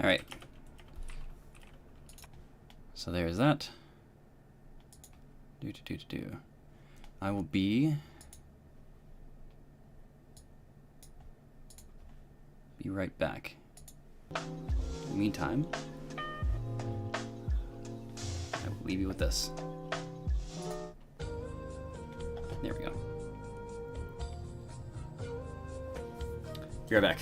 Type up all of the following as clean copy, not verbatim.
Alright. So there's that. I will be right back. In the meantime, I will leave you with this. There we go. Be right back.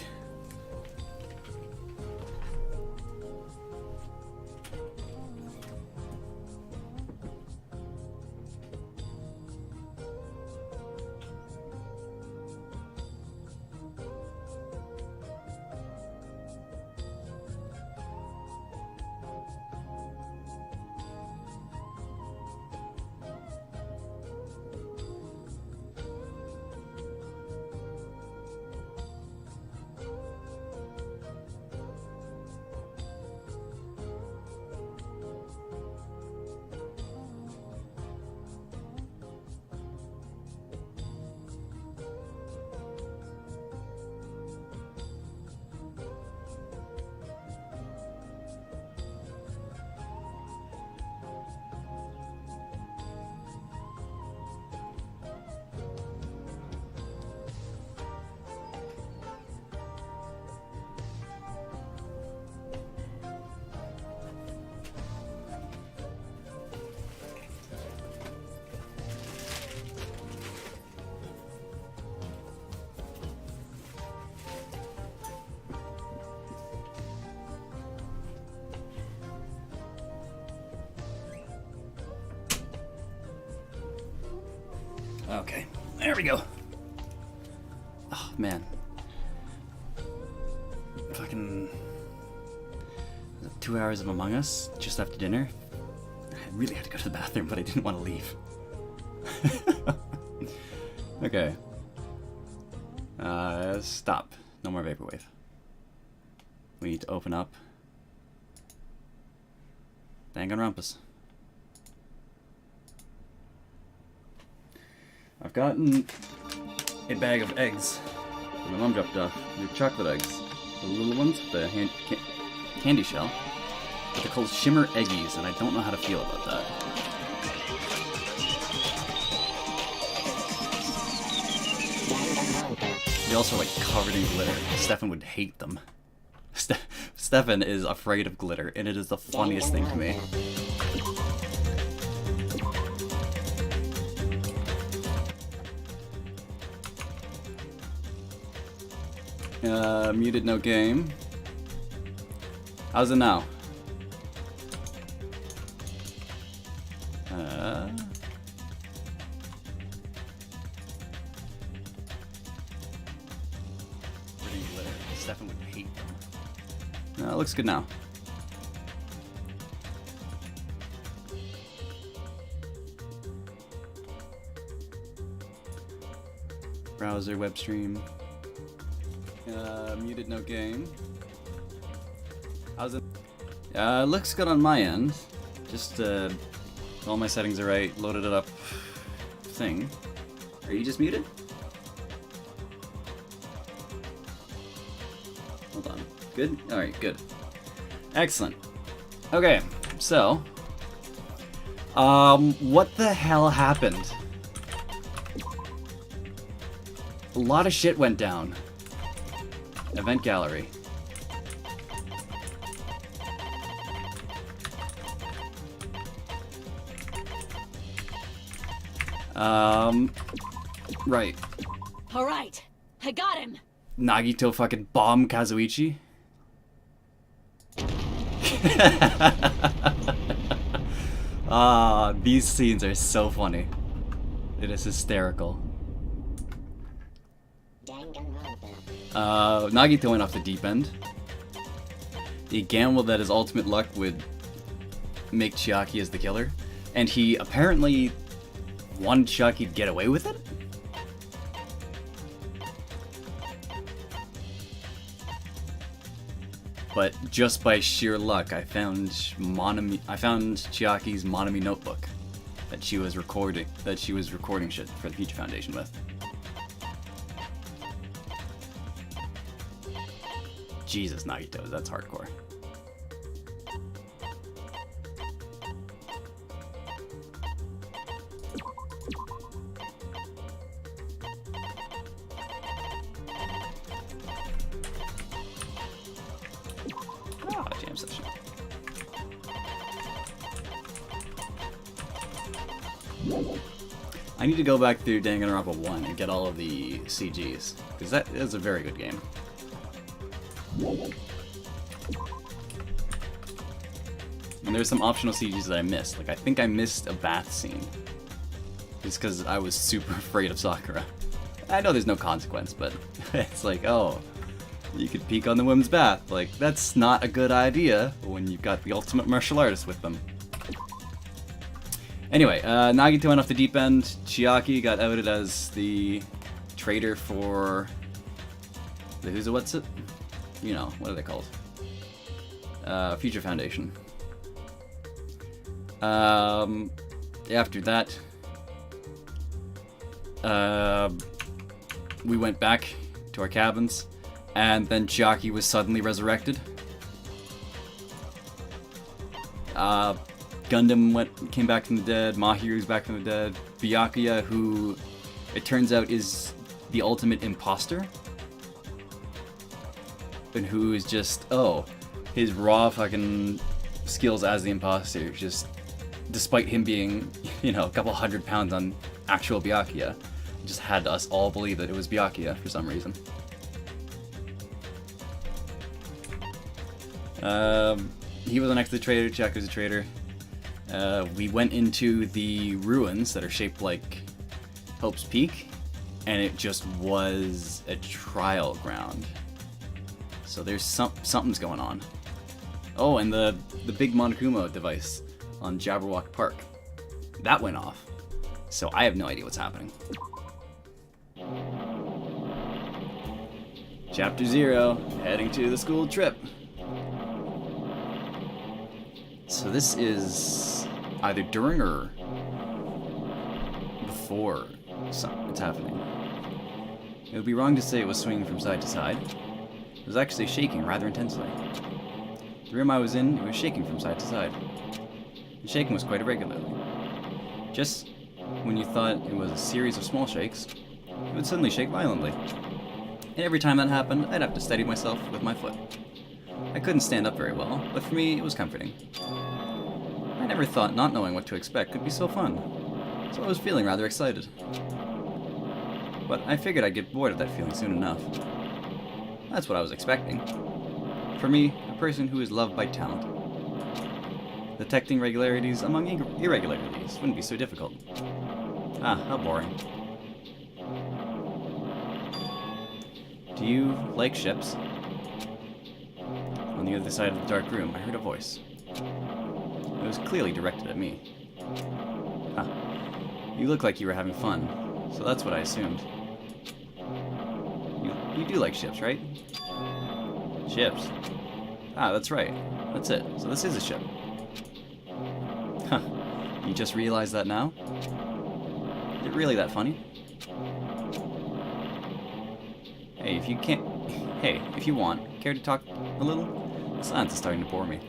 Okay, there we go. Oh, man. Fucking 2 hours of Among Us just after dinner. I really had to go to the bathroom, but I didn't want to leave. Okay. Stop. No more Vaporwave. We need to open up Danganronpas. I've gotten a bag of eggs that my mom dropped off. They're chocolate eggs. The little ones with the candy shell. But they're called Shimmer Eggies, and I don't know how to feel about that. They're also like covered in glitter. Stefan would hate them. Stefan is afraid of glitter, and it is the funniest thing to me. Muted, no game. How's it now? Stefan would hate them. No, it looks good now. Browser, web stream. Muted, no game. How's it? Looks good on my end. Just, all my settings are right. Loaded it up. Thing. Are you just muted? Hold on. Good? Alright, good. Excellent. Okay, so. What the hell happened? A lot of shit went down. Event gallery. Right. Alright, I got him! Nagito fucking bomb Kazuichi? These scenes are so funny. It is hysterical. Nagito went off the deep end. He gambled that his ultimate luck would make Chiaki as the killer, and he apparently wanted Chiaki to get away with it? But just by sheer luck, I found Chiaki's Monami notebook that she was recording shit for the Future Foundation with. Jesus, Nagito, that's hardcore. I need to go back through Danganronpa 1 and get all of the CGs, because that is a very good game. And there's some optional CGs that I missed. Like, I think I missed a bath scene. Just because I was super afraid of Sakura. I know there's no consequence, but it's like, oh, you could peek on the women's bath. Like, that's not a good idea when you've got the ultimate martial artist with them. Anyway, Nagito went off the deep end. Chiaki got outed as the traitor for the who's it, what's it? You know, what are they called? Future Foundation. After that, we went back to our cabins, and then Chiaki was suddenly resurrected. Gundam came back from the dead, Mahiru's back from the dead, Byakuya, who it turns out is the ultimate imposter, and who is just, oh, his raw fucking skills as the imposter, just, despite him being, you know, a couple 100 pounds on actual Byakuya, just had us all believe that it was Byakuya for some reason. He was next to the traitor, Chiaki was a traitor. We went into the ruins that are shaped like Hope's Peak, and it just was a trial ground. So there's something's going on. Oh, and the big Monokuma device on Jabberwock Park. That went off. So I have no idea what's happening. Chapter 0, heading to the school trip. So this is either during or before it's happening. It would be wrong to say it was swinging from side to side. It was actually shaking rather intensely. The room I was in, it was shaking from side to side. The shaking was quite irregularly. Just when you thought it was a series of small shakes, it would suddenly shake violently. And every time that happened, I'd have to steady myself with my foot. I couldn't stand up very well, but for me, it was comforting. I never thought not knowing what to expect could be so fun, so I was feeling rather excited. But I figured I'd get bored of that feeling soon enough. That's what I was expecting. For me, a person who is loved by talent. Detecting regularities among irregularities wouldn't be so difficult. Ah, how boring. Do you like ships? On the other side of the dark room, I heard a voice. It was clearly directed at me. Huh. You look like you were having fun, so that's what I assumed. You do like ships, right? Ships. Ah, that's right. That's it. So this is a ship. Huh. You just realized that now? Is it really that funny? Hey, if you want, care to talk a little? The silence is starting to bore me.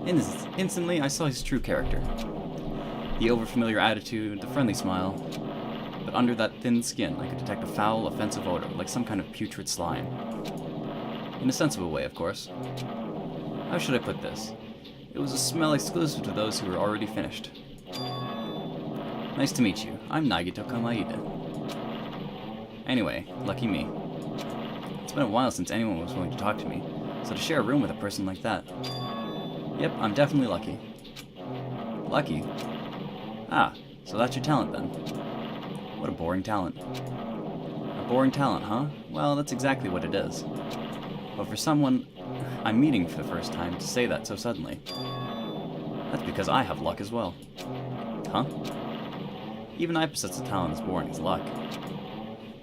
Instantly, I saw his true character. The overfamiliar attitude, the friendly smile. But under that thin skin, I could detect a foul, offensive odor, like some kind of putrid slime. In a sensible way, of course. How should I put this? It was a smell exclusive to those who were already finished. Nice to meet you. I'm Nagito Kamaide. Anyway, lucky me. It's been a while since anyone was willing to talk to me, so to share a room with a person like that. Yep, I'm definitely lucky. Lucky? Ah, so that's your talent then. What a boring talent. A boring talent, huh? Well, that's exactly what it is. But for someone I'm meeting for the first time to say that so suddenly, that's because I have luck as well. Huh? Even I possess a talent as boring as luck.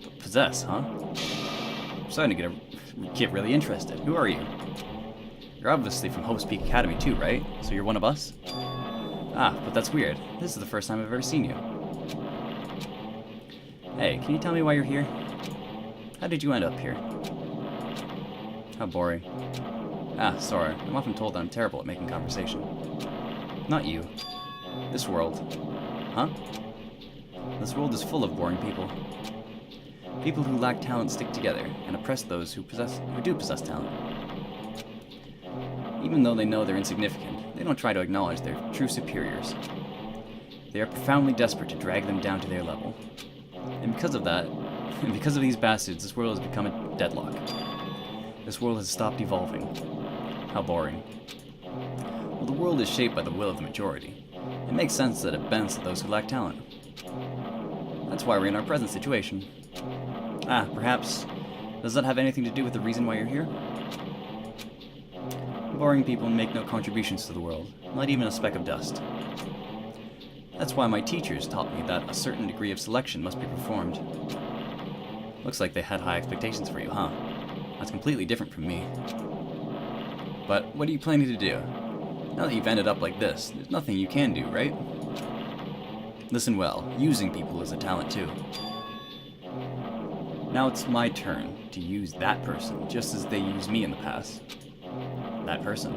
But possess, huh? I'm starting to get really interested. Who are you? You're obviously from Hope's Peak Academy too, right? So you're one of us? Ah, but that's weird. This is the first time I've ever seen you. Hey, can you tell me why you're here? How did you end up here? How boring. Ah, sorry. I'm often told that I'm terrible at making conversation. Not you. This world. Huh? This world is full of boring people. People who lack talent stick together and oppress those who do possess talent. Even though they know they're insignificant, they don't try to acknowledge their true superiors. They are profoundly desperate to drag them down to their level. And because of that, and because of these bastards, this world has become a deadlock. This world has stopped evolving. How boring. Well, the world is shaped by the will of the majority. It makes sense that it bends to those who lack talent. That's why we're in our present situation. Perhaps, does that have anything to do with the reason why you're here? Boring people make no contributions to the world, not even a speck of dust. That's why my teachers taught me that a certain degree of selection must be performed. Looks like they had high expectations for you, huh? That's completely different from me. But what are you planning to do? Now that you've ended up like this, there's nothing you can do, right? Listen well, using people is a talent too. Now it's my turn to use that person, just as they used me in the past. That person.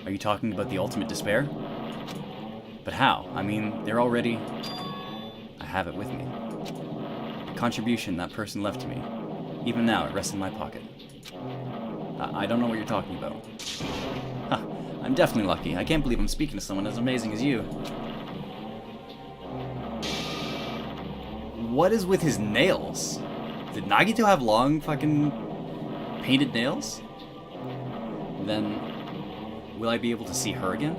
Are you talking about the ultimate despair? But how? I mean, they're already... I have it with me. The contribution that person left to me. Even now, it rests in my pocket. I don't know what you're talking about. Huh, I'm definitely lucky. I can't believe I'm speaking to someone as amazing as you. What is with his nails? Did Nagito have long fucking painted nails? Then, will I be able to see her again?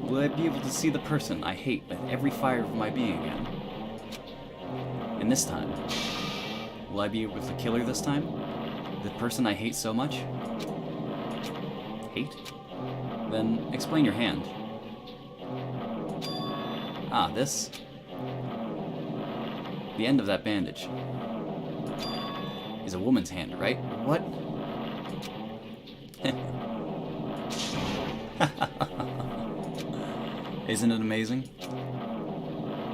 Will I be able to see the person I hate with every fiber of my being again? And this time, will I be able to kill her this time? The person I hate so much? Hate? Then explain your hand. This. The end of that bandage is a woman's hand, right? What? Isn't it amazing?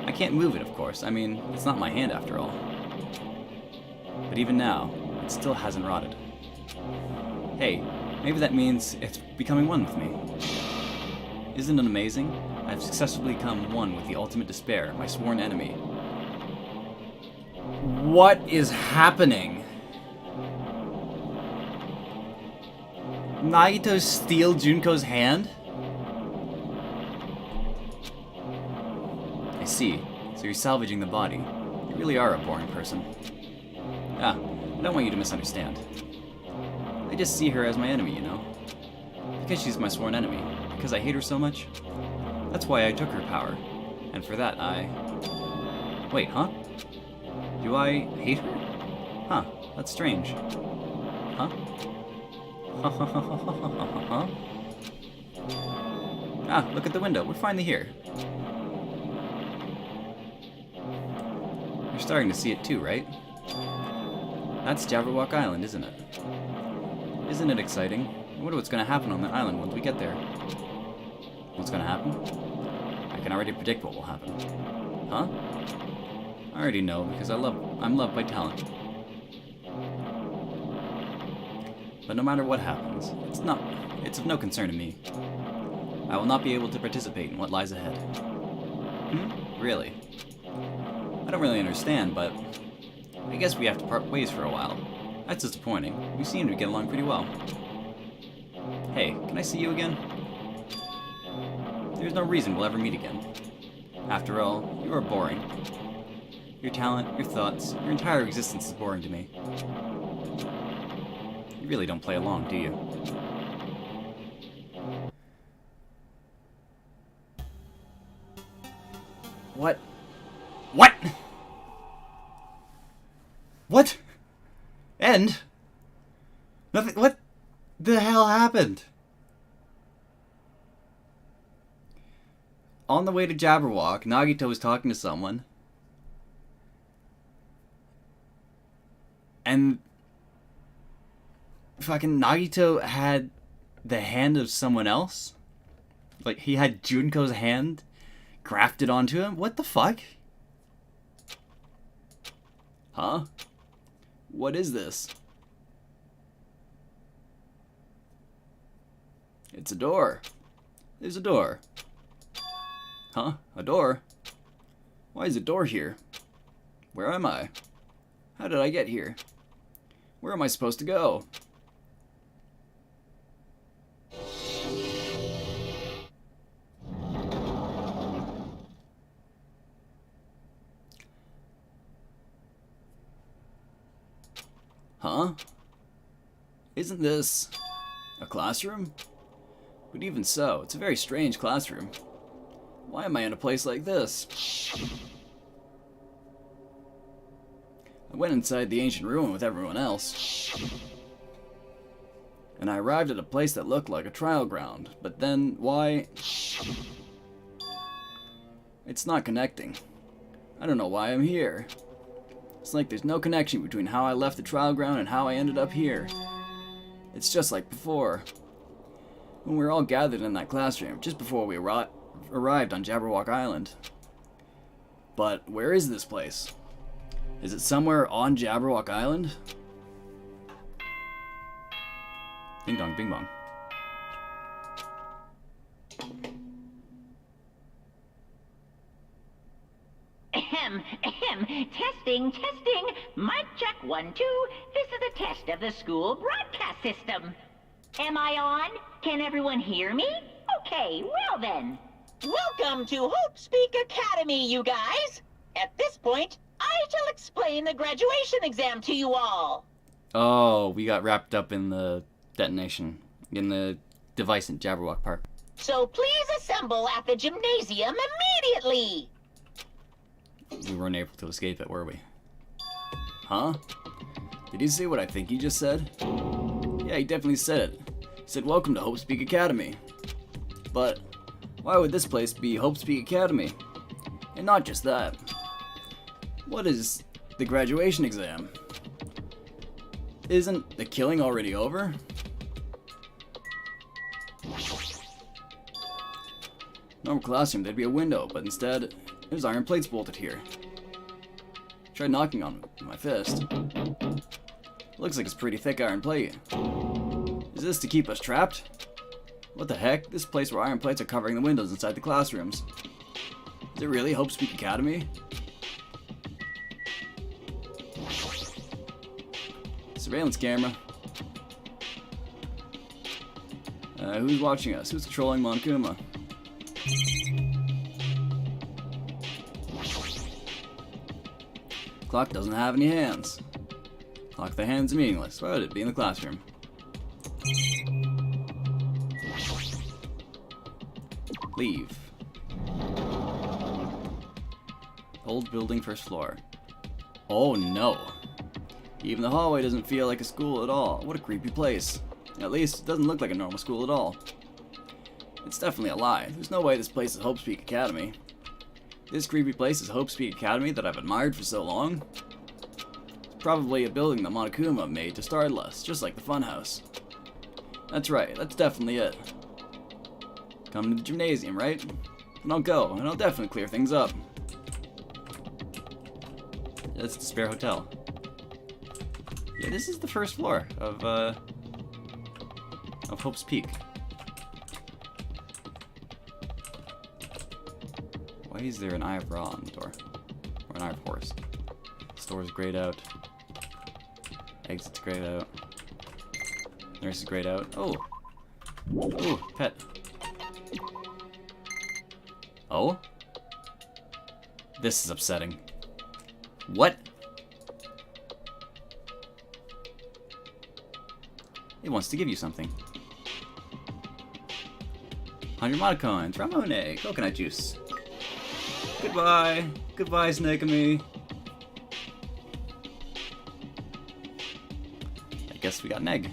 I can't move it, of course. I mean, it's not my hand after all. But even now, it still hasn't rotted. Hey, maybe that means it's becoming one with me. Isn't it amazing? I've successfully become one with the ultimate despair, my sworn enemy. What is happening? Nagito steal Junko's hand? I see. So you're salvaging the body. You really are a boring person. I don't want you to misunderstand. I just see her as my enemy, you know? Because she's my sworn enemy. Because I hate her so much. That's why I took her power. And for that, Wait, huh? Do I hate her? Huh, that's strange. Huh? Huh? Look at the window. We're finally here. You're starting to see it too, right? That's Jabberwock Island, isn't it? Isn't it exciting? I wonder what's going to happen on that island once we get there. What's going to happen? I can already predict what will happen. Huh? I already know because I'm loved by talent. But no matter what happens, it's of no concern to me. I will not be able to participate in what lies ahead. Really? I don't really understand, but I guess we have to part ways for a while. That's disappointing. We seem to get along pretty well. Hey, can I see you again? There's no reason we'll ever meet again. After all, you are boring. Your talent, your thoughts, your entire existence is boring to me. You really don't play along, do you? What? What? What? End? Nothing. What the hell happened? On the way to Jabberwock, Nagito was talking to someone. And fucking Nagito had the hand of someone else? Like, he had Junko's hand grafted onto him? What the fuck? Huh? What is this? It's a door. There's a door. Huh? A door? Why is a door here? Where am I? How did I get here? Where am I supposed to go? Huh? Isn't this a classroom? But even so, it's a very strange classroom. Why am I in a place like this? I went inside the ancient ruin with everyone else. And I arrived at a place that looked like a trial ground. But then, why? It's not connecting. I don't know why I'm here. It's like there's no connection between how I left the trial ground and how I ended up here. It's just like before. When we were all gathered in that classroom, just before we arrived on Jabberwock Island. But where is this place? Is it somewhere on Jabberwock Island? Ding dong, bing bong. Ahem, ahem. Testing, testing. Mic check 1, 2. This is a test of the school broadcast system. Am I on? Can everyone hear me? Okay, well then. Welcome to Hope Speak Academy, you guys. At this point, I shall explain the graduation exam to you all. Oh, we got wrapped up in the detonation. In the device in Jabberwock Park. So please assemble at the gymnasium immediately. We weren't able to escape it, were we? Huh? Did you see what I think he just said? Yeah, he definitely said it. He said, welcome to Hope Speak Academy. But why would this place be Hope Speak Academy? And not just that. What is the graduation exam? Isn't the killing already over? Normal classroom, there'd be a window, but instead, there's iron plates bolted here. Tried knocking on it with my fist. Looks like it's pretty thick iron plate. Is this to keep us trapped? What the heck? This place where iron plates are covering the windows inside the classrooms. Is it really Hope Speak Academy? Surveillance camera. Who's watching us? Who's controlling Monokuma? Clock doesn't have any hands. Clock the hands meaningless. Why would it be in the classroom? Leave. Old building, first floor. Oh no. Even the hallway doesn't feel like a school at all. What a creepy place. At least, it doesn't look like a normal school at all. It's definitely a lie. There's no way this place is Hope Speak Academy. This creepy place is Hope Speak Academy that I've admired for so long. It's probably a building that Monokuma made to startle us, just like the funhouse. That's right, that's definitely it. Come to the gymnasium, right? And I'll go, and I'll definitely clear things up. That's the spare hotel. Yeah, this is the first floor of Hope's Peak. Why is there an eye of Ra on the door? Or an eye of horse? Store's grayed out. Exit's grayed out. Nurse is grayed out. Oh! Ooh, pet. Oh? This is upsetting. What? It wants to give you something. 100 monocoins, Ramone, coconut juice. Goodbye. Goodbye, Snakami. I guess we got an egg.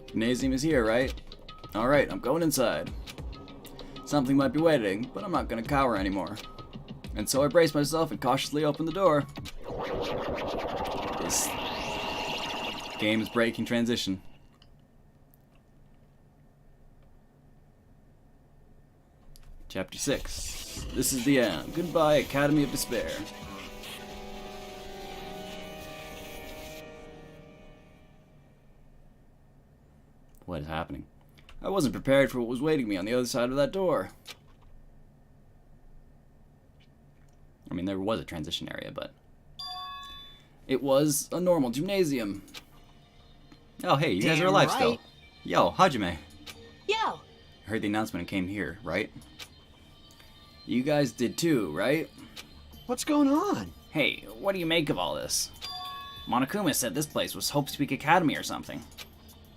Gymnasium is here, right? Alright, I'm going inside. Something might be waiting, but I'm not gonna cower anymore. And so I brace myself and cautiously open the door. This game is breaking transition. Chapter 6. This is the end. Goodbye, Academy of Despair. What is happening? I wasn't prepared for what was waiting me on the other side of that door. I mean, there was a transition area, but it was a normal gymnasium. Oh, hey, you guys are alive still. Yo, Hajime. Yo! I heard the announcement and came here, right? You guys did too, right? What's going on? Hey, what do you make of all this? Monokuma said this place was Hope Speak Academy or something.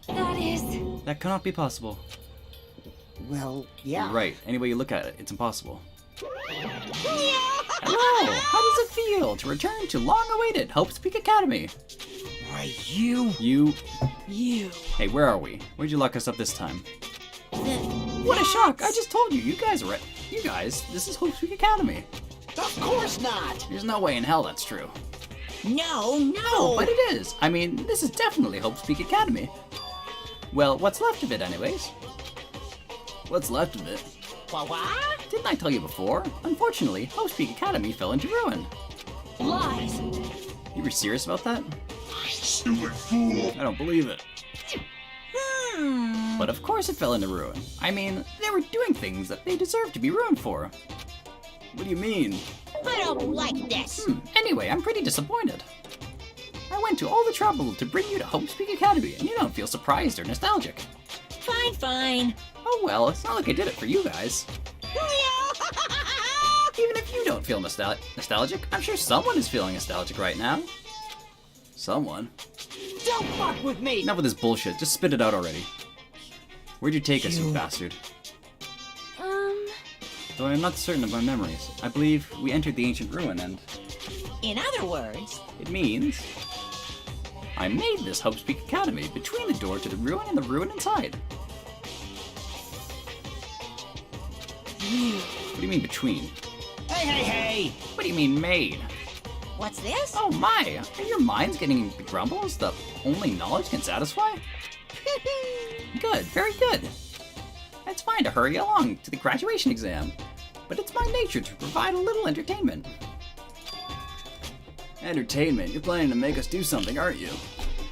That is... That cannot be possible. Well, yeah. Right, any way you look at it, it's impossible. Hello! How does it feel to return to long-awaited Hope Speak Academy? Why, you... You... You. Hey, where are we? Where'd you lock us up this time? What a shock! I just told you, you guys, this is Hope Speak Academy. Of course not! There's no way in hell that's true. No. But it is. I mean, this is definitely Hope Speak Academy. Well, what's left of it anyways? What's left of it? What? Didn't I tell you before? Unfortunately, Hope Speak Academy fell into ruin. Lies. You were serious about that? Stupid fool! I don't believe it. But of course it fell into ruin. I mean, they were doing things that they deserved to be ruined for. What do you mean? I don't like this. Anyway, I'm pretty disappointed. I went to all the trouble to bring you to Hope Speak Academy, and you don't feel surprised or nostalgic. Fine. Oh well, it's not like I did it for you guys. Even if you don't feel nostalgic, I'm sure someone is feeling nostalgic right now. Someone? Don't fuck with me! Enough with this bullshit, just spit it out already. Where'd you take us, you bastard? Though I'm not certain of my memories, I believe we entered the ancient ruin and... In other words, It means... I made this Hope Speak Academy between the door to the ruin and the ruin inside. What do you mean between? Hey! What do you mean made? what's this? Oh my! Are your minds getting grumbles that only knowledge can satisfy? Good, very good. It's fine to hurry along to the graduation exam, but it's my nature to provide a little entertainment. Entertainment? You're planning to make us do something, aren't you?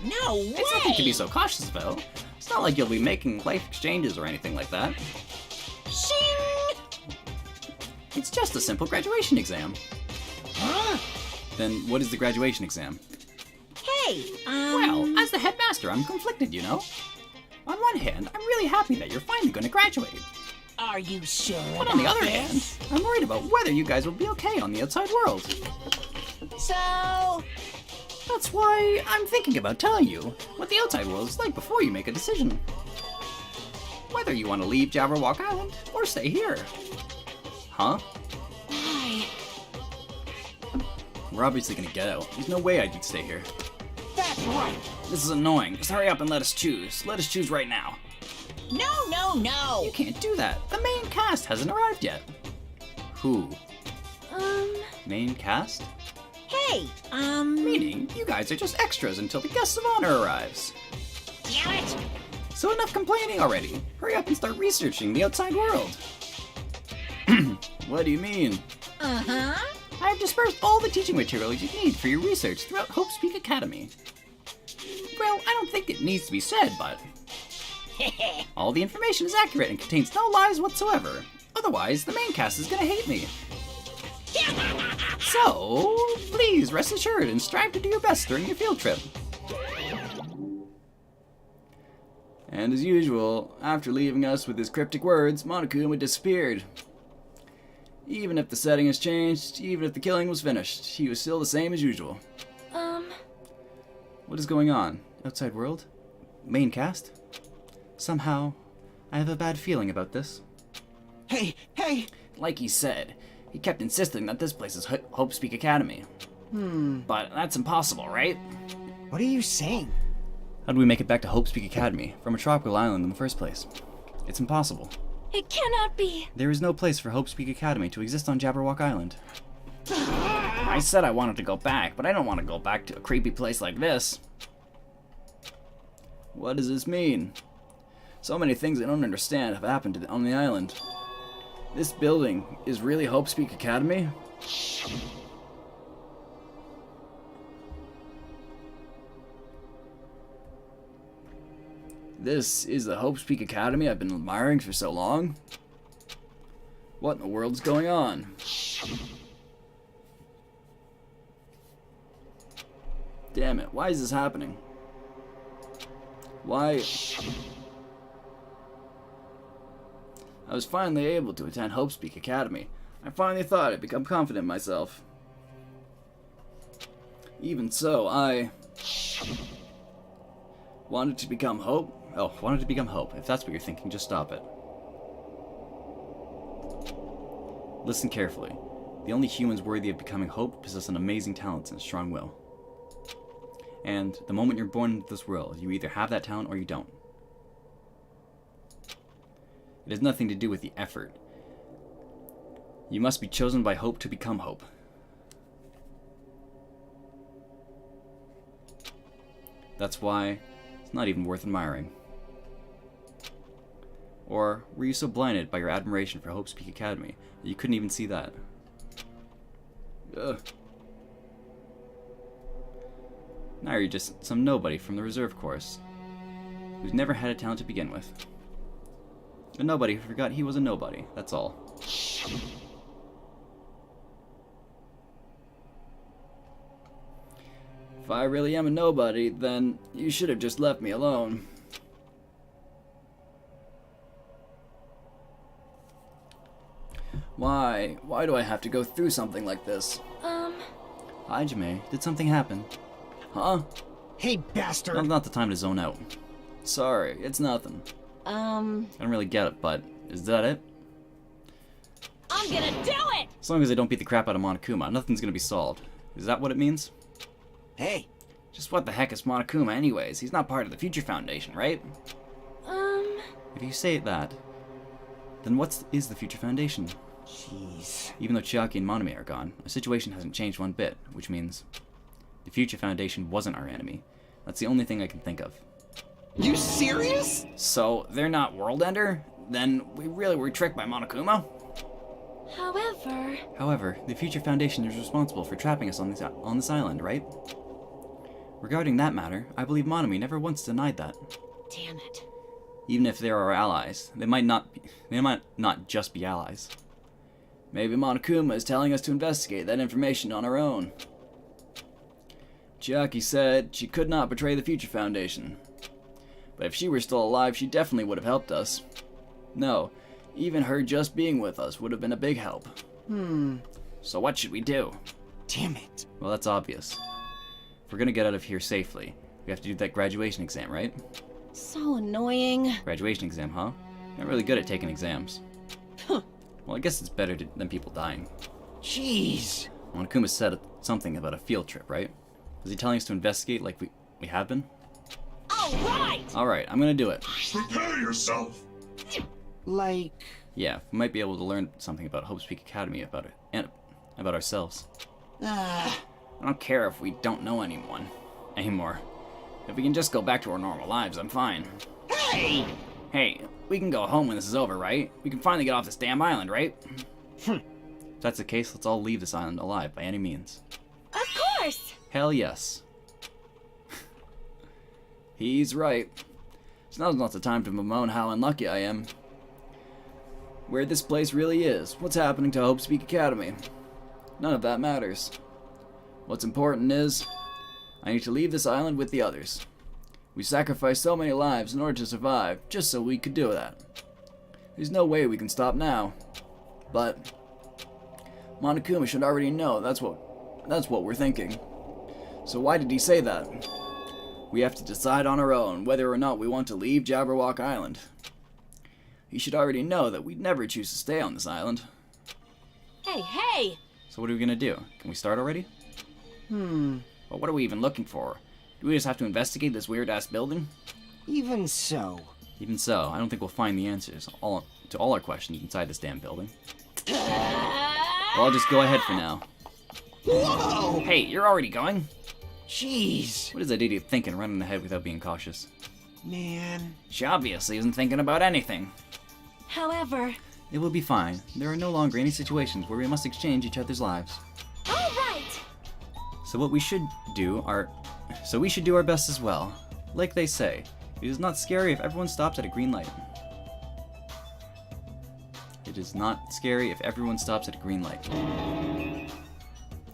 No way! It's nothing to be so cautious about. It's not like you'll be making life exchanges or anything like that. Shing! It's just a simple graduation exam. Huh? Then what is the graduation exam? Hey, Well, as the headmaster, I'm conflicted, you know? On one hand, I'm really happy that you're finally going to graduate. are you sure But on the about other hand, this? I'm worried about whether you guys will be okay on the outside world. So, That's why I'm thinking about telling you what the outside world is like before you make a decision. Whether you want to leave Jabberwock Island or stay here. Huh? Why? We're obviously gonna get out. There's no way I'd stay here. That's right! This is annoying. Just hurry up and let us choose. Let us choose right now. no. You can't do that. The main cast hasn't arrived yet. Who? Main cast? Hey, Meaning, you guys are just extras until the guest of honor arrives. damn it! So enough complaining already. Hurry up and start researching the outside world. What do you mean? Uh-huh. I've dispersed all the teaching materials you need for your research throughout Hope Speak Academy. Well, I don't think it needs to be said, but all the information is accurate and contains no lies whatsoever. Otherwise, the main cast is gonna hate me. So, please rest assured and strive to do your best during your field trip. And as usual, after leaving us with his cryptic words, Monokuma disappeared. Even if the setting has changed, even if the killing was finished, he was still the same as usual. What is going on? Outside world? Main cast? Somehow, I have a bad feeling about this. Hey! Like he said, he kept insisting that this place is Hope Speak Academy. But that's impossible, right? What are you saying? How do we make it back to Hope Speak Academy from a tropical island in the first place? It's impossible. It cannot be. There is no place for Hope Speak Academy to exist on Jabberwock Island. I said I wanted to go back, but I don't want to go back to a creepy place like this. What does this mean? So many things I don't understand have happened on the island. This building is really Hope Speak Academy? This is the Hope Speak Academy I've been admiring for so long? What in the world's going on? Damn it, why is this happening? Why? I was finally able to attend Hope Speak Academy. I finally thought I'd become confident in myself. Even so, I wanted to become Hope. Oh, wanted to become Hope. If that's what you're thinking, just stop it. Listen carefully. The only humans worthy of becoming Hope possess an amazing talent and strong will. And the moment you're born into this world, you either have that talent or you don't. It has nothing to do with the effort. You must be chosen by Hope to become Hope. That's why it's not even worth admiring. Or were you so blinded by your admiration for Hope's Peak Academy that you couldn't even see that? Ugh. Now you're just some nobody from the reserve course, who's never had a talent to begin with. A nobody who forgot he was a nobody, that's all. If I really am a nobody, then you should have just left me alone. Why? Why do I have to go through something like this? Hi, Jame. Did something happen? Huh? Hey, bastard! Now's not the time to zone out. Sorry, it's nothing. I don't really get it, but is that it? I'm gonna do it! As long as I don't beat the crap out of Monokuma, nothing's gonna be solved. Is that what it means? Hey, Just what the heck is Monokuma anyways? He's not part of the Future Foundation, right? If you say that, then what is the Future Foundation? jeez. Even though Chiaki and Monome are gone, our situation hasn't changed one bit, which means the Future Foundation wasn't our enemy. That's the only thing I can think of. You serious? So, they're not World Ender? Then we really were tricked by Monokuma? However, the Future Foundation is responsible for trapping us on this island, right? Regarding that matter, I believe Monome never once denied that. Damn it. Even if they're our allies, they might not just be allies. Maybe Monokuma is telling us to investigate that information on our own. Chiaki said she could not betray the Future Foundation. But if she were still alive, she definitely would have helped us. No, even her just being with us would have been a big help. So what should we do? Damn it. Well, that's obvious. If we're gonna get out of here safely, we have to do that graduation exam, right? So annoying. Graduation exam, huh? Not really good at taking exams. Well, I guess it's better than people dying. Jeez. Monokuma said something about a field trip, right? Was he telling us to investigate like we have been? Alright! Alright, I'm gonna do it. Prepare yourself. Like, Yeah, we might be able to learn something about Hope's Peak Academy about it, and about ourselves. I don't care if we don't know anyone anymore. If we can just go back to our normal lives, I'm fine. hey! Hey, we can go home when this is over, right? We can finally get off this damn island, right? If that's the case, let's all leave this island alive by any means. Of course! Hell yes. He's right. So now's not the time to bemoan how unlucky I am. Where this place really is, what's happening to Hope's Peak Academy. None of that matters. What's important is, I need to leave this island with the others. We sacrificed so many lives in order to survive, just so we could do that. There's no way we can stop now. But Monokuma should already know that's what we're thinking. So why did he say that? We have to decide on our own whether or not we want to leave Jabberwock Island. He should already know that we'd never choose to stay on this island. Hey! So what are we gonna do? Can we start already? But what are we even looking for? Do we just have to investigate this weird-ass building? Even so. Even so, I don't think we'll find the answers to all our questions inside this damn building. Well, I'll just go ahead for now. Whoa! Hey, you're already going? Jeez. What is that idiot thinking running ahead without being cautious? Man. She obviously isn't thinking about anything. However... It will be fine. There are no longer any situations where we must exchange each other's lives. Alright! So we should do our best as well. Like they say, it is not scary if everyone stops at a green light. It is not scary if everyone stops at a green light.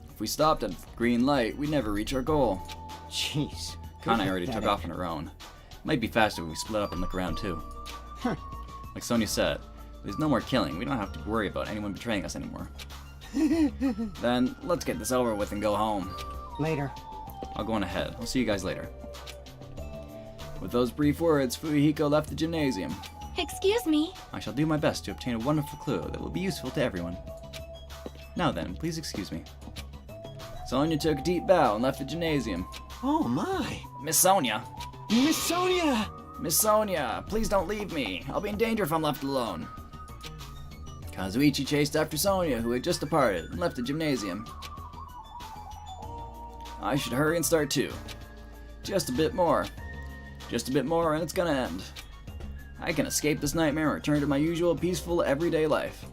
If we stopped at a green light, we'd never reach our goal. Jeez. Kana already took off on her own. Might be faster if we split up and look around too. Like Sonia said, There's no more killing. We don't have to worry about anyone betraying us anymore. Then, let's get this over with and go home. Later. I'll go on ahead. I'll see you guys later. With those brief words, Fuyuhiko left the gymnasium. Excuse me. I shall do my best to obtain a wonderful clue that will be useful to everyone. Now then, please excuse me. Sonia took a deep bow and left the gymnasium. Oh my. Miss Sonia! Miss Sonia! Miss Sonia, please don't leave me. I'll be in danger if I'm left alone. Kazuichi chased after Sonia, who had just departed, and left the gymnasium. I should hurry and start too. Just a bit more. Just a bit more and it's gonna end. I can escape this nightmare and return to my usual peaceful everyday life.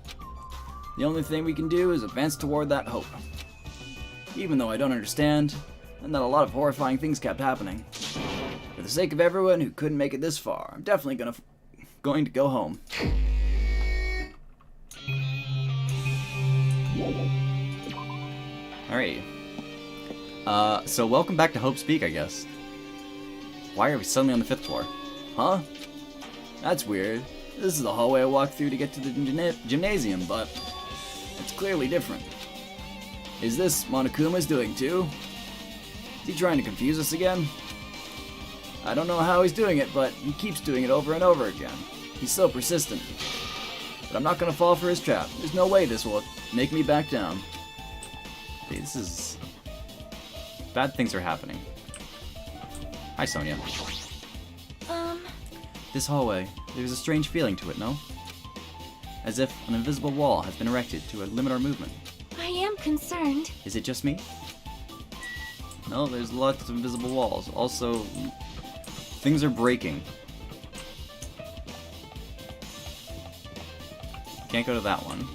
The only thing we can do is advance toward that hope. Even though I don't understand, and that a lot of horrifying things kept happening. For the sake of everyone who couldn't make it this far, I'm definitely going to go home. Alright. So welcome back to Hope's Peak, I guess. Why are we suddenly on the 5th floor? Huh? That's weird. This is the hallway I walked through to get to the gymnasium, but it's clearly different. Is this Monokuma's doing too? Is he trying to confuse us again? I don't know how he's doing it, but he keeps doing it over and over again. He's so persistent. But I'm not gonna fall for his trap. There's no way this will make me back down. This is... Bad things are happening. Hi, Sonia. This hallway, there's a strange feeling to it, no? As if an invisible wall has been erected to limit our movement. I am concerned. Is it just me? No, there's lots of invisible walls. Also, things are breaking. Can't go to that one.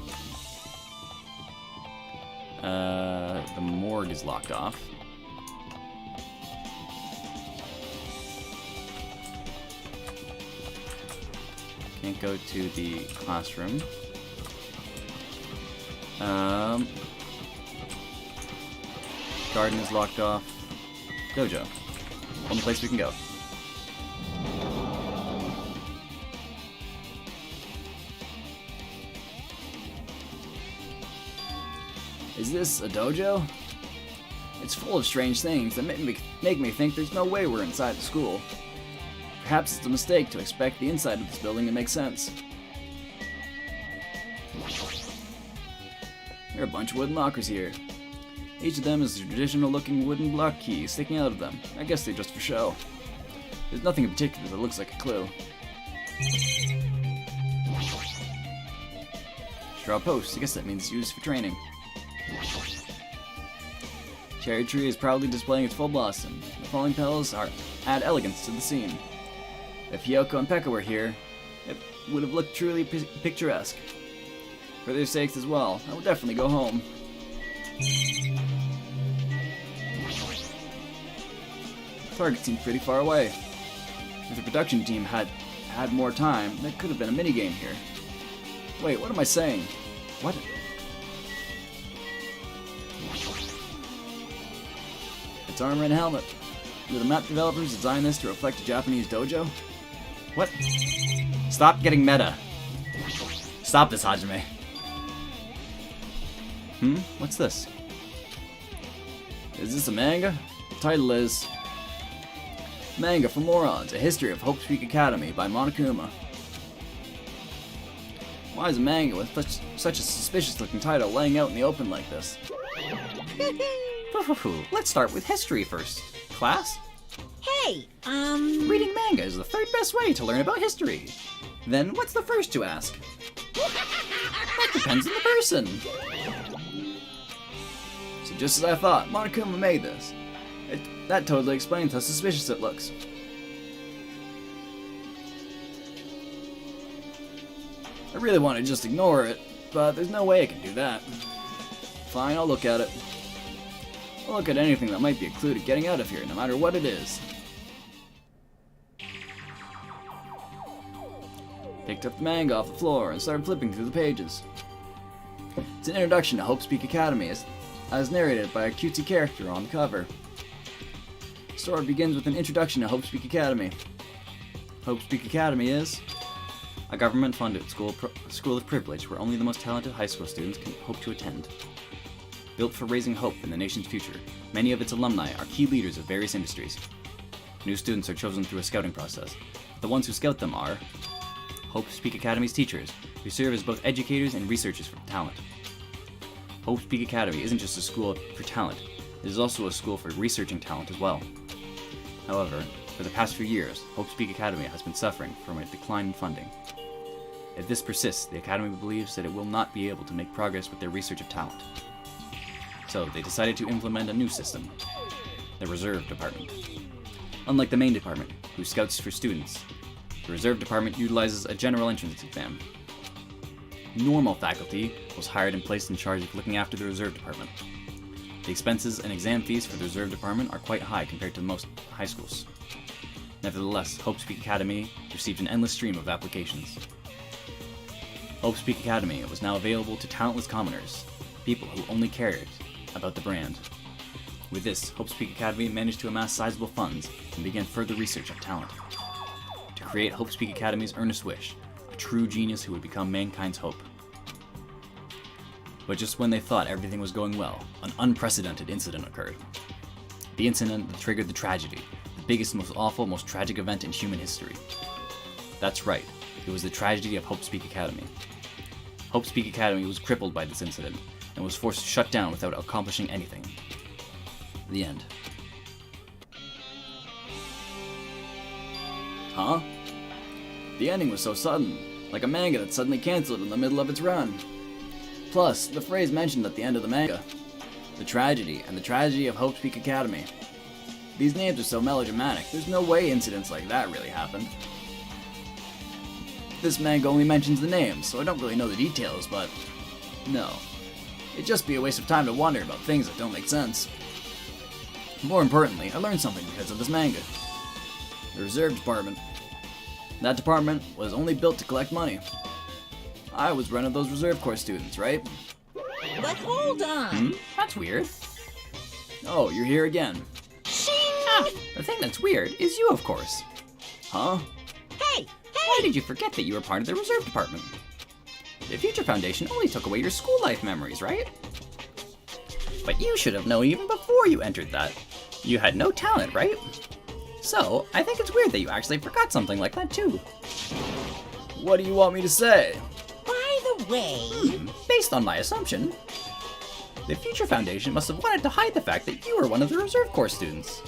The morgue is locked off. Can't go to the classroom. Garden is locked off. Dojo. Only place we can go. Is this a dojo? It's full of strange things that make me think there's no way we're inside the school. Perhaps it's a mistake to expect the inside of this building to make sense. There are a bunch of wooden lockers here. Each of them is a traditional-looking wooden block key sticking out of them. I guess they're just for show. There's nothing in particular that looks like a clue. Straw post. I guess that means used for training. Cherry tree is proudly displaying its full blossom. The falling petals add elegance to the scene. If Hyoko and Pekka were here, it would have looked truly picturesque. For their sakes as well, I will definitely go home. The target seems pretty far away. If the production team had more time, there could have been a minigame here. Wait, what am I saying? What? Its armor and helmet. Did the map developers design this to reflect a Japanese dojo? What? Stop getting meta. Stop this, Hajime. What's this? Is this a manga? The title is Manga for Morons, A History of Hope's Peak Academy by Monokuma. Why is a manga with such a suspicious-looking title laying out in the open like this? Let's start with history first. Class? Hey, Reading manga is the third best way to learn about history. Then what's the first to ask? That depends on the person. So just as I thought, Monokuma made this. That totally explains how suspicious it looks. I really want to just ignore it, but there's no way I can do that. Fine, I'll look at it. I'll look at anything that might be a clue to getting out of here, no matter what it is. Picked up the manga off the floor and started flipping through the pages. It's an introduction to Hope's Peak Academy as narrated by a cutesy character on the cover. The story begins with an introduction to Hope's Peak Academy. Hope's Peak Academy is a government-funded school of privilege where only the most talented high school students can hope to attend. Built for raising hope in the nation's future, many of its alumni are key leaders of various industries. New students are chosen through a scouting process. The ones who scout them are Hope's Peak Academy's teachers, who serve as both educators and researchers for talent. Hope's Peak Academy isn't just a school for talent, it is also a school for researching talent as well. However, for the past few years, Hope's Peak Academy has been suffering from a decline in funding. If this persists, the Academy believes that it will not be able to make progress with their research of talent. So they decided to implement a new system, the Reserve Department. Unlike the main department, who scouts for students, the Reserve Department utilizes a general entrance exam. Normal faculty was hired and placed in charge of looking after the Reserve Department. The expenses and exam fees for the Reserve Department are quite high compared to most high schools. Nevertheless, Hope's Peak Academy received an endless stream of applications. Hope's Peak Academy was now available to talentless commoners, people who only cared about the brand. With this, Hope's Peak Academy managed to amass sizable funds and began further research of talent. To create Hope's Peak Academy's earnest wish, a true genius who would become mankind's hope. But just when they thought everything was going well, an unprecedented incident occurred. The incident that triggered the tragedy, the biggest, most awful, most tragic event in human history. That's right, it was the tragedy of Hope's Peak Academy. Hope's Peak Academy was crippled by this incident, and was forced to shut down without accomplishing anything. The end. Huh? The ending was so sudden, like a manga that suddenly cancelled in the middle of its run. Plus, the phrase mentioned at the end of the manga, the tragedy and the tragedy of Hope's Peak Academy. These names are so melodramatic, there's no way incidents like that really happened. This manga only mentions the names, so I don't really know the details, but no. It'd just be a waste of time to wonder about things that don't make sense. More importantly, I learned something because of this manga. The Reserve Department. That department was only built to collect money. I was one of those Reserve Corps students, right? But hold on. That's weird. Oh, you're here again. Ah, the thing that's weird is you, of course. Huh? Hey, Why did you forget that you were part of the Reserve Department? The Future Foundation only took away your school life memories, right? But you should have known even before you entered that. You had no talent, right? So, I think it's weird that you actually forgot something like that too. What do you want me to say? By the way... Based on my assumption, the Future Foundation must have wanted to hide the fact that you were one of the Reserve Corps students.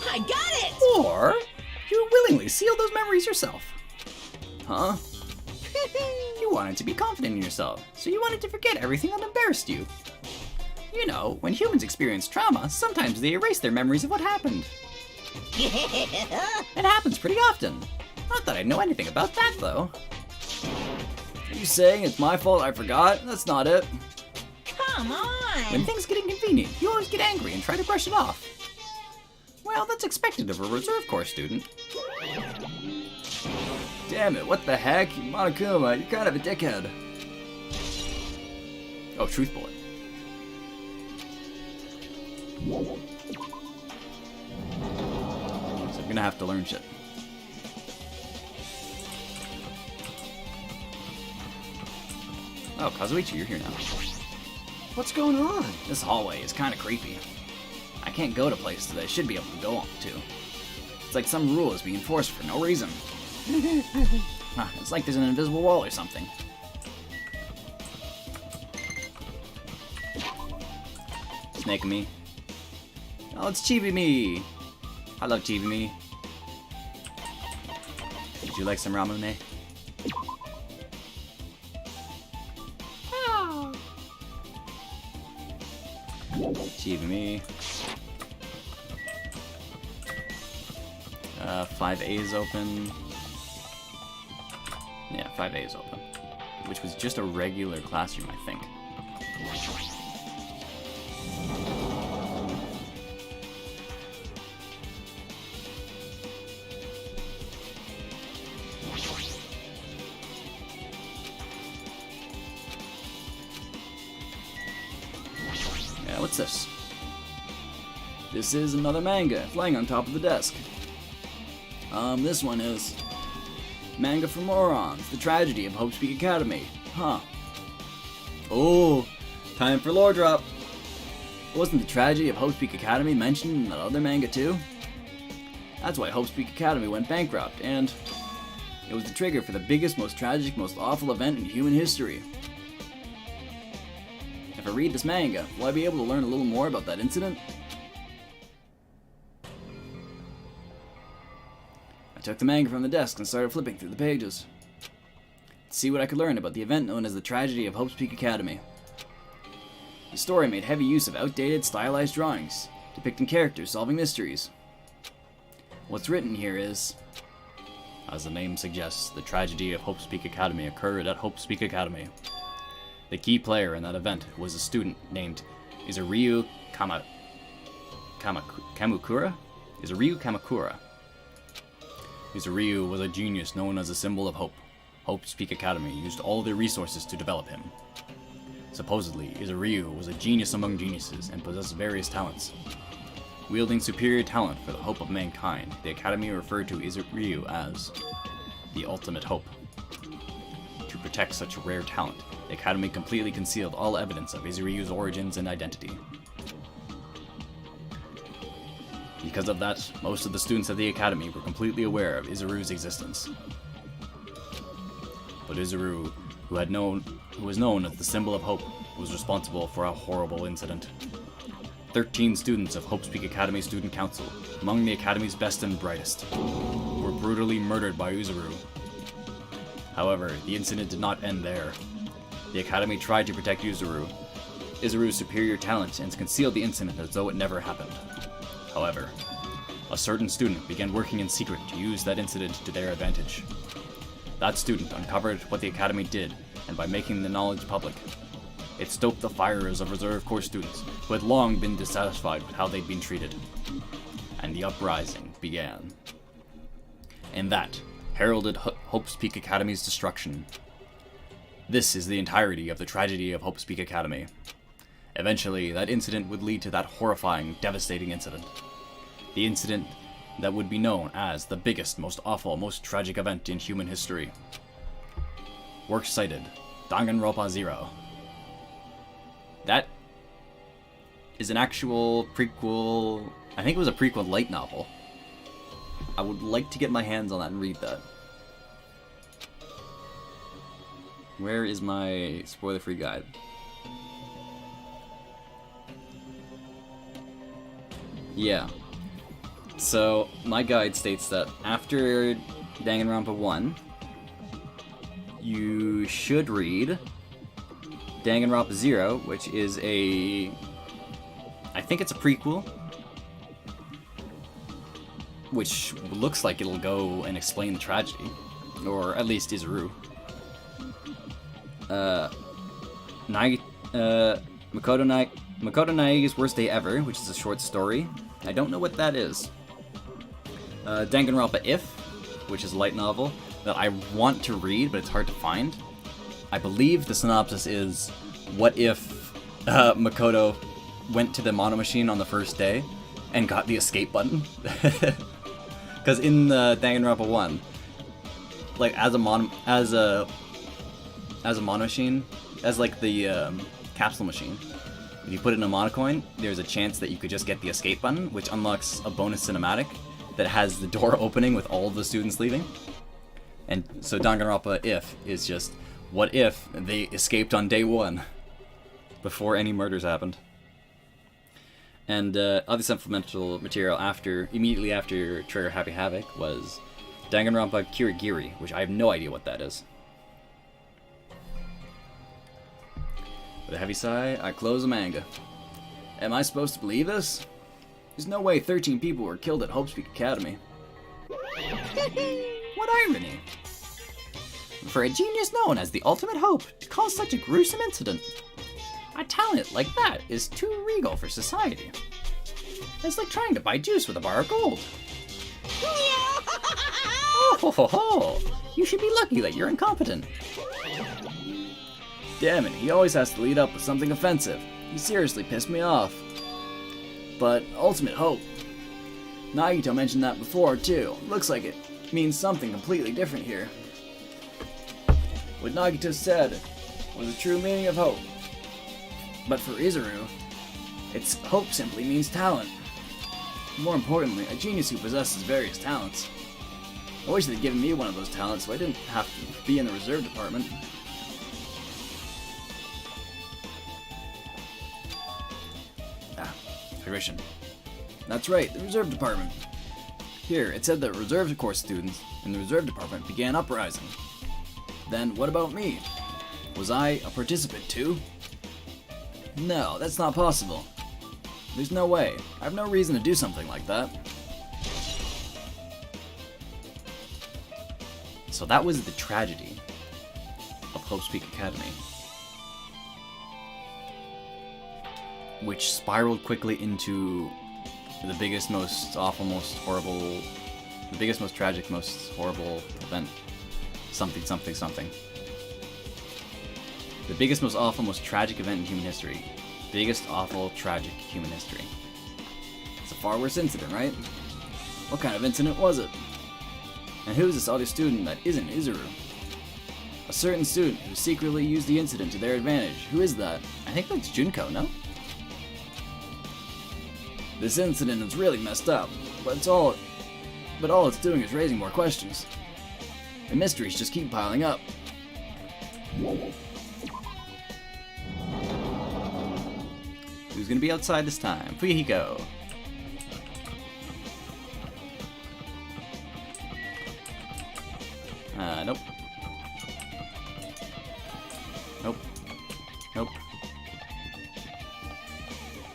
I got it! Or, you willingly sealed those memories yourself. Huh? You wanted to be confident in yourself, so you wanted to forget everything that embarrassed you. You know, when humans experience trauma, sometimes they erase their memories of what happened. It happens pretty often. Not that I know anything about that, though. Are you saying it's my fault I forgot? That's not it. Come on! When things get inconvenient, you always get angry and try to brush it off. Well, that's expected of a Reserve Corps student. Damn it, what the heck? Monokuma, you're kind of a dickhead. Oh, truth bullet. So I'm gonna have to learn shit. Oh, Kazuichi, you're here now. What's going on? This hallway is kind of creepy. I can't go to places that I should be able to go to. It's like some rule is being enforced for no reason. It's like there's an invisible wall or something. Snake me. Oh, it's Chibi Me. I love Chibi Me. Would you like some ramune? Chibi Me. 5A is open. Yeah, 5A is open. Which was just a regular classroom, I think. Yeah, what's this? This is another manga, flying on top of the desk. This one is Manga for morons. The tragedy of Hope's Peak Academy. Huh. Oh, time for lore drop. Wasn't the tragedy of Hope's Peak Academy mentioned in that other manga too? That's why Hope's Peak Academy went bankrupt, and it was the trigger for the biggest, most tragic, most awful event in human history. If I read this manga, will I be able to learn a little more about that incident? I took the manga from the desk and started flipping through the pages to see what I could learn about the event known as the tragedy of Hope's Peak Academy. The story made heavy use of outdated, stylized drawings, depicting characters solving mysteries. What's written here is, as the name suggests, the tragedy of Hope's Peak Academy occurred at Hope's Peak Academy. The key player in that event was a student named Izuryu Kamakura? Izuryu Kamakura. Izuryu was a genius known as a symbol of hope. Hope's Peak Academy used all their resources to develop him. Supposedly, Izuryu was a genius among geniuses and possessed various talents. Wielding superior talent for the hope of mankind, the Academy referred to Izuryu as the ultimate hope. To protect such rare talent, the Academy completely concealed all evidence of Izuryu's origins and identity. Because of that, most of the students at the Academy were completely aware of Izuryu's existence. But Izuryu, who was known as the symbol of hope, was responsible for a horrible incident. 13 students of Hope's Peak Academy Student Council, among the Academy's best and brightest, were brutally murdered by Izuryu. However, the incident did not end there. The Academy tried to protect Izuryu's superior talent, and concealed the incident as though it never happened. However, a certain student began working in secret to use that incident to their advantage. That student uncovered what the Academy did, and by making the knowledge public, it stoked the fires of reserve corps students who had long been dissatisfied with how they'd been treated. And the uprising began. And that heralded Hope's Peak Academy's destruction. This is the entirety of the tragedy of Hope's Peak Academy. Eventually, that incident would lead to that horrifying, devastating incident. The incident that would be known as the biggest, most awful, most tragic event in human history. Works cited, Danganronpa 0. That is an actual prequel. I think it was a prequel light novel. I would like to get my hands on that and read that. Where is my spoiler-free guide? Yeah. So, my guide states that after Danganronpa 1, you should read Danganronpa 0, which is I think it's a prequel, which looks like it'll go and explain the tragedy, or at least Izuru. Makoto Naigi's Worst Day Ever, which is a short story. I don't know what that is. Danganronpa If, which is a light novel that I want to read, but it's hard to find. I believe the synopsis is, what if Makoto went to the mono machine on the first day and got the escape button? Because in the Danganronpa 1, like as a mono machine, as like the capsule machine, if you put it in a monocoin, there's a chance that you could just get the escape button, which unlocks a bonus cinematic that has the door opening with all of the students leaving. And so Danganronpa If is just, what if they escaped on day 1 before any murders happened? And other supplemental material immediately after Trigger Happy Havoc was Danganronpa Kirigiri, which I have no idea what that is. With a heavy sigh, I close the manga. Am I supposed to believe this? There's no way 13 people were killed at Hope's Peak Academy. What irony! For a genius known as the ultimate hope to cause such a gruesome incident, a talent like that is too regal for society. It's like trying to buy juice with a bar of gold. Oh ho ho ho! You should be lucky that you're incompetent. Damn it, he always has to lead up with something offensive. He seriously pissed me off. But ultimate hope. Nagito mentioned that before too. Looks like it means something completely different here. What Nagito said was the true meaning of hope. But for Izuru, its hope simply means talent. More importantly, a genius who possesses various talents. I wish they'd given me one of those talents so I didn't have to be in the reserve department. Hydration. That's right, the reserve department. Here, it said that reserve corps students in the reserve department began uprising. Then, what about me? Was I a participant too? No, that's not possible. There's no way. I have no reason to do something like that. So that was the tragedy of Hope's Peak Academy, which spiraled quickly into the biggest, most awful, most horrible, the biggest, most tragic, most horrible event. Something, something, something. The biggest, most awful, most tragic event in human history. Biggest, awful, tragic human history. It's a far worse incident, right? What kind of incident was it? And who's this other student that isn't Izuru? A certain student who secretly used the incident to their advantage. Who is that? I think that's Junko, no? This incident is really messed up, but all it's doing is raising more questions. The mysteries just keep piling up. Who's gonna be outside this time? Fuyuhiko. Nope. Nope. Nope.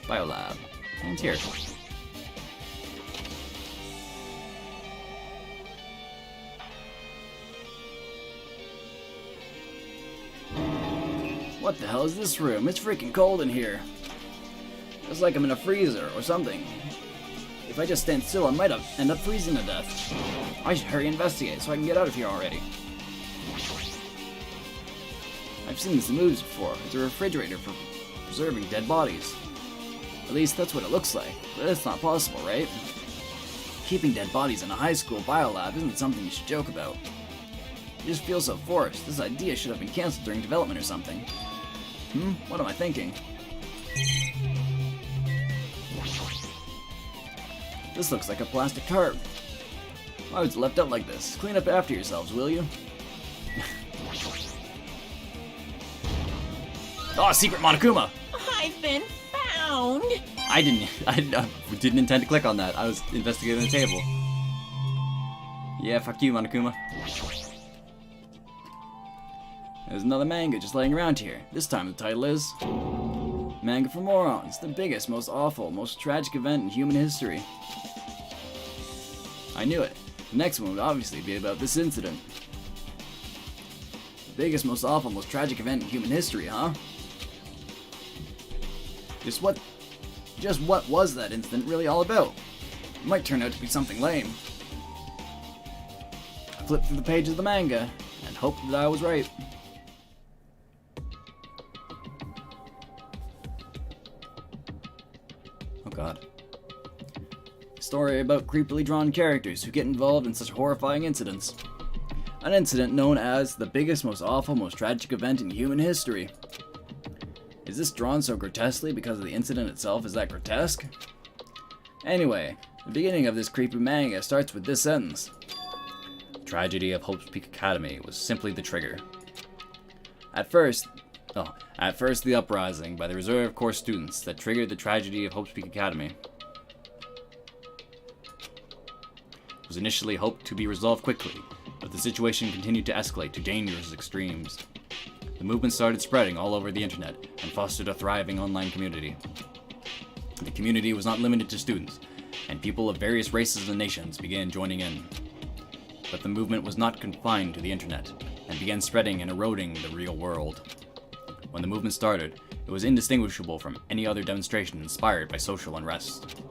Biolab. And here. What the hell is this room? It's freaking cold in here. It's like I'm in a freezer or something. If I just stand still, I might end up freezing to death. I should hurry and investigate so I can get out of here already. I've seen this in movies before. It's a refrigerator for preserving dead bodies. At least that's what it looks like, but that's not possible, right? Keeping dead bodies in a high school biolab isn't something you should joke about. It just feels so forced. This idea should have been cancelled during development or something. What am I thinking? This looks like a plastic tarp. Why was it left out like this? Clean up after yourselves, will you? Oh, secret Monokuma! I've been found! I didn't intend to click on that. I was investigating the table. Yeah, fuck you, Monokuma. There's another manga just laying around here. This time the title is Manga for Morons, the biggest, most awful, most tragic event in human history. I knew it. The next one would obviously be about this incident. The biggest, most awful, most tragic event in human history, huh? Just what was that incident really all about? It might turn out to be something lame. I flipped through the pages of the manga and hoped that I was right. Oh god. A story about creepily drawn characters who get involved in such horrifying incidents. An incident known as the biggest, most awful, most tragic event in human history. Is this drawn so grotesquely because of the incident itself is that grotesque? Anyway, the beginning of this creepy manga starts with this sentence. The tragedy of Hope's Peak Academy was simply the trigger. At first, the uprising by the Reserve Corps students that triggered the tragedy of Hope's Peak Academy was initially hoped to be resolved quickly, but the situation continued to escalate to dangerous extremes. The movement started spreading all over the internet and fostered a thriving online community. The community was not limited to students, and people of various races and nations began joining in. But the movement was not confined to the internet, and began spreading and eroding the real world. When the movement started, it was indistinguishable from any other demonstration inspired by social unrest.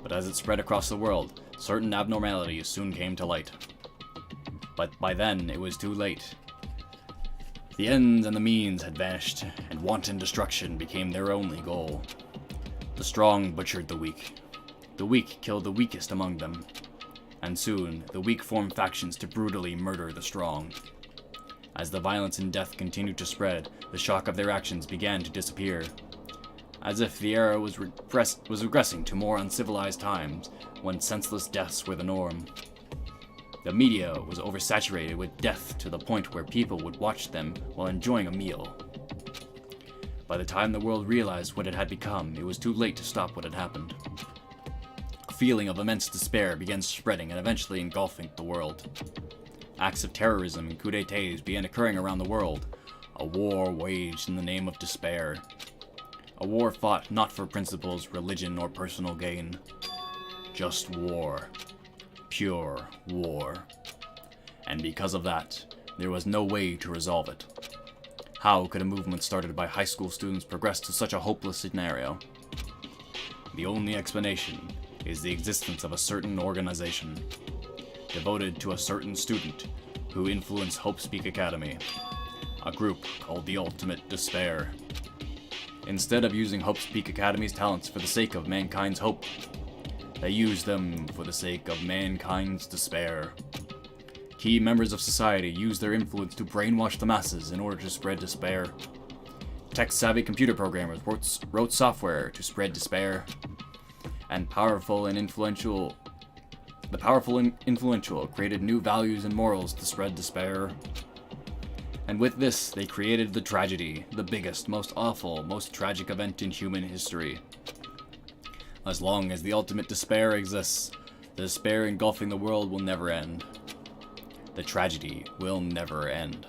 But as it spread across the world, certain abnormalities soon came to light. But by then, it was too late. The ends and the means had vanished, and wanton destruction became their only goal. The strong butchered the weak. The weak killed the weakest among them. And soon, the weak formed factions to brutally murder the strong. As the violence and death continued to spread, the shock of their actions began to disappear. As if the era was regressing to more uncivilized times, when senseless deaths were the norm. The media was oversaturated with death to the point where people would watch them while enjoying a meal. By the time the world realized what it had become, it was too late to stop what had happened. A feeling of immense despair began spreading and eventually engulfing the world. Acts of terrorism and coups d'etats began occurring around the world. A war waged in the name of despair. A war fought not for principles, religion, or personal gain. Just war. Pure war. And because of that, there was no way to resolve it. How could a movement started by high school students progress to such a hopeless scenario? The only explanation is the existence of a certain organization, devoted to a certain student who influenced Hope Speak Academy, a group called the Ultimate Despair. Instead of using Hope Speak Academy's talents for the sake of mankind's hope, they used them for the sake of mankind's despair. Key members of society used their influence to brainwash the masses in order to spread despair. Tech-savvy computer programmers wrote software to spread despair. And the powerful and influential created new values and morals to spread despair. And with this, they created the tragedy, the biggest, most awful, most tragic event in human history. As long as the ultimate despair exists, the despair engulfing the world will never end. The tragedy will never end.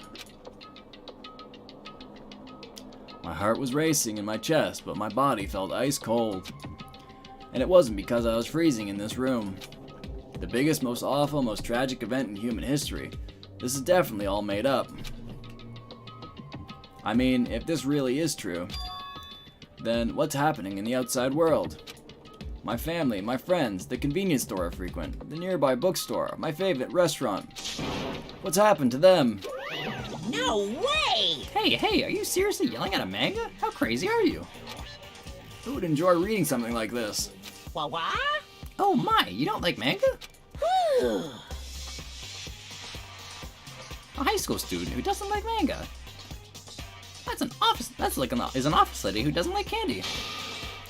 My heart was racing in my chest, but my body felt ice cold. And it wasn't because I was freezing in this room. The biggest, most awful, most tragic event in human history. This is definitely all made up. I mean, if this really is true, then what's happening in the outside world? My family, my friends, the convenience store I frequent, the nearby bookstore, my favorite restaurant. What's happened to them? No way! Hey, are you seriously yelling at a manga? How crazy are you? Who would enjoy reading something like this? What? Oh my, you don't like manga? A high school student who doesn't like manga. That's an office lady who doesn't like candy.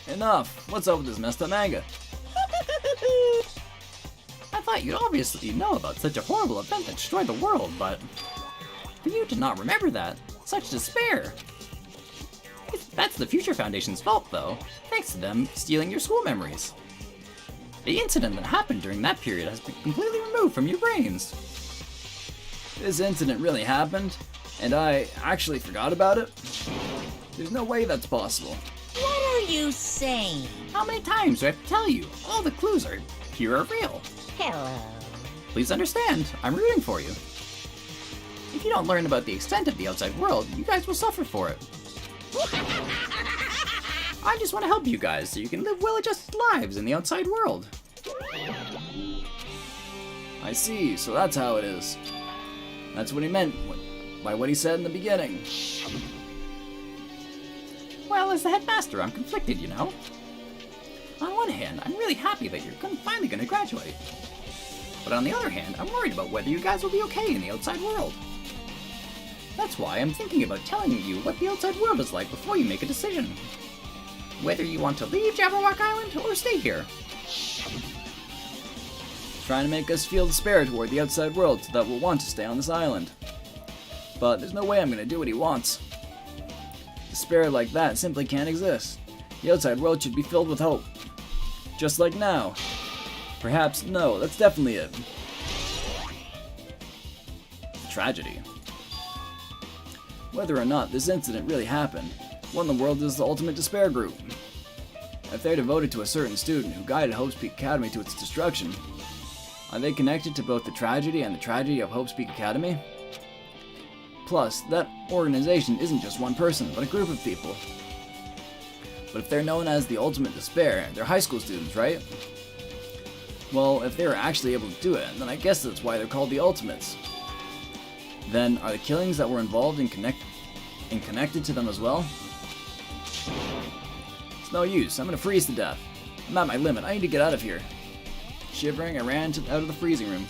Enough. What's up with this messed up manga? I thought you'd obviously know about such a horrible event that destroyed the world, but for you to not remember that, such despair. That's the Future Foundation's fault, though, thanks to them stealing your school memories. The incident that happened during that period has been completely removed from your brains. This incident really happened, and I actually forgot about it? There's no way that's possible. What are you saying? How many times do I have to tell you? All the clues here are real. Hello. Please understand, I'm rooting for you. If you don't learn about the extent of the outside world, you guys will suffer for it. I just want to help you guys so you can live well-adjusted lives in the outside world. I see, so that's how it is. That's what he meant by what he said in the beginning. Well, as the headmaster, I'm conflicted, you know? On one hand, I'm really happy that you're finally going to graduate. But on the other hand, I'm worried about whether you guys will be okay in the outside world. That's why I'm thinking about telling you what the outside world is like before you make a decision. Whether you want to leave Jabberwock Island or stay here. Trying to make us feel despair toward the outside world so that we'll want to stay on this island. But there's no way I'm going to do what he wants. Despair like that simply can't exist. The outside world should be filled with hope. Just like now. Perhaps, no, that's definitely it. Tragedy. Whether or not this incident really happened, what in the world is the Ultimate Despair Group? If they're devoted to a certain student who guided Hope Speak Academy to its destruction, are they connected to both the tragedy and the tragedy of Hope Speak Academy? Plus, that organization isn't just one person, but a group of people. But if they're known as the Ultimate Despair, they're high school students, right? Well, if they were actually able to do it, then I guess that's why they're called the Ultimates. Then, are the killings that were involved in connected to them as well? It's no use, I'm gonna freeze to death. I'm at my limit, I need to get out of here. Shivering, I ran out of the freezing room.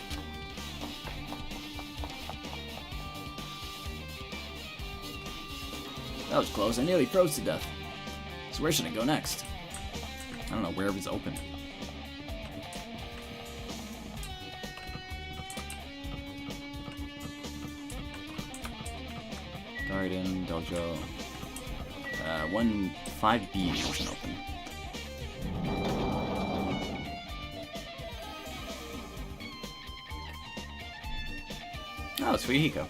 That was close. I nearly froze to death. So where should I go next? I don't know, wherever's open. Garden, dojo. 5B wasn't open. Oh, it's Fuyuhiko.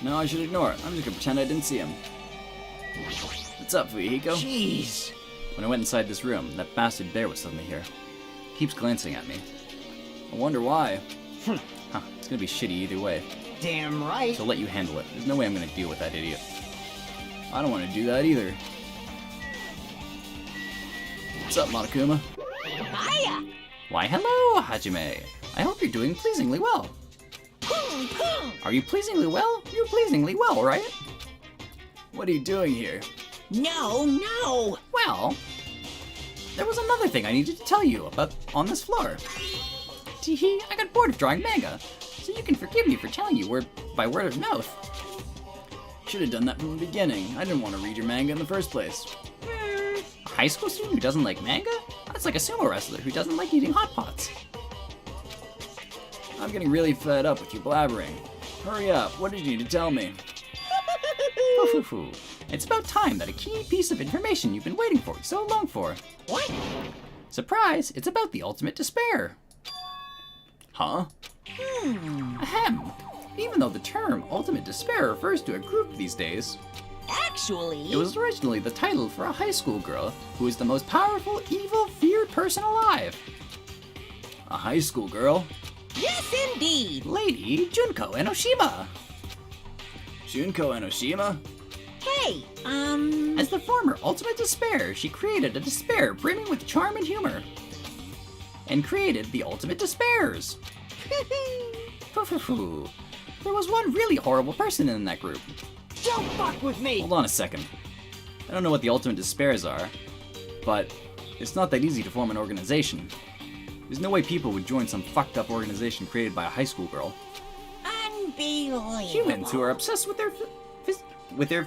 No, I should ignore it. I'm just gonna pretend I didn't see him. What's up, Fuyuhiko? Jeez. When I went inside this room, that bastard bear was suddenly here. Keeps glancing at me. I wonder why. Huh, it's gonna be shitty either way. Damn right. So I'll let you handle it. There's no way I'm gonna deal with that idiot. I don't want to do that either. What's up, Monokuma? Hiya! Why, hello, Hajime. I hope you're doing pleasingly well. Are you pleasingly well? You're pleasingly well, right? What are you doing here? No! Well, there was another thing I needed to tell you about on this floor. Teehee, I got bored of drawing manga, so you can forgive me for telling you by word of mouth. Should have done that from the beginning. I didn't want to read your manga in the first place. A high school student who doesn't like manga? That's like a sumo wrestler who doesn't like eating hot pots. I'm getting really fed up with you blabbering. Hurry up, what did you need to tell me? It's about time that a key piece of information you've been waiting for so long for. What? Surprise, it's about the ultimate despair. Huh? Ahem. Even though the term ultimate despair refers to a group these days, Actually... it was originally the title for a high school girl who is the most powerful, evil, feared person alive. A high school girl? Yes, indeed! Lady Junko Enoshima. Junko Enoshima? Hey, As the former ultimate despair, she created a despair brimming with charm and humor. And created the ultimate despairs. There was one really horrible person in that group. Don't fuck with me. Hold on a second. I don't know what the ultimate despairs are, but it's not that easy to form an organization. There's no way people would join some fucked up organization created by a high school girl. unbelievable. Humans who are obsessed with their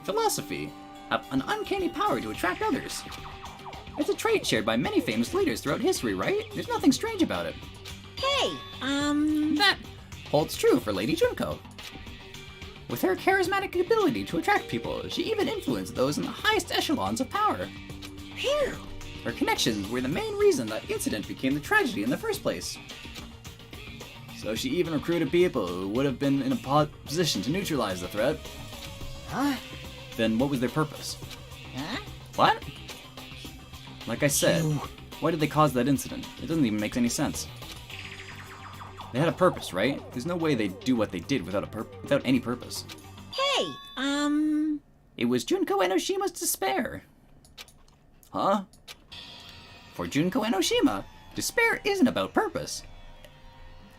philosophy have an uncanny power to attract others. It's a trait shared by many famous leaders throughout history, right? There's nothing strange about it. Hey, That holds true for Lady Junko. With her charismatic ability to attract people, she even influenced those in the highest echelons of power. phew. Her connections were the main reason that incident became the tragedy in the first place. So she even recruited people who would have been in a position to neutralize the threat. Huh? Then what was their purpose? Huh? What? Like I said, why did they cause that incident? It doesn't even make any sense. They had a purpose, right? There's no way they'd do what they did without any purpose. Hey, It was Junko Enoshima's despair. Huh? For Junko Enoshima, despair isn't about purpose.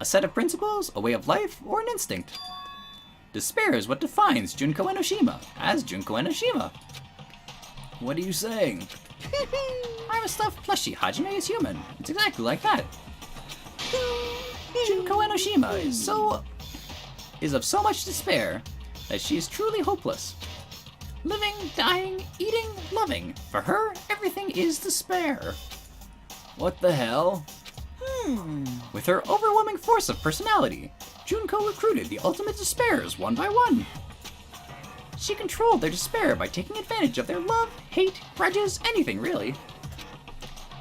A set of principles, a way of life, or an instinct. Despair is what defines Junko Enoshima as Junko Enoshima. What are you saying? I'm a stuffed plushie. Hajime is human. It's exactly like that. Junko Enoshima is of so much despair that she is truly hopeless. Living, dying, eating, loving. For her, everything is despair. What the hell? With her overwhelming force of personality, Junko recruited the ultimate despairs one by one. She controlled their despair by taking advantage of their love, hate, grudges, anything really.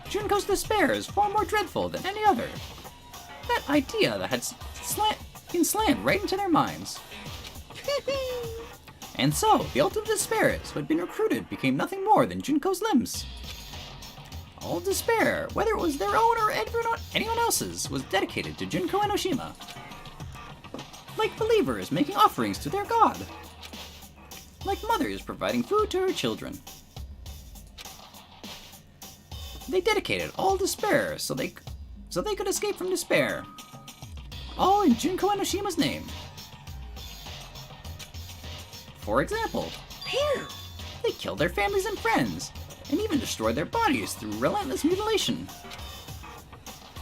Junko's despair is far more dreadful than any other. That idea that had been slammed right into their minds. And so, the ultimate despairs who had been recruited became nothing more than Junko's limbs. All despair, whether it was their own or anyone else's, was dedicated to Junko Enoshima. Like believers making offerings to their god. Like mothers providing food to her children. They dedicated all despair so they could escape from despair. All in Junko Enoshima's name. For example, they killed their families and friends, and even destroyed their bodies through relentless mutilation.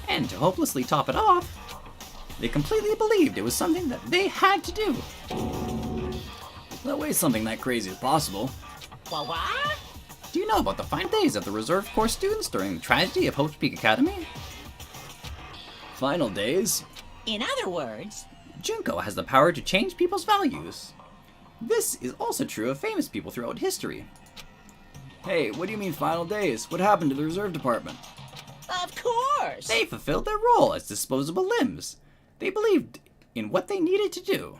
And to hopelessly top it off, they completely believed it was something that they had to do. No way something that crazy is possible. What? Do you know about the final days of the reserve corps students during the tragedy of Hope's Peak Academy? Final days? In other words, Junko has the power to change people's values. This is also true of famous people throughout history. Hey, what do you mean final days? What happened to the reserve department? of course. They fulfilled their role as disposable limbs. They believed in what they needed to do.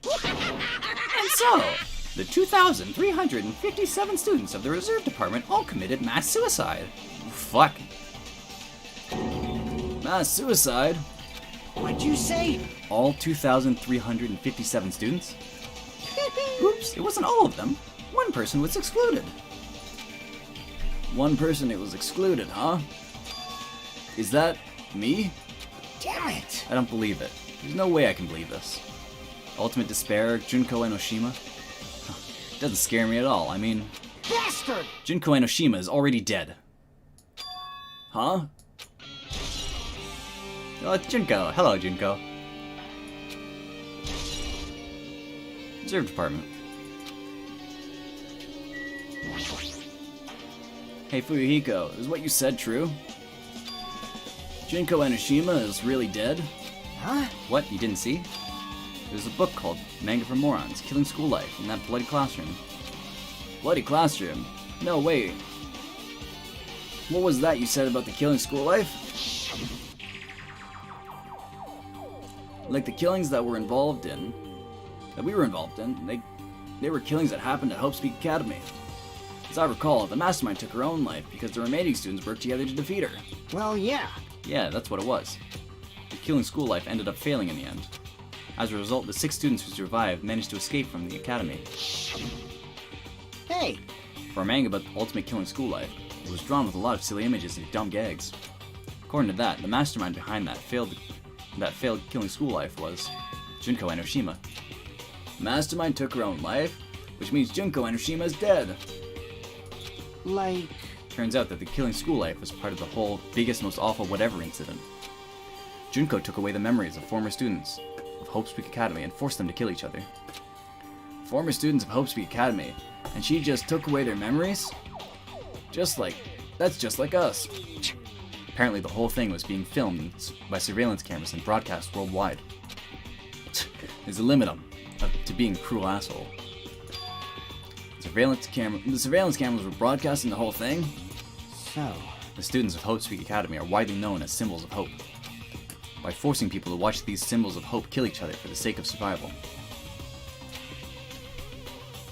And so, the 2,357 students of the reserve department all committed mass suicide. Fuck. Mass suicide? What'd you say? All 2,357 students? Oops, it wasn't all of them. One person was excluded. One person it was excluded, huh? Is that me? Damn it! I don't believe it. There's no way I can believe this. Ultimate Despair, Junko Enoshima? Doesn't scare me at all. I mean, Bastard! Junko Enoshima is already dead. Huh? Oh, it's Junko. Hello, Junko. Reserve Department. Hey, Fuyuhiko, is what you said true? Junko Enoshima is really dead? Huh? What, you didn't see? There's a book called Manga for Morons, Killing School Life, in that bloody classroom. Bloody classroom? No, wait. What was that you said about the killing school life? Like the killings that we were involved in, they were killings that happened at Hope's Peak Academy. As I recall, the mastermind took her own life because the remaining students worked together to defeat her. Well, yeah. Yeah, that's what it was. The killing school life ended up failing in the end. As a result, the 6 students who survived managed to escape from the academy. Hey, For a manga about the ultimate killing school life, it was drawn with a lot of silly images and dumb gags. According to that, the mastermind behind that failed killing school life was Junko Enoshima. The mastermind took her own life, which means Junko Enoshima is dead. like... Turns out that the killing school life was part of the whole biggest, most awful whatever incident. Junko took away the memories of former students of Hope's Peak Academy and forced them to kill each other. Former students of Hope's Peak Academy, and she just took away their memories? That's just like us. Apparently the whole thing was being filmed by surveillance cameras and broadcast worldwide. There's a limit to being a cruel asshole. The surveillance cameras were broadcasting the whole thing? So... The students of Hope's Peak Academy are widely known as symbols of hope, by forcing people to watch these symbols of hope kill each other for the sake of survival.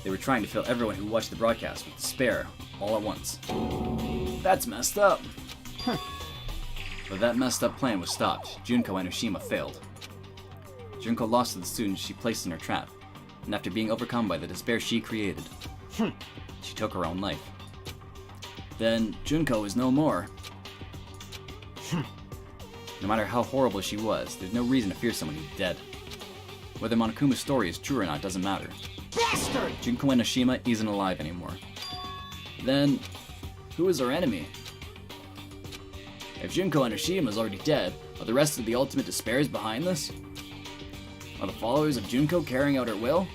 They were trying to fill everyone who watched the broadcast with despair all at once. That's messed up. But that messed up plan was stopped. Junko Enoshima failed. Junko lost to the students she placed in her trap, and after being overcome by the despair she created, she took her own life. Then Junko is no more. No matter how horrible she was, there's no reason to fear someone who's dead. Whether Monokuma's story is true or not doesn't matter. Bastard! Junko Enoshima isn't alive anymore. Then, who is our enemy? If Junko Enoshima is already dead, are the rest of the Ultimate Despairs behind this? Are the followers of Junko carrying out her will?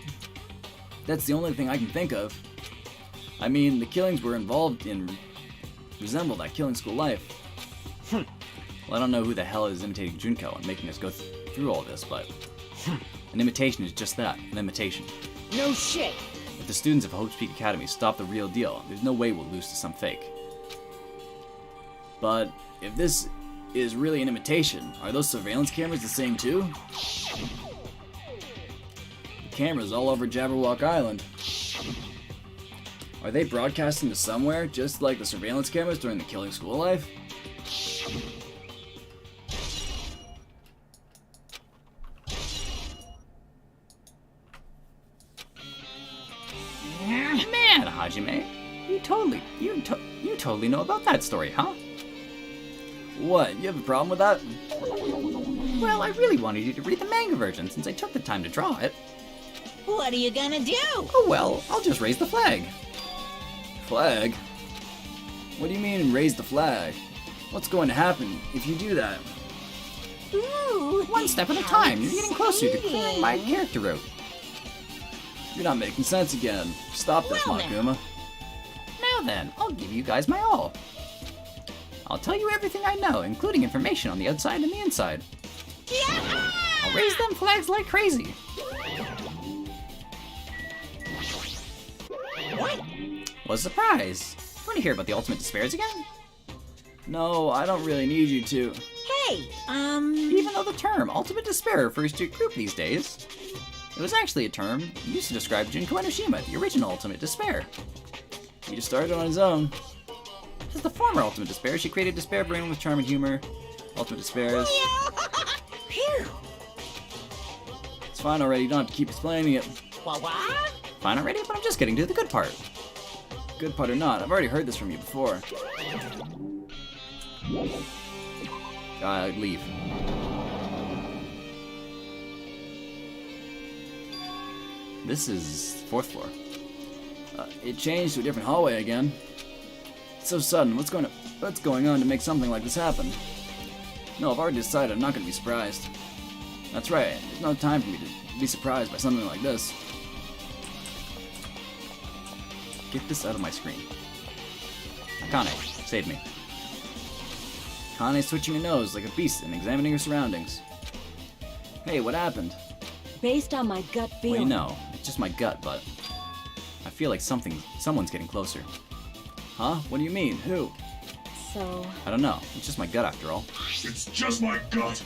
That's the only thing I can think of. I mean, the killings we're involved in resemble that killing school life. Well, I don't know who the hell is imitating Junko and making us go through all this, but an imitation is just that, an imitation. No shit! If the students of Hope's Peak Academy stop the real deal, there's no way we'll lose to some fake. But if this is really an imitation, are those surveillance cameras the same too? The cameras all over Jabberwock Island. Are they broadcasting to somewhere, just like the surveillance cameras during the killing school life? Man, Hajime, you totally know about that story, huh? What, you have a problem with that? Well, I really wanted you to read the manga version since I took the time to draw it. What are you gonna do? Oh well, I'll just raise the flag. Flag? What do you mean, raise the flag? What's going to happen if you do that? Ooh, One step at a time, you're getting closer to clearing my character out. You're not making sense again. Stop this, Well, Monokuma. Now then, I'll give you guys my all. I'll tell you everything I know, including information on the outside and the inside. I'll raise them flags like crazy. What? What a surprise! Want to hear about the Ultimate Despairs again? No, I don't really need you to. Hey, Even though the term Ultimate Despair refers to a group these days, it was actually a term used to describe Junko Enoshima, the original Ultimate Despair. He just started on his own. As the former Ultimate Despair, she created Despair Brain with charm and humor. Ultimate Despairs. Phew. It's fine already, you don't have to keep explaining it. What? Fine already, but I'm just getting to the good part. Good part or not, I've already heard this from you before. Leave. This is the 4th floor. It changed to a different hallway again. It's so sudden. What's going on to make something like this happen? No, I've already decided I'm not going to be surprised. That's right. There's no time for me to be surprised by something like this. Get this out of my screen. Akane, save me. Akane's switching her nose like a beast and examining her surroundings. Hey, what happened? Based on my gut feeling. Well, you know, it's just my gut, but I feel like someone's getting closer. Huh? What do you mean? Who? So, I don't know. It's just my gut after all. It's just my gut.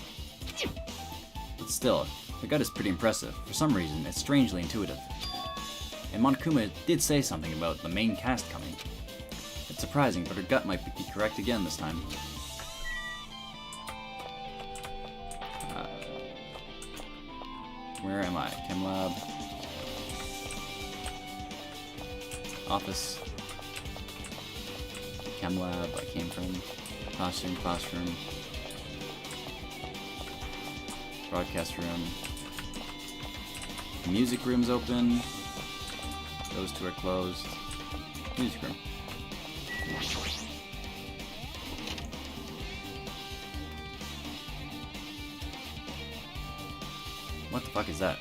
But still, the gut is pretty impressive. For some reason, it's strangely intuitive. And Monokuma did say something about the main cast coming. It's surprising, but her gut might be correct again this time. Where am I? Chem lab. Office. Chem lab, I came from. Classroom. Broadcast room. The music room's open. Those two are closed. Music room. What the fuck is that?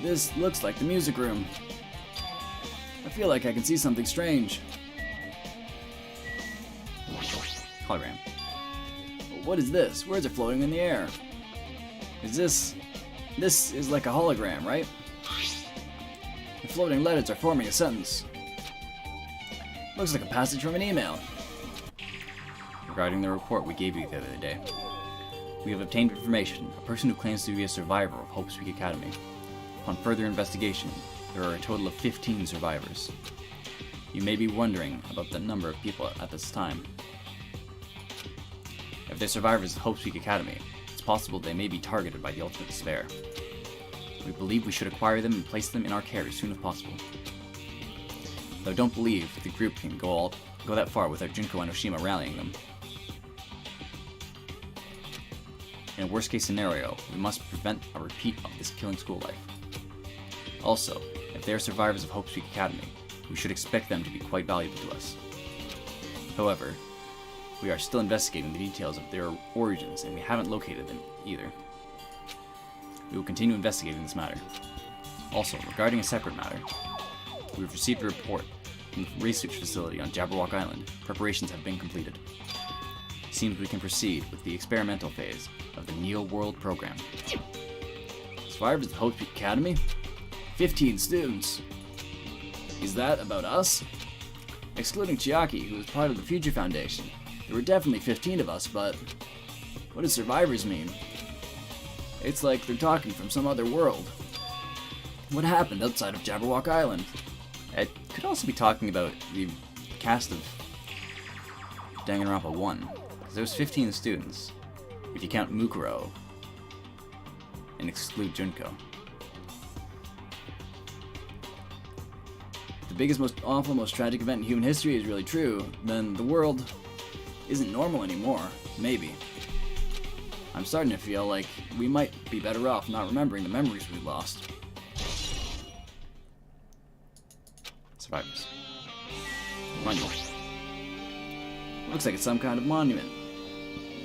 This looks like the music room. I feel like I can see something strange. Hologram. What is this? Words are floating in the air. This is like a hologram, right? The floating letters are forming a sentence. Looks like a passage from an email. Regarding the report we gave you the other day, we have obtained information. A person who claims to be a survivor of Hope's Peak Academy. Upon further investigation, there are a total of 15 survivors. You may be wondering about the number of people at this time. If they're survivors of Hope's Peak Academy, it's possible they may be targeted by the Ultimate Despair. We believe we should acquire them and place them in our care as soon as possible. Though I don't believe the group can go that far without Junko Enoshima rallying them. In a worst-case scenario, we must prevent a repeat of this killing school life. Also, if they are survivors of Hope's Peak Academy, we should expect them to be quite valuable to us. However, we are still investigating the details of their origins, and we haven't located them either. We will continue investigating this matter. Also, regarding a separate matter, we have received a report from the research facility on Jabberwock Island. Preparations have been completed. It seems we can proceed with the experimental phase of the Neo World program. Survivors of Hope's Peak Academy? 15 students. Is that about us? Excluding Chiaki, who was part of the Future Foundation, there were definitely 15 of us, but what does survivors mean? It's like they're talking from some other world. What happened outside of Jabberwock Island? It could also be talking about the cast of Danganronpa 1, because there was 15 students, if you count Mukuro and exclude Junko. If the biggest, most awful, most tragic event in human history is really true, then the world isn't normal anymore. Maybe. I'm starting to feel like we might be better off not remembering the memories we lost. Survivors. Monument. Looks like it's some kind of monument.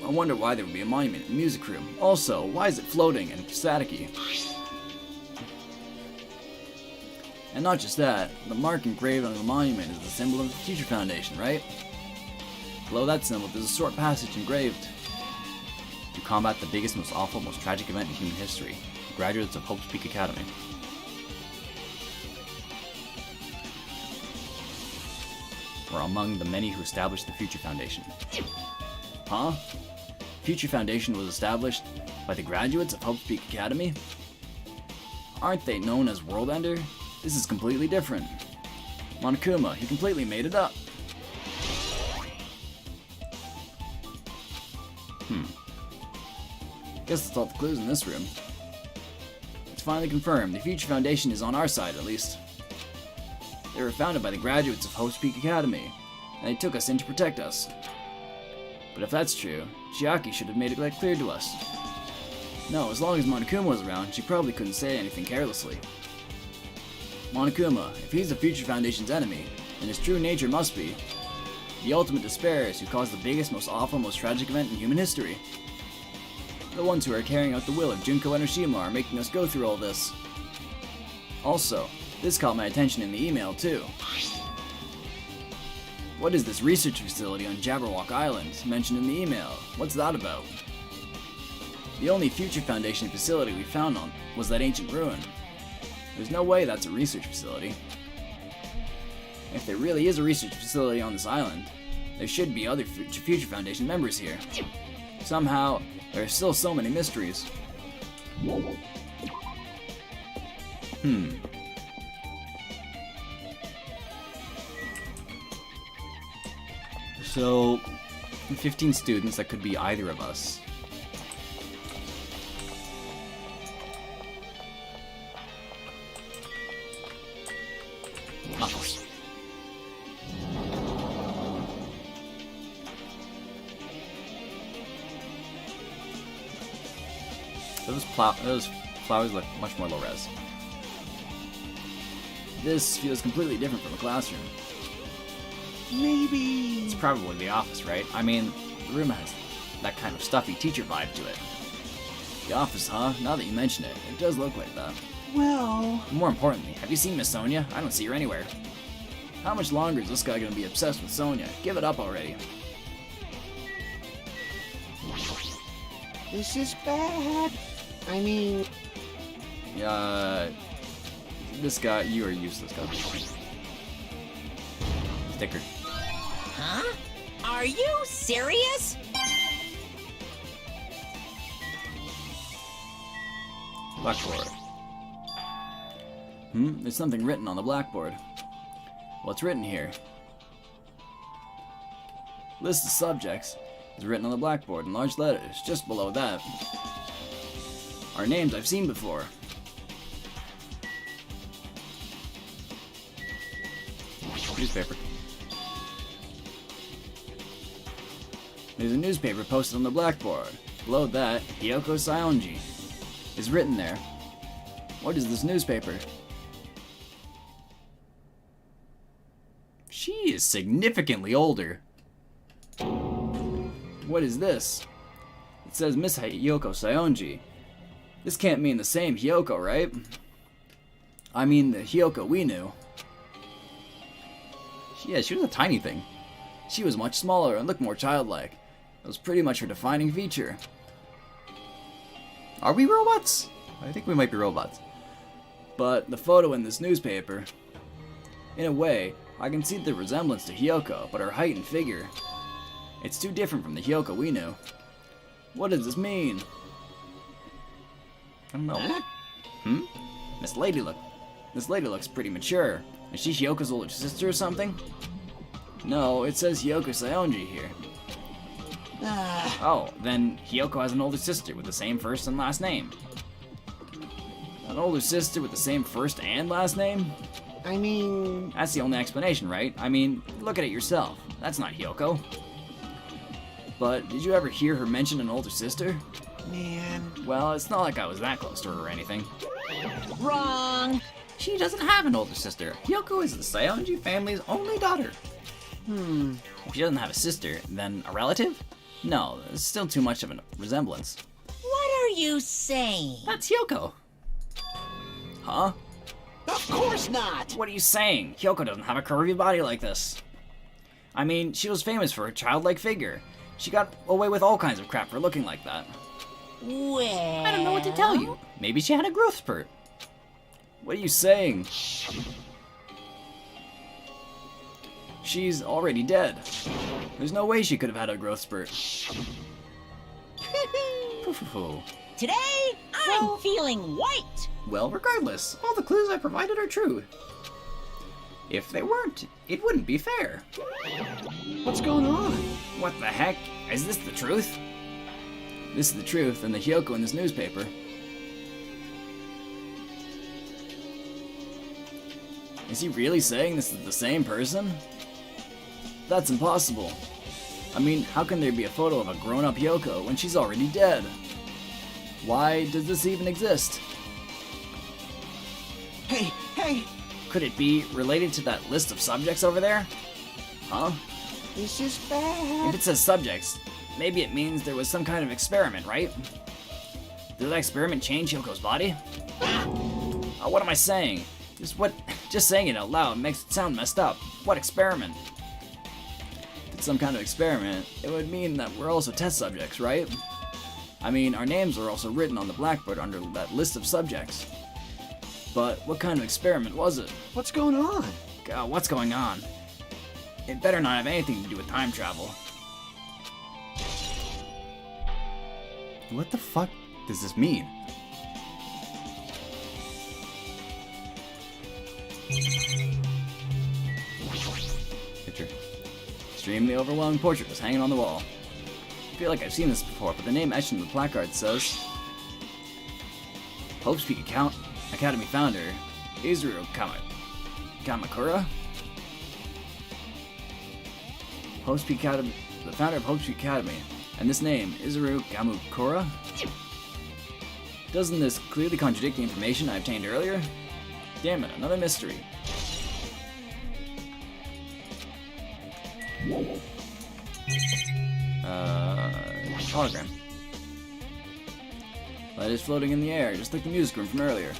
I wonder why there would be a monument in the music room. Also, why is it floating and staticky? And not just that, the mark engraved on the monument is the symbol of the Future Foundation, right? Below that symbol, there's a short passage engraved. To combat the biggest, most awful, most tragic event in human history, graduates of Hope's Peak Academy. Were among the many who established the Future Foundation. Huh? Future Foundation was established by the graduates of Hope's Peak Academy? Aren't they known as World Ender? This is completely different. Monokuma, he completely made it up. Guess that's all the clues in this room. It's finally confirmed. The Future Foundation is on our side, at least. They were founded by the graduates of Hope's Peak Academy, and they took us in to protect us. But if that's true, Chiaki should have made it clear to us. No, as long as Monokuma was around, she probably couldn't say anything carelessly. Monokuma, if he's the Future Foundation's enemy, then his true nature must be the ultimate despairs who caused the biggest, most awful, most tragic event in human history. The ones who are carrying out the will of Junko and Oshima are making us go through all this. Also, this caught my attention in the email too. What is this research facility on Jabberwock Island mentioned in the email? What's that about? The only Future Foundation facility we found on was that ancient ruin. There's no way that's a research facility. If there really is a research facility on this island, there should be other Future Foundation members here. Somehow, there are still so many mysteries. So, 15 students, that could be either of us. Knuckles. Those flowers look much more low res. This feels completely different from a classroom. Maybe. It's probably the office, right? I mean, the room has that kind of stuffy teacher vibe to it. The office, huh? Now that you mention it, it does look like that. Well. More importantly, have you seen Miss Sonia? I don't see her anywhere. How much longer is this guy gonna be obsessed with Sonia? Give it up already. This is bad. I mean, This guy, you are useless, guy. Sticker. Huh? Are you serious? Blackboard. There's something written on the blackboard. What's written here? List of subjects is written on the blackboard in large letters. Just below that are names I've seen before. Newspaper. There's a newspaper posted on the blackboard. Below that, Hyoko Saionji is written there. What is this newspaper? She is significantly older. What is this? It says Miss Hyoko Saionji. This can't mean the same Hyoko, right? I mean the Hyoko we knew. Yeah, she was a tiny thing. She was much smaller and looked more childlike. That was pretty much her defining feature. Are we robots? I think we might be robots. But the photo in this newspaper, in a way, I can see the resemblance to Hyoko, but her height and figure, it's too different from the Hyoko we knew. What does this mean? I don't know. This lady looks pretty mature. Is she Hyoko's older sister or something? No, it says Hyoko Saionji here. Oh, then Hyoko has an older sister with the same first and last name. An older sister with the same first and last name? I mean... That's the only explanation, right? I mean, look at it yourself. That's not Hyoko. But did you ever hear her mention an older sister? Man. Well, it's not like I was that close to her or anything. Wrong. She doesn't have an older sister. Hyoko is the Saionji family's only daughter. If she doesn't have a sister, then a relative? No, it's still too much of a resemblance. What are you saying? That's Hyoko. Huh? Of course not! What are you saying? Kyoko doesn't have a curvy body like this. I mean, she was famous for her childlike figure. She got away with all kinds of crap for looking like that. Well... I don't know what to tell you. Maybe she had a growth spurt. What are you saying? She's already dead. There's no way she could have had a growth spurt. Poof. Today, I'm feeling white. Well, regardless, all the clues I provided are true. If they weren't, it wouldn't be fair. What's going on? What the heck? Is this the truth? This is the truth, and the Hyoko in this newspaper. Is he really saying this is the same person? That's impossible. I mean, how can there be a photo of a grown-up Hyoko when she's already dead? Why does this even exist? Hey, Could it be related to that list of subjects over there? Huh? this is bad. If it says subjects, maybe it means there was some kind of experiment, right? Did that experiment change Hyoko's body? What am I saying? Just saying it out loud makes it sound messed up. What experiment? If it's some kind of experiment, it would mean that we're also test subjects, right? I mean, our names are also written on the blackboard under that list of subjects. But what kind of experiment was it? What's going on? God, what's going on? It better not have anything to do with time travel. What the fuck does this mean? Picture. Extremely overwhelming portrait was hanging on the wall. I feel like I've seen this before, but the name etched in the placard says Hope's Peak Academy founder, Izuru Kamakura? Hope's Peak Academy, the founder of Hope's Peak Academy, and this name, Izuru Kamakura? Doesn't this clearly contradict the information I obtained earlier? Damn it, another mystery. Hologram. That is floating in the air, just like the music room from earlier.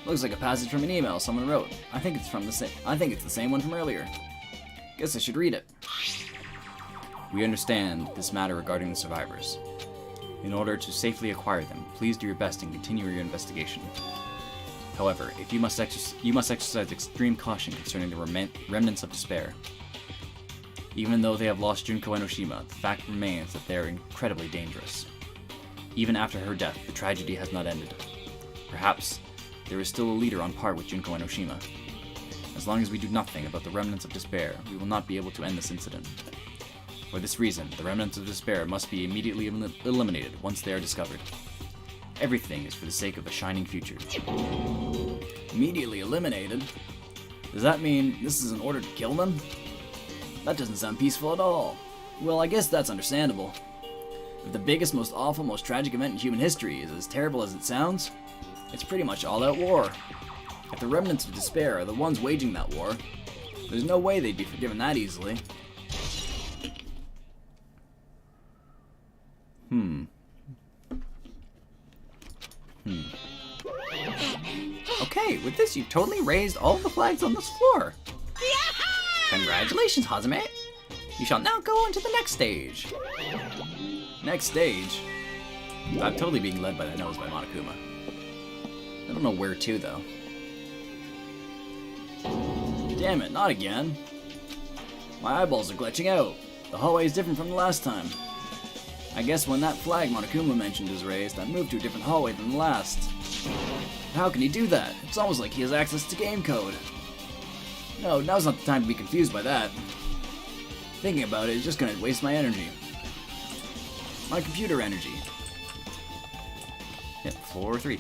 Looks like a passage from an email someone wrote. I think it's the same one from earlier. Guess I should read it. We understand this matter regarding the survivors. In order to safely acquire them, please do your best and continue your investigation. However, you must exercise extreme caution concerning the remnants of despair. Even though they have lost Junko Enoshima, the fact remains that they are incredibly dangerous. Even after her death, the tragedy has not ended. Perhaps there is still a leader on par with Junko Enoshima. As long as we do nothing about the remnants of despair, we will not be able to end this incident. For this reason, the remnants of despair must be immediately eliminated once they are discovered. Everything is for the sake of a shining future. Immediately eliminated? Does that mean this is an order to kill them? That doesn't sound peaceful at all. Well, I guess that's understandable. If the biggest, most awful, most tragic event in human history is as terrible as it sounds, it's pretty much all-out war. If the remnants of despair are the ones waging that war, there's no way they'd be forgiven that easily. Okay, with this you've totally raised all the flags on this floor. Congratulations, Hazame. You shall now go on to the next stage. Next stage? I'm totally being led by the nose by Monokuma. I don't know where to, though. Damn it, not again. My eyeballs are glitching out. The hallway is different from the last time. I guess when that flag Monokuma mentioned is raised, I moved to a different hallway than the last. But how can he do that? It's almost like he has access to game code. No, now's not the time to be confused by that. Thinking about it is just gonna waste my energy. My computer energy. Yep, 4-3.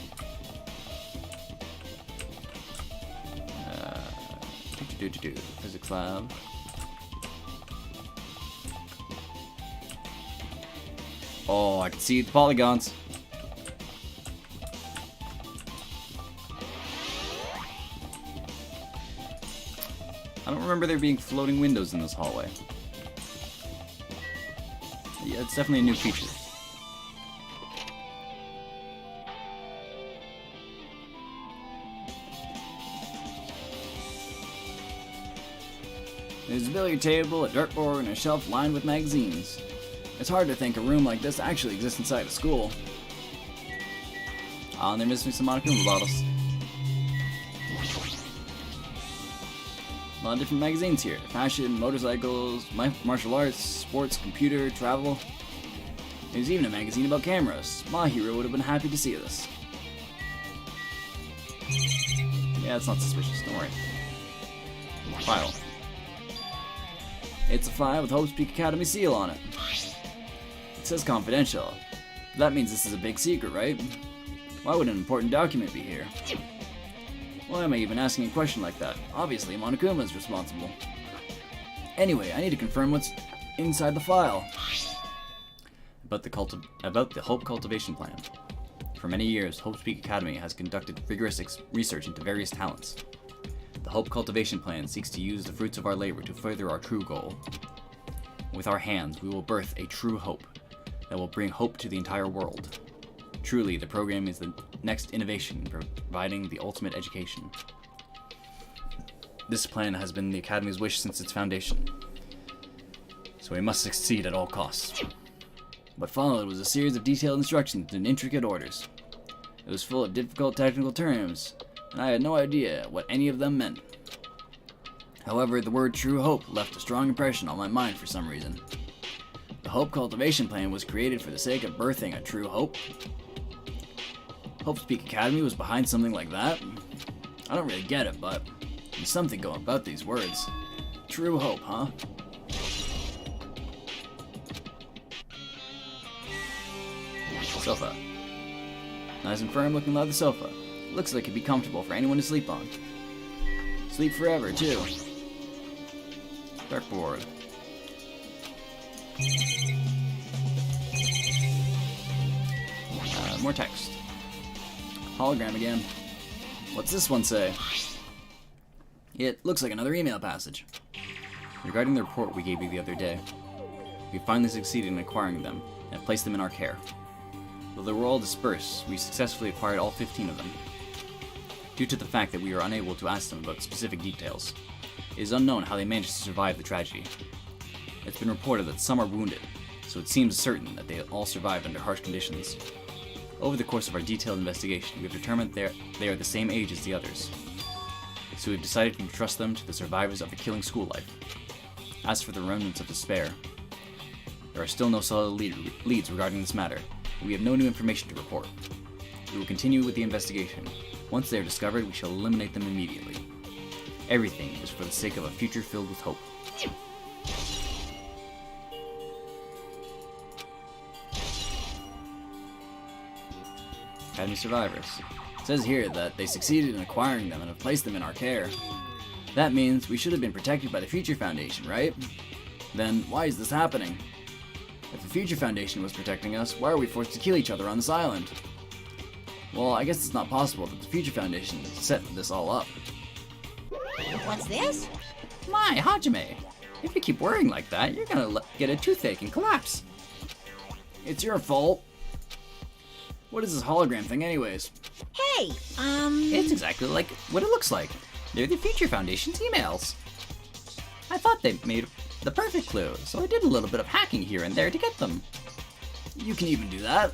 Physics lab. Oh, I can see the polygons. I don't remember there being floating windows in this hallway. Yeah, it's definitely a new feature. There's a billiard table, a dartboard, and a shelf lined with magazines. It's hard to think a room like this actually exists inside a school. Oh, and they're missing some Monokuma bottles. A lot of different magazines here. Fashion, motorcycles, martial arts, sports, computer, travel. There's even a magazine about cameras. My hero would have been happy to see this. Yeah, it's not suspicious, don't worry. File. It's a file with Hope's Peak Academy seal on it. It says confidential. That means this is a big secret, right? Why would an important document be here? Why am I even asking a question like that? Obviously, Monokuma is responsible. Anyway, I need to confirm what's inside the file. About the Hope Cultivation Plan. For many years, Hope's Peak Academy has conducted rigorous research into various talents. The Hope Cultivation Plan seeks to use the fruits of our labor to further our true goal. With our hands, we will birth a true hope that will bring hope to the entire world. Truly, the program is the next innovation in providing the ultimate education. This plan has been the Academy's wish since its foundation, so we must succeed at all costs. What followed was a series of detailed instructions and intricate orders. It was full of difficult technical terms, and I had no idea what any of them meant. However, the word True Hope left a strong impression on my mind for some reason. The Hope Cultivation Plan was created for the sake of birthing a true hope. Hope's Peak Academy was behind something like that? I don't really get it, but there's something going about these words. True hope, huh? Sofa. Nice and firm looking leather sofa. Looks like it'd be comfortable for anyone to sleep on. Sleep forever, too. Dartboard. More text. Hologram again. What's this one say? It looks like another email passage. Regarding the report we gave you the other day, we finally succeeded in acquiring them and placed them in our care. Though they were all dispersed, we successfully acquired all 15 of them. Due to the fact that we were unable to ask them about specific details, it is unknown how they managed to survive the tragedy. It's been reported that some are wounded, so it seems certain that they all survived under harsh conditions. Over the course of our detailed investigation, we have determined they are the same age as the others, so we've decided to entrust them to the survivors of the killing school life. As for the remnants of despair, there are still no solid leads regarding this matter, and we have no new information to report. We will continue with the investigation. Once they are discovered, we shall eliminate them immediately. Everything is for the sake of a future filled with hope. Academy survivors. It says here that they succeeded in acquiring them and have placed them in our care. That means we should have been protected by the Future Foundation, right? Then why is this happening? If the Future Foundation was protecting us, why are we forced to kill each other on this island? Well, I guess it's not possible that the Future Foundation set this all up. What's this? My, Hajime! If you keep worrying like that, you're gonna get a toothache and collapse. It's your fault. What is this hologram thing anyways? Hey, It's exactly like what it looks like. They're the Future Foundation's emails. I thought they made the perfect clue, so I did a little bit of hacking here and there to get them. You can even do that.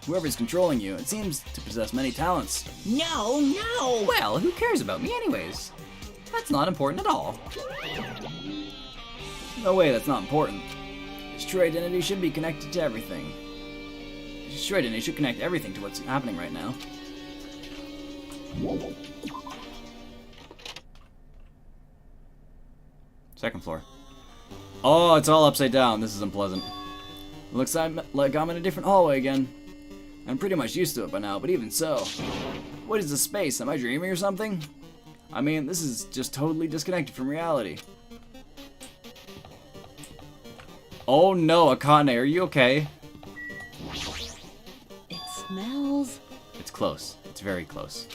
Whoever's controlling you, it seems to possess many talents. no. Well, who cares about me anyways? That's not important at all. No way, that's not important. This true identity should be connected to everything. This true identity should connect everything to what's happening right now. Second floor. Oh, it's all upside down. This is unpleasant. It looks like I'm in a different hallway again. I'm pretty much used to it by now, but even so. What is this space? Am I dreaming or something? I mean, this is just totally disconnected from reality. Oh no, Akane, are you okay? It smells. It's close. It's very close.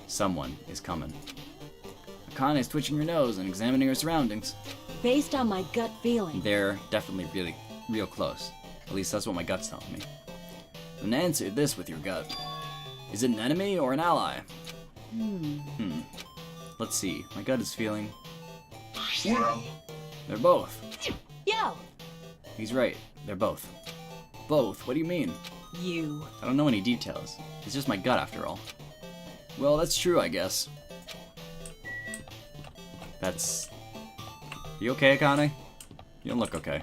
Someone is coming. Akane is twitching her nose and examining her surroundings. Based on my gut feeling. They're definitely real close. At least that's what my gut's telling me. Then answer this with your gut. Is it an enemy or an ally? Let's see. My gut is feeling... Well, They're both. Yo, He's right. They're both. Both? What do you mean? You. I don't know any details. It's just my gut, after all. Well, that's true, I guess. That's... You okay, Akane? You don't look okay.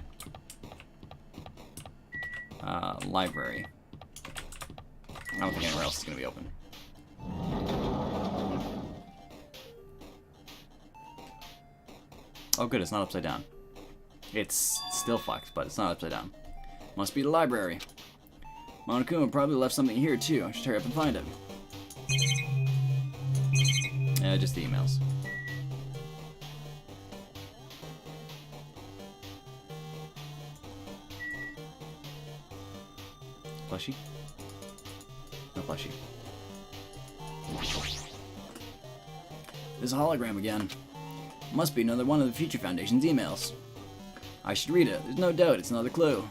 Library. I don't think anywhere else is gonna be open. Oh good, it's not upside down. It's still fucked, but it's not upside down. Must be the library. Monokuma probably left something here too. I should hurry up and find it. Yeah, just the emails. Plushie? No plushie. There's a hologram again. Must be another one of the Future Foundation's emails. I should read it. There's no doubt it's another clue.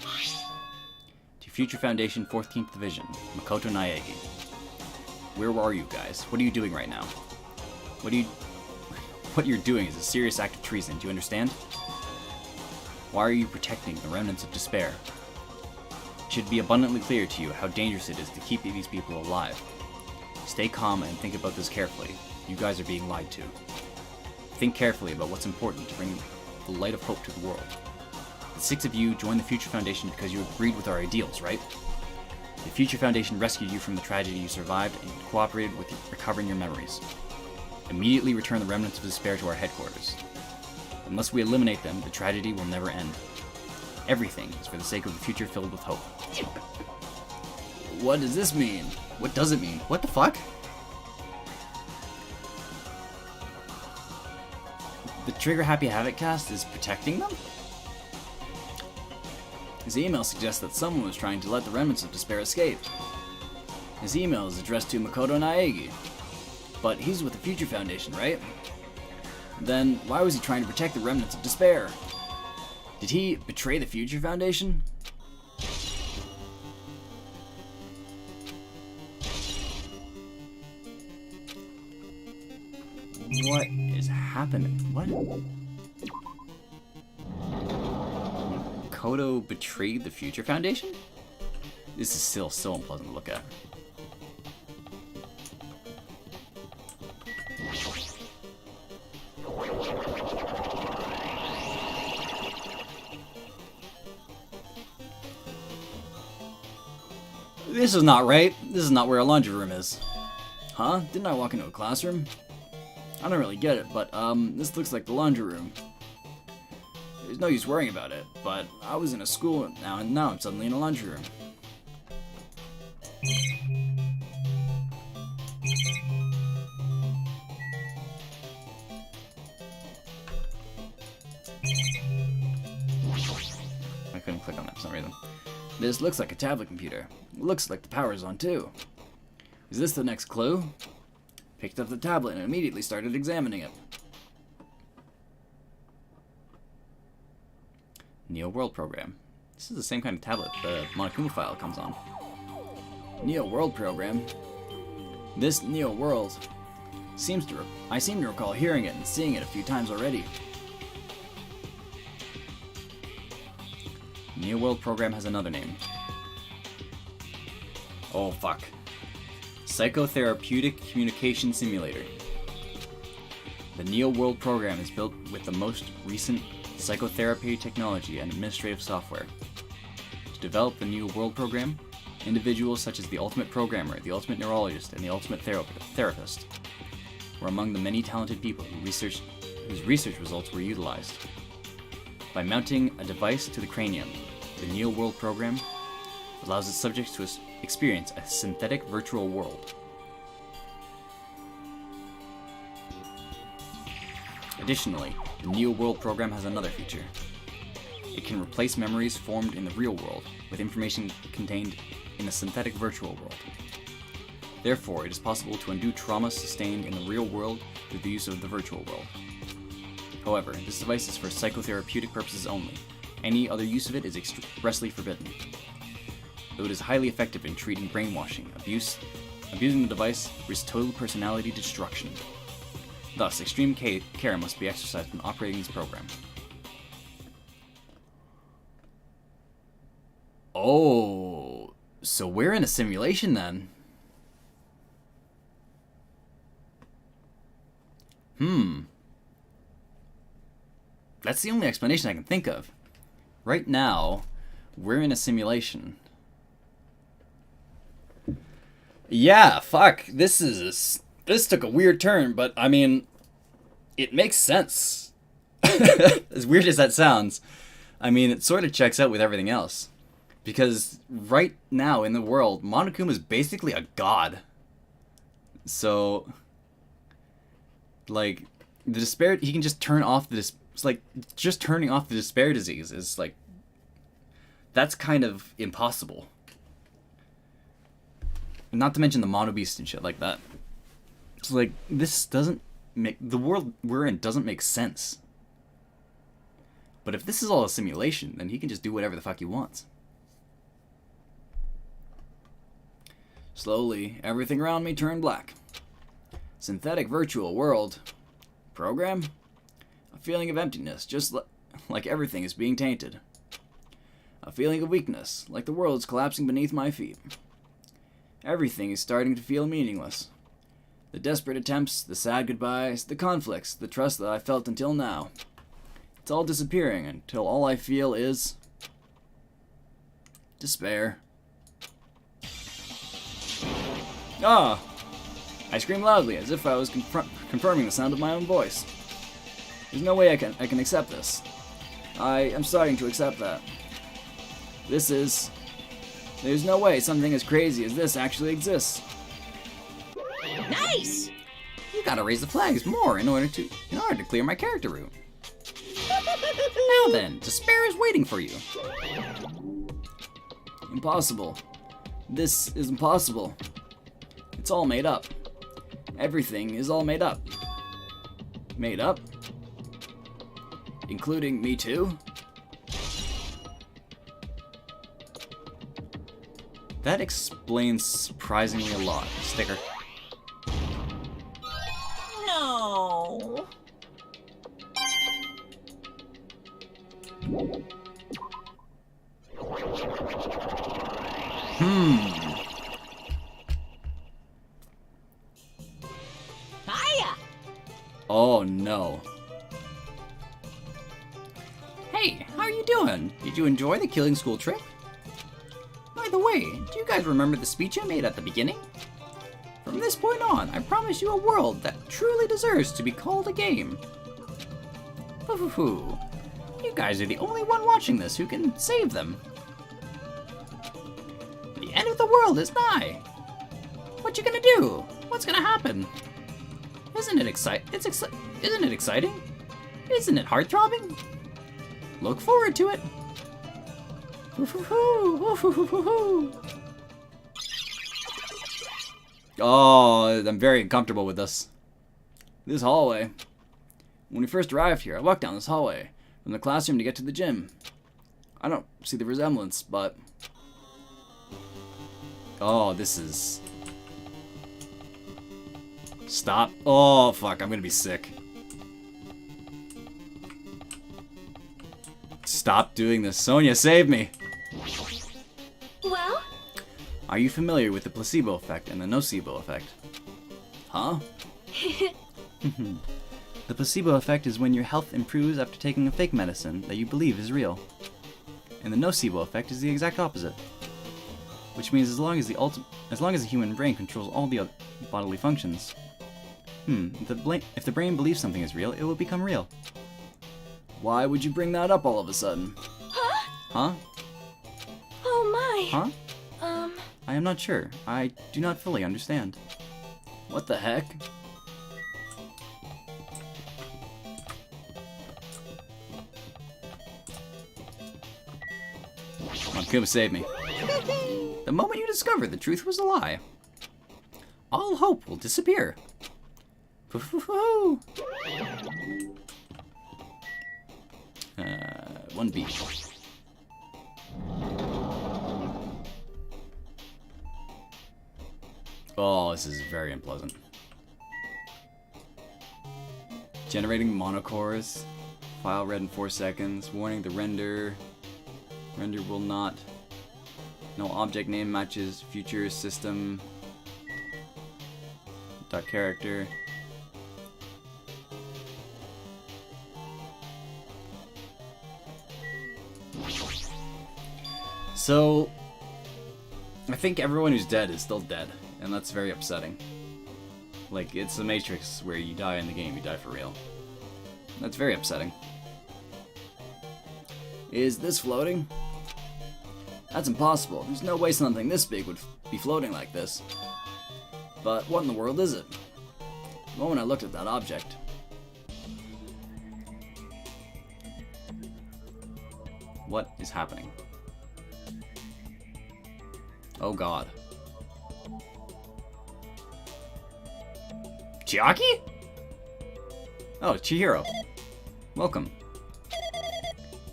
To Future Foundation 14th Division, Makoto Naegi. Where are you guys? What are you doing right now? What you're doing is a serious act of treason, do you understand? Why are you protecting the remnants of despair? It should be abundantly clear to you how dangerous it is to keep these people alive. Stay calm and think about this carefully. You guys are being lied to. Think carefully about what's important to bring the light of hope to the world. The 6 of you joined the Future Foundation because you agreed with our ideals, right? The Future Foundation rescued you from the tragedy you survived and cooperated with recovering your memories. Immediately return the remnants of despair to our headquarters. Unless we eliminate them, the tragedy will never end. Everything is for the sake of a future filled with hope. What does this mean? What does it mean? What the fuck? The Trigger Happy Havoc cast is protecting them? His email suggests that someone was trying to let the remnants of despair escape. His email is addressed to Makoto Naegi. But he's with the Future Foundation, right? Then why was he trying to protect the remnants of despair? Did he betray the Future Foundation? What is happening? What? Kodo betrayed the Future Foundation? This is still so unpleasant to look at. This is not right. This is not where a laundry room is. Huh? Didn't I walk into a classroom? I don't really get it, but this looks like the laundry room. There's no use worrying about it, but I was in a school now, and now I'm suddenly in a laundry room. I couldn't click on that for some reason. This looks like a tablet computer. It looks like the power's on too. Is this the next clue? Picked up the tablet and immediately started examining it. Neo World Program. This is the same kind of tablet the Monokuma file comes on. Neo World Program. This Neo World I seem to recall hearing it and seeing it a few times already. Neo World Program has another name. Oh fuck. Psychotherapeutic Communication Simulator. The Neo World Program is built with the most recent psychotherapy technology and administrative software. To develop the Neo World Program, individuals such as the Ultimate Programmer, the Ultimate Neurologist, and the Ultimate Therapist were among the many talented people whose research results were utilized. By mounting a device to the cranium, the Neo World Program allows its subjects to experience a synthetic virtual world. Additionally, the Neo World Program has another feature. It can replace memories formed in the real world with information contained in a synthetic virtual world. Therefore, it is possible to undo trauma sustained in the real world through the use of the virtual world. However, this device is for psychotherapeutic purposes only. Any other use of it is expressly forbidden. Though it is highly effective in treating brainwashing, abusing the device risks total personality destruction. Thus, extreme care must be exercised when operating this program. Oh, so we're in a simulation then. That's the only explanation I can think of. Right now, we're in a simulation. Yeah, fuck. This took a weird turn, but I mean, it makes sense. As weird as that sounds, I mean, it sort of checks out with everything else. Because right now in the world, Monokuma is basically a god. So, like, the despair, he can just turn off the, it's like, just turning off the despair disease is like, that's kind of impossible. Not to mention the mono beast and shit like that. It's like, this doesn't make, the world we're in doesn't make sense. But if this is all a simulation, then he can just do whatever the fuck he wants. Slowly, everything around me turned black. Synthetic virtual world. Program? A feeling of emptiness, just like everything is being tainted. A feeling of weakness, like the world is collapsing beneath my feet. Everything is starting to feel meaningless. The desperate attempts, the sad goodbyes, the conflicts, the trust that I felt until now. It's all disappearing until all I feel is despair. Ah! I screamed loudly, as if I was confirming the sound of my own voice. There's no way I can accept this. I am starting to accept that. There's no way something as crazy as this actually exists. Nice! You gotta raise the flags more in order to clear my character route. Now then, despair is waiting for you. Impossible. This is impossible. It's all made up. Everything is all made up. Made up? Including me too? That explains surprisingly a lot. Sticker. No. Hiya! Oh no. Hey, how are you doing? Did you enjoy the killing school trip? By the way, do you guys remember the speech I made at the beginning? From this point on, I promise you a world that truly deserves to be called a game. Hoo-hoo-hoo. You guys are the only one watching this who can save them. The end of the world is nigh. What you gonna do? What's gonna happen? Isn't it exciting? Isn't it exciting? Isn't it heart-throbbing? Look forward to it. Oh, I'm very uncomfortable with this. This hallway. When we first arrived here, I walked down this hallway from the classroom to get to the gym. I don't see the resemblance, but... Oh, this is... Stop. Oh, fuck, I'm gonna be sick. Stop doing this. Sonia, save me! Well? Are you familiar with the placebo effect and the nocebo effect? Huh? The placebo effect is when your health improves after taking a fake medicine that you believe is real. And the nocebo effect is the exact opposite. Which means as long as the human brain controls all the other bodily functions, if the brain believes something is real, it will become real. Why would you bring that up all of a sudden? Huh? Huh? Oh my. Huh? I am not sure. I do not fully understand. What the heck? Monokuma, save me. The moment you discover the truth was a lie, all hope will disappear. 1B. Oh, this is very unpleasant. Generating monocores. File read in 4 seconds. Warning, the render will not. No object name matches future system. Dot character. So, I think everyone who's dead is still dead, and that's very upsetting. Like, it's the Matrix where you die in the game, you die for real. That's very upsetting. Is this floating? That's impossible. There's no way something this big would be floating like this. But what in the world is it? The moment I looked at that object. What is happening? Oh god. Chiaki? Oh, Chihiro. Welcome.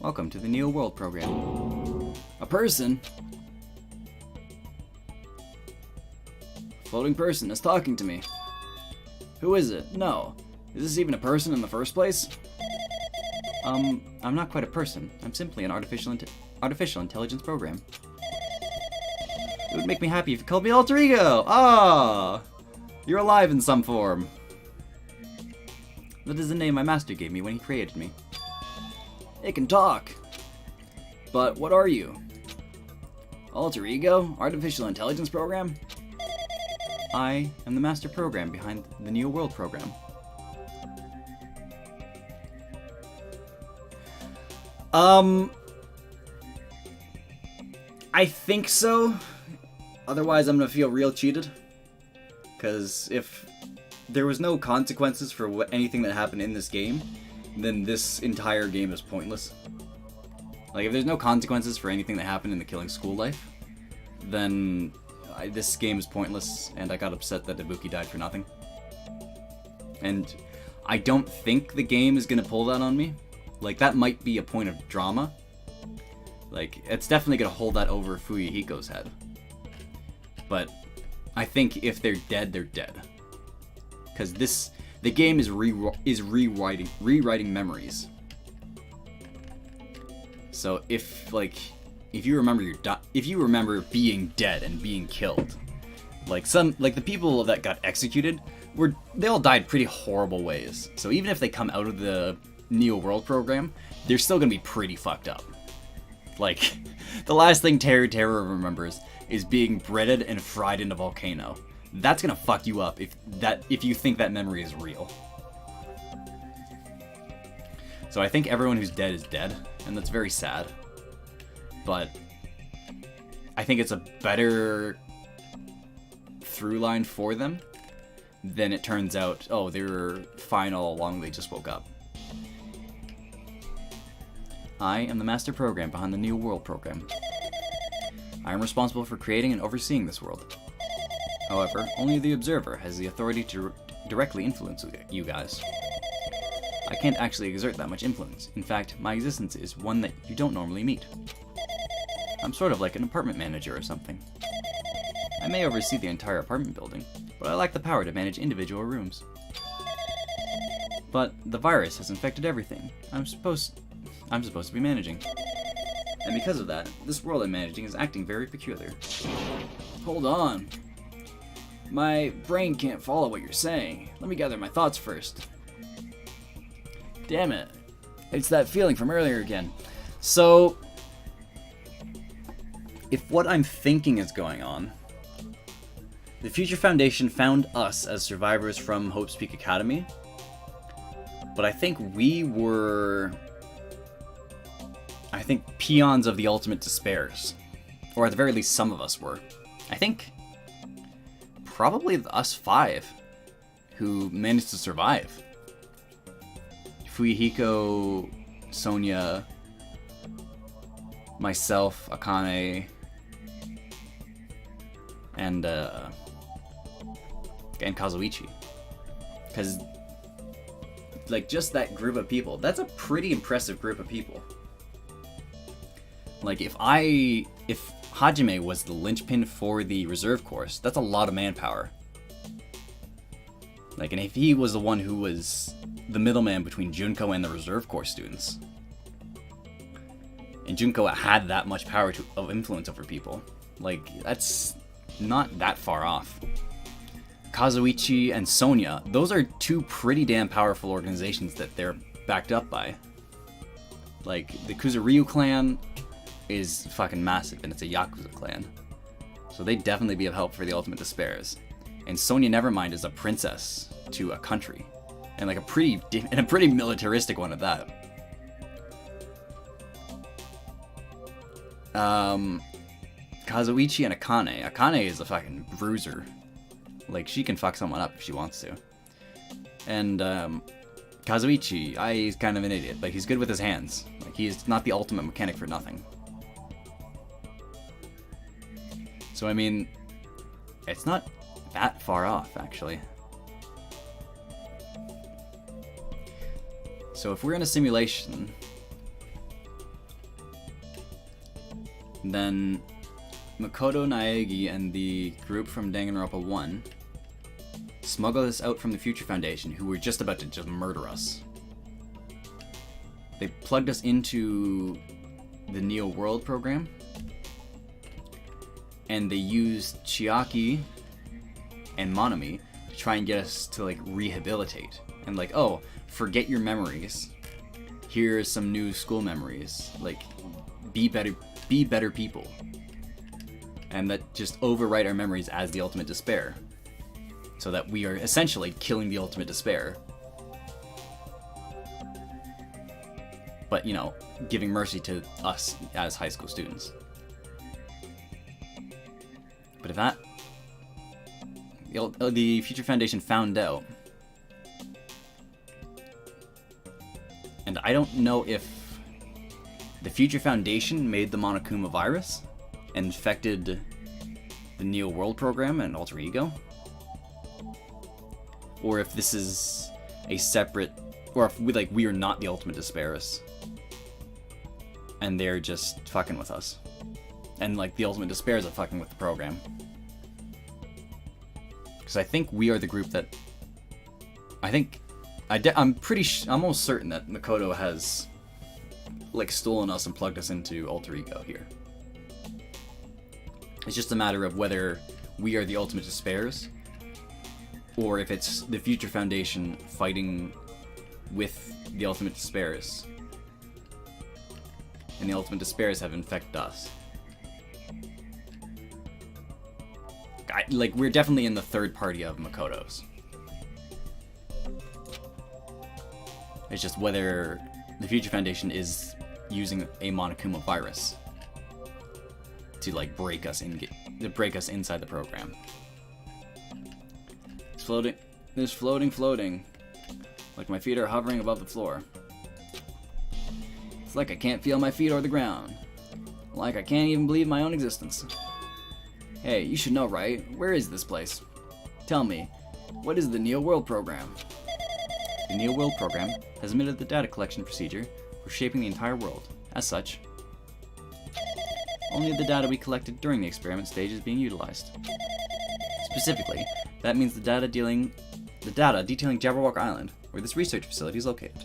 Welcome to the Neo World program. A person? Floating person is talking to me. Who is it? No. Is this even a person in the first place? I'm not quite a person. I'm simply an artificial intelligence program. It would make me happy if you called me alter ego! Ah! You're alive in some form. That is the name my master gave me when he created me. It can talk. But what are you? Alter ego? Artificial intelligence program? I am the master program behind the Neo World program. I think so. Otherwise, I'm gonna feel real cheated. Because if there was no consequences for anything that happened in this game, then this entire game is pointless. Like, if there's no consequences for anything that happened in the Killing School life, then this game is pointless, and I got upset that Ibuki died for nothing. And I don't think the game is gonna pull that on me. Like, that might be a point of drama. Like, it's definitely gonna hold that over Fuyuhiko's head. But I think if they're dead, they're dead. Because the game is rewriting memories. So if you remember being dead and being killed, like the people that got executed they all died pretty horrible ways. So even if they come out of the Neo World program, they're still gonna be pretty fucked up. Like, the last thing Terror remembers is being breaded and fried in a volcano. That's gonna fuck you up if you think that memory is real. So I think everyone who's dead is dead, and that's very sad. But I think it's a better through line for them than it turns out, oh, they were fine all along, they just woke up. I am the master program behind the New World program. I am responsible for creating and overseeing this world. However, only the observer has the authority to directly influence you guys. I can't actually exert that much influence. In fact, my existence is one that you don't normally meet. I'm sort of like an apartment manager or something. I may oversee the entire apartment building, but I lack the power to manage individual rooms. But the virus has infected everything I'm supposed to be managing. And because of that, this world I'm managing is acting very peculiar. Hold on. My brain can't follow what you're saying. Let me gather my thoughts first. Damn it. It's that feeling from earlier again. So, if what I'm thinking is going on, the Future Foundation found us as survivors from Hope's Peak Academy, but I think we were, peons of the ultimate despairs. Or at the very least, some of us were. I think probably us 5 who managed to survive. Fuyuhiko, Sonia, myself, Akane, and Kazuichi. Because, like, just that group of people, that's a pretty impressive group of people. Like, if Hajime was the linchpin for the reserve course, that's a lot of manpower. Like, and if he was the one who was the middleman between Junko and the Reserve Corps students, and Junko had that much power of influence over people, like, that's not that far off. Kazuichi and Sonya, those are two pretty damn powerful organizations that they're backed up by. Like, the Kuzuryu clan is fucking massive, and it's a Yakuza clan. So they'd definitely be of help for the Ultimate Despairs. And Sonya Nevermind is a princess to a country. And like a pretty militaristic one at that. Kazuichi and Akane. Akane is a fucking bruiser. Like, she can fuck someone up if she wants to. And, Kazuichi, he's kind of an idiot, but he's good with his hands. Like, he's not the ultimate mechanic for nothing. So, I mean, it's not that far off, actually. So, if we're in a simulation, then Makoto Naegi and the group from Danganronpa 1 smuggle us out from the Future Foundation, who were just about to just murder us. They plugged us into the Neo World program, and they used Chiaki and Monami to try and get us to, like, rehabilitate. And, like, oh, forget your memories. Here's some new school memories. Like, be better people. And that just overwrite our memories as the Ultimate Despair. So that we are essentially killing the Ultimate Despair. But, you know, giving mercy to us as high school students. But if that... the Future Foundation found out. And I don't know if the Future Foundation made the Monokuma virus and infected the Neo World program and Alter Ego. Or if this is a separate... Or if we are not the Ultimate Despairs. And they're just fucking with us. And, like, the Ultimate Despairs are fucking with the program. Because I think we are the group that... I'm almost certain that Makoto has, like, stolen us and plugged us into Alter Ego here. It's just a matter of whether we are the Ultimate Despairs, or if it's the Future Foundation fighting with the Ultimate Despairs, and the Ultimate Despairs have infected us. Like, we're definitely in the third party of Makoto's. It's just whether the Future Foundation is using a Monokuma virus to, like, break us inside the program. It's floating. There's floating. Like my feet are hovering above the floor. It's like I can't feel my feet or the ground. Like I can't even believe my own existence. Hey, you should know, right? Where is this place? Tell me, what is the Neo World program? The Neo World program has omitted the data collection procedure for shaping the entire world. As such, only the data we collected during the experiment stage is being utilized. Specifically, that means the data detailing Jabberwock Island, where this research facility is located.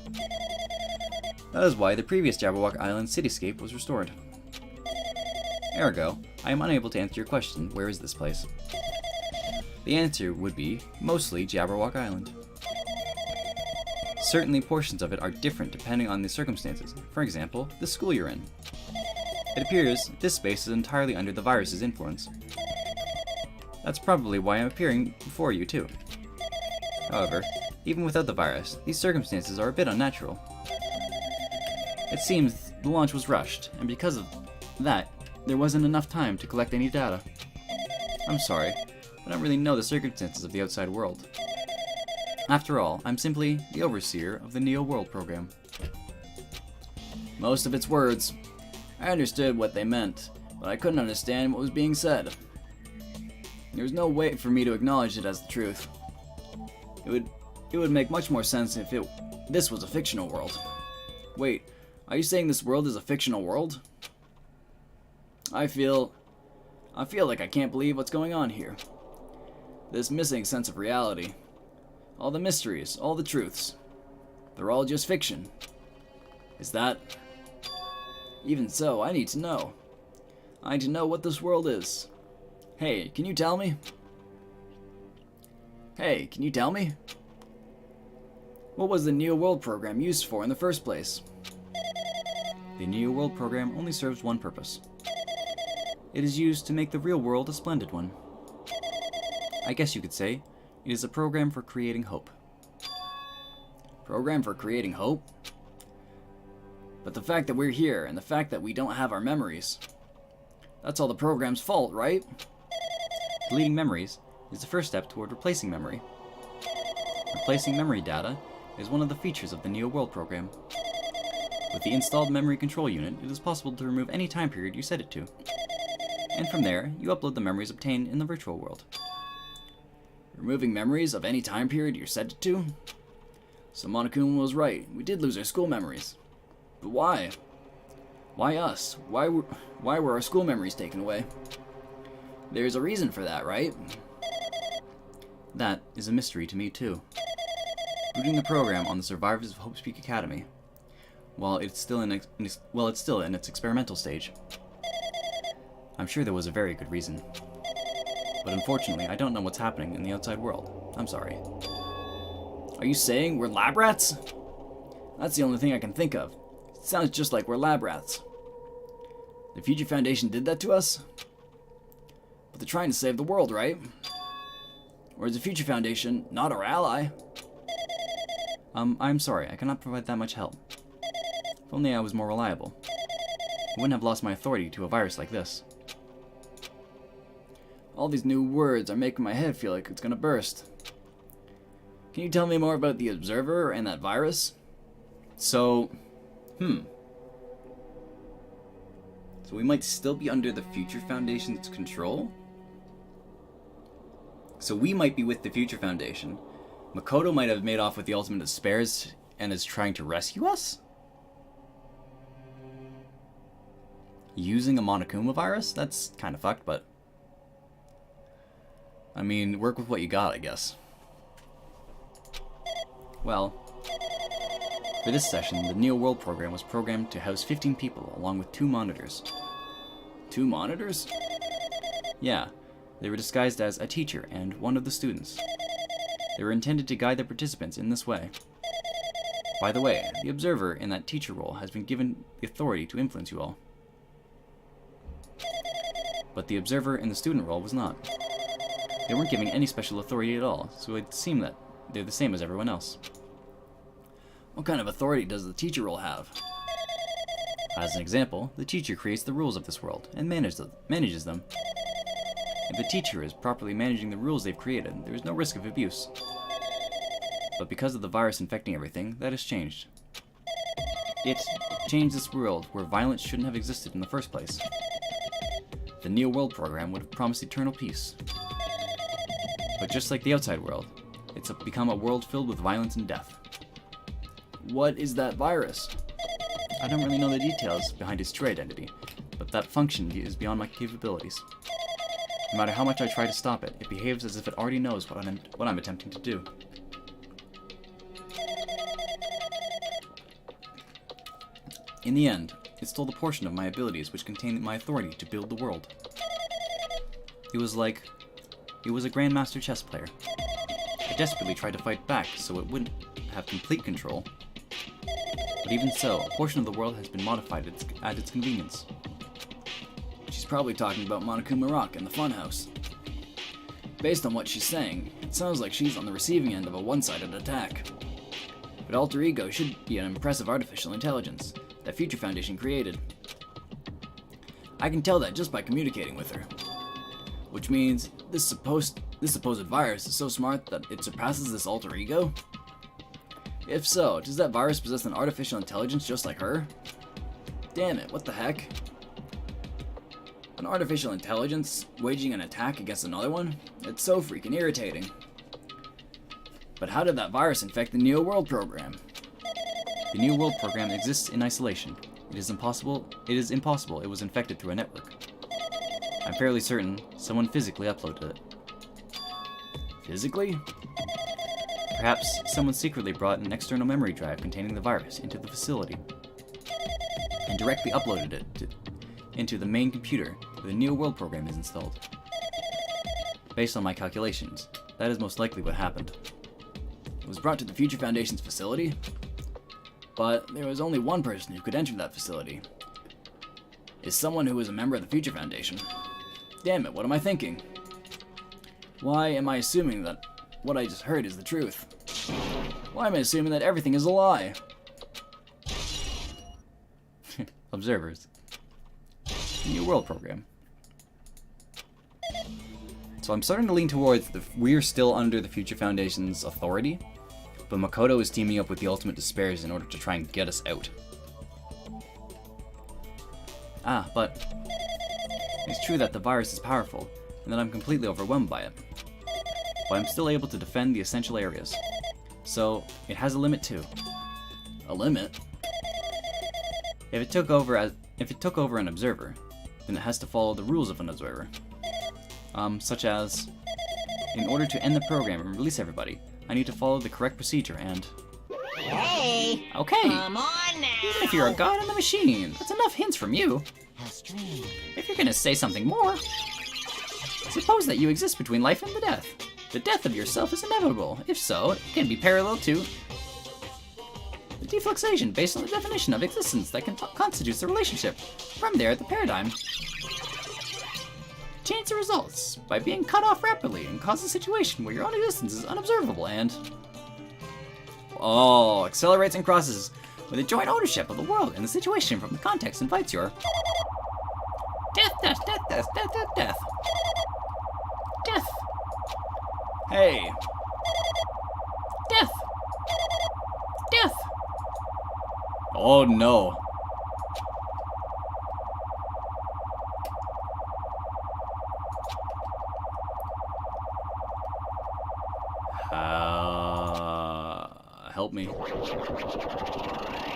That is why the previous Jabberwock Island cityscape was restored. Ergo, I am unable to answer your question, where is this place? The answer would be, mostly Jabberwock Island. Certainly portions of it are different depending on the circumstances. For example, the school you're in. It appears this space is entirely under the virus's influence. That's probably why I'm appearing before you too. However, even without the virus, these circumstances are a bit unnatural. It seems the launch was rushed, and because of that, there wasn't enough time to collect any data. I'm sorry, I don't really know the circumstances of the outside world. After all, I'm simply the overseer of the Neo World program. Most of its words. I understood what they meant, but I couldn't understand what was being said. There was no way for me to acknowledge it as the truth. It would make much more sense if this was a fictional world. Wait, are you saying this world is a fictional world? I feel like I can't believe what's going on here. This missing sense of reality. All the mysteries, all the truths. They're all just fiction. Is that... Even so, I need to know. I need to know what this world is. Hey, can you tell me? Hey, can you tell me? What was the Neo World program used for in the first place? The Neo World program only serves one purpose. It is used to make the real world a splendid one. I guess you could say it is a program for creating hope. Program for creating hope? But the fact that we're here and the fact that we don't have our memories, that's all the program's fault, right? Deleting memories is the first step toward replacing memory. Replacing memory data is one of the features of the Neo World program. With the installed memory control unit, it is possible to remove any time period you set it to. And from there, you upload the memories obtained in the virtual world. Removing memories of any time period you're set it to? So Monokuma was right, we did lose our school memories. But why? Why us? Why were our school memories taken away? There's a reason for that, right? That is a mystery to me too. Booting the program on the survivors of Hope's Peak Academy, while it's still in its experimental stage. I'm sure there was a very good reason. But unfortunately, I don't know what's happening in the outside world. I'm sorry. Are you saying we're lab rats? That's the only thing I can think of. It sounds just like we're lab rats. The Future Foundation did that to us? But they're trying to save the world, right? Or is the Future Foundation not our ally? I'm sorry, I cannot provide that much help. If only I was more reliable. I wouldn't have lost my authority to a virus like this. All these new words are making my head feel like it's gonna burst. Can you tell me more about the Observer and that virus? So we might still be under the Future Foundation's control? So we might be with the Future Foundation. Makoto might have made off with the Ultimate of Spares and is trying to rescue us? Using a Monokuma virus? That's kind of fucked, but... I mean, work with what you got, I guess. Well, for this session, the Neo World program was programmed to house 15 people, along with 2 monitors. 2 monitors? Yeah, they were disguised as a teacher and one of the students. They were intended to guide the participants in this way. By the way, the observer in that teacher role has been given the authority to influence you all. But the observer in the student role was not. They weren't given any special authority at all, so it seemed that they're the same as everyone else. What kind of authority does the teacher role have? As an example, the teacher creates the rules of this world and manages them. If the teacher is properly managing the rules they've created, there is no risk of abuse. But because of the virus infecting everything, that has changed. It changed this world where violence shouldn't have existed in the first place. The Neo World program would have promised eternal peace. But just like the outside world, it's become a world filled with violence and death. What is that virus? I don't really know the details behind its true identity, but that function is beyond my capabilities. No matter how much I try to stop it, it behaves as if it already knows what I'm attempting to do. In the end, it stole the portion of my abilities which contained my authority to build the world. It was a grandmaster chess player. I desperately tried to fight back so it wouldn't have complete control. But even so, a portion of the world has been modified at its convenience. She's probably talking about Monokuma Rock and the Funhouse. Based on what she's saying, it sounds like she's on the receiving end of a one-sided attack. But Alter Ego should be an impressive artificial intelligence that Future Foundation created. I can tell that just by communicating with her. Which means this supposed virus is so smart that it surpasses this Alter Ego? If so, does that virus possess an artificial intelligence just like her? Damn it, what the heck? An artificial intelligence waging an attack against another one? It's so freaking irritating. But how did that virus infect the Neo World program? The Neo World program exists in isolation. It is impossible it was infected through a network. I'm fairly certain someone physically uploaded it. Physically? Perhaps someone secretly brought an external memory drive containing the virus into the facility and directly uploaded it into the main computer where the Neo World program is installed. Based on my calculations, that is most likely what happened. It was brought to the Future Foundation's facility, but there was only one person who could enter that facility. Is someone who was a member of the Future Foundation. Damn it, what am I thinking? Why am I assuming that what I just heard is the truth? Why am I assuming that everything is a lie? Observers. New World program. So I'm starting to lean towards we're still under the Future Foundation's authority, but Makoto is teaming up with the Ultimate Despairs in order to try and get us out. But it's true that the virus is powerful, and that I'm completely overwhelmed by it. But I'm still able to defend the essential areas. So, it has a limit too. A limit? If it took over an observer, then it has to follow the rules of an observer. Such as, in order to end the program and release everybody, I need to follow the correct procedure and... Hey! Okay! Come on now! Even if you're a god in the machine, that's enough hints from you. How strange. If you're gonna say something more, suppose that you exist between life and the death. The death of yourself is inevitable. If so, it can be parallel to the defluxation based on the definition of existence that constitutes the relationship. From there, the paradigm change the results by being cut off rapidly and cause a situation where your own existence is unobservable and accelerates and crosses with a joint ownership of the world and the situation from the context invites your death. Hey. Death. Oh no. Help me.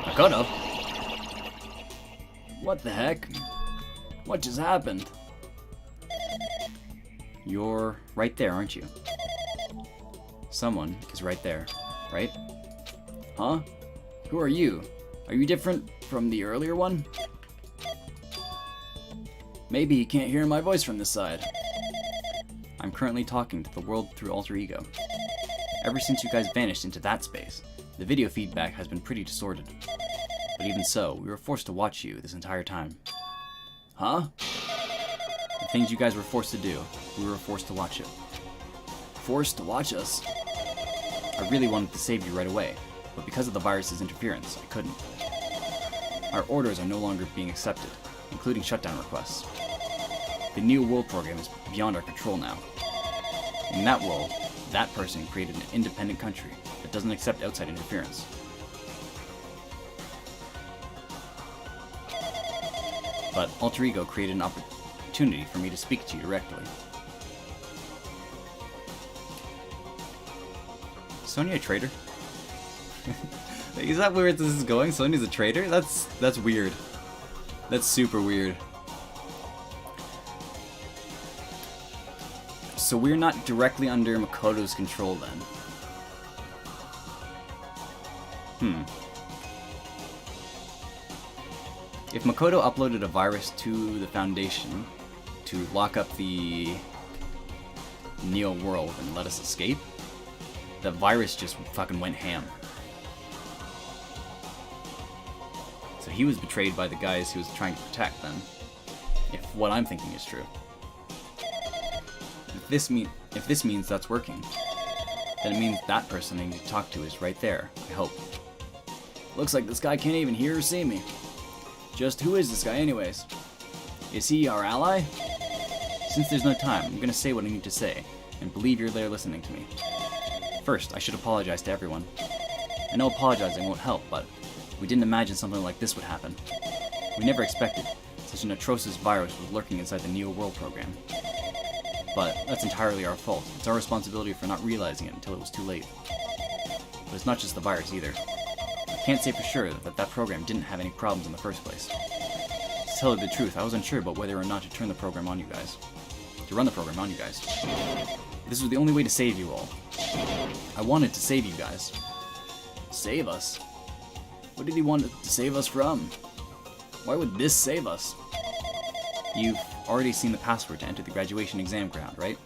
Makoto? What the heck? What just happened? You're right there, aren't you? Someone is right there, right? Huh? Who are you? Are you different from the earlier one? Maybe you can't hear my voice from this side. I'm currently talking to the world through alter ego. Ever since you guys vanished into that space, the video feedback has been pretty distorted. But even so, we were forced to watch you this entire time. Huh? The things you guys were forced to do, we were forced to watch it. Forced to watch us? I really wanted to save you right away, but because of the virus's interference, I couldn't. Our orders are no longer being accepted, including shutdown requests. The Neo World program is beyond our control now. In that world, that person created an independent country that doesn't accept outside interference. But Alter Ego created an opportunity for me to speak to you directly. Sonya a traitor? Is that where this is going? Sonya's a traitor? That's weird. That's super weird. So we're not directly under Makoto's control then. If Makoto uploaded a virus to the Foundation to lock up the Neo World and let us escape, the virus just fucking went ham. So he was betrayed by the guys he was trying to protect then, if what I'm thinking is true. If this means that's working, then it means that person I need to talk to is right there, I hope. Looks like this guy can't even hear or see me. Just who is this guy anyways? Is he our ally? Since there's no time, I'm gonna say what I need to say, and believe you're there listening to me. First, I should apologize to everyone. I know apologizing won't help, but we didn't imagine something like this would happen. We never expected such an atrocious virus was lurking inside the Neo World program. But that's entirely our fault. It's our responsibility for not realizing it until it was too late. But it's not just the virus either. I can't say for sure that that program didn't have any problems in the first place. To tell you the truth, I was unsure about whether or not to turn the program on you guys. To run the program on you guys. This was the only way to save you all. I wanted to save you guys. Save us? What did he want to save us from? Why would this save us? You've already seen the password to enter the graduation exam ground, right?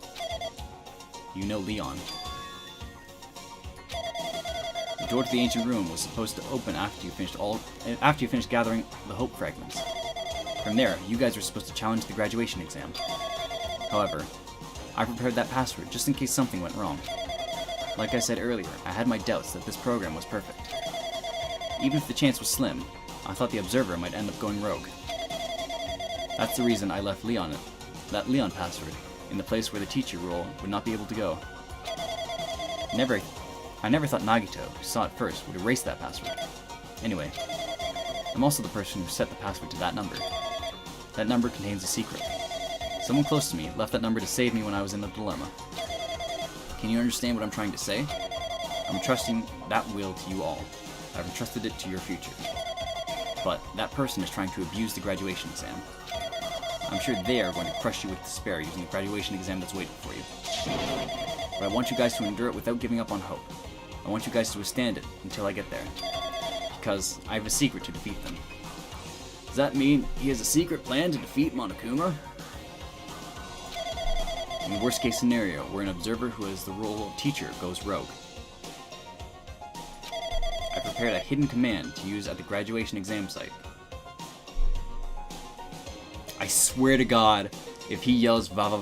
You know Leon. The door to the ancient room was supposed to open after you finished gathering the hope fragments. From there, you guys were supposed to challenge the graduation exam. However, I prepared that password just in case something went wrong. Like I said earlier, I had my doubts that this program was perfect. Even if the chance was slim, I thought the observer might end up going rogue. That's the reason I left that Leon password in the place where the teacher role would not be able to go. I never thought Nagito, who saw it first, would erase that password. Anyway, I'm also the person who set the password to that number. That number contains a secret. Someone close to me left that number to save me when I was in a dilemma. Can you understand what I'm trying to say? I'm entrusting that will to you all. I've entrusted it to your future. But that person is trying to abuse the graduation exam. I'm sure they are going to crush you with despair using the graduation exam that's waiting for you. But I want you guys to endure it without giving up on hope. I want you guys to withstand it until I get there. Because I have a secret to defeat them. Does that mean he has a secret plan to defeat Monokuma? In the worst case scenario, where an observer who has the role of teacher goes rogue. I prepared a hidden command to use at the graduation exam site. I swear to God, if he yells Vava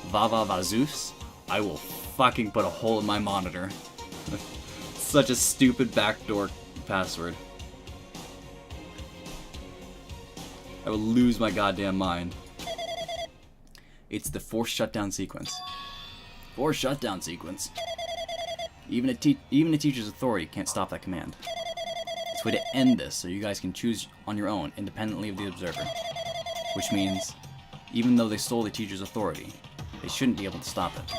Vazus, I will fucking put a hole in my monitor. Such a stupid backdoor password. I will lose my goddamn mind. It's the forced shutdown sequence. Forced shutdown sequence. Even a teacher's authority can't stop that command. It's a way to end this so you guys can choose on your own, independently of the observer. Which means, even though they stole the teacher's authority, they shouldn't be able to stop it.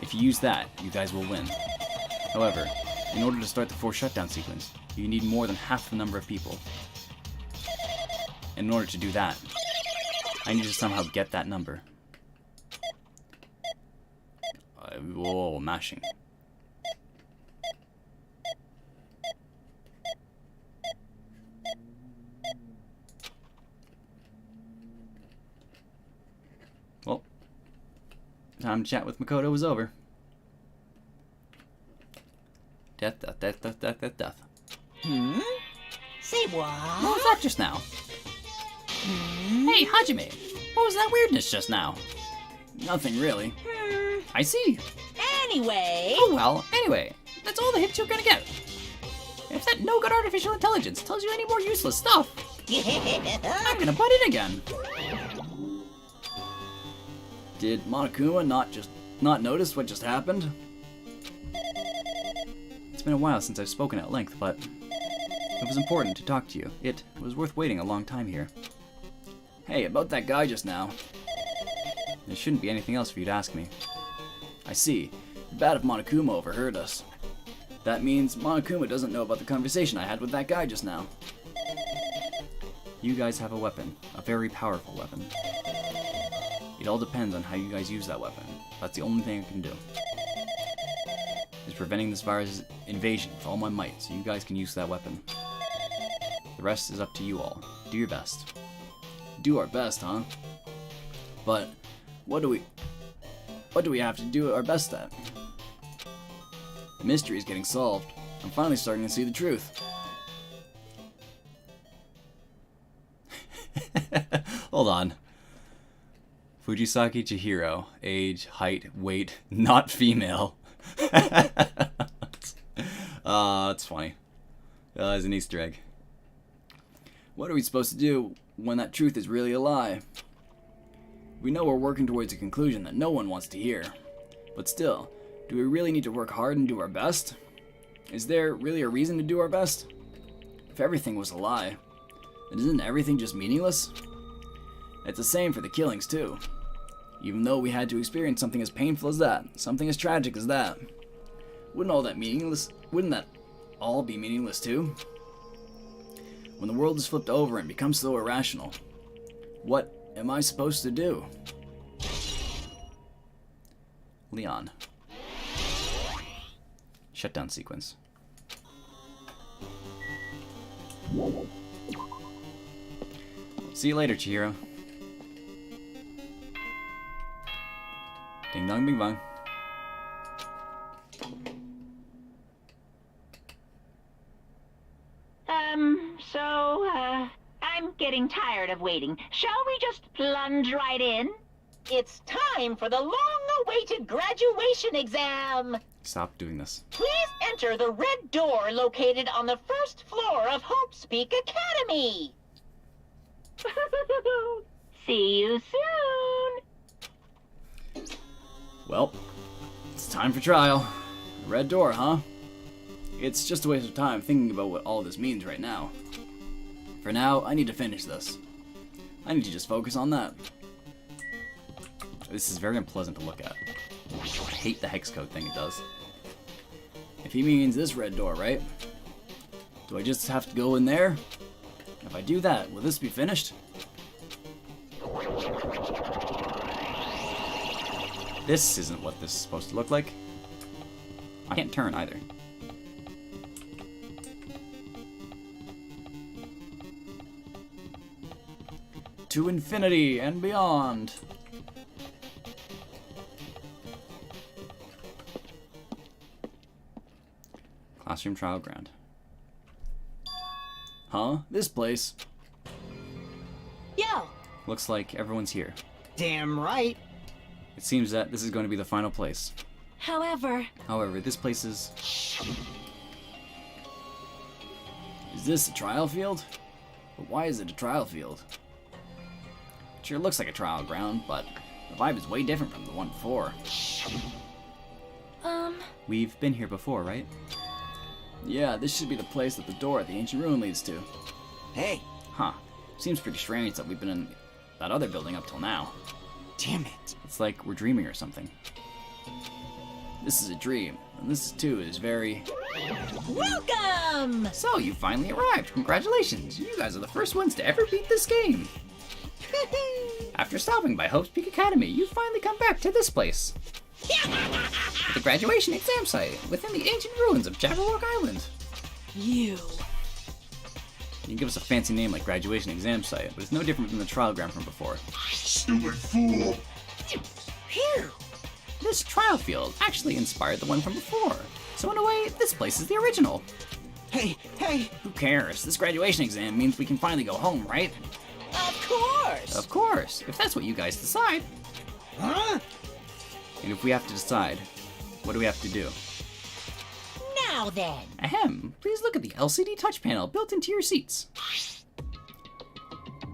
If you use that, you guys will win. However, in order to start the forced shutdown sequence, you need more than half the number of people. And in order to do that, I need to somehow get that number. Whoa, mashing. Well, time to chat with Makoto was over. Death. Say what? What was that just now? Hey, Hajime! What was that weirdness just now? Nothing really. I see. Anyway. Oh well, anyway, that's all the hits you're gonna get. If that no good artificial intelligence tells you any more useless stuff, I'm gonna butt in again. Did Monokuma not notice what just happened? It's been a while since I've spoken at length, but it was important to talk to you. It was worth waiting a long time here. Hey, about that guy just now. There shouldn't be anything else for you to ask me. I see. Bad if Monokuma overheard us. That means Monokuma doesn't know about the conversation I had with that guy just now. You guys have a weapon. A very powerful weapon. It all depends on how you guys use that weapon. That's the only thing I can do. Is preventing this virus invasion with all my might so you guys can use that weapon. The rest is up to you all. Do your best. Do our best, huh? But what do we have to do our best at? The mystery is getting solved. I'm finally starting to see the truth. Hold on. Fujisaki Chihiro, age, height, weight, not female. That's funny. It's an Easter egg. What are we supposed to do when that truth is really a lie? We know we're working towards a conclusion that no one wants to hear. But still, do we really need to work hard and do our best? Is there really a reason to do our best? If everything was a lie, then isn't everything just meaningless? It's the same for the killings too. Even though we had to experience something as painful as that, something as tragic as that, wouldn't that all be meaningless too? When the world is flipped over and becomes so irrational, what am I supposed to do? Leon. Shutdown sequence. See you later, Chihiro. Ding dong, bing bong. I'm getting tired of waiting. Shall we just plunge right in? It's time for the long-awaited graduation exam. Stop doing this. Please enter the red door located on the first floor of Hope's Peak Academy. See you soon. Well, it's time for trial. Red door, huh? It's just a waste of time thinking about what all this means right now. For now, I need to finish this. I need to just focus on that. This is very unpleasant to look at. I hate the hex code thing it does. If he means this red door, right? Do I just have to go in there? If I do that, will this be finished? This isn't what this is supposed to look like. I can't turn either. To infinity and beyond. Classroom trial ground. Huh? This place? Yo. Looks like everyone's here. Damn right. It seems that this is going to be the final place. However, However, this place is... Is this a trial field? But why is it a trial field? It sure looks like a trial ground, but the vibe is way different from the one before. We've been here before, right? Yeah, this should be the place that the door at the ancient ruin leads to. Hey, Huh. Seems pretty strange that we've been in that other building up till now. damn it. It's like we're dreaming or something. This is a dream, and this too is very... Welcome. So, you finally arrived. Congratulations. You guys are the first ones to ever beat this game. After stopping by Hope's Peak Academy, you finally come back to this place. The graduation exam site within the ancient ruins of Jabberwock Island. you. You can give us a fancy name like graduation exam site, but it's no different than the trial ground from before. Stupid fool! Phew. This trial field actually inspired the one from before. So in a way, this place is the original. Hey, hey. Who cares? This graduation exam means we can finally go home, right? Of course. Of course, if that's what you guys decide. Huh? And if we have to decide, what do we have to do? Now then. Ahem, please look at the LCD touch panel built into your seats.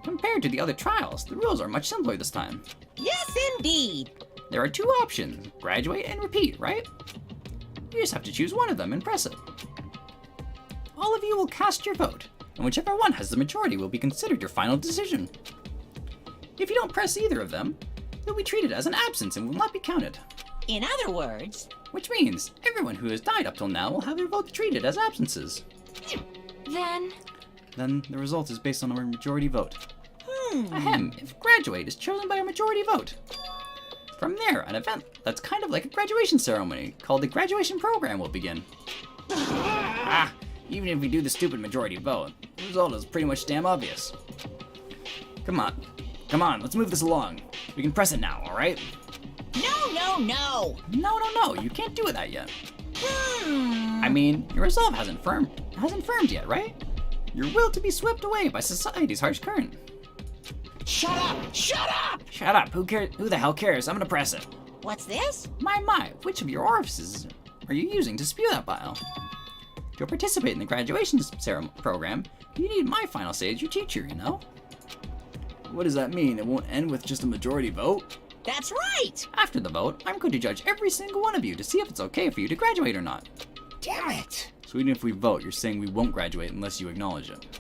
Compared to the other trials, the rules are much simpler this time. Yes, indeed. There are two options, graduate and repeat, right? You just have to choose one of them and press it. All of you will cast your vote, and whichever one has the majority will be considered your final decision. If you don't press either of them, you'll be treated as an absence and will not be counted. In other words, Which means everyone who has died up till now will have their vote treated as absences. Then the result is based on a majority vote. Ahem, if graduate is chosen by a majority vote. From there, an event that's kind of like a graduation ceremony called the graduation program will begin. Even if we do the stupid majority vote, the result is pretty much damn obvious. Come on, let's move this along. We can press it now, alright? no. No, you can't do that yet. I mean, your resolve hasn't firmed yet, right? Your will to be swept away by society's harsh current. Shut up! Shut up! Shut up, who cares? Who the hell cares? I'm gonna press it. What's this? My, which of your orifices are you using to spew that bile? To participate in the graduation ceremony program, you need my final say as your teacher, you know? What does that mean? It won't end with just a majority vote? That's right. After the vote, I'm going to judge every single one of you to see if it's okay for you to graduate or not. Damn it! So even if we vote, you're saying we won't graduate unless you acknowledge it.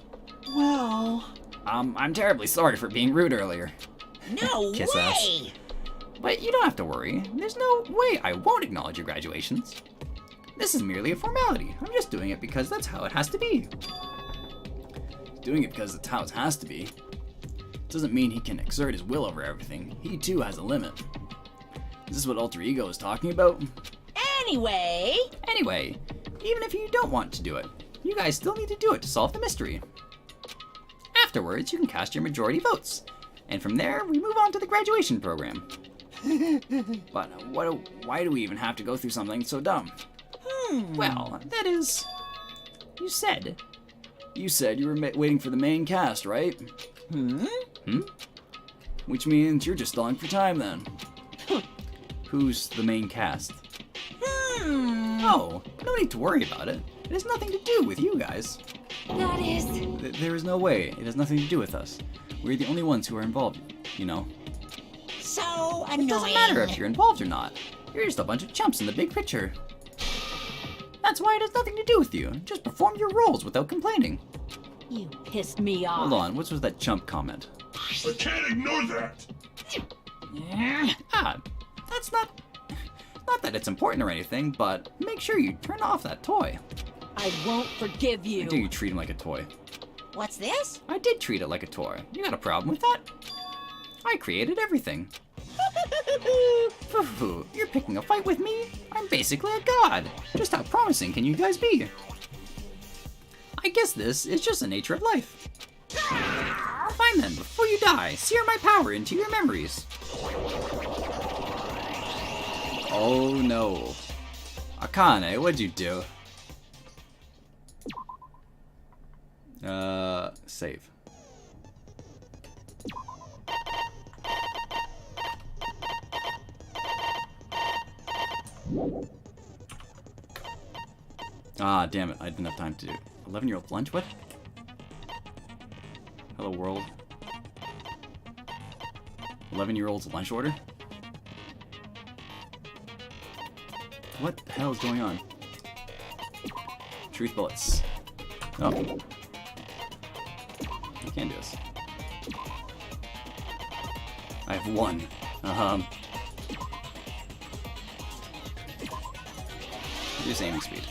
Well... I'm terribly sorry for being rude earlier. No Kiss way. ass. But you don't have to worry. There's no way I won't acknowledge your graduations. This is merely a formality. I'm just doing it because that's how it has to be. Doing it because that's how it has to be doesn't mean he can exert his will over everything. He too has a limit. Is this what Alter Ego is talking about? Anyway, Anyway, even if you don't want to do it, you guys still need to do it to solve the mystery. Afterwards, you can cast your majority votes, and from there, we move on to the graduation program. But why do we even have to go through something so dumb? Well, that is... You said you were waiting for the main cast, right? Which means you're just stalling for time then. Who's the main cast? Oh, no need to worry about it. It has nothing to do with you guys. That is... There is no way. It has nothing to do with us. We're the only ones who are involved, you know. so It doesn't annoying. matter if you're involved or not. You're just a bunch of chumps in the big picture. That's why it has nothing to do with you. Just perform your roles without complaining. You pissed me off. Hold on, what was that chump comment? I can't ignore that. Ah, that's not... Not that it's important or anything, but make sure you turn off that toy. I won't forgive I you. do you treat him like a toy. What's this? I did treat it like a toy. You got a problem with that? I created everything. Phew, you're picking a fight with me? I'm basically a god. Just how promising can you guys be? I guess this is just the nature of life. Fine then, before you die, sear my power into your memories. Oh no. Akane, what'd you do? Save. Ah, damn it, I didn't have time to do 11-year-old lunch? What? Hello, world. 11-year-old's lunch order? What the hell is going on? Truth bullets. Oh. I can do this. I have one. Just aiming speed.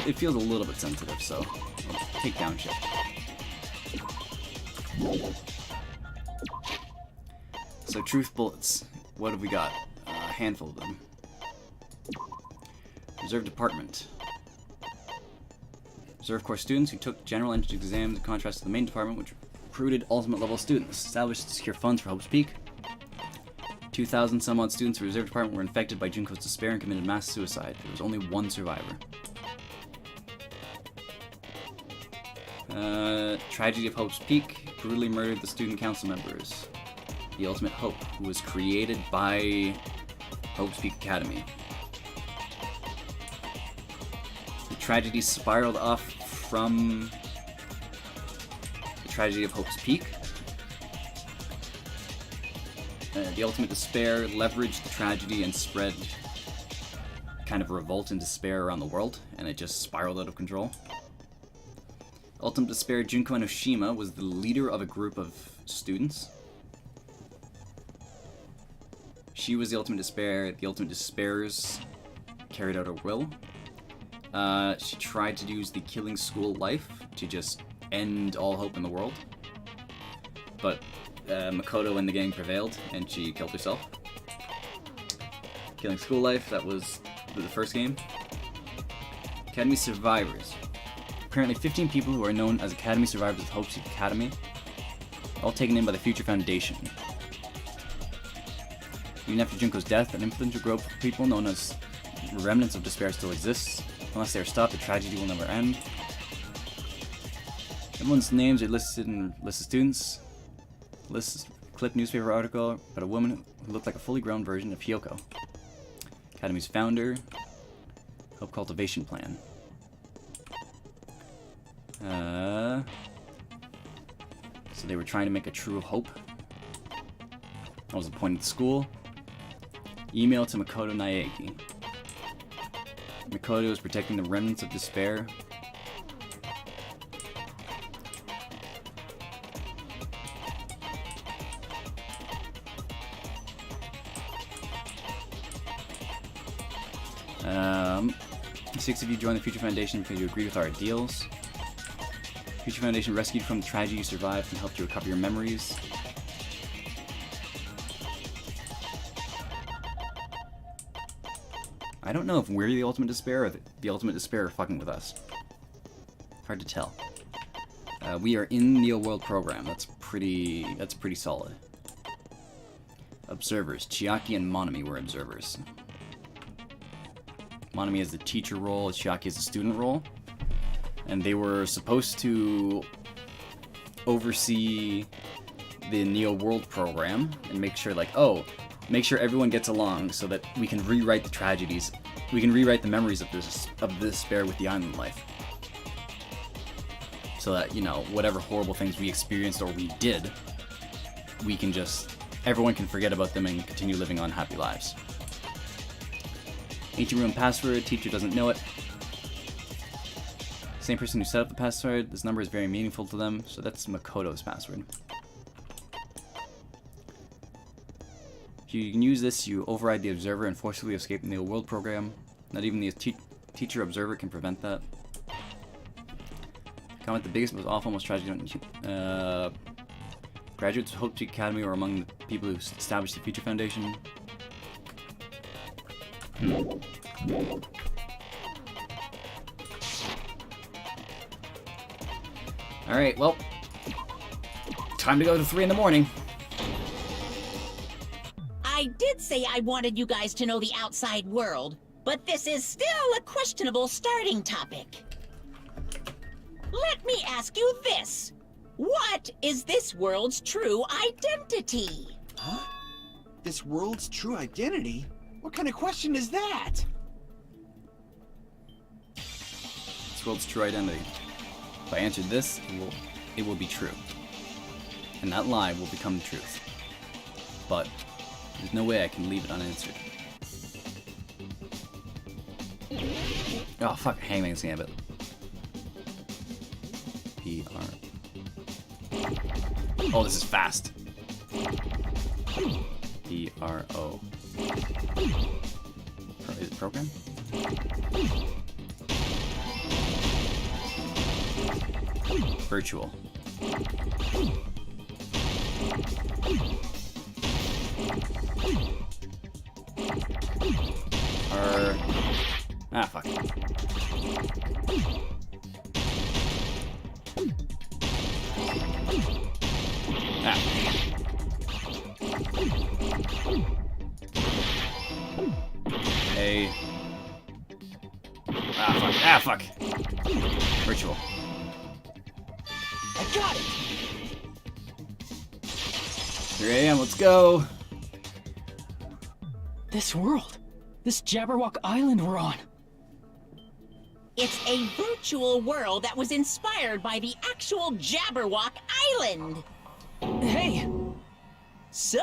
It feels a little bit sensitive, so I'll take down shit. So truth bullets. What have we got? A handful of them. Reserve department. Reserve Corps students who took general entrance exams in contrast to the main department, which recruited ultimate level students. Established to secure funds for Hope's Peak. 2,000 some odd students of the Reserve Department were infected by Junko's despair and committed mass suicide. There was only one survivor. Tragedy of Hope's Peak brutally murdered the student council members. The Ultimate Hope, who was created by Hope's Peak Academy. The tragedy spiraled off from the tragedy of Hope's Peak. The Ultimate Despair leveraged the tragedy and spread kind of revolt and despair around the world, and it just spiraled out of control. Ultimate Despair Junko Enoshima was the leader of a group of students. She was the Ultimate Despair. The Ultimate Despairs carried out her will. She tried to use the killing school life to just end all hope in the world. But Makoto and the gang prevailed, and she killed herself. Killing school life, that was the first game. Academy Survivors. Currently 15 people who are known as Academy Survivors of Hope's Peak Academy, all taken in by the Future Foundation. Even after Junko's death, an influential group of people known as Remnants of Despair still exists. Unless they are stopped, the tragedy will never end. Everyone's names are listed in list of students. Lists clip newspaper article about a woman who looked like a fully grown version of Hyoko. Academy's founder. Hope Cultivation Plan. So they were trying to make a true hope. That was the point of the school. Email to Makoto Naegi. Makoto is protecting the remnants of despair. Six of you joined the Future Foundation because you agreed with our ideals. Future Foundation rescued you from the tragedy you survived and helped you recover your memories. I don't know if we're the ultimate despair or the ultimate despair are fucking with us. Hard to tell. We are in Neo World Program. That's pretty solid. Observers. Chiaki and Monami were observers. Monami has the teacher role, Chiaki has the student role. And they were supposed to oversee the Neo World Program and make sure, like, make sure everyone gets along so that we can rewrite the tragedies. We can rewrite the memories of the despair with the island life. So that, you know, whatever horrible things we experienced or we did, we can just, everyone can forget about them and continue living on happy lives. Ancient room password, teacher doesn't know it. Same person who set up the password, this number is very meaningful to them, so that's Makoto's password. If you can use this, you override the observer and forcibly escape the Neo World Program. Not even the teacher observer can prevent that. Comment: the biggest, most awful, most tragic. Graduates of Hope Peak Academy are among the people who established the Future Foundation. Alright, well, time to go to 3 in the morning. I did say I wanted you guys to know the outside world, but this is still a questionable starting topic. Let me ask you this. What is this world's true identity? Huh? This world's true identity? What kind of question is that? This world's true identity. If I answer this, it will be true. And that lie will become the truth. But there's no way I can leave it unanswered. Oh, fuck, Hangman's Gambit. PR. Oh, this is fast. PRO. Is it program? Virtual. Ah, fuck. Ah. A. Ah, fuck. Virtual. I got it! 3 a.m., let's go! This world. This Jabberwock Island we're on. It's a virtual world that was inspired by the actual Jabberwock Island. Hey! So,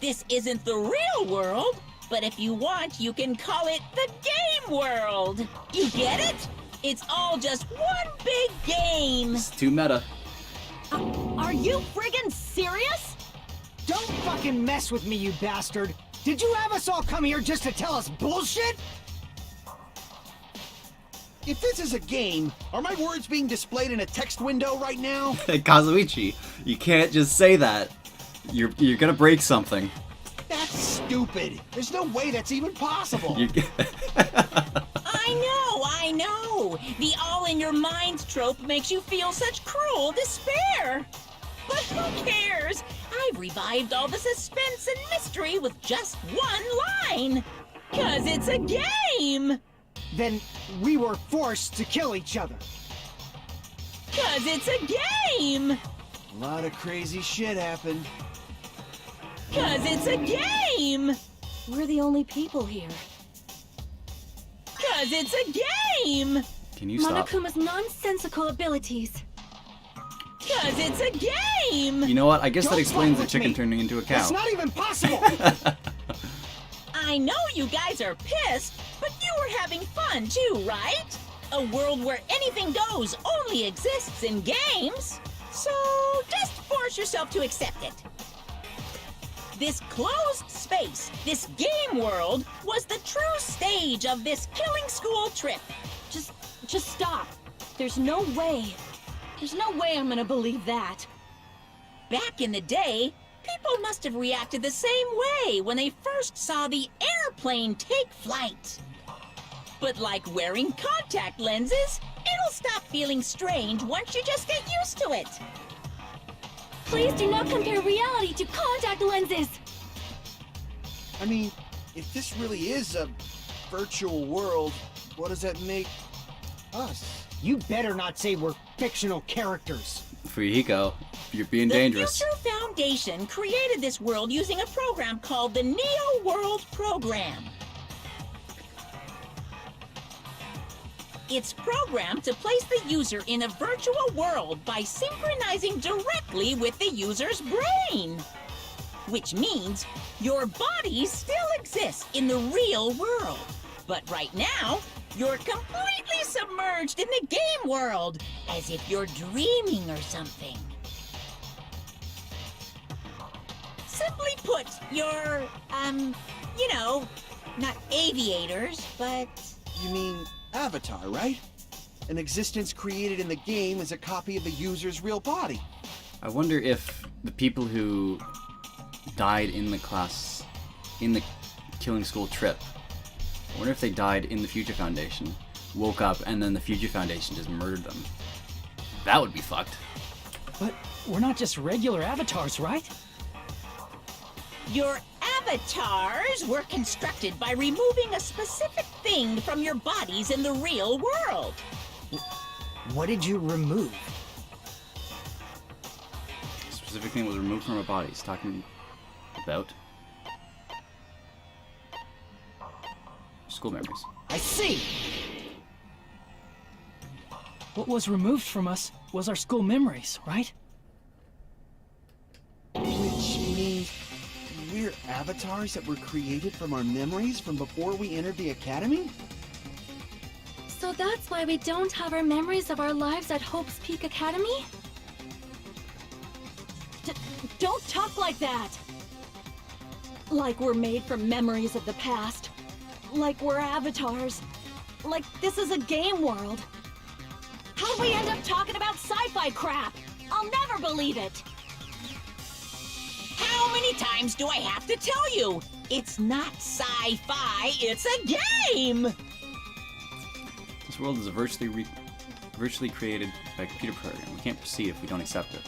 this isn't the real world, but if you want, you can call it the game world. You get it? It's all just one big game. It's too meta. Are you friggin' serious? Don't fucking mess with me, you bastard! Did you have us all come here just to tell us bullshit? If this is a game, are my words being displayed in a text window right now? Kazuichi, you can't just say that. You're gonna break something. That's stupid. There's no way that's even possible. I know. The all-in-your-mind trope makes you feel such cruel despair. But who cares? I've revived all the suspense and mystery with just one line. 'Cause it's a game. Then we were forced to kill each other. 'Cause it's a game. A lot of crazy shit happened. 'Cause it's a game. We're the only people here. 'Cause it's a game. Can you stop? Monokuma's nonsensical abilities. 'Cause it's a game. You know what? I guess that Don't explains fuck the with chicken me. turning into a cow. That's not even possible! I know you guys are pissed, but you were having fun too, right? A world where anything goes only exists in games. So just force yourself to accept it. This closed space, this game world, was the true stage of this killing school trip. Just stop. There's no way. There's no way I'm gonna believe that. Back in the day, People must have reacted the same way when they first saw the airplane take flight. But like wearing contact lenses, it'll stop feeling strange once you just get used to it. Please do not compare reality to contact lenses! I mean, if this really is a virtual world, what does that make us? You better not say we're fictional characters. Fuyuhiko, you're being The dangerous. Future Foundation created this world using a program called the Neo World Program. It's programmed to place the user in a virtual world by synchronizing directly with the user's brain. Which means your body still exists in the real world. But right now, you're completely submerged in the game world, as if you're dreaming or something. Simply put, you're, you know, not aviators, but... You mean Avatar, right? An existence created in the game is a copy of the user's real body. I wonder if the people who died in the class, in the killing school trip, I wonder if they died in the Future Foundation, woke up, and then the Future Foundation just murdered them. That would be fucked. But we're not just regular avatars, right? Your avatars were constructed by removing a specific thing from your bodies in the real world. What did you remove? A specific thing was removed from our bodies. Talking about school memories. I see! What was removed from us was our school memories, right? Which means we're avatars that were created from our memories from before we entered the academy? So that's why we don't have our memories of our lives at Hope's Peak Academy? Don't talk like that! Like we're made from memories of the past. Like we're avatars. Like this is a game world. How'd we end up talking about sci-fi crap? I'll never believe it! How many times do I have to tell you? It's not sci-fi, it's a game! This world is a virtually created by a computer program. We can't proceed if we don't accept it.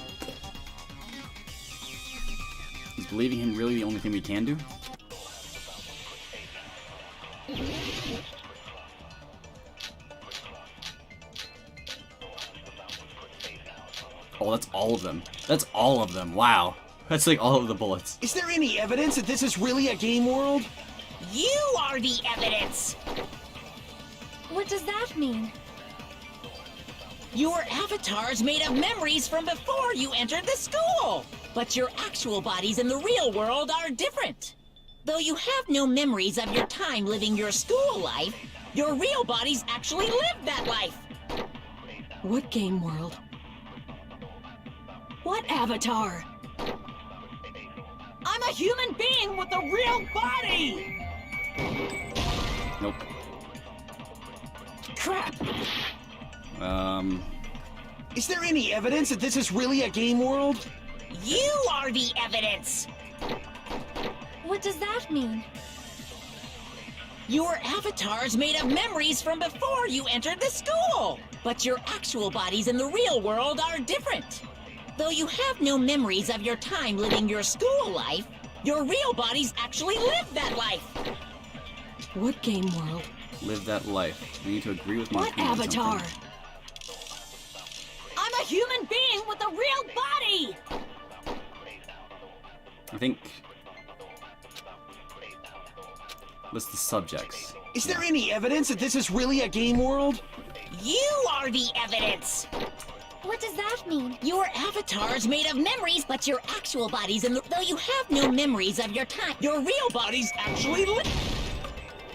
Is believing him really the only thing we can do? Oh, that's all of them. That's all of them. Wow. That's like all of the bullets. Is there any evidence that this is really a game world? You are the evidence! What does that mean? Your avatar's made of memories from before you entered the school! But your actual bodies in the real world are different. Though you have no memories of your time living your school life, your real bodies actually lived that life! What game world? What avatar? I'm a human being with a real body! Nope. Crap! Is there any evidence that this is really a game world? You are the evidence! What does that mean? Your avatar's made of memories from before you entered the school! But your actual bodies in the real world are different. Though you have no memories of your time living your school life, your real bodies actually lived that life! What game world? Live that life. We need to agree with my What opinion on avatar? something. I'm a human being with a real body! I think... List the subjects. Is there any evidence that this is really a game world? You are the evidence! What does that mean? Your avatar's made of memories, but your actual bodies in the... Though you have no memories of your time, your real bodies actually live...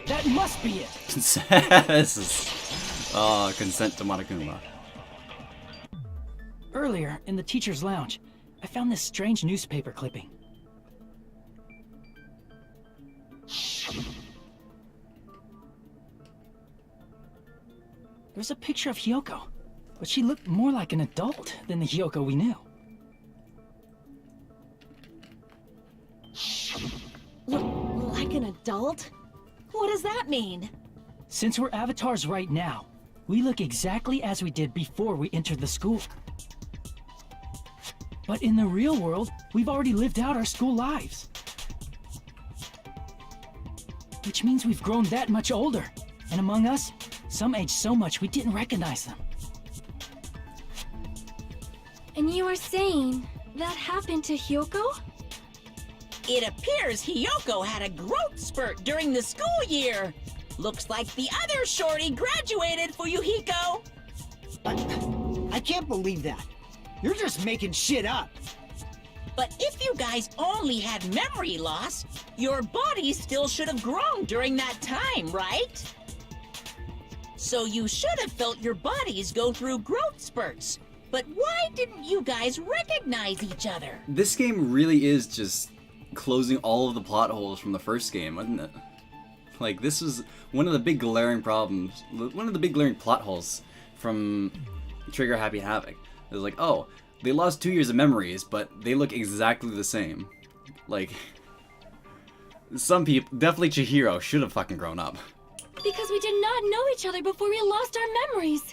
That must be it! This is... Oh, consent to Monokuma. Earlier, in the teacher's lounge, I found this strange newspaper clipping. There's a picture of Hyoko, but she looked more like an adult than the Hyoko we knew. like an adult? What does that mean? Since we're avatars right now, we look exactly as we did before we entered the school. But in the real world, we've already lived out our school lives. Which means we've grown that much older. And among us, some aged so much we didn't recognize them. And you are saying that happened to Hyoko? It appears Hiyoko had a growth spurt during the school year. Looks like the other shorty graduated, Fuyuhiko. I can't believe that. You're just making shit up. But if you guys only had memory loss, your bodies still should have grown during that time, right? So you should have felt your bodies go through growth spurts. But why didn't you guys recognize each other? This game really is just closing all of the plot holes from the first game, wasn't it? Like, this was one of the big glaring problems, one of the big glaring plot holes from Trigger Happy Havoc. It was like, oh, they lost 2 years of memories, but they look exactly the same. Like, some people, definitely Chihiro, should have fucking grown up. Because we did not know each other before we lost our memories.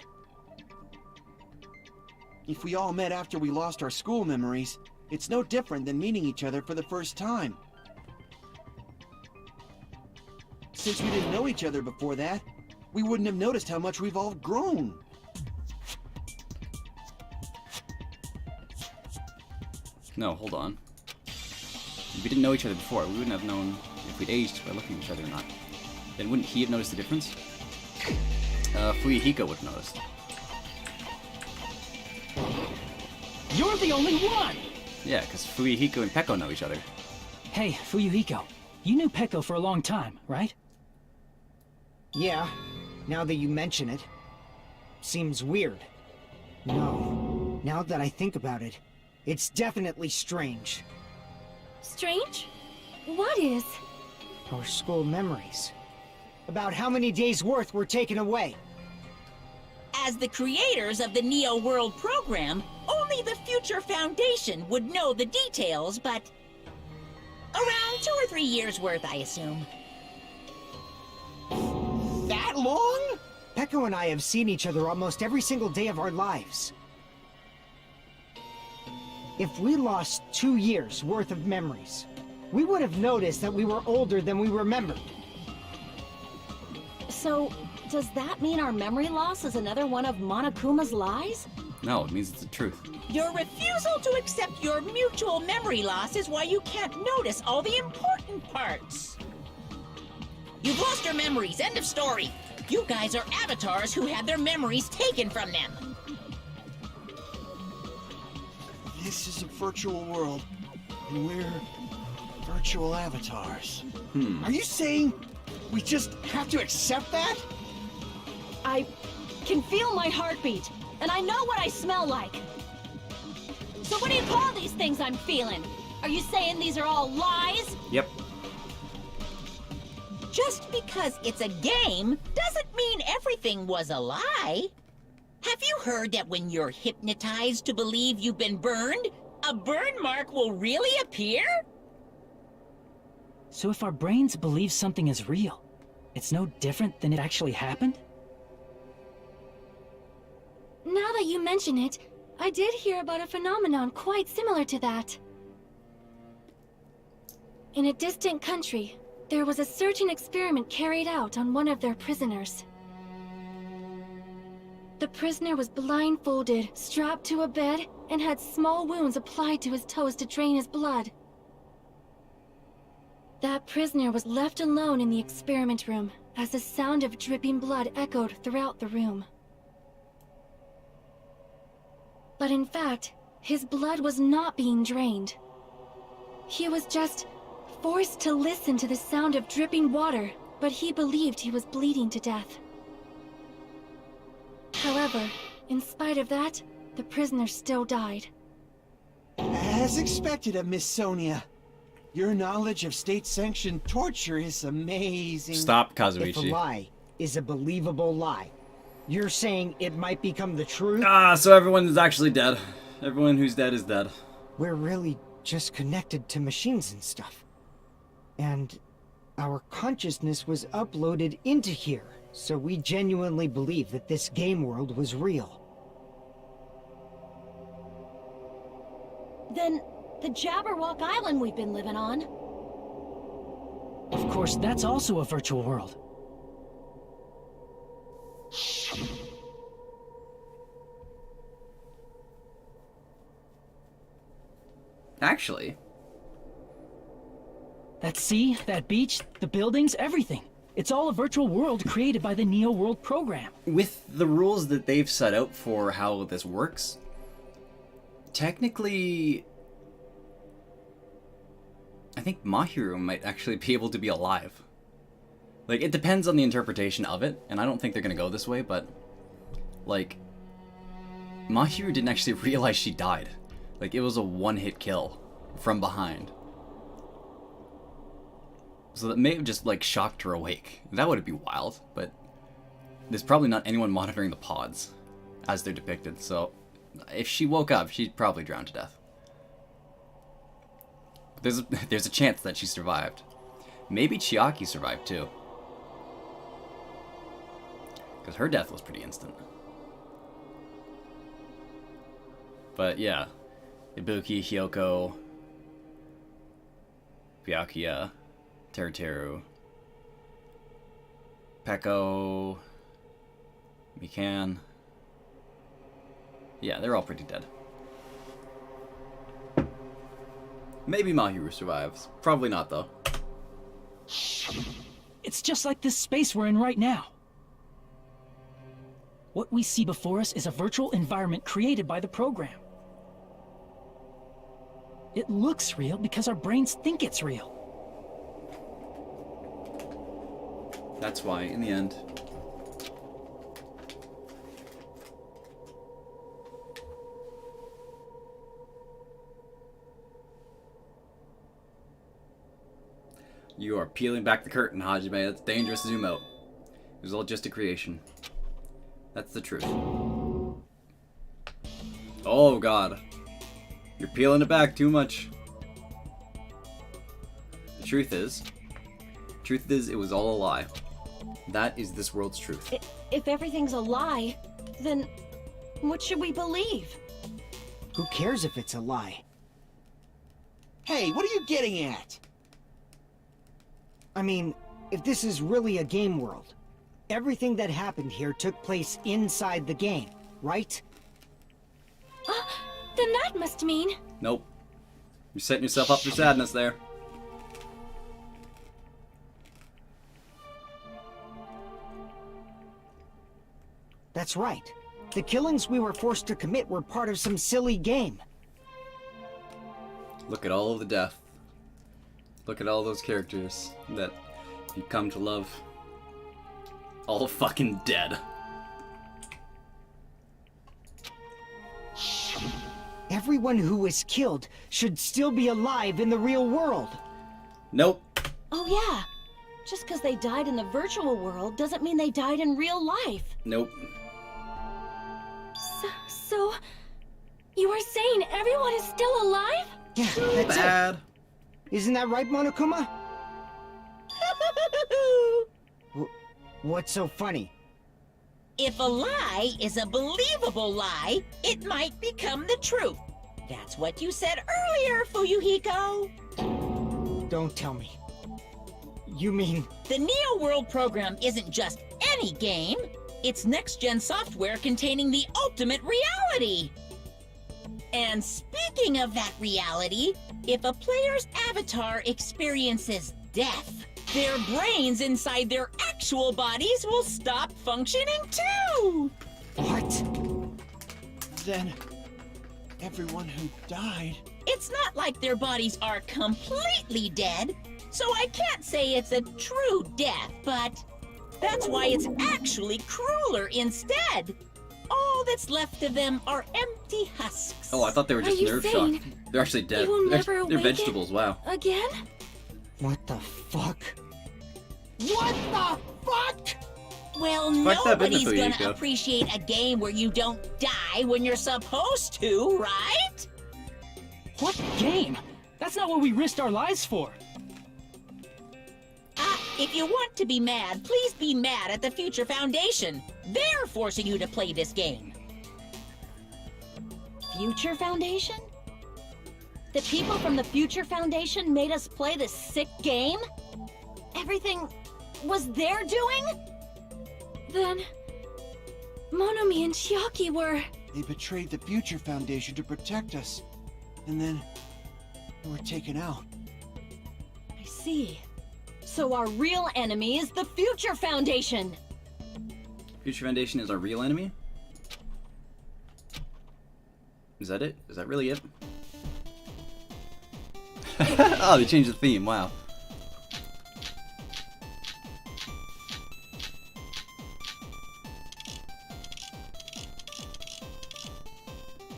If we all met after we lost our school memories, it's no different than meeting each other for the first time. Since we didn't know each other before that, we wouldn't have noticed how much we've all grown. No, hold on. If we didn't know each other before, we wouldn't have known if we'd aged by looking at each other or not. Then wouldn't he have noticed the difference? Fuyuhiko would have noticed. You're the only one! Yeah, because Fuyuhiko and Peko know each other. Hey, Fuyuhiko, you knew Peko for a long time, right? Yeah, now that you mention it. Seems weird. No, now that I think about it, it's definitely strange. Strange? What is? Our school memories. About how many days' worth were taken away. As the creators of the Neo World program, only the Future Foundation would know the details, but around 2 or 3 years worth, I assume. That long? Peko and I have seen each other almost every single day of our lives. If we lost 2 years worth of memories, we would have noticed that we were older than we remembered. So, does that mean our memory loss is another one of Monokuma's lies? No, it means it's the truth. Your refusal to accept your mutual memory loss is why you can't notice all the important parts. You've lost your memories, end of story. You guys are avatars who had their memories taken from them. This is a virtual world, and we're virtual avatars. Are you saying we just have to accept that? I can feel my heartbeat, and I know what I smell like. So what do you call these things I'm feeling? Are you saying these are all lies? Yep. Just because it's a game doesn't mean everything was a lie. Have you heard that when you're hypnotized to believe you've been burned, a burn mark will really appear? So if our brains believe something is real, it's no different than it actually happened? Now that you mention it, I did hear about a phenomenon quite similar to that. In a distant country, there was a certain experiment carried out on one of their prisoners. The prisoner was blindfolded, strapped to a bed, and had small wounds applied to his toes to drain his blood. That prisoner was left alone in the experiment room, as the sound of dripping blood echoed throughout the room. But in fact, his blood was not being drained. He was just forced to listen to the sound of dripping water, but he believed he was bleeding to death. However, in spite of that, the prisoner still died. As expected of Miss Sonia. Your knowledge of state-sanctioned torture is amazing. Stop, If a Kazuichi. lie is a believable lie, you're saying it might become the truth? Ah, so everyone is actually dead. Everyone who's dead is dead. We're really just connected to machines and stuff. And Our consciousness was uploaded into here, so we genuinely believe that this game world was real. Then, the Jabberwock Island we've been living on. Of course, that's also a virtual world. Actually, That sea, that beach, the buildings, everything. It's all a virtual world created by the Neo World program. with the rules that they've set out for how this works, technically, I think Mahiru might actually be able to be alive. Like, it depends on the interpretation of it, and I don't think they're gonna go this way, but, like, Mahiru didn't actually realize she died. Like, it was a one-hit kill from behind. So that may have just, like, shocked her awake. That would be wild, but there's probably not anyone monitoring the pods as they're depicted, so if she woke up, she'd probably drown to death. But there's a chance that she survived. Maybe Chiaki survived too. Because her death was pretty instant. But yeah, Ibuki, Hyoko, Byakuya, Teruteru, Peko, Mikan. Yeah, they're all pretty dead. Maybe Mahiru survives. Probably not, though. It's just like this space we're in right now. What we see before us is a virtual environment created by the program. It looks real because our brains think it's real. That's why, in the end, you are peeling back the curtain, Hajime. That's dangerous to zoom out. It was all just a creation. That's the truth. Oh god. You're peeling it back too much. The truth is, it was all a lie. That is this world's truth. If everything's a lie, then what should we believe? Who cares if it's a lie? Hey, what are you getting at? I mean, if this is really a game world, everything that happened here took place inside the game, right? Then that must mean... Nope. You're setting yourself up for sadness there. That's right. The killings we were forced to commit were part of some silly game. Look at all of the death. Look at all those characters that you come to love. All fucking dead. Everyone who was killed should still be alive in the real world. Nope. Oh yeah. Just because they died in the virtual world doesn't mean they died in real life. Nope. So... You are saying everyone is still alive? Yeah, that's Bad. it. Isn't that right, Monokuma? What's so funny? If a lie is a believable lie, it might become the truth. That's what you said earlier, Fuyuhiko. Don't tell me. You mean... The Neo World program isn't just any game. It's next-gen software containing the ultimate reality. And speaking of that reality, if a player's avatar experiences death, their brains inside their actual bodies will stop functioning too! What? Then, everyone who died... It's not like their bodies are completely dead, so I can't say it's a true death, but that's why it's actually crueler instead. All that's left of them are empty husks. Oh, I thought they were just Are you nerve saying shocked. They're actually dead. you will never They're awaken? vegetables, wow. Again? What the fuck? What the fuck? Well, Fuck that nobody's business, gonna Fuyuhiko. appreciate a game where you don't die when you're supposed to, right? What game? That's not what we risked our lives for. If you want to be mad, please be mad at the Future Foundation. They're forcing you to play this game. Future Foundation? The people from the Future Foundation made us play this sick game? Everything was their doing? Then... Monomi and Chiaki were... They betrayed the Future Foundation to protect us. And then... we were taken out. I see. So our real enemy is the Future Foundation! Future Foundation is our real enemy? Is that it? Is that really it? Oh, they changed the theme, wow.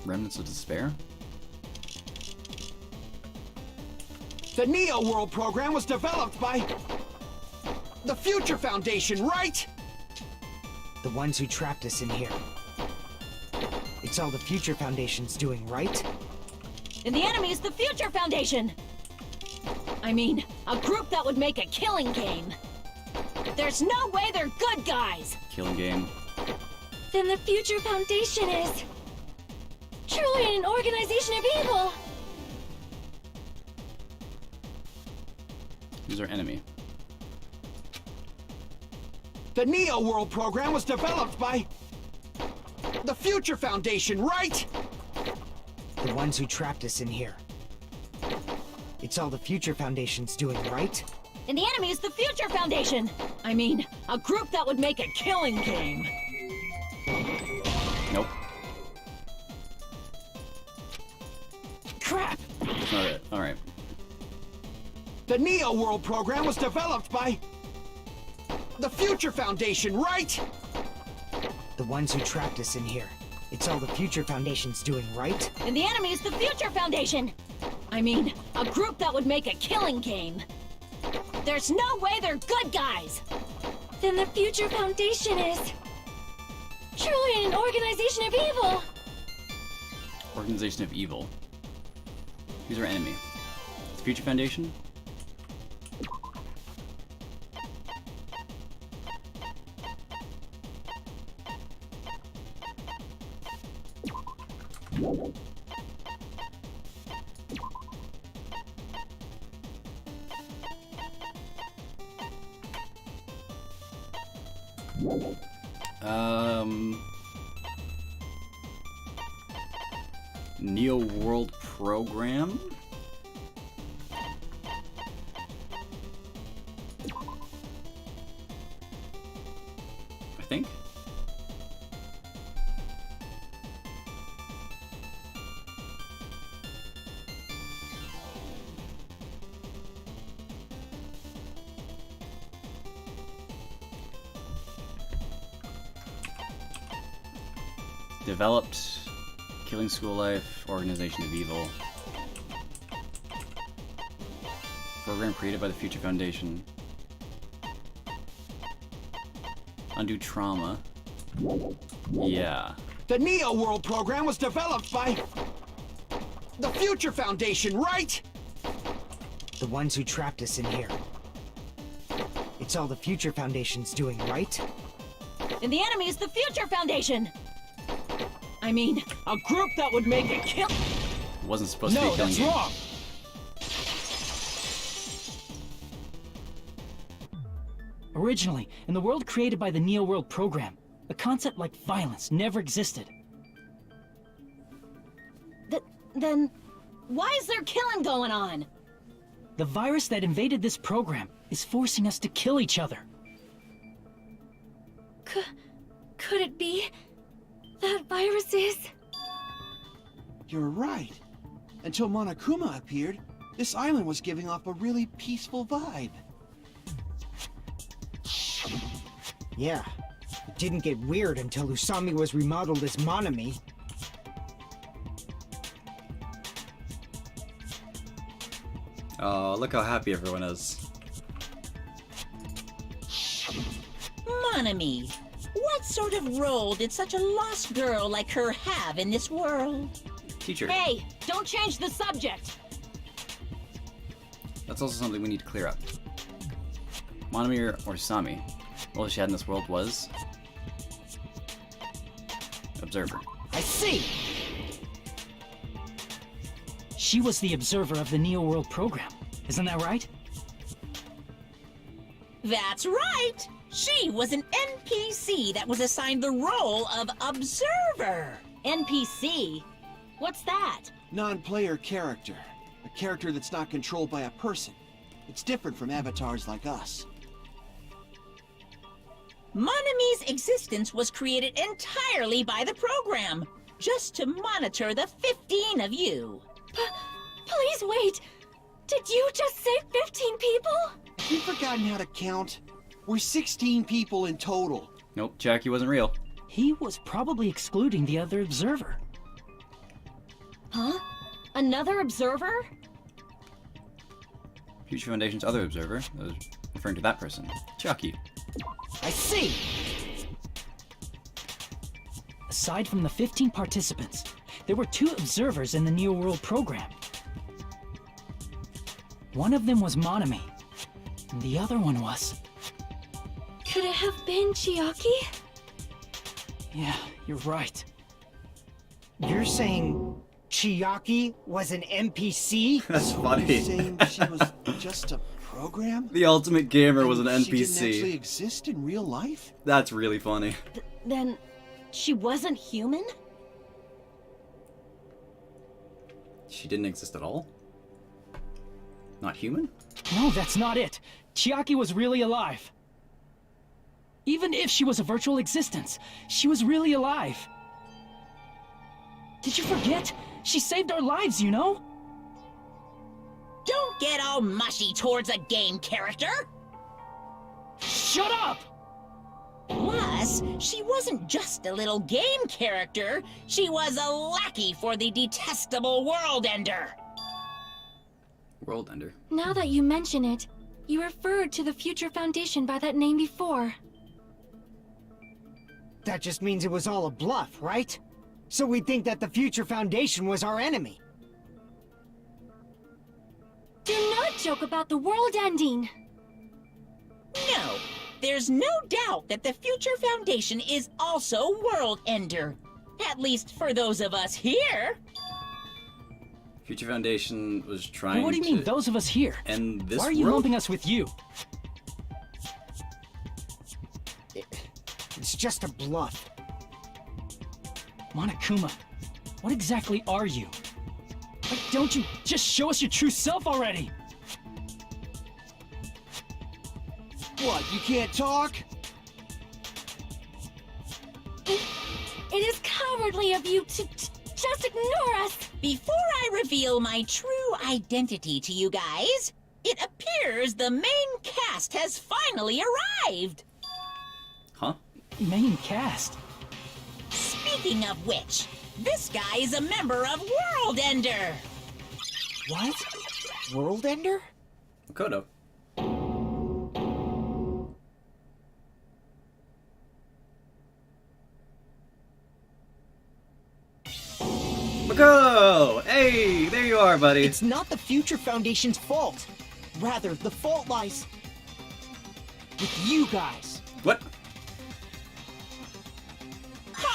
Remnants of Despair? The Neo World program was developed by... the Future Foundation, right? The ones who trapped us in here. It's all the Future Foundation's doing, right? And the enemy is the Future Foundation! I mean, a group that would make a killing game. There's no way they're good guys! Killing game. Then the Future Foundation is... truly an organization of evil! Who's our enemy? The Neo World program was developed by... the Future Foundation, right? The ones who trapped us in here. It's all the Future Foundation's doing, right? And the enemy is the Future Foundation! I mean, a group that would make a killing game. Nope. Crap! That's not it. Alright. The Neo World program was developed by... the Future Foundation, right? The ones who trapped us in here. It's all the Future Foundation's doing, right? And the enemy is the Future Foundation! I mean, a group that would make a killing game. There's no way they're good guys! Then the Future Foundation is... truly an organization of evil! Organization of Evil. Who's our enemy? The Future Foundation? Neo World Program? I think. Developed, Killing School Life, Organization of Evil. Program created by the Future Foundation. Undo Trauma. Yeah. The Neo World program was developed by... the Future Foundation, right? The ones who trapped us in here. It's all the Future Foundation's doing, right? And the enemy is the Future Foundation! I mean, a group that would make a kill... Wasn't supposed to be a killing game. No, that's wrong! Originally, in the world created by the Neo World program, a concept like violence never existed. Then, why is there killing going on? The virus that invaded this program is forcing us to kill each other. Could it be... that virus is... You're right. Until Monokuma appeared, this island was giving off a really peaceful vibe. Yeah. It didn't get weird until Usami was remodeled as Monomi. Oh, look how happy everyone is. Monomi, what sort of role did such a lost girl like her have in this world? Teacher. Hey, don't change the subject! That's also something we need to clear up. Monomi or Sami. All she had in this world was... Observer. I see! She was the observer of the Neo World program. Isn't that right? That's right! She was an NPC that was assigned the role of Observer. NPC? What's that? Non-player character. A character that's not controlled by a person. It's different from avatars like us. Monomi's existence was created entirely by the program, just to monitor the 15 of you. Please wait! Did you just say 15 people? Have you forgotten how to count? We're 16 people in total. Nope, Jackie wasn't real. He was probably excluding the other observer. Huh? Another observer? Future Foundation's other observer. I was referring to that person. Chucky. I see! Aside from the 15 participants, there were 2 observers in the Neo World program. One of them was Monomi, and the other one was... Could it have been Chiaki? Yeah, you're right. You're saying Chiaki was an NPC? That's You're funny. saying she was just a program? The ultimate gamer was an And She didn't NPC. actually exist in real life? That's really funny. Then she wasn't human? She didn't exist at all? Not human? No, that's not it. Chiaki was really alive. Even if she was a virtual existence, she was really alive. Did you forget? She saved our lives, you know? Don't get all mushy towards a game character! Shut up! Plus, she wasn't just a little game character, she was a lackey for the detestable World Ender. World Ender. Now that you mention it, you referred to the Future Foundation by that name before. That just means it was all a bluff, right? So we think that the Future Foundation was our enemy. Do not joke about the world ending! No, there's no doubt that the Future Foundation is also World Ender. At least for those of us here. Future Foundation was trying What do you mean, to those of us here? end this Why are you world? lumping us with you? It's just a bluff. Monokuma, what exactly are you? Why don't you just show us your true self already? What, you can't talk? It is cowardly of you to just ignore us! Before I reveal my true identity to you guys, it appears the main cast has finally arrived. Huh? Main cast? Speaking of which, this guy is a member of World Ender. What? World Ender? Makoto. Makoto! Hey, there you are, buddy. It's not the Future Foundation's fault. Rather, the fault lies with you guys. What?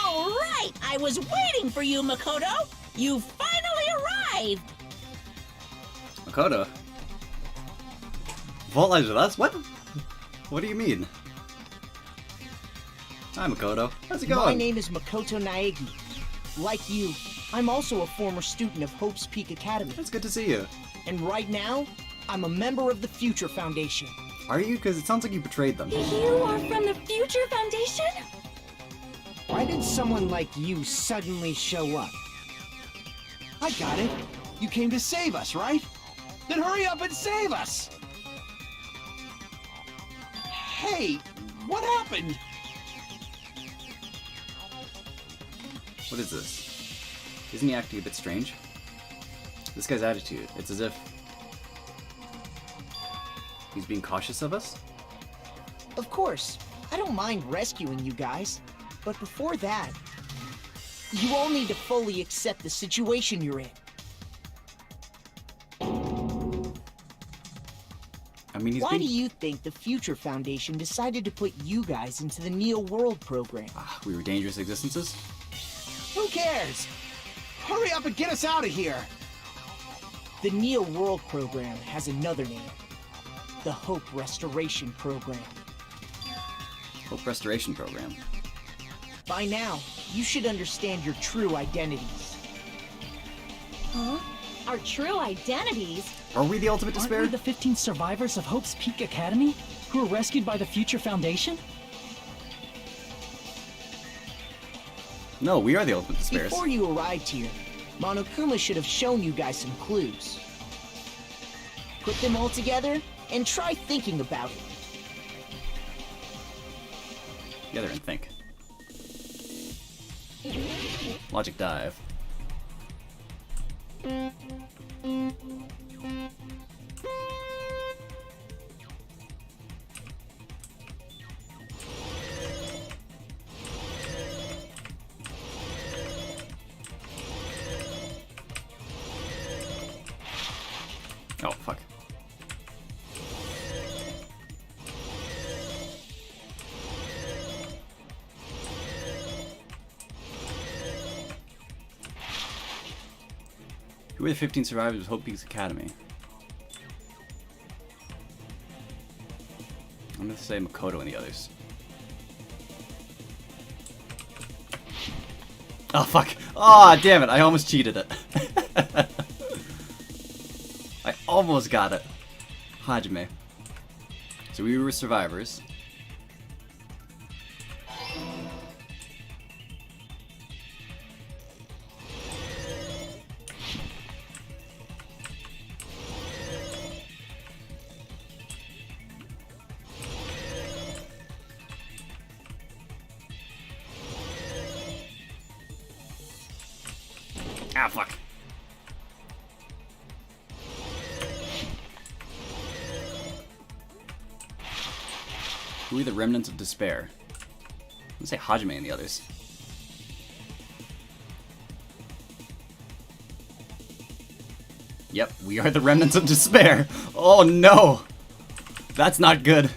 All right, I was waiting for you, Makoto. You finally arrived. Makoto? Vault lies with us? What? What do you mean? Hi, Makoto. How's it going? My name is Makoto Naegi. Like you, I'm also a former student of Hope's Peak Academy. It's good to see you. And right now, I'm a member of the Future Foundation. Are you? Because it sounds like you betrayed them. You are from the Future Foundation? Why did someone like you suddenly show up? I got it. You came to save us, right? Then hurry up and save us! Hey, what happened? What is this? Isn't he acting a bit strange? This guy's attitude, it's as if he's being cautious of us? Of course, I don't mind rescuing you guys. But before that, you all need to fully accept the situation you're in. I mean, he's Why been... do you think the Future Foundation decided to put you guys into the Neo World program? We were dangerous existences? Who cares? Hurry up and get us out of here! The Neo World program has another name. The Hope Restoration Program. Hope Restoration Program. By now, you should understand your true identities. Huh? Our true identities? Are we the ultimate Aren't despair? we the 15 survivors of Hope's Peak Academy who were rescued by the Future Foundation? No, we are the ultimate despairs. Before you arrived here, Monokuma should have shown you guys some clues. Put them all together and try thinking about it. Together and think. Logic dive. Oh, fuck. Who are the 15 survivors of Hope Peaks Academy? I'm gonna say Makoto and the others. Oh, fuck. Oh, damn it. I almost cheated it. I almost got it. Hajime. So we were survivors. Ah, fuck. Who are the remnants of despair? Let's say Hajime and the others. Yep, we are the remnants of despair. Oh no! That's not good.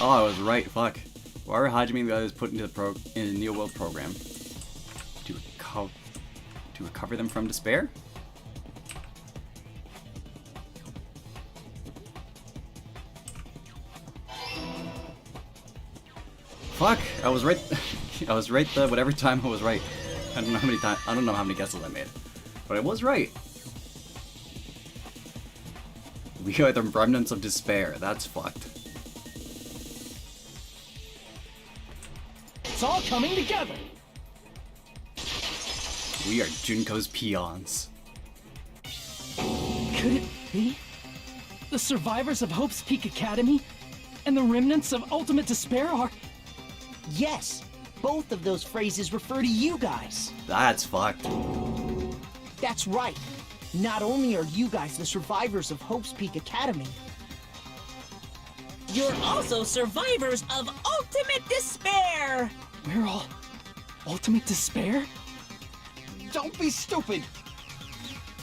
Oh, I was right. Fuck. Why were Hajime and the others put into the Neo World program? To recover them from despair? Fuck! I was right. I was right the whatever time I was right. I don't know how many times. I don't know how many guesses I made, but I was right. We are the remnants of despair. That's fucked. It's all coming together! We are Junko's peons. Could it be? The survivors of Hope's Peak Academy and the remnants of Ultimate Despair are... Yes, both of those phrases refer to you guys. That's fucked. That's right. Not only are you guys the survivors of Hope's Peak Academy, You're also survivors of Ultimate Despair! We're all... Ultimate Despair? Don't be stupid!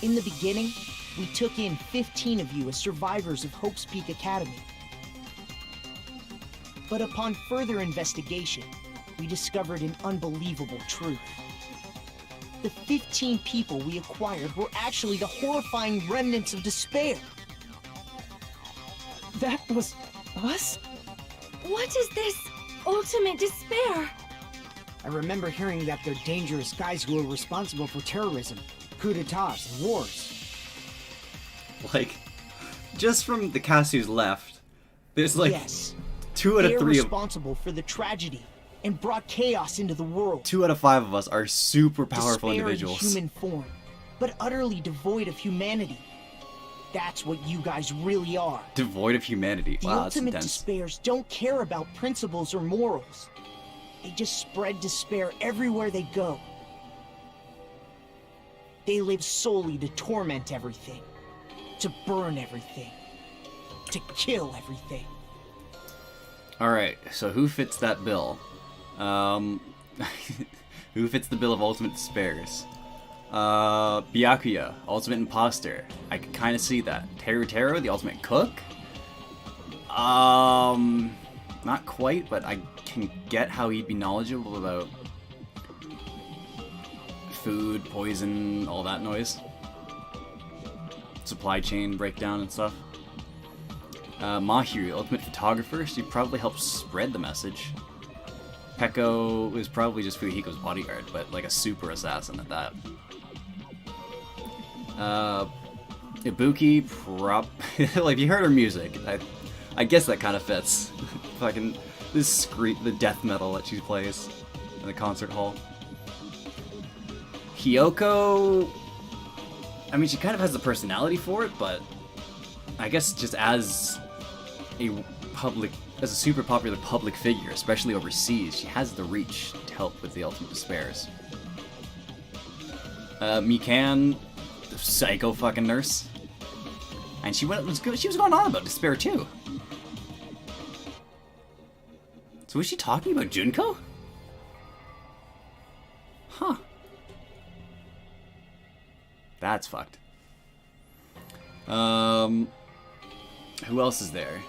in the beginning, we took in 15 of you as survivors of Hope's Peak Academy. But upon further investigation, we discovered an unbelievable truth. The 15 people we acquired were actually the horrifying remnants of despair. That was... us? What is this ultimate despair? I remember hearing that they're dangerous guys who are responsible for terrorism, coups d'etats, and wars. Like, just from the cast who's left, there's like Yes, 2 out of they're 3 of responsible for the tragedy and brought chaos into the world. 2 out of 5 of us are super powerful Despair individuals. in human form, but utterly devoid of humanity. That's what you guys really are. Devoid of humanity. The Wow, that's ultimate intense. despairs don't care about principles or morals. They just spread despair everywhere they go. They live solely to torment everything. To burn everything. To kill everything. Alright, so who fits that bill? Who fits the bill of ultimate despairs? Byakuya, ultimate imposter. I can kind of see that. Teru, the ultimate cook? Not quite, but I can get how he'd be knowledgeable about food, poison, all that noise. Supply chain breakdown and stuff. Mahiru, ultimate photographer, so he probably helps spread the message. Peko is probably just Fuyuhiko's bodyguard, but like a super assassin at that. Ibuki, like, you heard her music. I guess that kind of fits. Fucking the death metal that she plays in the concert hall. Hiyoko, I mean, she kind of has the personality for it, but I guess just as a super popular public figure, especially overseas, she has the reach to help with the ultimate despairs. Mikan, the psycho fucking nurse, and she was going on about despair too. So was she talking about Junko? Huh. That's fucked. Who else is there?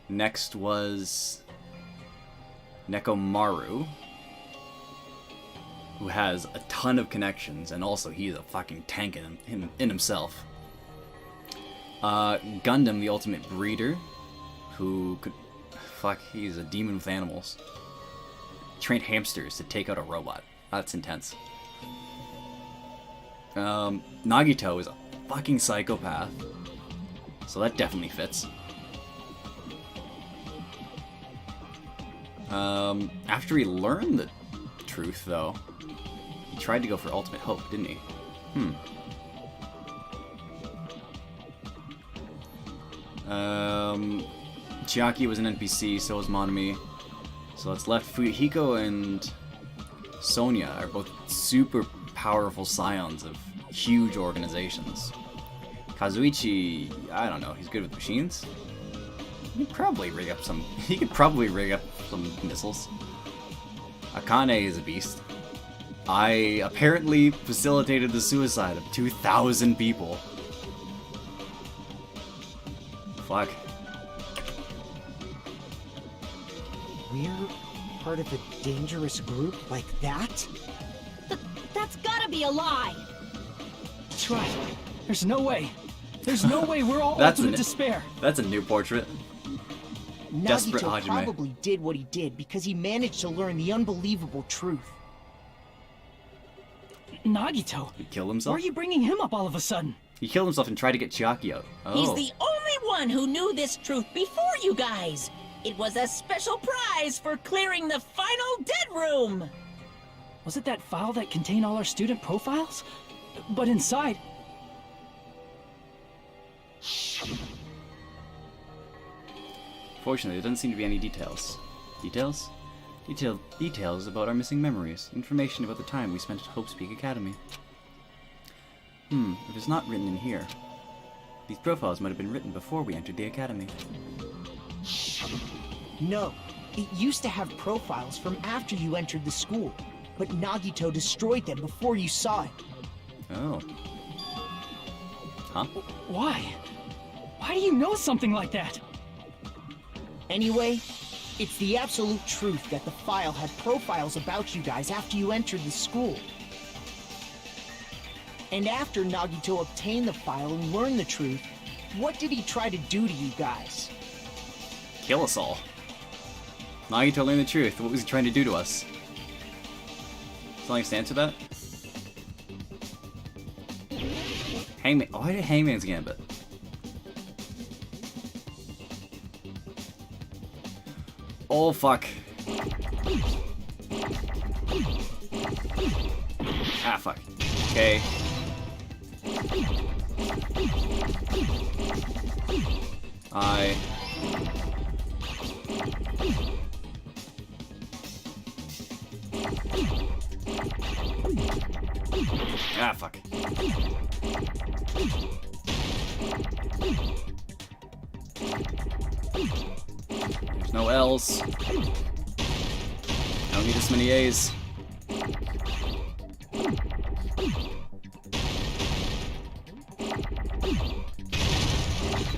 Next was Nekomaru, who has a ton of connections, and also he's a fucking tank in himself. Gundam, the ultimate breeder, who could... Fuck, he's a demon with animals. Trained hamsters to take out a robot. That's intense. Nagito is a fucking psychopath, so that definitely fits. After he learned the truth, though, he tried to go for ultimate hope, didn't he? Chiaki was an NPC, so was Monami. So it's left Fuyuhiko and Sonia are both super powerful scions of huge organizations. Kazuichi, I don't know, he's good with machines. He could probably rig up some missiles. Akane is a beast. I apparently facilitated the suicide of 2,000 people. Fuck. We're part of a dangerous group like that? That's gotta be a lie! That's right. There's no way. There's no way we're all That's ultimate despair. That's a new portrait. Desperate Nagito Hajime. probably did what he did because he managed to learn the unbelievable truth. Nagito? He killed Why himself? are you bringing him up all of a sudden? He killed himself and tried to get Chiaki out. He's Oh. the only one who knew this truth before you guys. It was a special prize for clearing the final dead room. Was it that file that contained all our student profiles? But inside... Fortunately, there doesn't seem to be any details. Details? Details about our missing memories. Information about the time we spent at Hope's Peak Academy. If it's not written in here. These profiles might have been written before we entered the academy. No, it used to have profiles from after you entered the school, but Nagito destroyed them before you saw it. Oh. Huh? Why? Why do you know something like that? Anyway, it's the absolute truth that the file had profiles about you guys after you entered the school. And after Nagito obtained the file and learned the truth, what did he try to do to you guys? Kill us all. Nagito learned the truth. What was he trying to do to us? Something to answer that? Hangman. Why did Hangman's Gambit? Oh fuck. Ah fuck. Okay. Ah, fuck. There's no L's. I don't need this many A's.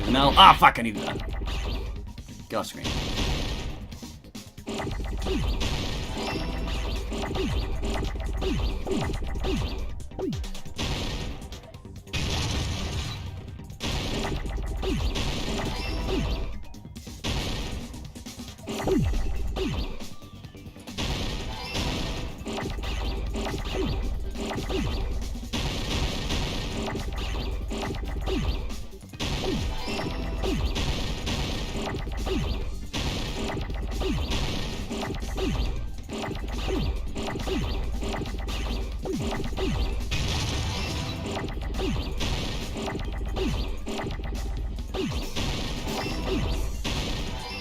No. Ah, fuck, I need that. Get off screen.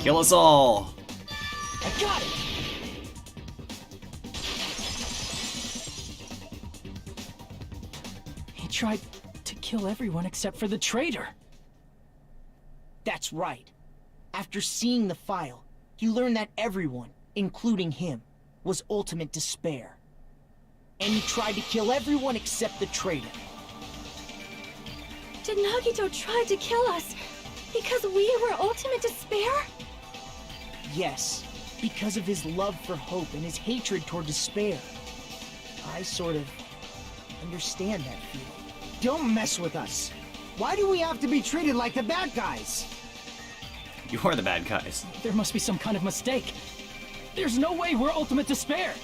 Kill us all! I got it! He tried to kill everyone except for the traitor. That's right. After seeing the file, you learn that everyone, including him, was ultimate despair. And he tried to kill everyone except the traitor. Did Nagito try to kill us because we were ultimate despair? Yes, because of his love for hope and his hatred toward despair. I sort of understand that feeling. Don't mess with us. Why do we have to be treated like the bad guys? You are the bad guys. There must be some kind of mistake. There's no way we're ultimate despair.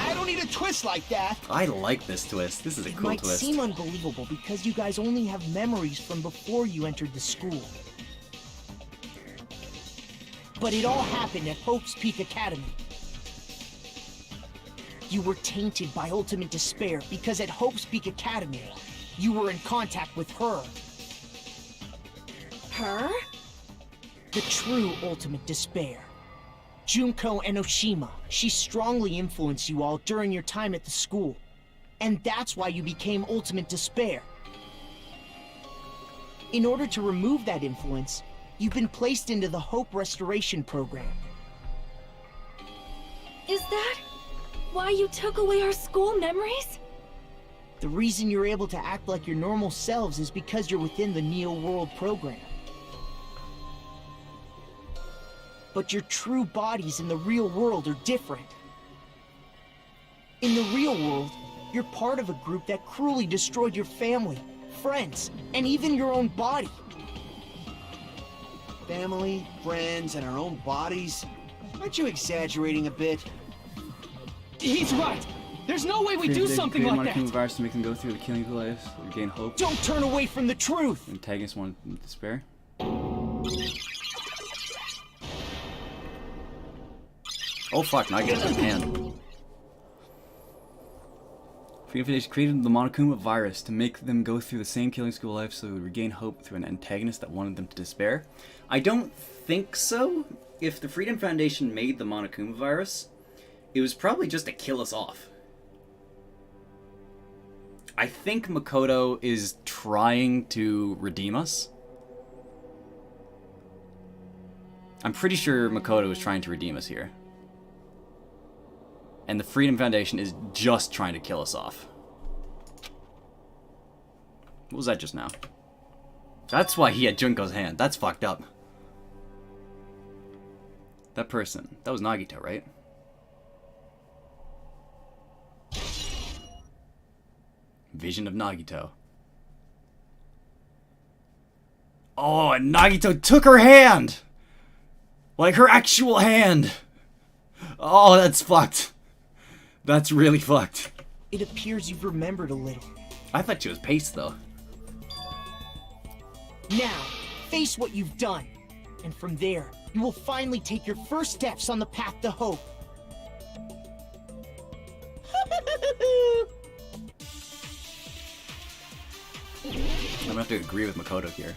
I don't need a twist like that. I like this twist. This is a It cool might twist. seem unbelievable because you guys only have memories from before you entered the school. But it all happened at Hope's Peak Academy. You were tainted by ultimate despair because at Hope's Peak Academy, you were in contact with her. Her? The true ultimate despair. Junko Enoshima. She strongly influenced you all during your time at the school. And that's why you became ultimate despair. In order to remove that influence, you've been placed into the Hope Restoration Program. Is that why you took away our school memories? The reason you're able to act like your normal selves is because you're within the Neo World program. But your true bodies in the real world are different. In the real world, you're part of a group that cruelly destroyed your family, friends, and even your own body. Family, friends, and our own bodies? Aren't you exaggerating a bit? He's right. There's no way we do something like that. Create a virus to make them go through the killing lives, gain hope. Don't turn away from the truth! Antagonist wanted despair. Oh fuck, now I get a hand. Freedom Foundation created the Monokuma virus to make them go through the same killing school life so they would regain hope through an antagonist that wanted them to despair. I don't think so. If the Freedom Foundation made the Monokuma virus, it was probably just to kill us off. I think Makoto is trying to redeem us. I'm pretty sure Makoto is trying to redeem us here. And the Freedom Foundation is just trying to kill us off. What was that just now? That's why he had Junko's hand. That's fucked up. That person. That was Nagito, right? Vision of Nagito. Oh, and Nagito took her hand! Like her actual hand! Oh, that's fucked. That's really fucked. It appears you've remembered a little. I thought she was paste, though. Now, face what you've done. And from there, you will finally take your first steps on the path to hope. I'm gonna have to agree with Makoto here.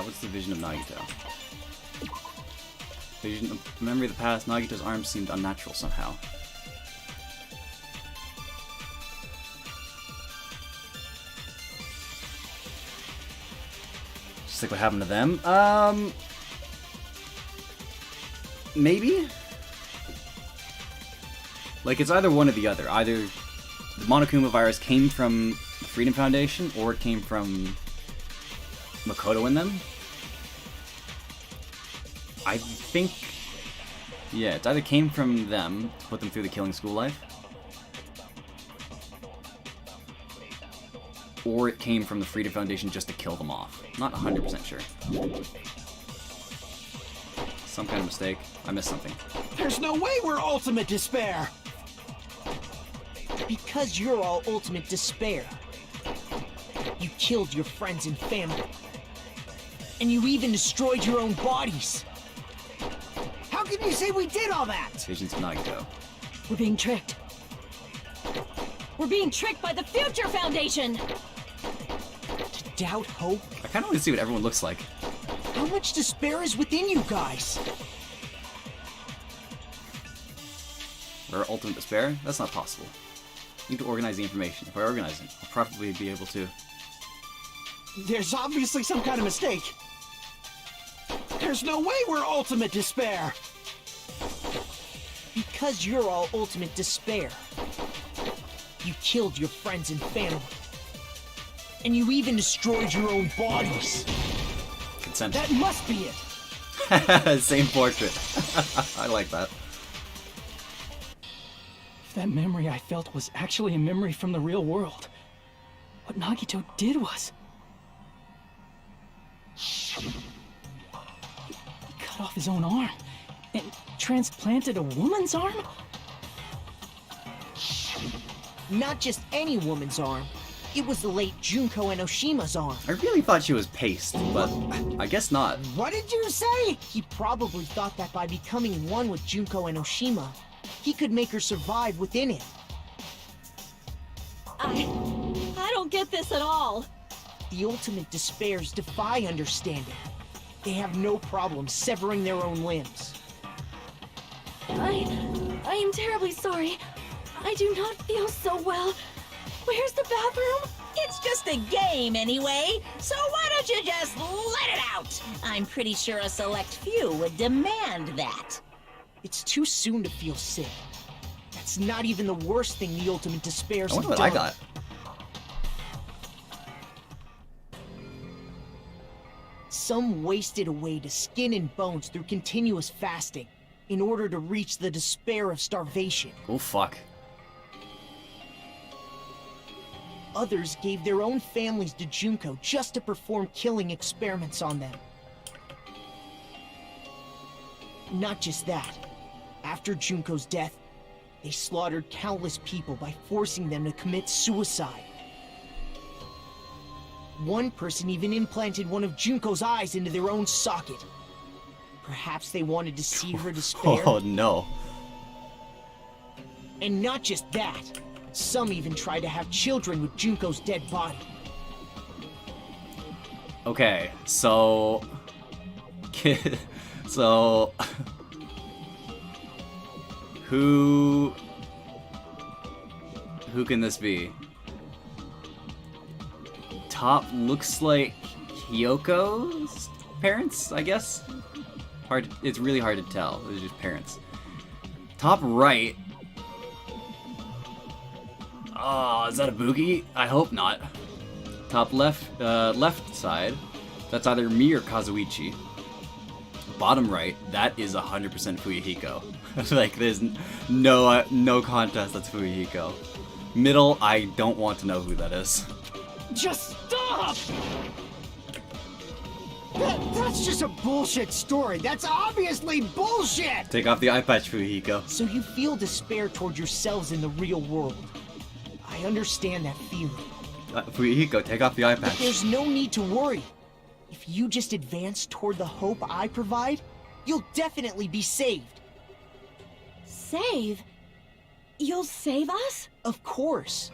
What's the vision of Nagito? Vision of memory of the past. Nagito's arms seemed unnatural somehow. Just like what happened to them. Maybe? Like, it's either one or the other. Either the Monokuma virus came from the Freedom Foundation, or it came from Makoto and them. I think... yeah, it either came from them to put them through the killing school life, or it came from the Freedom Foundation just to kill them off. Not 100% sure. Some kind of mistake. I missed something. There's no way we're ultimate despair! Because you're all ultimate despair. You killed your friends and family. And you even destroyed your own bodies. How can you say we did all that? Visions of Nagito. We're being tricked. We're being tricked by the Future Foundation! To doubt hope? I kind of want to see what everyone looks like. How much despair is within you guys? Or ultimate despair? That's not possible. Need to organize the information. If I organize it, I'll probably be able to... There's obviously some kind of mistake. There's no way we're ultimate despair! Because you're all ultimate despair. You killed your friends and family. And you even destroyed your own bodies. Consent. That must be it! Same portrait. I like that. If that memory I felt was actually a memory from the real world, what Nagito did was... he cut off his own arm and transplanted a woman's arm? Not just any woman's arm. It was the late Junko Enoshima's arm. I really thought she was paste, but I guess not. What did you say? He probably thought that by becoming one with Junko Enoshima, he could make her survive within him. I don't get this at all. The ultimate despairs defy understanding. They have no problem severing their own limbs. I am terribly sorry. I do not feel so well. Where's the bathroom? It's just a game anyway, so why don't you just let it out? I'm pretty sure a select few would demand that. It's too soon to feel sick. That's not even the worst thing the ultimate despairs I have wonder done. what I got. Some wasted away to skin and bones through continuous fasting in order to reach the despair of starvation. Oh, fuck. Others gave their own families to Junko just to perform killing experiments on them. Not just that. After Junko's death, they slaughtered countless people by forcing them to commit suicide. One person even implanted one of Junko's eyes into their own socket. Perhaps they wanted to see her despair. Oh, no. And not just that. Some even tried to have children with Junko's dead body. Okay, so... so... Who can this be? Top looks like Hyoko's parents, I guess? It's really hard to tell. It's just parents. Top right... Oh, is that a Boogie? I hope not. Top left, left side, that's either me or Kazuichi. Bottom right, that is 100% Fuyuhiko. Like, there's no contest that's Fuyuhiko. Middle, I don't want to know who that is. Just stop! That's just a bullshit story. That's obviously bullshit! Take off the eye patch, Fuyuhiko. So you feel despair toward yourselves in the real world. I understand that feeling. Fuyuhiko, take off the eye patch. There's no need to worry. If you just advance toward the hope I provide, you'll definitely be saved. Save? You'll save us? Of course.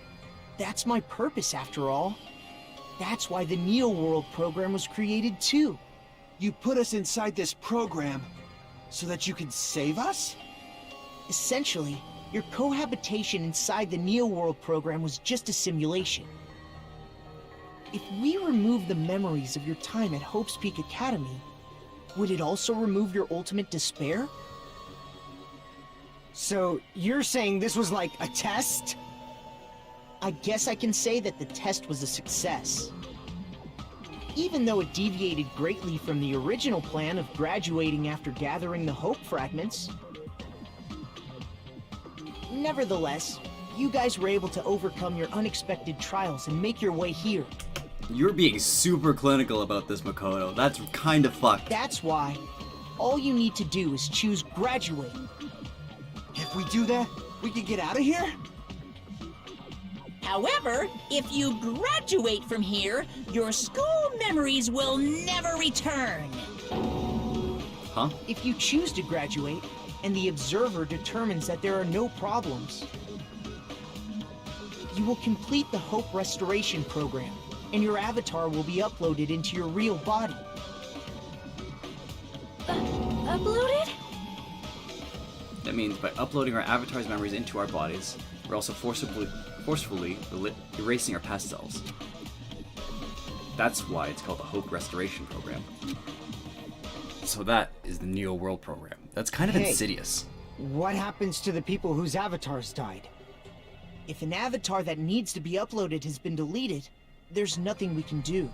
That's my purpose, after all. That's why the Neo World program was created too. You put us inside this program so that you can save us? Essentially, your cohabitation inside the Neo World program was just a simulation. If we remove the memories of your time at Hope's Peak Academy, would it also remove your ultimate despair? So, you're saying this was like a test? I guess I can say that the test was a success. Even though it deviated greatly from the original plan of graduating after gathering the Hope fragments. Nevertheless, you guys were able to overcome your unexpected trials and make your way here. You're being super clinical about this, Makoto. That's kind of fucked. That's why all you need to do is choose graduate. If we do that, we can get out of here? However, if you graduate from here, your school memories will never return. Huh? If you choose to graduate, and the observer determines that there are no problems, you will complete the Hope Restoration program, and your avatar will be uploaded into your real body. Uploaded? That means by uploading our avatar's memories into our bodies, we're also forcefully erasing our past selves. That's why it's called the Hope Restoration Program. So that is the Neo World Program. That's kind of insidious. What happens to the people whose avatars died? If an avatar that needs to be uploaded has been deleted, there's nothing we can do.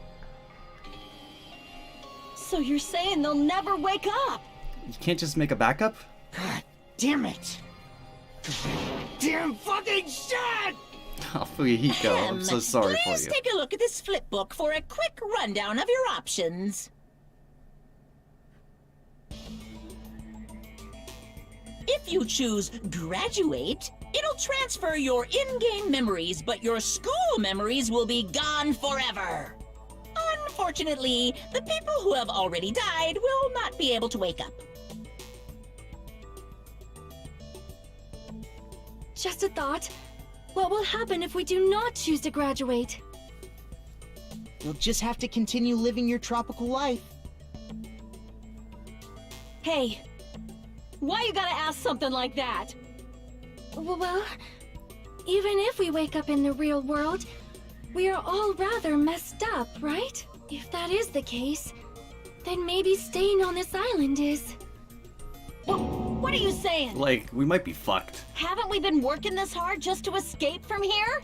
So you're saying they'll never wake up? You can't just make a backup? God damn it! Damn fucking shit! Oh, Fuyahiko, I'm so sorry for Please you. take a look at this flip book for a quick rundown of your options. If you choose graduate, it'll transfer your in-game memories, but your school memories will be gone forever. Unfortunately, the people who have already died will not be able to wake up. Just a thought. What will happen if we do not choose to graduate? You'll just have to continue living your tropical life. Hey, why you gotta ask something like that? Well, even if we wake up in the real world, we are all rather messed up, right? If that is the case, then maybe staying on this island is... What are you saying? Like, we might be fucked. Haven't we been working this hard just to escape from here?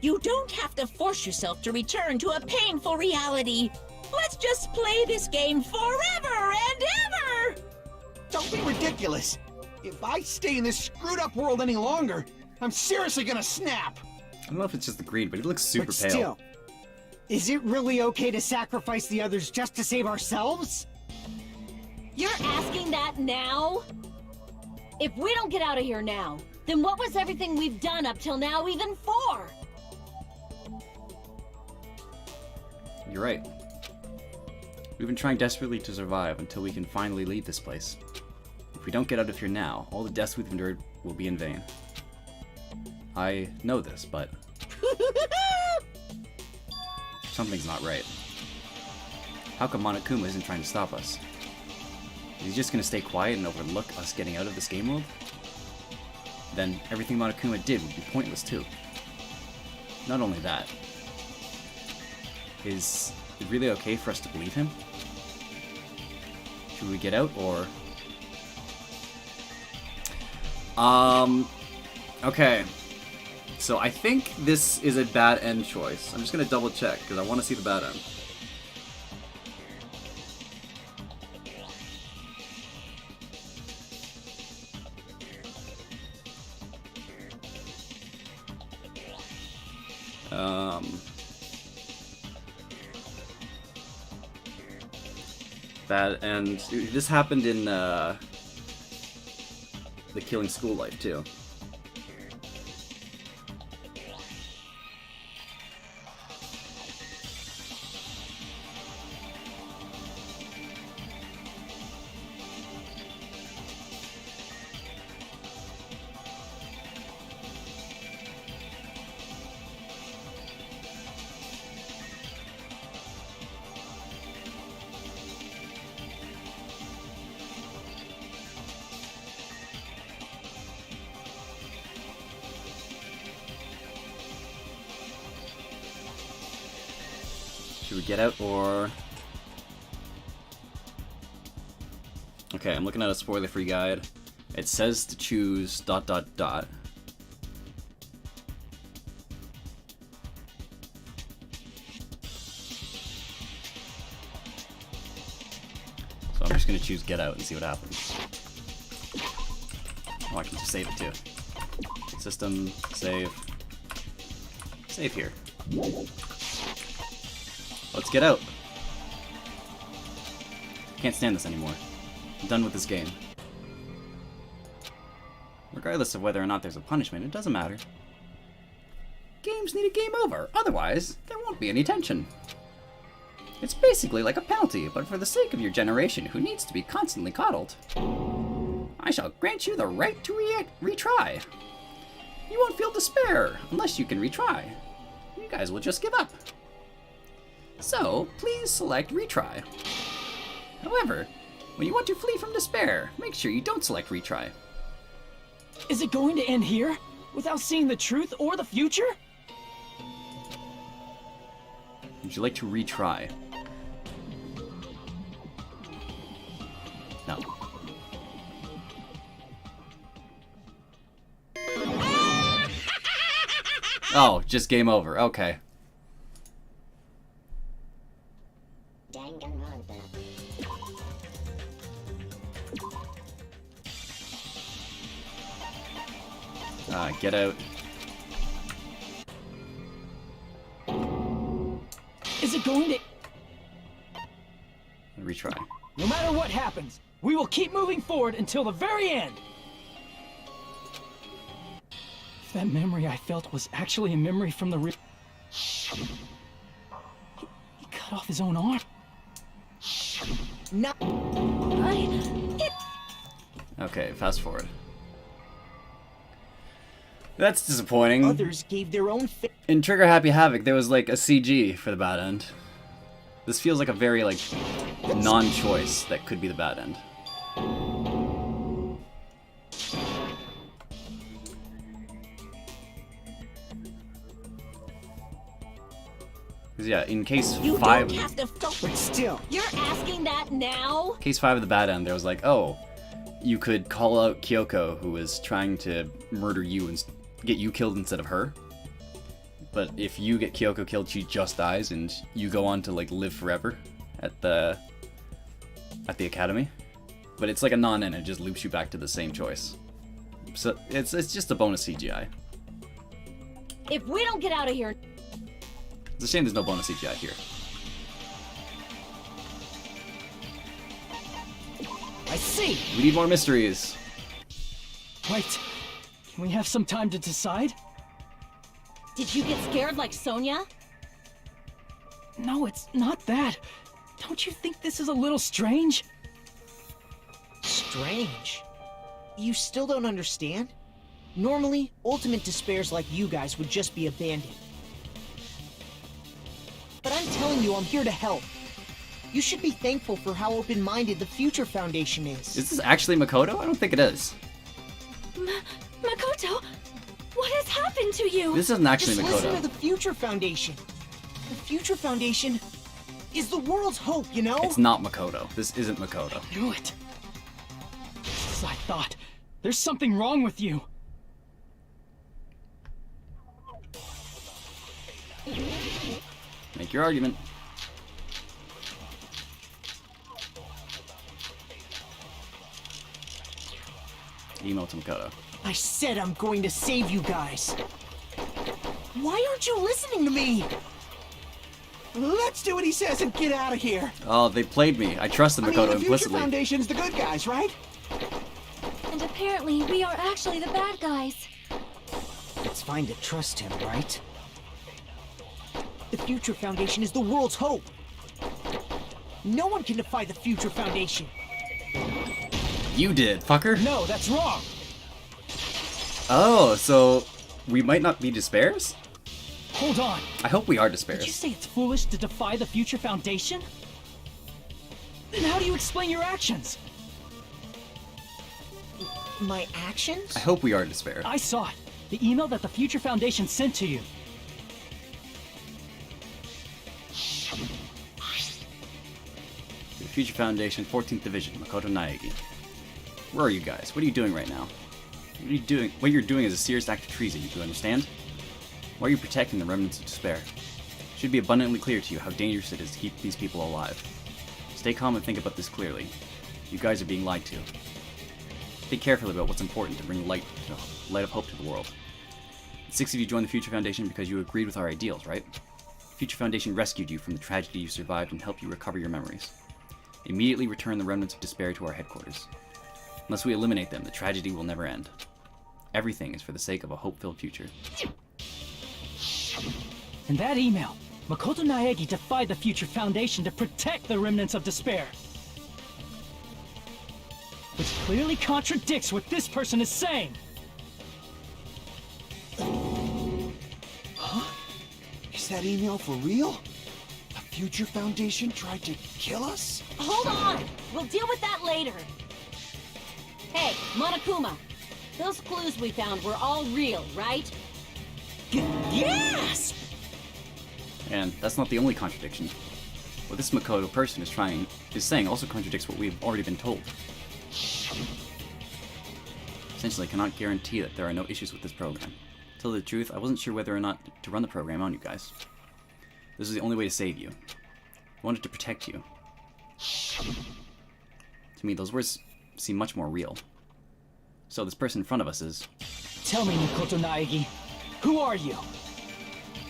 You don't have to force yourself to return to a painful reality. Let's just play this game forever and ever! Don't be ridiculous. If I stay in this screwed up world any longer, I'm seriously gonna snap. I don't know if it's just the green, but he looks super But pale. still, is it really okay to sacrifice the others just to save ourselves? You're asking that now? If we don't get out of here now, then what was everything we've done up till now even for? You're right. We've been trying desperately to survive until we can finally leave this place. If we don't get out of here now, all the deaths we've endured will be in vain. I know this, but... something's not right. How come Monokuma isn't trying to stop us? Is he just gonna stay quiet and overlook us getting out of this game world? Then everything Monokuma did would be pointless too. Not only that, is it really okay for us to believe him? Should we get out, or... Okay. So I think this is a bad end choice. I'm just gonna double check, because I want to see the bad end. That, and this happened in the Killing School Life too. Should we get out or... Okay, I'm looking at a spoiler-free guide. It says to choose ... So I'm just gonna choose get out and see what happens. Oh, I can just save it too. System, save. Save here. Let's get out. Can't stand this anymore. I'm done with this game. Regardless of whether or not there's a punishment, it doesn't matter. Games need a game over, otherwise there won't be any tension. It's basically like a penalty, but for the sake of your generation who needs to be constantly coddled, I shall grant you the right to retry. You won't feel despair unless you can retry. You guys will just give up. So, please select retry. However, when you want to flee from despair, make sure you don't select retry. Is it going to end here? Without seeing the truth or the future? Would you like to retry? No. Oh, just game over. Okay. Danganronpa. Get out. Is it going to... Retry. No matter what happens, we will keep moving forward until the very end. If that memory I felt was actually a memory from the he cut off his own arm. No. Okay, fast forward. That's disappointing. Others gave their own In Trigger Happy Havoc, there was like a CG for the bad end. This feels like a very like non-choice that could be the bad end. Because yeah, in case You 5, don't have to But still, You're asking that now? case 5 of the bad end, there was like, oh, you could call out Kyoko, who was trying to murder you and get you killed instead of her. But if you get Kyoko killed, she just dies, and you go on to like live forever at the academy. But it's like a non-end; it just loops you back to the same choice. So it's just a bonus CGI. If we don't get out of here, It's a shame there's no bonus CGI here. I see. We need more mysteries. Wait, can we have some time to decide? did you get scared like Sonia? No, it's not that. Don't you think this is a little strange? Strange. You still don't understand? Normally, ultimate despairs like you guys would just be abandoned. But I'm telling you, I'm here to help. You should be thankful for how open-minded the Future Foundation is. Is this actually Makoto? I don't think it is. Makoto, what has happened to you? This isn't actually Just listen to Makoto. the Future Foundation. The Future Foundation is the world's hope, you know? It's not Makoto. This isn't Makoto. Knew it. Just as I thought. There's something wrong with you. Make your argument. Email to Makoto. I said I'm going to save you guys. Why aren't you listening to me? Let's do what he says and get out of here. Oh, they played me. I trusted I mean, Makoto the Future implicitly. Foundation's the good guys, right? And apparently, we are actually the bad guys. It's fine to trust him, right? The Future Foundation is the world's hope. No one can defy the Future Foundation. You did, fucker. No, that's wrong. Oh, so we might not be despairs? Hold on. I hope we are Did you despairs. say it's foolish to defy the Future Foundation? Then how do you explain your actions? My actions? I hope we are despair. I saw it. The email that the Future Foundation sent to you. Future Foundation, 14th Division, Makoto Naegi. Where are you guys? What are you doing right now? What are you doing? What you're doing is a serious act of treason, do you understand? Why are you protecting the remnants of despair? It should be abundantly clear to you how dangerous it is to keep these people alive. Stay calm and think about this clearly. You guys are being lied to. Think carefully about what's important to bring light of hope to the world. 6 of you joined the Future Foundation because you agreed with our ideals, right? Future Foundation rescued you from the tragedy you survived and helped you recover your memories. Immediately return the remnants of despair to our headquarters. Unless we eliminate them, the tragedy will never end. Everything is for the sake of a hope-filled future. In that email, Makoto Naegi defied the Future Foundation to protect the remnants of despair. Which clearly contradicts what this person is saying. Huh? Is that email for real? The Future Foundation tried to kill us? Hold on! We'll deal with that later. Hey, Monokuma. Those clues we found were all real, right? Yes! And that's not the only contradiction. What this Makoto person is saying also contradicts what we've already been told. Essentially, I cannot guarantee that there are no issues with this program. To tell the truth, I wasn't sure whether or not to run the program on you guys. This is the only way to save you. I wanted to protect you. To me, those words seem much more real. So this person in front of us is... Tell me, Makoto Naegi, who are you?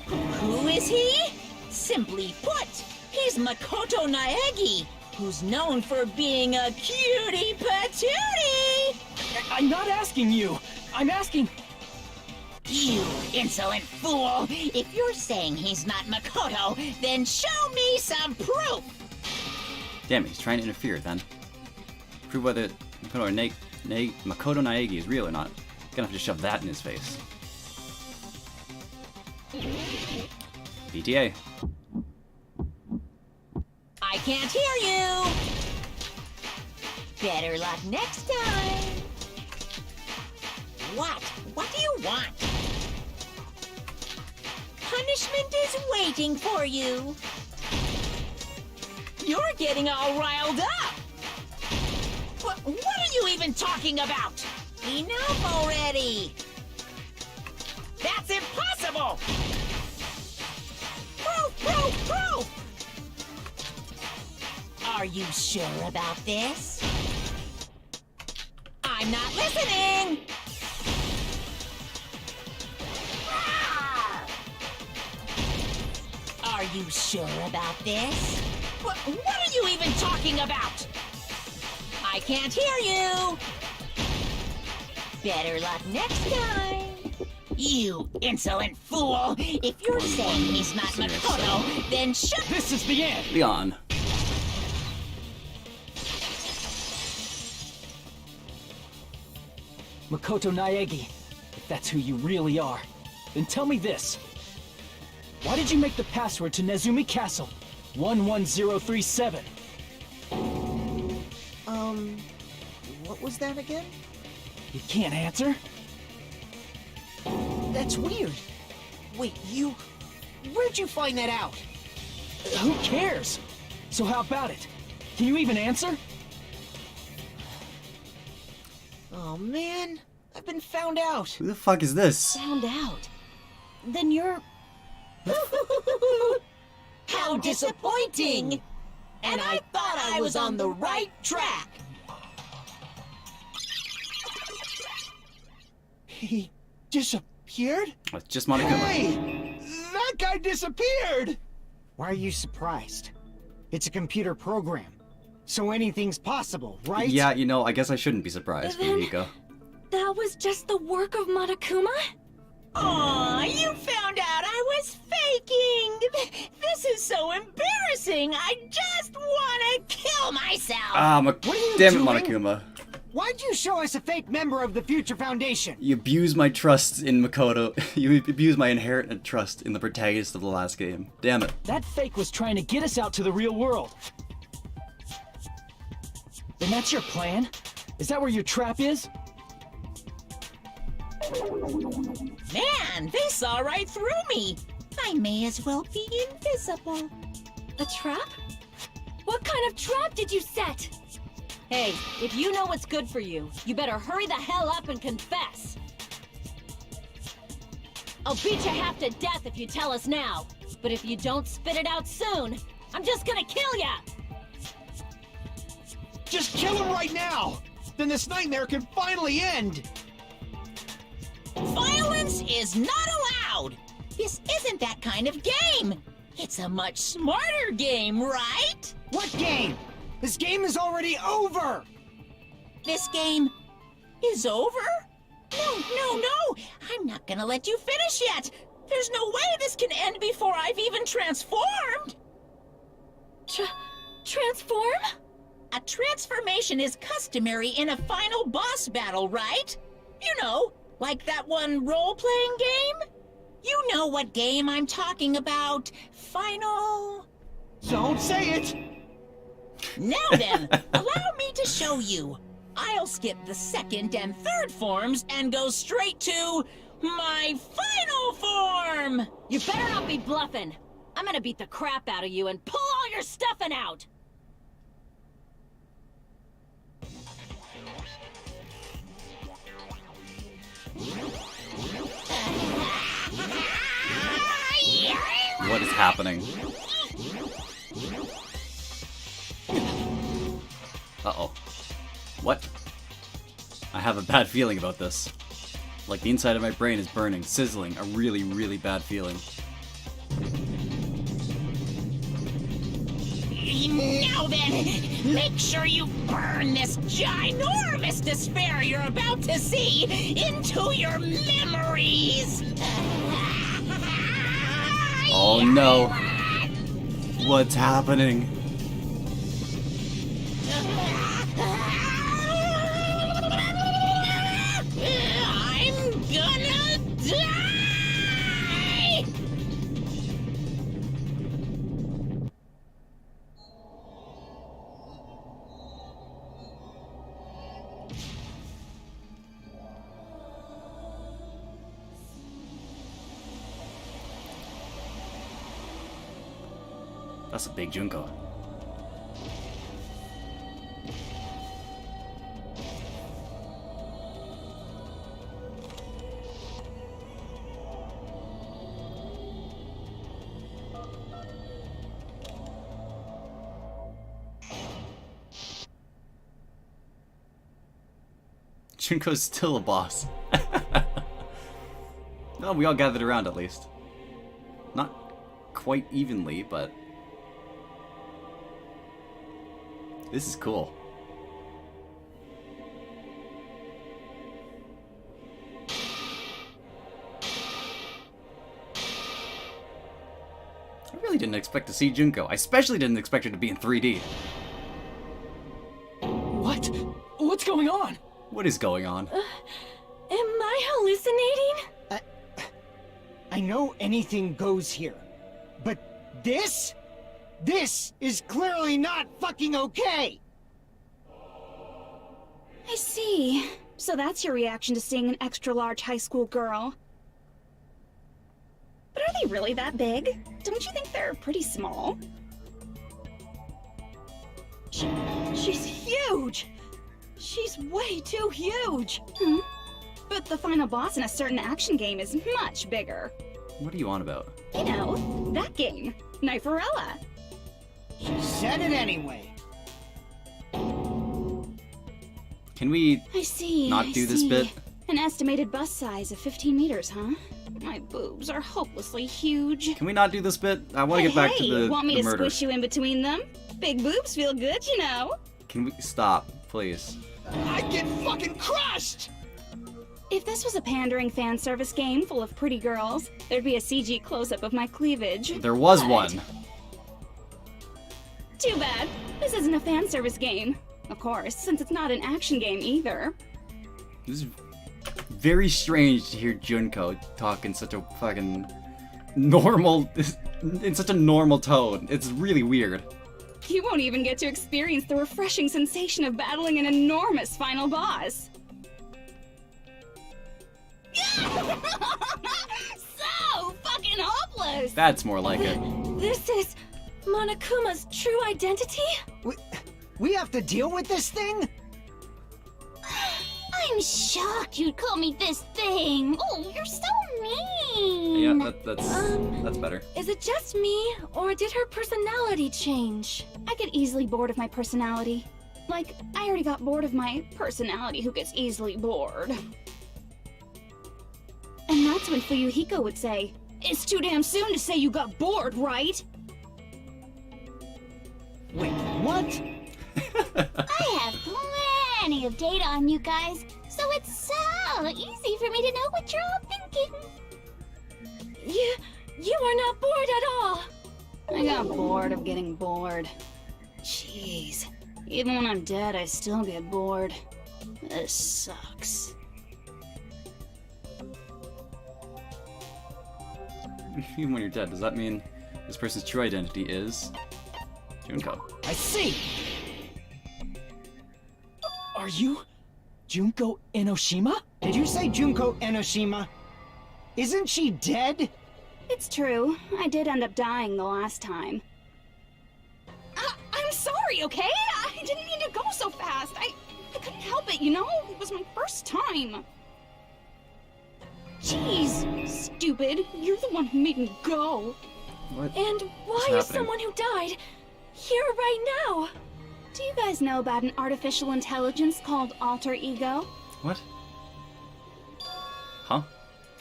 Who is he? Simply put, he's Makoto Naegi, who's known for being a cutie patootie! I'm not asking you. I'm asking... You insolent fool! If you're saying he's not Makoto, then show me some proof! Damn it, he's trying to interfere then. Prove whether Makoto Naegi is real or not. Gonna have to shove that in his face. PTA. I can't hear you! Better luck next time! What? What do you want? Punishment is waiting for you! You're getting all riled up! What are you even talking about? Enough already! That's impossible! Proof! Are you sure about this? I'm not listening! Are you sure about this? What are you even talking about? I can't hear you! Better luck next time! You insolent fool! If you're saying he's not Makoto, then shut... This is the end! Leon. Makoto Naegi, if that's who you really are, then tell me this. Why did you make the password to Nezumi Castle 11037? What was that again? You can't answer? That's weird. Wait, where'd you find that out? Who cares? So how about it? Can you even answer? Oh man, I've been found out. Who the fuck is this? Found out. Then you're... How disappointing! And I thought I was on the right track! He disappeared? Oh, it's just Monokuma. Hey! That guy disappeared! Why are you surprised? It's a computer program, so anything's possible, right? Yeah, you know, I guess I shouldn't be surprised, Then- Yuriko. That was just the work of Monokuma? Aw, you found out I was faking! This is so embarrassing! I just wanna kill myself! Ah, What are you damn it, doing? Monokuma. Why'd you show us a fake member of the Future Foundation? You abused my trust in Makoto. You abused my inherent trust in the protagonist of the last game. Damn it. That fake was trying to get us out to the real world. Then that's your plan? Is that where your trap is? Man, they saw right through me! I may as well be invisible. A trap? What kind of trap did you set? Hey, if you know what's good for you, you better hurry the hell up and confess. I'll beat you half to death if you tell us now. But if you don't spit it out soon, I'm just gonna kill ya! Just kill him right now! Then this nightmare can finally end! Violence is not allowed! This isn't that kind of game! It's a much smarter game, right? What game? This game is already over! This game is over? No! I'm not gonna let you finish yet! There's no way this can end before I've even transformed! Transform? A transformation is customary in a final boss battle, right? You know, like that one role-playing game? You know what game I'm talking about. Final... Don't say it! Now then, allow me to show you. I'll skip the second and third forms and go straight to my final form! You better not be bluffing. I'm gonna beat the crap out of you and pull all your stuffing out! What is happening? Uh-oh. What? I have a bad feeling about this. Like the inside of my brain is burning, sizzling, a really, really bad feeling. Now then, make sure you burn this ginormous despair you're about to see into your memories! Oh no! What's happening? I'm gonna die! That's a big Junko. Junko's still a boss. No, we all gathered around at least. Not quite evenly, but this is cool. I really didn't expect to see Junko. I especially didn't expect her to be in 3D. What? What's going on? What is going on? Am I hallucinating? I know anything goes here, but this is clearly not fucking okay! I see. So that's your reaction to seeing an extra-large high school girl. But are they really that big? Don't you think they're pretty small? She's huge! She's way too huge! But the final boss in a certain action game is much bigger. What are you on about? You know, that game. Kniferella. She said it anyway. Can we I see. not do this bit? An estimated bust size of 15 meters, huh? My boobs are hopelessly huge. Can we not do this bit? I want to get back to the want me the to murder. squish you in between them? Big boobs feel good, you know. Can we stop, please? I'd get fucking crushed! If this was a pandering fan service game full of pretty girls, there'd be a CG close-up of my cleavage. There was But one. Too bad. This isn't a fan service game. Of course, since it's not an action game either. This is very strange to hear Junko talk in such a fucking normal, in such a normal tone. It's really weird. You won't even get to experience the refreshing sensation of battling an enormous final boss. So fucking hopeless! That's more like it. This is Monokuma's true identity? We have to deal with this thing? I'm shocked you'd call me this thing. Oh, you're so mean. Yeah, that's better. Is it just me, or did her personality change? I get easily bored of my personality. Like, I already got bored of my personality who gets easily bored. And that's when Fuyuhiko would say, "It's too damn soon to say you got bored, right?" Wait, what? I have plenty of data on you guys, so it's so easy for me to know what you're all thinking. You are not bored at all. I got bored of getting bored. Jeez. Even when I'm dead, I still get bored. This sucks. Even when you're dead, does that mean this person's true identity is Junko? I see! Are you Junko Enoshima? Did you say Junko Enoshima? Isn't she dead? It's true. I did end up dying the last time. I'm sorry, okay? I didn't mean to go so fast. I couldn't help it, you know? It was my first time. Jeez, stupid. You're the one who made me go. What? And why is someone who died here right now? Do you guys know about an artificial intelligence called alter ego? What? Huh?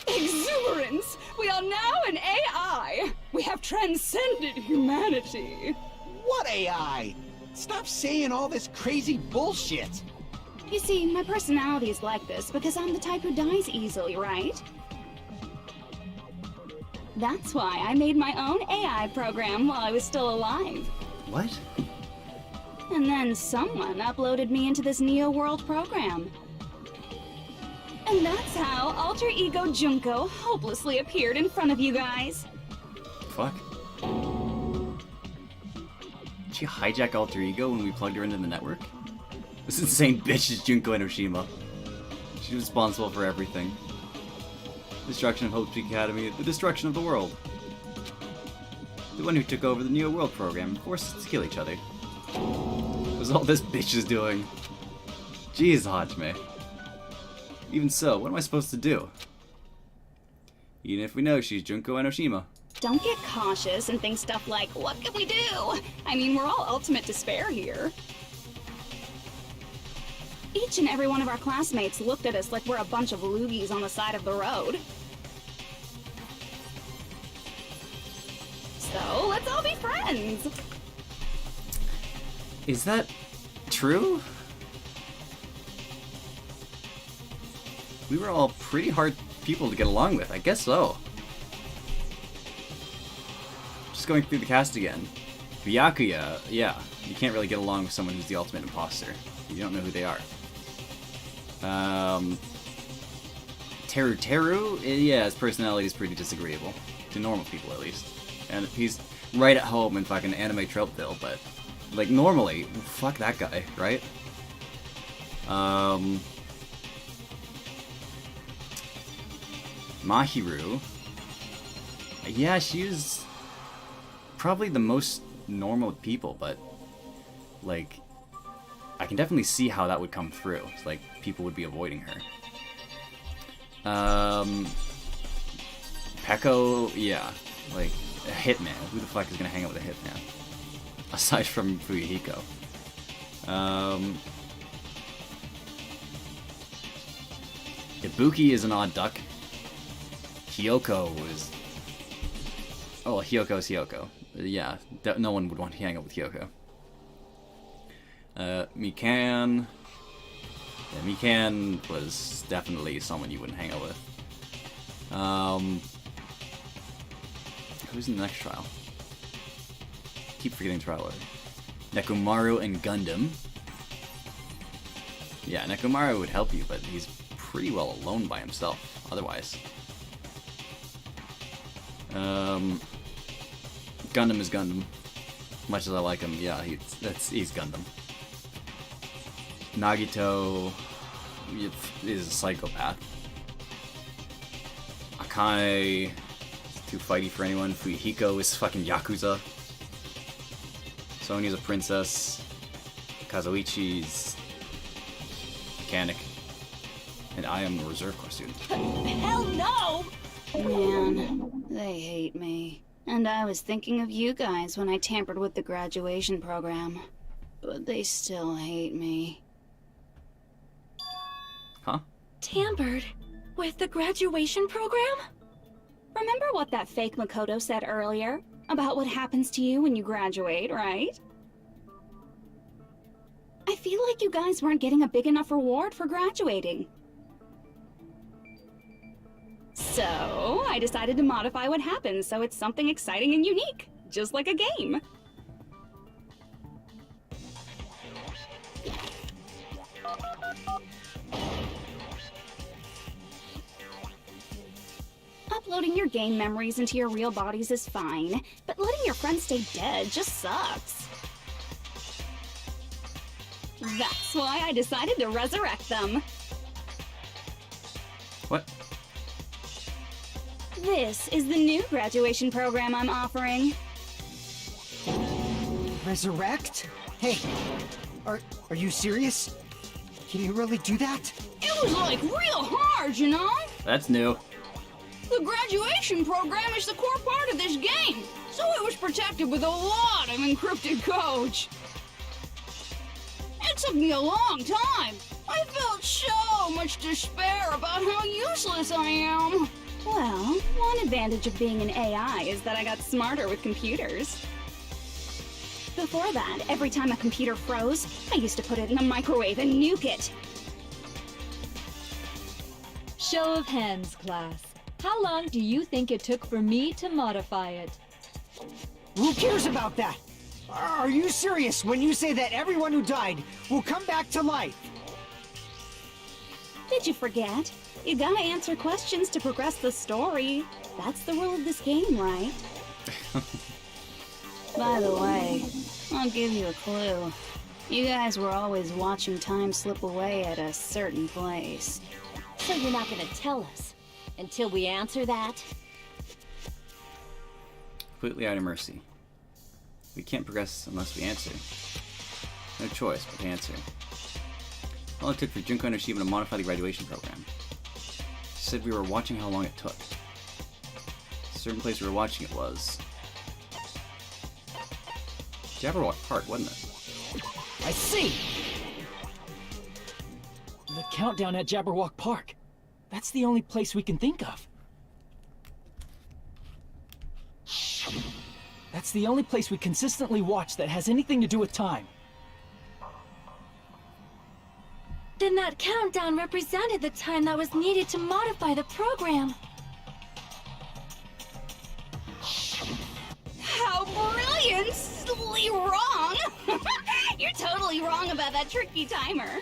Exuberance! We are now an AI! We have transcended humanity! What AI? Stop saying all this crazy bullshit! You see, my personality is like this because I'm the type who dies easily, right? That's why I made my own AI program while I was still alive. What? And then someone uploaded me into this Neo World program. And that's how Alter Ego Junko hopelessly appeared in front of you guys. Fuck. Did she hijack Alter Ego when we plugged her into the network? This insane bitch is Junko Enoshima. She's responsible for everything. Destruction of Hope Peak Academy, the destruction of the world. The one who took over the Neo World program and forced us to kill each other. What was all this bitch is doing? Jeez, Hajime. Even so, what am I supposed to do? Even if we know she's Junko Enoshima. Don't get cautious and think stuff like, what can we do? I mean, we're all ultimate despair here. Each and every one of our classmates looked at us like we're a bunch of loogies on the side of the road. So, let's all be friends! Is that true? We were all pretty hard people to get along with, I guess so. Just going through the cast again. Byakuya, yeah, you can't really get along with someone who's the ultimate imposter. You don't know who they are. Teru, yeah, his personality is pretty disagreeable. To normal people, at least. And he's right at home in fucking anime Tropeville, but, like, normally, fuck that guy, right? Mahiru. Yeah, she's probably the most normal of people, but, like, I can definitely see how that would come through. It's like, people would be avoiding her. Peko, yeah. Like, a hitman. Who the fuck is gonna hang out with a hitman? Aside from Fuyuhiko. Ibuki is an odd duck. Hyoko is... Oh, Hyoko is Hyoko. Yeah, no one would want to hang out with Hyoko. Mikan... Yeah, Mikan was definitely someone you wouldn't hang out with. Who's in the next trial? Keep forgetting trial order. Nekomaru and Gundam. Yeah, Nekomaru would help you, but he's pretty well alone by himself, otherwise. Gundam is Gundam. Much as I like him, yeah, he's Gundam. Nagito is a psychopath. Akane is too fighty for anyone. Fuyuhiko is fucking Yakuza. Sonya's a princess. Kazuichi's mechanic. And I am a Reserve Corps student. Hell no! Man, they hate me. And I was thinking of you guys when I tampered with the graduation program. But they still hate me. Huh? Tampered with the graduation program? Remember what that fake Makoto said earlier? About what happens to you when you graduate, right? I feel like you guys weren't getting a big enough reward for graduating. So, I decided to modify what happens so it's something exciting and unique, just like a game. Uploading your game memories into your real bodies is fine, but letting your friends stay dead just sucks. That's why I decided to resurrect them. What? This is the new graduation program I'm offering. Resurrect? Hey, are you serious? Can you really do that? It was like real hard, you know? That's new. The graduation program is the core part of this game, so it was protected with a lot of encrypted codes. It took me a long time. I felt so much despair about how useless I am. Well, one advantage of being an AI is that I got smarter with computers. Before that, every time a computer froze, I used to put it in the microwave and nuke it. Show of hands, class. How long do you think it took for me to modify it? Who cares about that? Are you serious when you say that everyone who died will come back to life? Did you forget? You gotta answer questions to progress the story. That's the rule of this game, right? By the way, I'll give you a clue. You guys were always watching time slip away at a certain place. So you're not gonna tell us until we answer that? Completely out of mercy. We can't progress unless we answer. No choice but to answer. All it took for Junko and Ashima to modify the graduation program. She said we were watching how long it took. A certain place we were watching it was Jabberwock Park, wasn't it? I see! The countdown at Jabberwock Park. That's the only place we can think of. That's the only place we consistently watch that has anything to do with time. Then that countdown represented the time that was needed to modify the program. How brilliantly wrong! You're totally wrong about that tricky timer.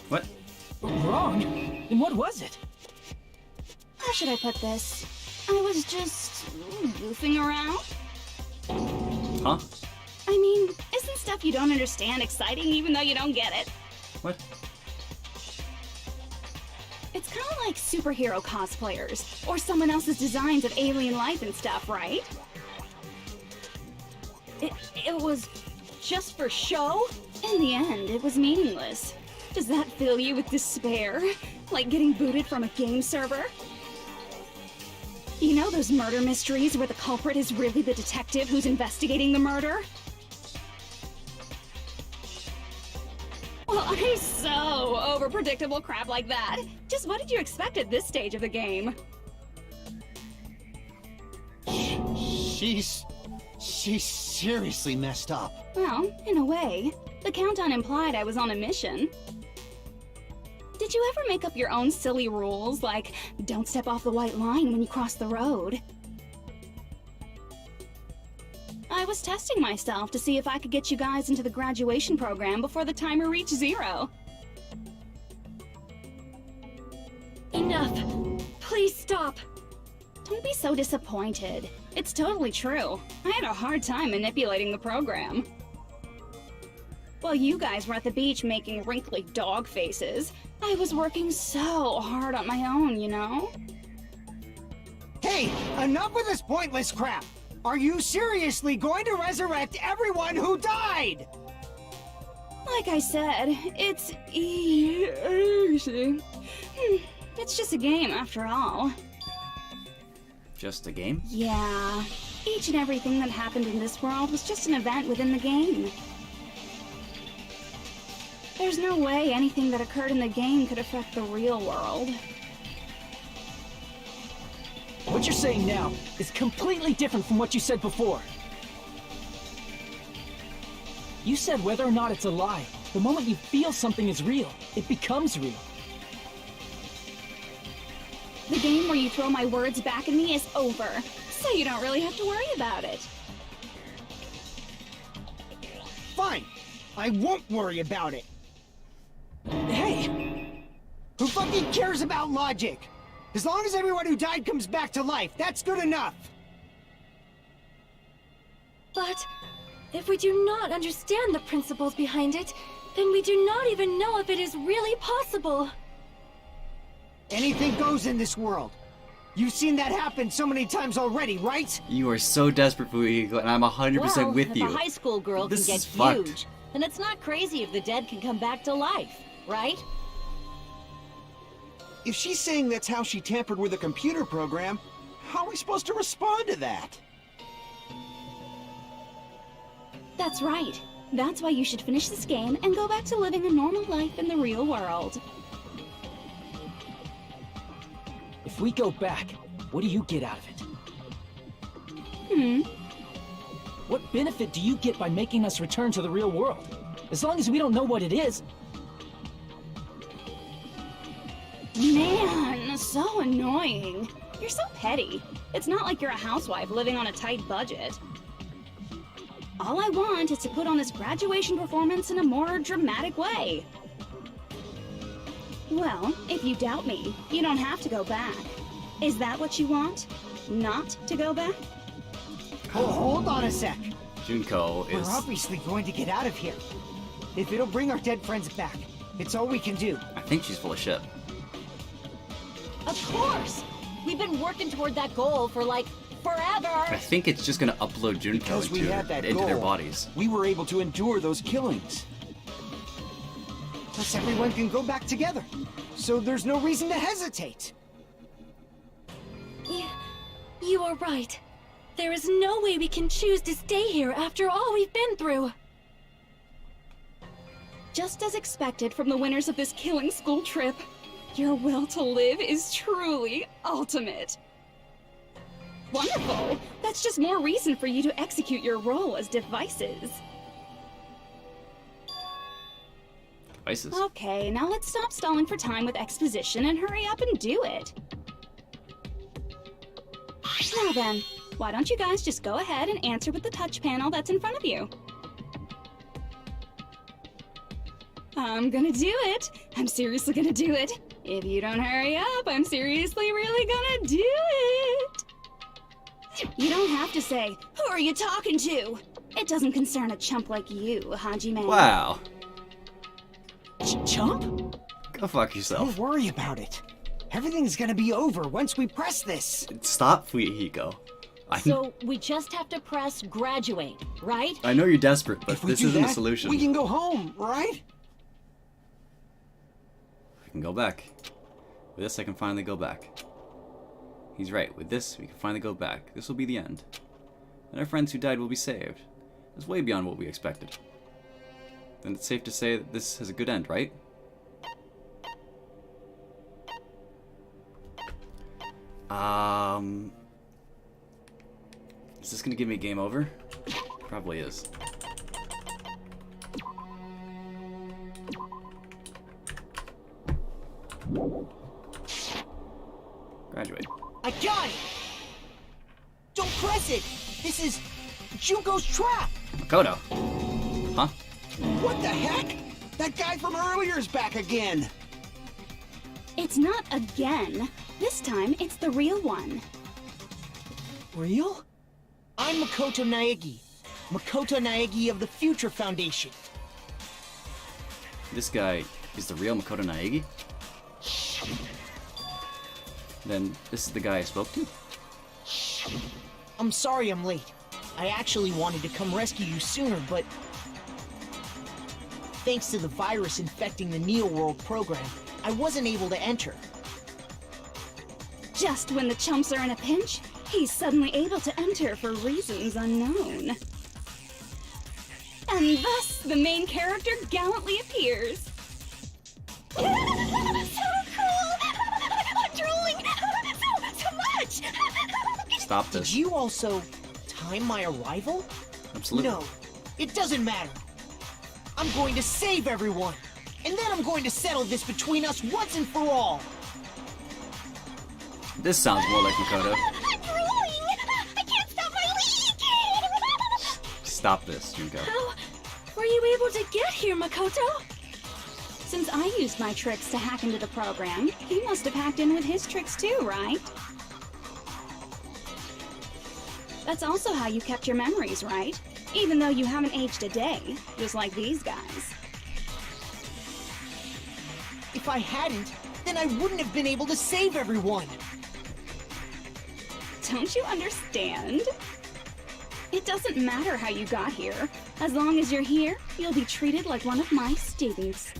What? Wrong? And what was it? How should I put this? I was just goofing around. Huh? I mean, isn't stuff you don't understand exciting even though you don't get it? What? It's kind of like superhero cosplayers, or someone else's designs of alien life and stuff, right? It was just for show? In the end, it was meaningless. Does that fill you with despair? Like getting booted from a game server? You know those murder mysteries where the culprit is really the detective who's investigating the murder? Well, I'm so over predictable crap like that. Just what did you expect at this stage of the game? She's seriously messed up. Well, in a way. The countdown implied I was on a mission. Did you ever make up your own silly rules, like don't step off the white line when you cross the road? I was testing myself to see if I could get you guys into the graduation program before the timer reached 0. Enough. Please stop. Don't be so disappointed. It's totally true. I had a hard time manipulating the program. While you guys were at the beach making wrinkly dog faces, I was working so hard on my own, you know? Hey, enough with this pointless crap! Are you seriously going to resurrect everyone who died? Like I said, it's easy. It's just a game after all. Just a game? Yeah. Each and everything that happened in this world was just an event within the game. There's no way anything that occurred in the game could affect the real world. What you're saying now is completely different from what you said before. You said whether or not it's a lie. The moment you feel something is real, it becomes real. The game where you throw my words back at me is over, so you don't really have to worry about it. Fine. I won't worry about it. Hey! Who fucking cares about logic? As long as everyone who died comes back to life, that's good enough. But if we do not understand the principles behind it, then we do not even know if it is really possible. Anything goes in this world. You've seen that happen so many times already, right? You are so desperate, Fuyahiko, and I'm 100% with you. If a high school girl This can get is fucked. huge, then it's not crazy if the dead can come back to life, right? If she's saying that's how she tampered with a computer program, how are we supposed to respond to that? That's right. That's why you should finish this game and go back to living a normal life in the real world. If we go back, what do you get out of it? What benefit do you get by making us return to the real world? As long as we don't know what it is. Man, so annoying. You're so petty. It's not like you're a housewife living on a tight budget. All I want is to put on this graduation performance in a more dramatic way. Well, if you doubt me, you don't have to go back. Is that what you want? Not to go back? Oh, hold on a sec. Junko We're is... obviously going to get out of here. If it'll bring our dead friends back, it's all we can do. I think she's full of shit. Of course! We've been working toward that goal for, like, forever! I think it's just gonna upload Junko Because we had that into their goal, bodies. we were able to endure those killings. Plus everyone can go back together. So there's no reason to hesitate. You are right. There is no way we can choose to stay here after all we've been through. Just as expected from the winners of this killing school trip, your will to live is truly ultimate. Wonderful! That's just more reason for you to execute your role as devices. Devices. Okay, now let's stop stalling for time with exposition and hurry up and do it. Now then, why don't you guys just go ahead and answer with the touch panel that's in front of you? I'm gonna do it. I'm seriously gonna do it. If you don't hurry up, I'm seriously really gonna do it. You don't have to say, who are you talking to? It doesn't concern a chump like you, Hajime. Wow. Chump? Go fuck yourself. Don't worry about it. Everything's gonna be over once we press this. Stop, Fuyahiko. So we just have to press graduate, right? I know you're desperate, but If we this do isn't that, a solution. we can go home, right? I can go back. With this, I can finally go back. He's right. With this, we can finally go back. This will be the end. And our friends who died will be saved. It's way beyond what we expected. Then it's safe to say that this has a good end, right? Is this gonna give me a game over? Probably is. Graduate. I got it! Don't press it! This is Junko's trap! Makoto. Huh? What the heck? That guy from earlier is back again. It's not again. This time, it's the real one. Real? I'm Makoto Naegi. Makoto Naegi of the Future Foundation. This guy is the real Makoto Naegi? Then this is the guy I spoke to? I'm sorry I'm late. I actually wanted to come rescue you sooner, but... thanks to the virus infecting the Neo World program, I wasn't able to enter. Just when the chumps are in a pinch, he's suddenly able to enter for reasons unknown. And thus, the main character gallantly appears. So cool! I'm drooling! So much! Stop this. Did you also time my arrival? Absolutely. No, it doesn't matter. I'm going to save everyone, and then I'm going to settle this between us once and for all. This sounds more like Makoto. I'm drooling! I can't stop my leak! Stop this, Junko. How were you able to get here, Makoto? Since I used my tricks to hack into the program, he must have hacked in with his tricks too, right? That's also how you kept your memories, right? Even though you haven't aged a day, just like these guys. If I hadn't, then I wouldn't have been able to save everyone. Don't you understand? It doesn't matter how you got here. As long as you're here, you'll be treated like one of my students.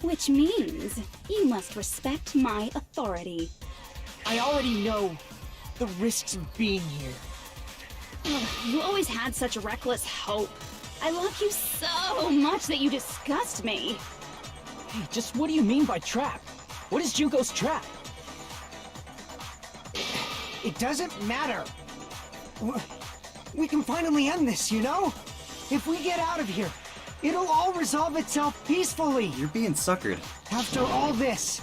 Which means you must respect my authority. I already know the risks of being here. Ugh, you always had such reckless hope. I love you so much that you disgust me. Hey, just what do you mean by trap? What is Junko's trap? It doesn't matter. We can finally end this, you know? If we get out of here, it'll all resolve itself peacefully. You're being suckered. After all this,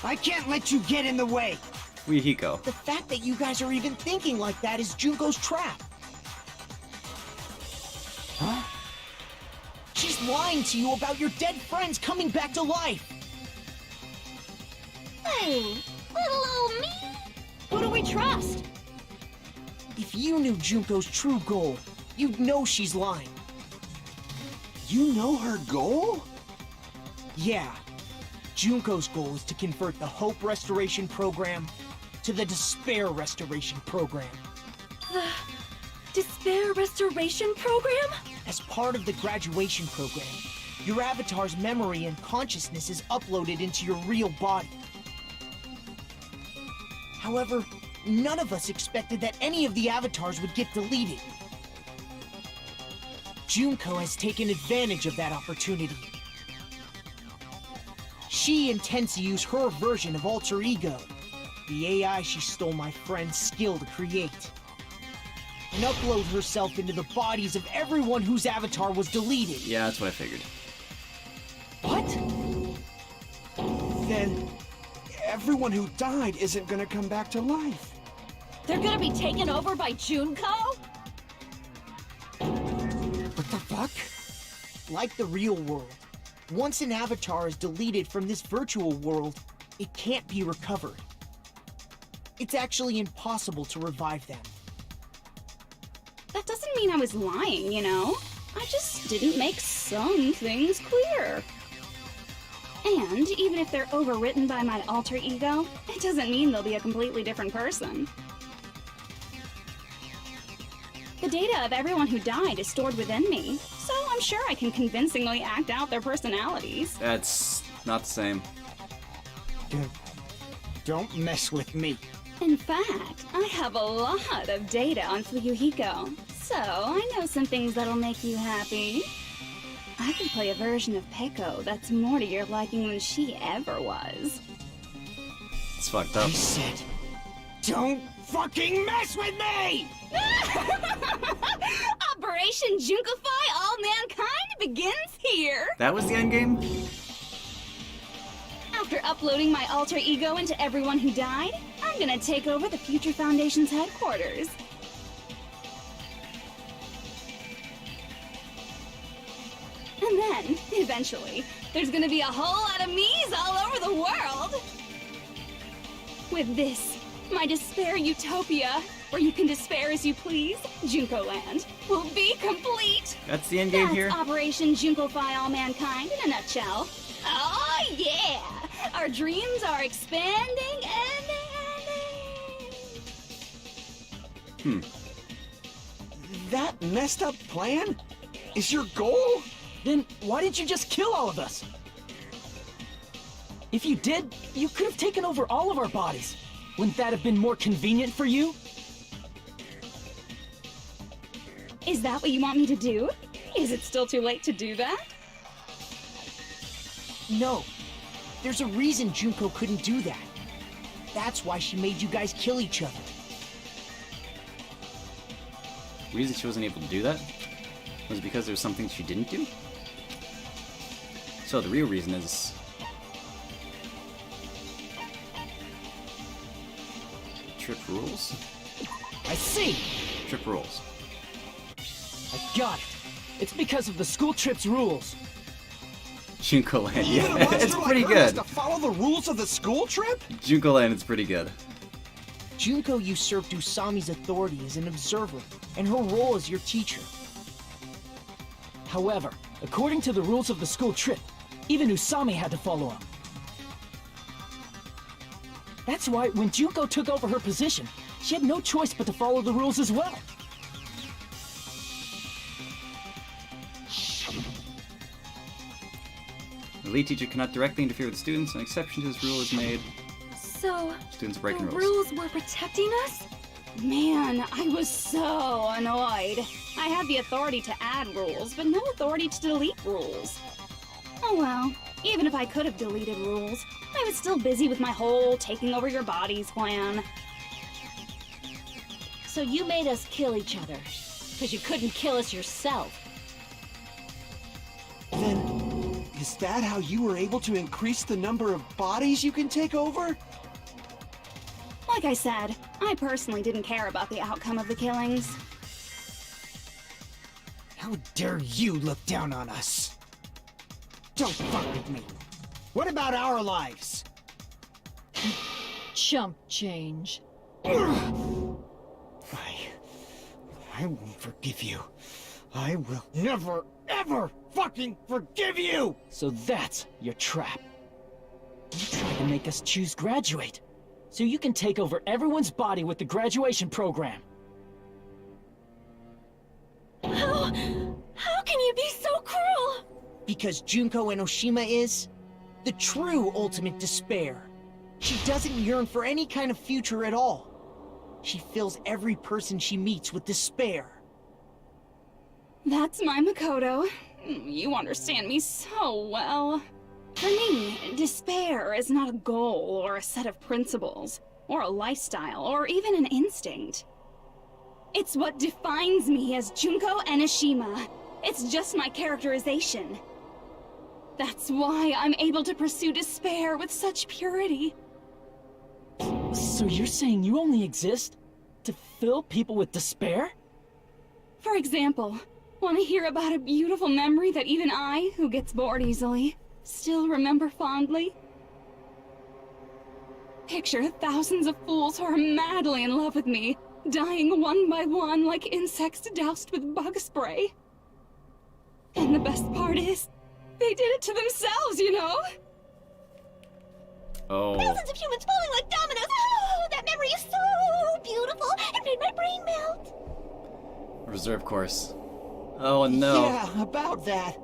I can't let you get in the way. Hiko. The fact that you guys are even thinking like that is Junko's trap. Huh? She's lying to you about your dead friends coming back to life. Hey, little old me. Who do we trust? If you knew Junko's true goal, you'd know she's lying. You know her goal? Yeah. Junko's goal is to convert the Hope Restoration Program to the Despair Restoration Program. The Despair Restoration Program? As part of the graduation program, your avatar's memory and consciousness is uploaded into your real body. However, none of us expected that any of the avatars would get deleted. Junko has taken advantage of that opportunity. She intends to use her version of Alter Ego, the AI she stole my friend's skill to create, and upload herself into the bodies of everyone whose avatar was deleted. Yeah, that's what I figured. What? Then everyone who died isn't gonna come back to life. They're gonna be taken over by Junko? What the fuck? Like the real world, once an avatar is deleted from this virtual world, it can't be recovered. It's actually impossible to revive them. That doesn't mean I was lying, you know? I just didn't make some things clear. And even if they're overwritten by my alter ego, it doesn't mean they'll be a completely different person. The data of everyone who died is stored within me, so I'm sure I can convincingly act out their personalities. That's not the same. Don't mess with me. In fact, I have a lot of data on Fuyuhiko, so I know some things that'll make you happy. I can play a version of Peko that's more to your liking than she ever was. It's fucked up. He said, don't fucking mess with me! Operation Junkify All Mankind begins here! That was the end game? After uploading my alter ego into everyone who died, I'm gonna take over the Future Foundation's headquarters. And then, eventually, there's gonna be a whole lot of me's all over the world! With this, my despair utopia, where you can despair as you please, Junko Land, will be complete! That's the end game That's here? Operation Junkify All Mankind in a nutshell. Oh yeah! Our dreams are expanding and... That messed up plan is your goal? Then why didn't you just kill all of us? If you did, you could have taken over all of our bodies. Wouldn't that have been more convenient for you? Is that what you want me to do? Is it still too late to do that? No. There's a reason Junko couldn't do that. That's why she made you guys kill each other. The reason she wasn't able to do that was because there was something she didn't do? So the real reason is... Trip rules? I see! Trip rules. I got it. It's because of the school trip's rules. Junko Land, Even a yeah, monster it's like pretty her has good. to follow the rules of the school trip? Junko Land, it's pretty good. Junko usurped Usami's authority as an observer, and her role as your teacher. However, according to the rules of the school trip, even Usami had to follow them. That's why when Junko took over her position, she had no choice but to follow the rules as well. The lead teacher cannot directly interfere with students. An exception to this rule is made. So, Students the breaking rules were protecting us? Man, I was so annoyed. I had the authority to add rules, but no authority to delete rules. Oh well, even if I could have deleted rules, I was still busy with my whole taking over your bodies plan. So you made us kill each other, because you couldn't kill us yourself. Then, is that how you were able to increase the number of bodies you can take over? Like I said, I personally didn't care about the outcome of the killings. How dare you look down on us? Don't fuck with me. What about our lives? Chump change. I won't forgive you. I will never, ever fucking forgive you! So that's your trap. You tried to make us choose graduate, so you can take over everyone's body with the graduation program. How can you be so cruel? Because Junko Enoshima is the true ultimate despair. She doesn't yearn for any kind of future at all. She fills every person she meets with despair. That's my Makoto. You understand me so well. For me, despair is not a goal or a set of principles, or a lifestyle, or even an instinct. It's what defines me as Junko Enoshima. It's just my characterization. That's why I'm able to pursue despair with such purity. So you're saying you only exist to fill people with despair? For example, want to hear about a beautiful memory that even I, who gets bored easily, still remember fondly? Picture thousands of fools who are madly in love with me, dying one by one like insects doused with bug spray. And the best part is, they did it to themselves, you know? Oh. Thousands of humans falling like dominoes. Oh, that memory is so beautiful. It made my brain melt. Reserve course. Oh no. Yeah, about that.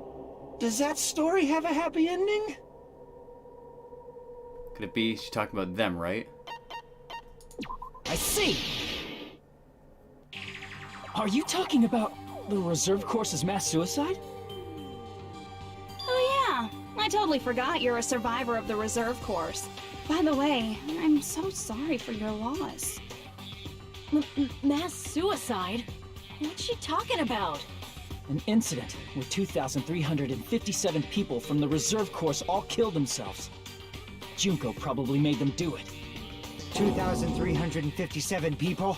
Does that story have a happy ending? Could it be she's talking about them, right? I see! Are you talking about the reserve course's mass suicide? Oh yeah, I totally forgot you're a survivor of the reserve course. By the way, I'm so sorry for your loss. Mass suicide? What's she talking about? An incident where 2,357 people from the reserve course all killed themselves. Junko probably made them do it. 2,357 people?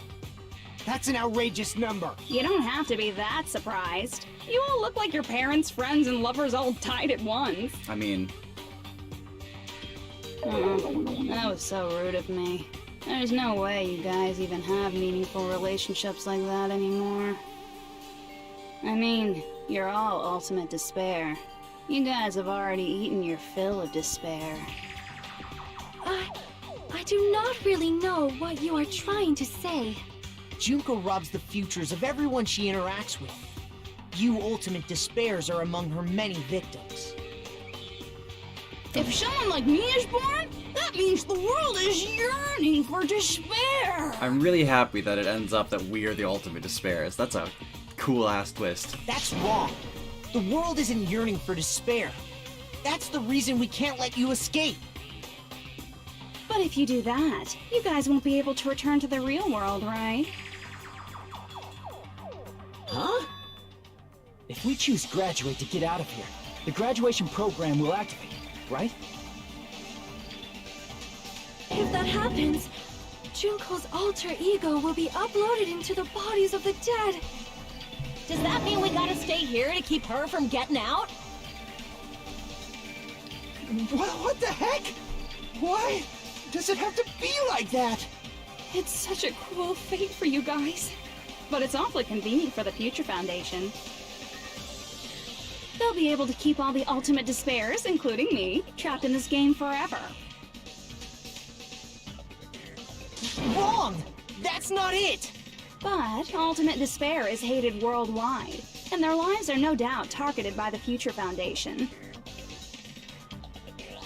That's an outrageous number. You don't have to be that surprised. You all look like your parents, friends, and lovers all died at once. I mean, That was so rude of me. There's no way you guys even have meaningful relationships like that anymore. I mean, you're all ultimate despair. You guys have already eaten your fill of despair. I do not really know what you are trying to say. Junko robs the futures of everyone she interacts with. You ultimate despairs are among her many victims. If someone like me is born, that means the world is yearning for despair. I'm really happy that it ends up that we're the ultimate despairs. That's a cool-ass twist. That's wrong. The world isn't yearning for despair. That's the reason we can't let you escape. But if you do that, you guys won't be able to return to the real world, right? Huh? If we choose graduate to get out of here, the graduation program will activate, right? If that happens, Junko's alter ego will be uploaded into the bodies of the dead. Does that mean we gotta stay here to keep her from getting out? What the heck? Why does it have to be like that? It's such a cruel fate for you guys. But it's awfully convenient for the Future Foundation. They'll be able to keep all the ultimate despairs, including me, trapped in this game forever. Wrong! That's not it! But ultimate despair is hated worldwide, and their lives are no doubt targeted by the Future Foundation.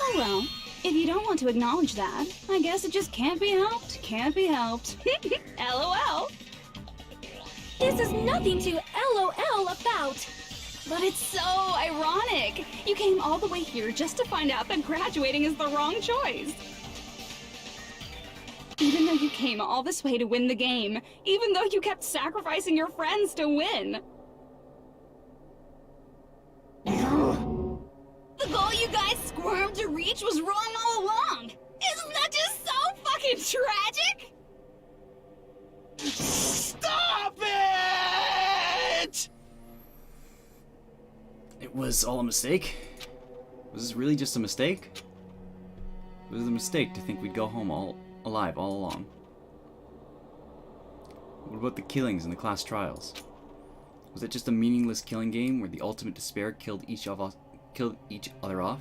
Oh well, if you don't want to acknowledge that, I guess it just can't be helped, can't be helped. LOL! This is nothing to LOL about. But it's so ironic! You came all the way here just to find out that graduating is the wrong choice. Even though you came all this way to win the game, even though you kept sacrificing your friends to win. The goal you guys squirmed to reach was wrong all along! Isn't that just so fucking tragic? Stop it! It was all a mistake? Was this really just a mistake? Was it a mistake to think we'd go home all alive all along? What about the killings in the class trials? Was it just a meaningless killing game where the ultimate despair killed each other off?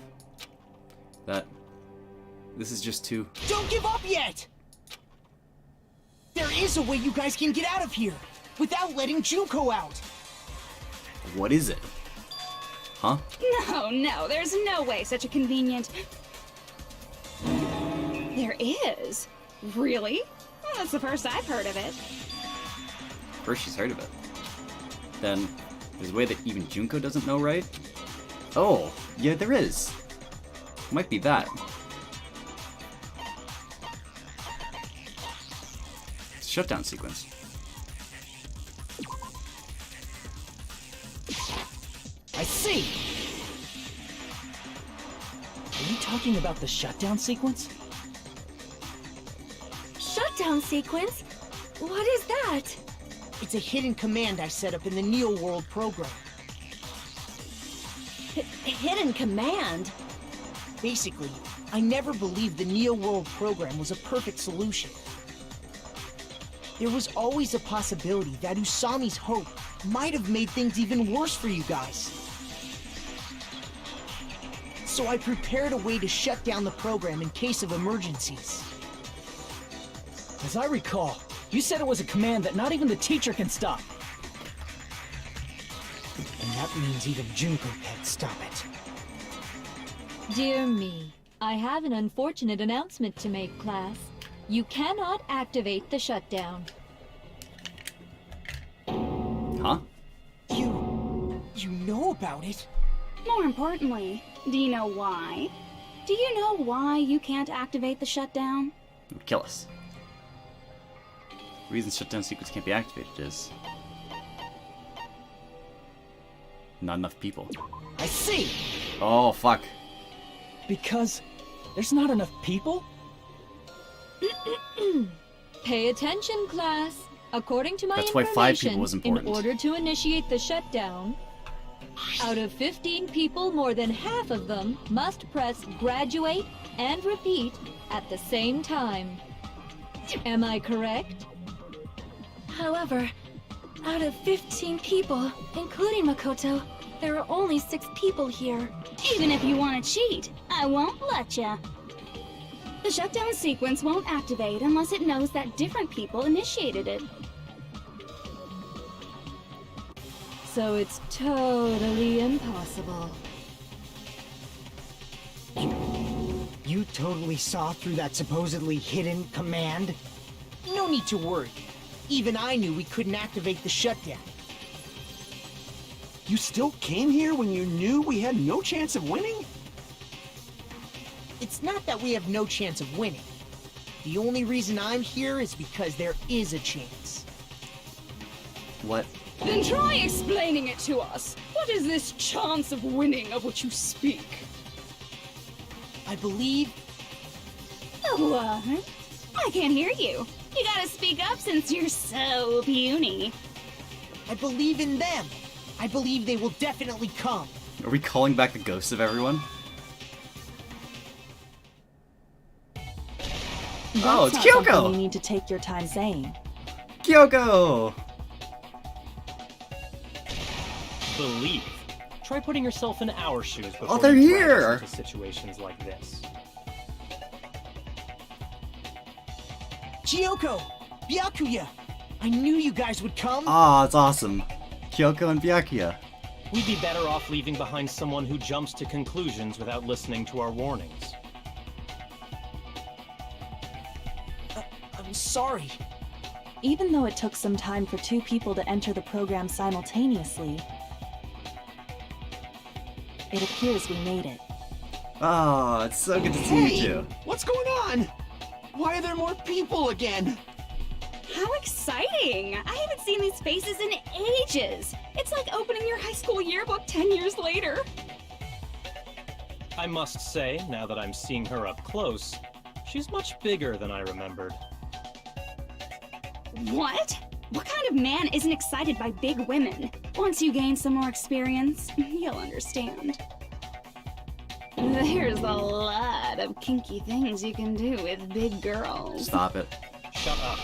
That this is just too... Don't give up yet! There is a way you guys can get out of here, without letting Junko out! What is it? Huh? No, there's no way such a convenient... There is? Really? Well, that's the first I've heard of it. First she's heard of it. Then, there's a way that even Junko doesn't know, right? Oh, yeah, there is. Might be that. It's a shutdown sequence. I see! Are you talking about the shutdown sequence? Shutdown sequence? What is that? It's a hidden command I set up in the Neo World program. Hidden command? Basically, I never believed the Neo World program was a perfect solution. There was always a possibility that Usami's hope might have made things even worse for you guys. So I prepared a way to shut down the program in case of emergencies. As I recall, you said it was a command that not even the teacher can stop. And that means even Junko can't stop it. Dear me, I have an unfortunate announcement to make, class. You cannot activate the shutdown. Huh? You know about it? More importantly, do you know why? Do you know why you can't activate the shutdown? It would kill us. The reason shutdown sequence can't be activated is... not enough people. I see! Oh, fuck. Because there's not enough people? Pay attention, class. According to my That's why 5 people information, was important. in order to initiate the shutdown, out of 15 people, more than half of them must press graduate and repeat at the same time. Am I correct? However, out of 15 people, including Makoto, there are only 6 people here. Even if you want to cheat, I won't let ya. The shutdown sequence won't activate unless it knows that different people initiated it. So it's totally impossible. You totally saw through that supposedly hidden command? No need to worry. Even I knew we couldn't activate the shutdown. You still came here when you knew we had no chance of winning? It's not that we have no chance of winning. The only reason I'm here is because there is a chance. What? Then try explaining it to us. What is this chance of winning of which you speak? I believe... What? I can't hear you. You gotta speak up since you're so puny. I believe in them. I believe they will definitely come. Are we calling back the ghosts of everyone? Oh, it's That's not something Kyoko! you need to take your time saying. Kyoko! Believe. Try putting yourself in our shoes before Oh, they're you drag us here! into situations like this. Kyoko! Byakuya! I knew you guys would come! Ah, it's awesome. Kyoko and Byakuya. We'd be better off leaving behind someone who jumps to conclusions without listening to our warnings. I'm sorry. Even though it took some time for two people to enter the program simultaneously, it appears we made it. Oh, it's so good to see you two. What's going on? Why are there more people again? How exciting! I haven't seen these faces in ages. It's like opening your high school yearbook 10 years later. I must say, now that I'm seeing her up close, she's much bigger than I remembered. What? What kind of man isn't excited by big women? Once you gain some more experience, you'll understand. There's a lot of kinky things you can do with big girls. Stop it. Shut up.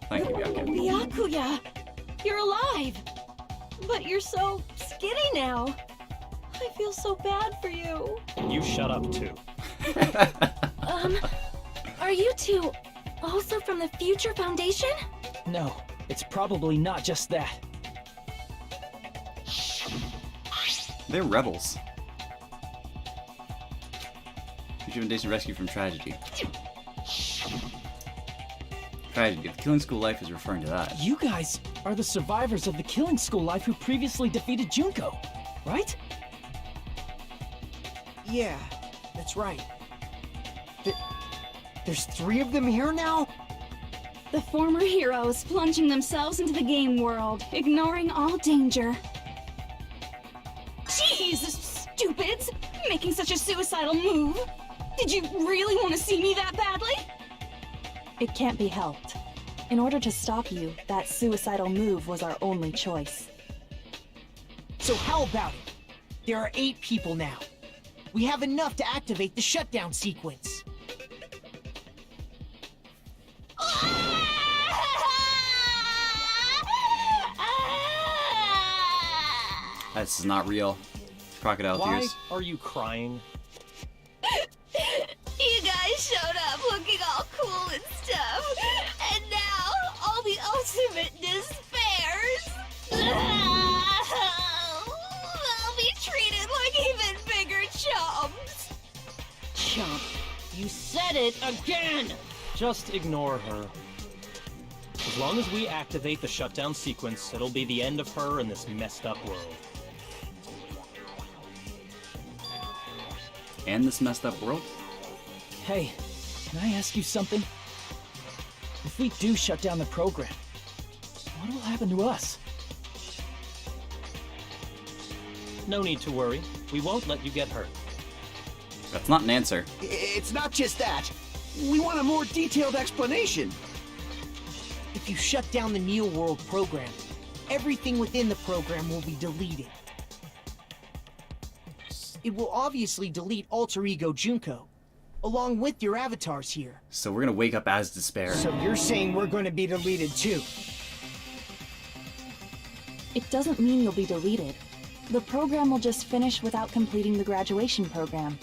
Thank you, Byakuya. Byakuya! You're alive! But you're so skinny now. I feel so bad for you. You shut up too. Are you two also from the Future Foundation? No, it's probably not just that. They're rebels. Future Foundation rescue from tragedy. Tragedy. The Killing School Life is referring to that. You guys are the survivors of the Killing School Life who previously defeated Junko, right? Yeah, that's right. There's 3 of them here now? The former heroes plunging themselves into the game world, ignoring all danger. Jeez, stupids! Making such a suicidal move! Did you really want to see me that badly? It can't be helped. In order to stop you, that suicidal move was our only choice. So how about it? There are 8 people now. We have enough to activate the shutdown sequence. This is not real. Crocodile Why tears. are you crying? You guys showed up looking all cool and stuff, and now all the ultimate despairs. They'll be treated like even bigger chumps. Chump, you said it again! Just ignore her. As long as we activate the shutdown sequence, it'll be the end of her in this messed up world. And this messed up world? Hey, can I ask you something? If we do shut down the program, what will happen to us? No need to worry. We won't let you get hurt. That's not an answer. It's not just that. We want a more detailed explanation. If you shut down the Neo World program, everything within the program will be deleted. It will obviously delete Alter Ego Junko, along with your avatars here. So we're gonna wake up as Despair. So you're saying we're going to be deleted too? It doesn't mean you'll be deleted. The program will just finish without completing the graduation program.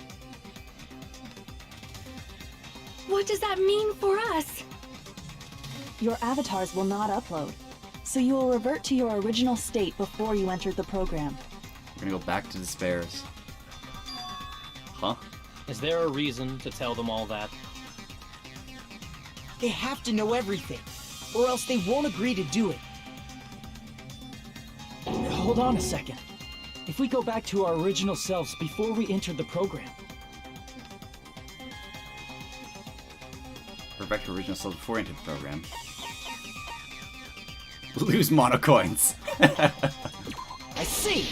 What does that mean for us? Your avatars will not upload. so you will revert to your original state before you entered the program. We're gonna go back to despairs. Huh? Is there a reason to tell them all that? They have to know everything, or else they won't agree to do it. Hold on a second. If we go back to our original selves before we entered the program, We're back to original selves before we entered the program. Lose monocoins. I see!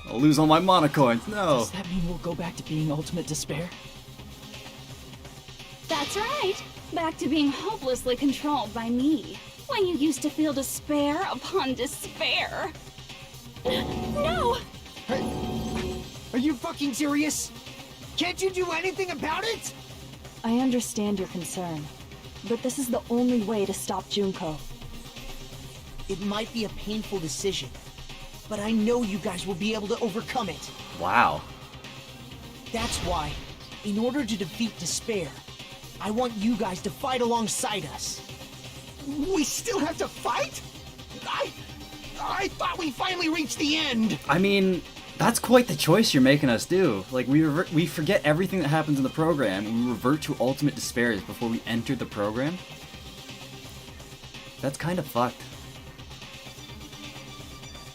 I'll lose all my monocoins. No. does that mean we'll go back to being ultimate despair? That's right. Back to being hopelessly controlled by me. When you used to feel despair upon despair. No! Are you fucking serious? Can't you do anything about it? I understand your concern, but this is the only way to stop Junko. It might be a painful decision, but I know you guys will be able to overcome it. Wow. That's why, in order to defeat despair, I want you guys to fight alongside us. We still have to fight? I thought we finally reached the end. I mean, that's quite the choice you're making us do. Like, we forget everything that happens in the program, and we revert to ultimate despair before we enter the program? That's kind of fucked.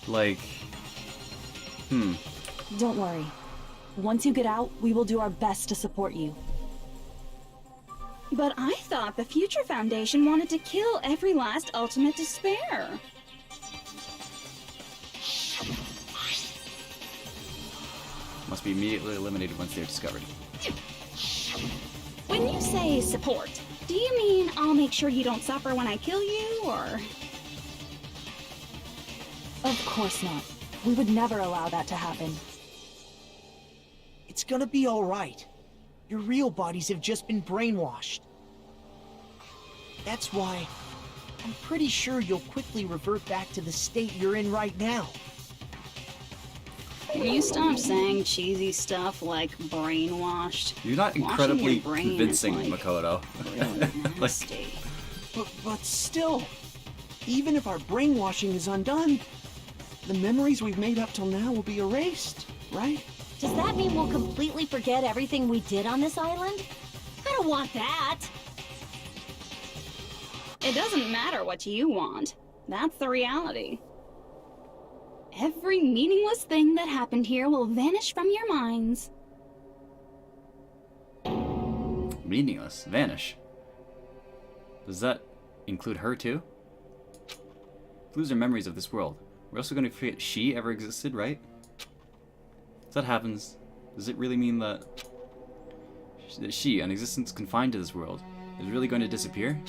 Like, Don't worry. Once you get out, we will do our best to support you. But I thought the Future Foundation wanted to kill every last ultimate despair. Must be immediately eliminated once they're discovered. When you say support, do you mean I'll make sure you don't suffer when I kill you, or...? Of course not. We would never allow that to happen. It's gonna be alright. Your real bodies have just been brainwashed. That's why I'm pretty sure you'll quickly revert back to the state you're in right now. Will you stop saying cheesy stuff like brainwashed? You're not Washing incredibly your brain convincing, is, like, Makoto. really nasty. But still, even if our brainwashing is undone, the memories we've made up till now will be erased, right? Does that mean we'll completely forget everything we did on this island? I don't want that! It doesn't matter what you want. That's the reality. Every meaningless thing that happened here will vanish from your minds. Meaningless. Vanish. Does that include her too? Lose our memories of this world. We're also going to forget she ever existed, right? If that happens, does it really mean that she, an existence confined to this world, is really going to disappear?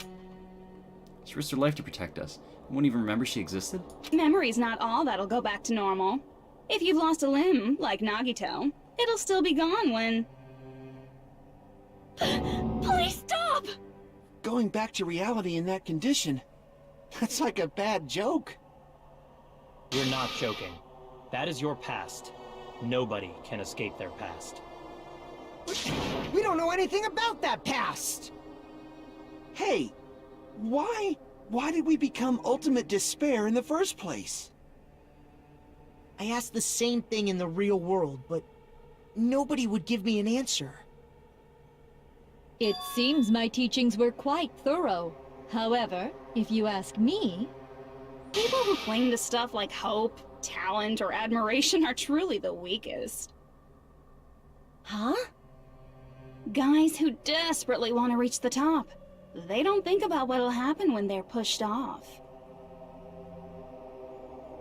She risked her life to protect us. I won't even remember she existed? Memory's not all that'll go back to normal. If you've lost a limb, like Nagito, it'll still be gone when... Please stop! Going back to reality in that condition, that's like a bad joke. We're not joking. That is your past. Nobody can escape their past. We don't know anything about that past! Hey, why did we become ultimate despair in the first place? I asked the same thing in the real world, but nobody would give me an answer. It seems my teachings were quite thorough. However, if you ask me... People who claim to stuff like hope, talent, or admiration are truly the weakest. Huh? Guys who desperately want to reach the top. They don't think about what'll happen when they're pushed off.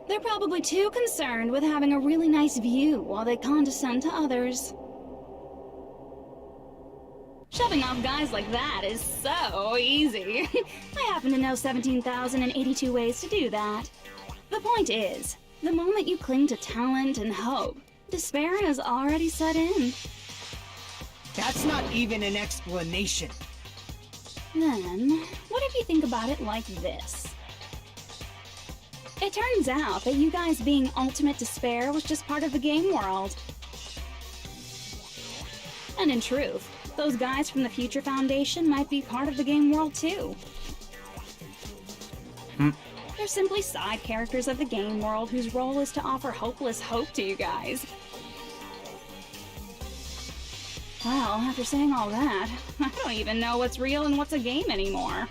They're probably too concerned with having a really nice view while they condescend to others. Shoving off guys like that is so easy. I happen to know 17,082 ways to do that. The point is, the moment you cling to talent and hope, despair has already set in. That's not even an explanation. Then, what if you think about it like this? It turns out that you guys being ultimate despair was just part of the game world. And in truth, those guys from the Future Foundation might be part of the game world too. They're simply side characters of the game world whose role is to offer hopeless hope to you guys. Well, after saying all that, I don't even know what's real and what's a game anymore.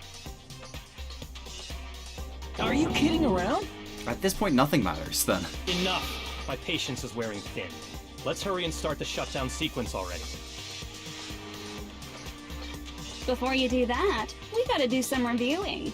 Are you kidding around? At this point, nothing matters, then. Enough! My patience is wearing thin. Let's hurry and start the shutdown sequence already. Before you do that, we gotta do some reviewing.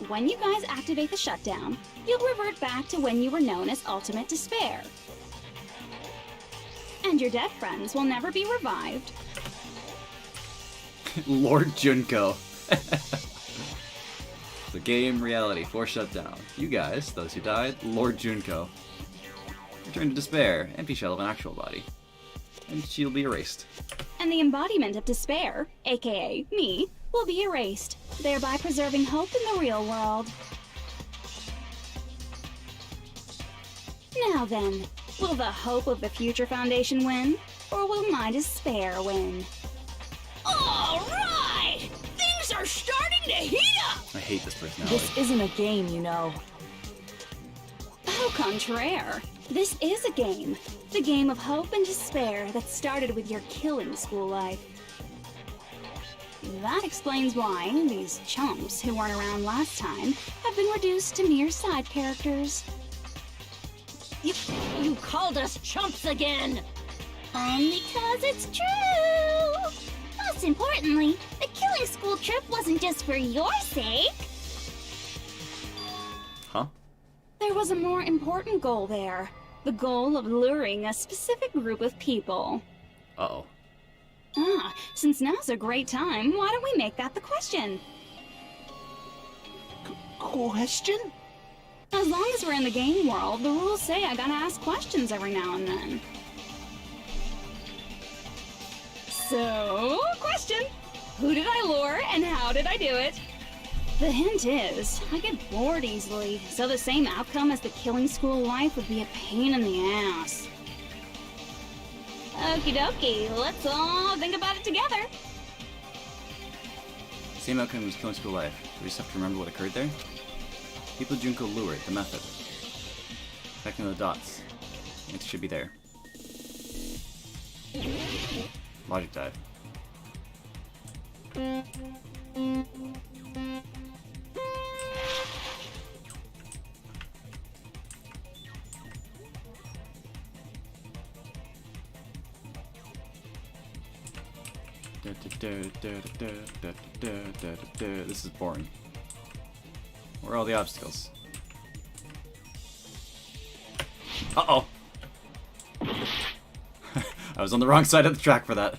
When you guys activate the shutdown, you'll revert back to when you were known as Ultimate Despair. And your dead friends will never be revived. Lord Junko. The game reality for shutdown. You guys, those who died, Lord Junko. Return to despair, empty shell of an actual body. And she'll be erased. And the embodiment of despair, aka me, will be erased, thereby preserving hope in the real world. Now then, will the hope of the Future Foundation win, or will my despair win? Alright! Things are starting to heat up! I hate this personality. This isn't a game, you know. Au contraire, this is a game. The game of hope and despair that started with your killing school life. That explains why these chumps who weren't around last time have been reduced to mere side characters. You called us chumps again! Because it's true! Most importantly, the killing school trip wasn't just for your sake. Huh? There was a more important goal there. The goal of luring a specific group of people. Uh-oh. Since now's a great time, why don't we make that the question? Question? As long as we're in the game world, the rules say I gotta ask questions every now and then. So, question. Who did I lure and how did I do it? The hint is, I get bored easily, so the same outcome as the killing school life would be a pain in the ass. Okie dokie, let's all think about it together. Same outcome as killing school life. Do we just have to remember what occurred there? People Junko lured, the method. Connecting the dots. It should be there. Logic dive. This is boring. Where are all the obstacles? Uh-oh! I was on the wrong side of the track for that.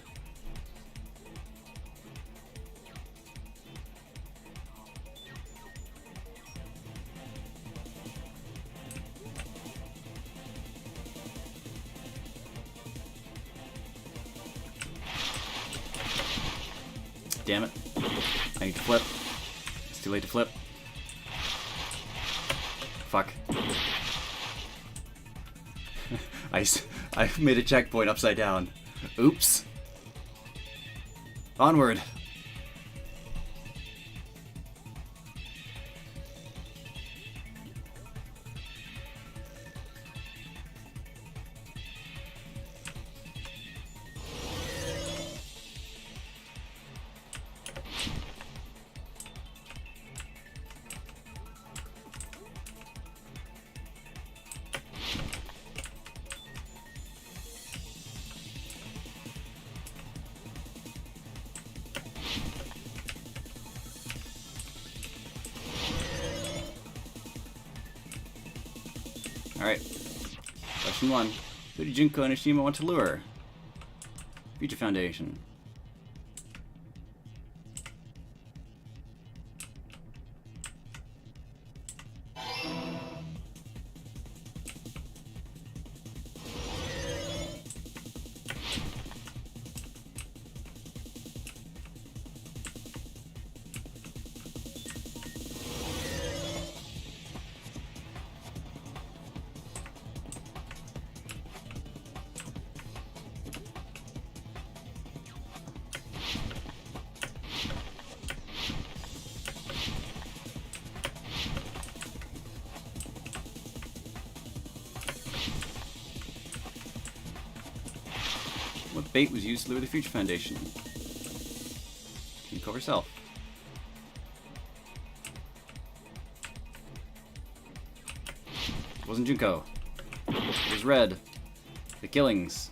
Damn it. I need to flip. It's too late to flip. Fuck. I made a checkpoint upside down. Oops. Onward. Alright. Question 1. Who did Junko and Ishima want to lure? Future Foundation. bait was used to lure the Future Foundation. Junko herself. It wasn't Junko. It was Red. The killings.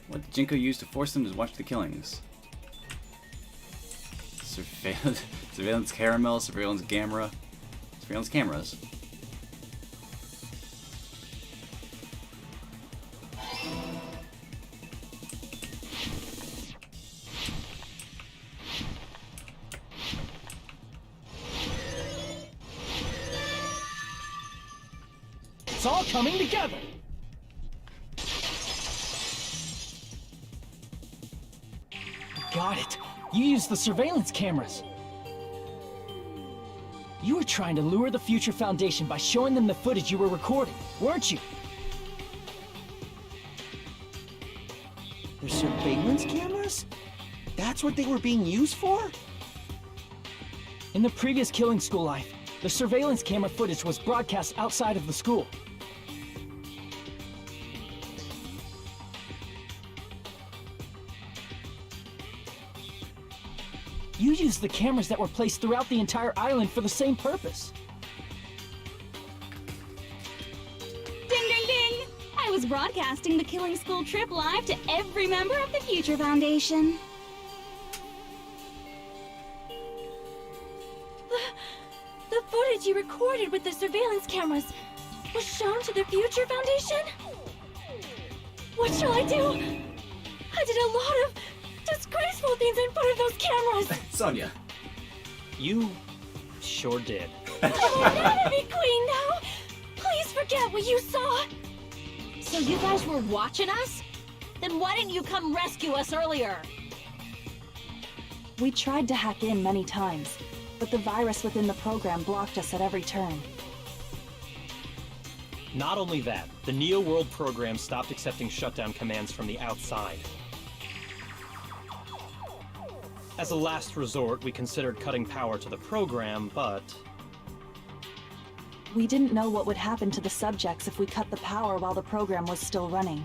What did Junko use to force them to watch the killings? Surveillance caramel, surveillance camera, surveillance cameras. It's all coming together! Got it. You used the surveillance cameras. You were trying to lure the Future Foundation by showing them the footage you were recording, weren't you? The surveillance cameras? That's what they were being used for? In the previous Killing School life, the surveillance camera footage was broadcast outside of the school. You used the cameras that were placed throughout the entire island for the same purpose. Ding ding ding! I was broadcasting the Killing School trip live to every member of the Future Foundation. The footage you recorded with the surveillance cameras was shown to the Future Foundation? What shall I do? I did a lot of disgraceful things in front of those cameras! Sonia. You sure did. I'm an anatomy queen now! Please forget what you saw! So you guys were watching us? Then why didn't you come rescue us earlier? We tried to hack in many times, but the virus within the program blocked us at every turn. Not only that, the Neo World program stopped accepting shutdown commands from the outside. As a last resort, we considered cutting power to the program, but... We didn't know what would happen to the subjects if we cut the power while the program was still running.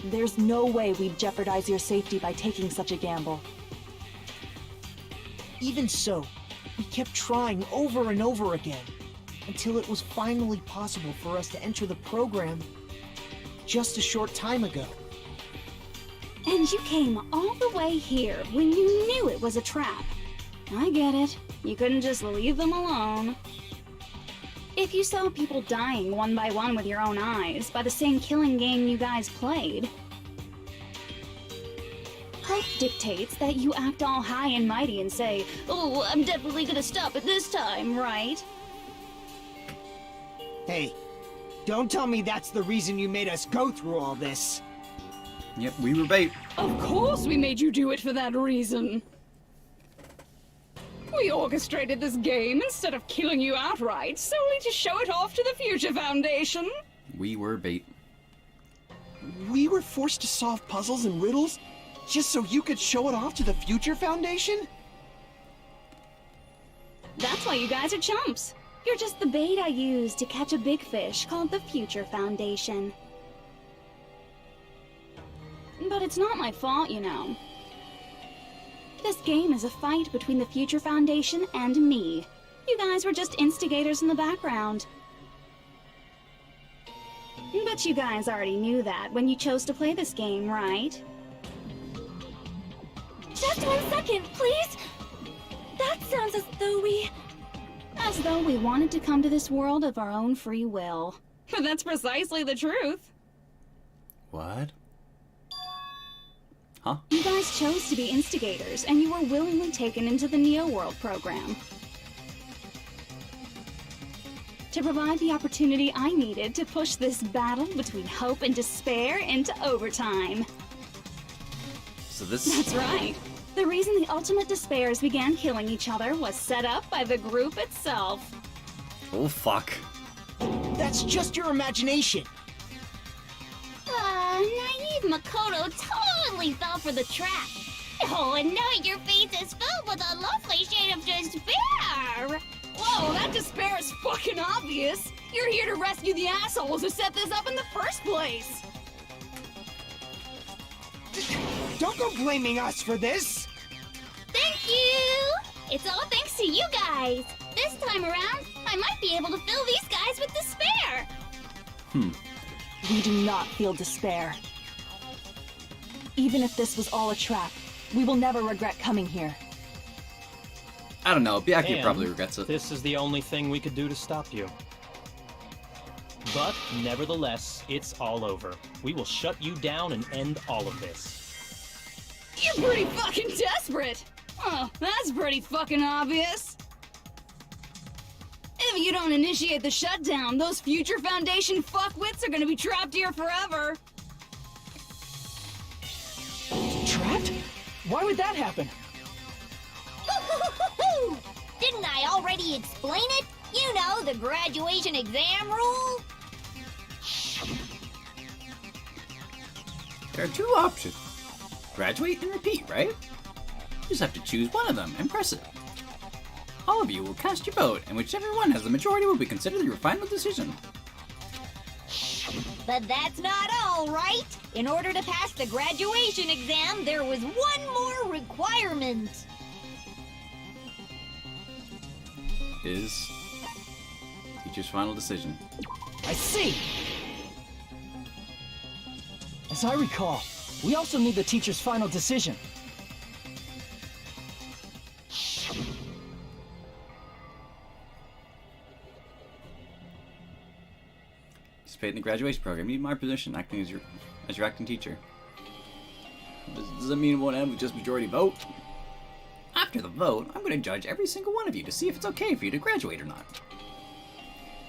There's no way we'd jeopardize your safety by taking such a gamble. Even so, we kept trying over and over again, until it was finally possible for us to enter the program just a short time ago. And you came all the way here when you knew it was a trap. I get it. You couldn't just leave them alone. If you saw people dying one by one with your own eyes by the same killing game you guys played, hope dictates that you act all high and mighty and say, "Oh, I'm definitely gonna stop it this time," right? Hey, don't tell me that's the reason you made us go through all this. Yep, we were bait. Of course we made you do it for that reason. We orchestrated this game instead of killing you outright, solely to show it off to the Future Foundation. We were bait. We were forced to solve puzzles and riddles just so you could show it off to the Future Foundation? That's why you guys are chumps. You're just the bait I used to catch a big fish called the Future Foundation. But it's not my fault, you know. This game is a fight between the Future Foundation and me. You guys were just instigators in the background. But you guys already knew that when you chose to play this game, right? Just 1 second, please! That sounds as though we... As though we wanted to come to this world of our own free will. But that's precisely the truth. What? Huh? You guys chose to be instigators, and you were willingly taken into the Neo World program. To provide the opportunity I needed to push this battle between hope and despair into overtime. So this... That's right. The reason the Ultimate Despairs began killing each other was set up by the group itself. Oh, fuck. That's just your imagination. Naive Makoto totally fell for the trap. Oh, and now your face is filled with a lovely shade of despair. Whoa, that despair is fucking obvious. You're here to rescue the assholes who set this up in the first place. Don't go blaming us for this. Thank you. It's all thanks to you guys. This time around, I might be able to fill these guys with despair. We do not feel despair. Even if this was all a trap, we will never regret coming here. I don't know. Byakuya And probably regrets it. This is the only thing we could do to stop you. But, nevertheless, it's all over. We will shut you down and end all of this. You're pretty fucking desperate. Oh, that's pretty fucking obvious. If you don't initiate the shutdown, those Future Foundation fuckwits are gonna be trapped here forever. Trapped? Why would that happen? Didn't I already explain it? You know, the graduation exam rule. There are two options. Graduate and repeat, right? You just have to choose one of them and press it. All of you will cast your vote, and whichever one has the majority will be considered your final decision. But that's not all, right? In order to pass the graduation exam, there was one more requirement. Is teacher's final decision. I see! As I recall, we also need the teacher's final decision. Participate in the graduation program. You need my position, acting as your acting teacher. Does that mean it won't end with just majority vote? After the vote, I'm going to judge every single one of you to see if it's okay for you to graduate or not.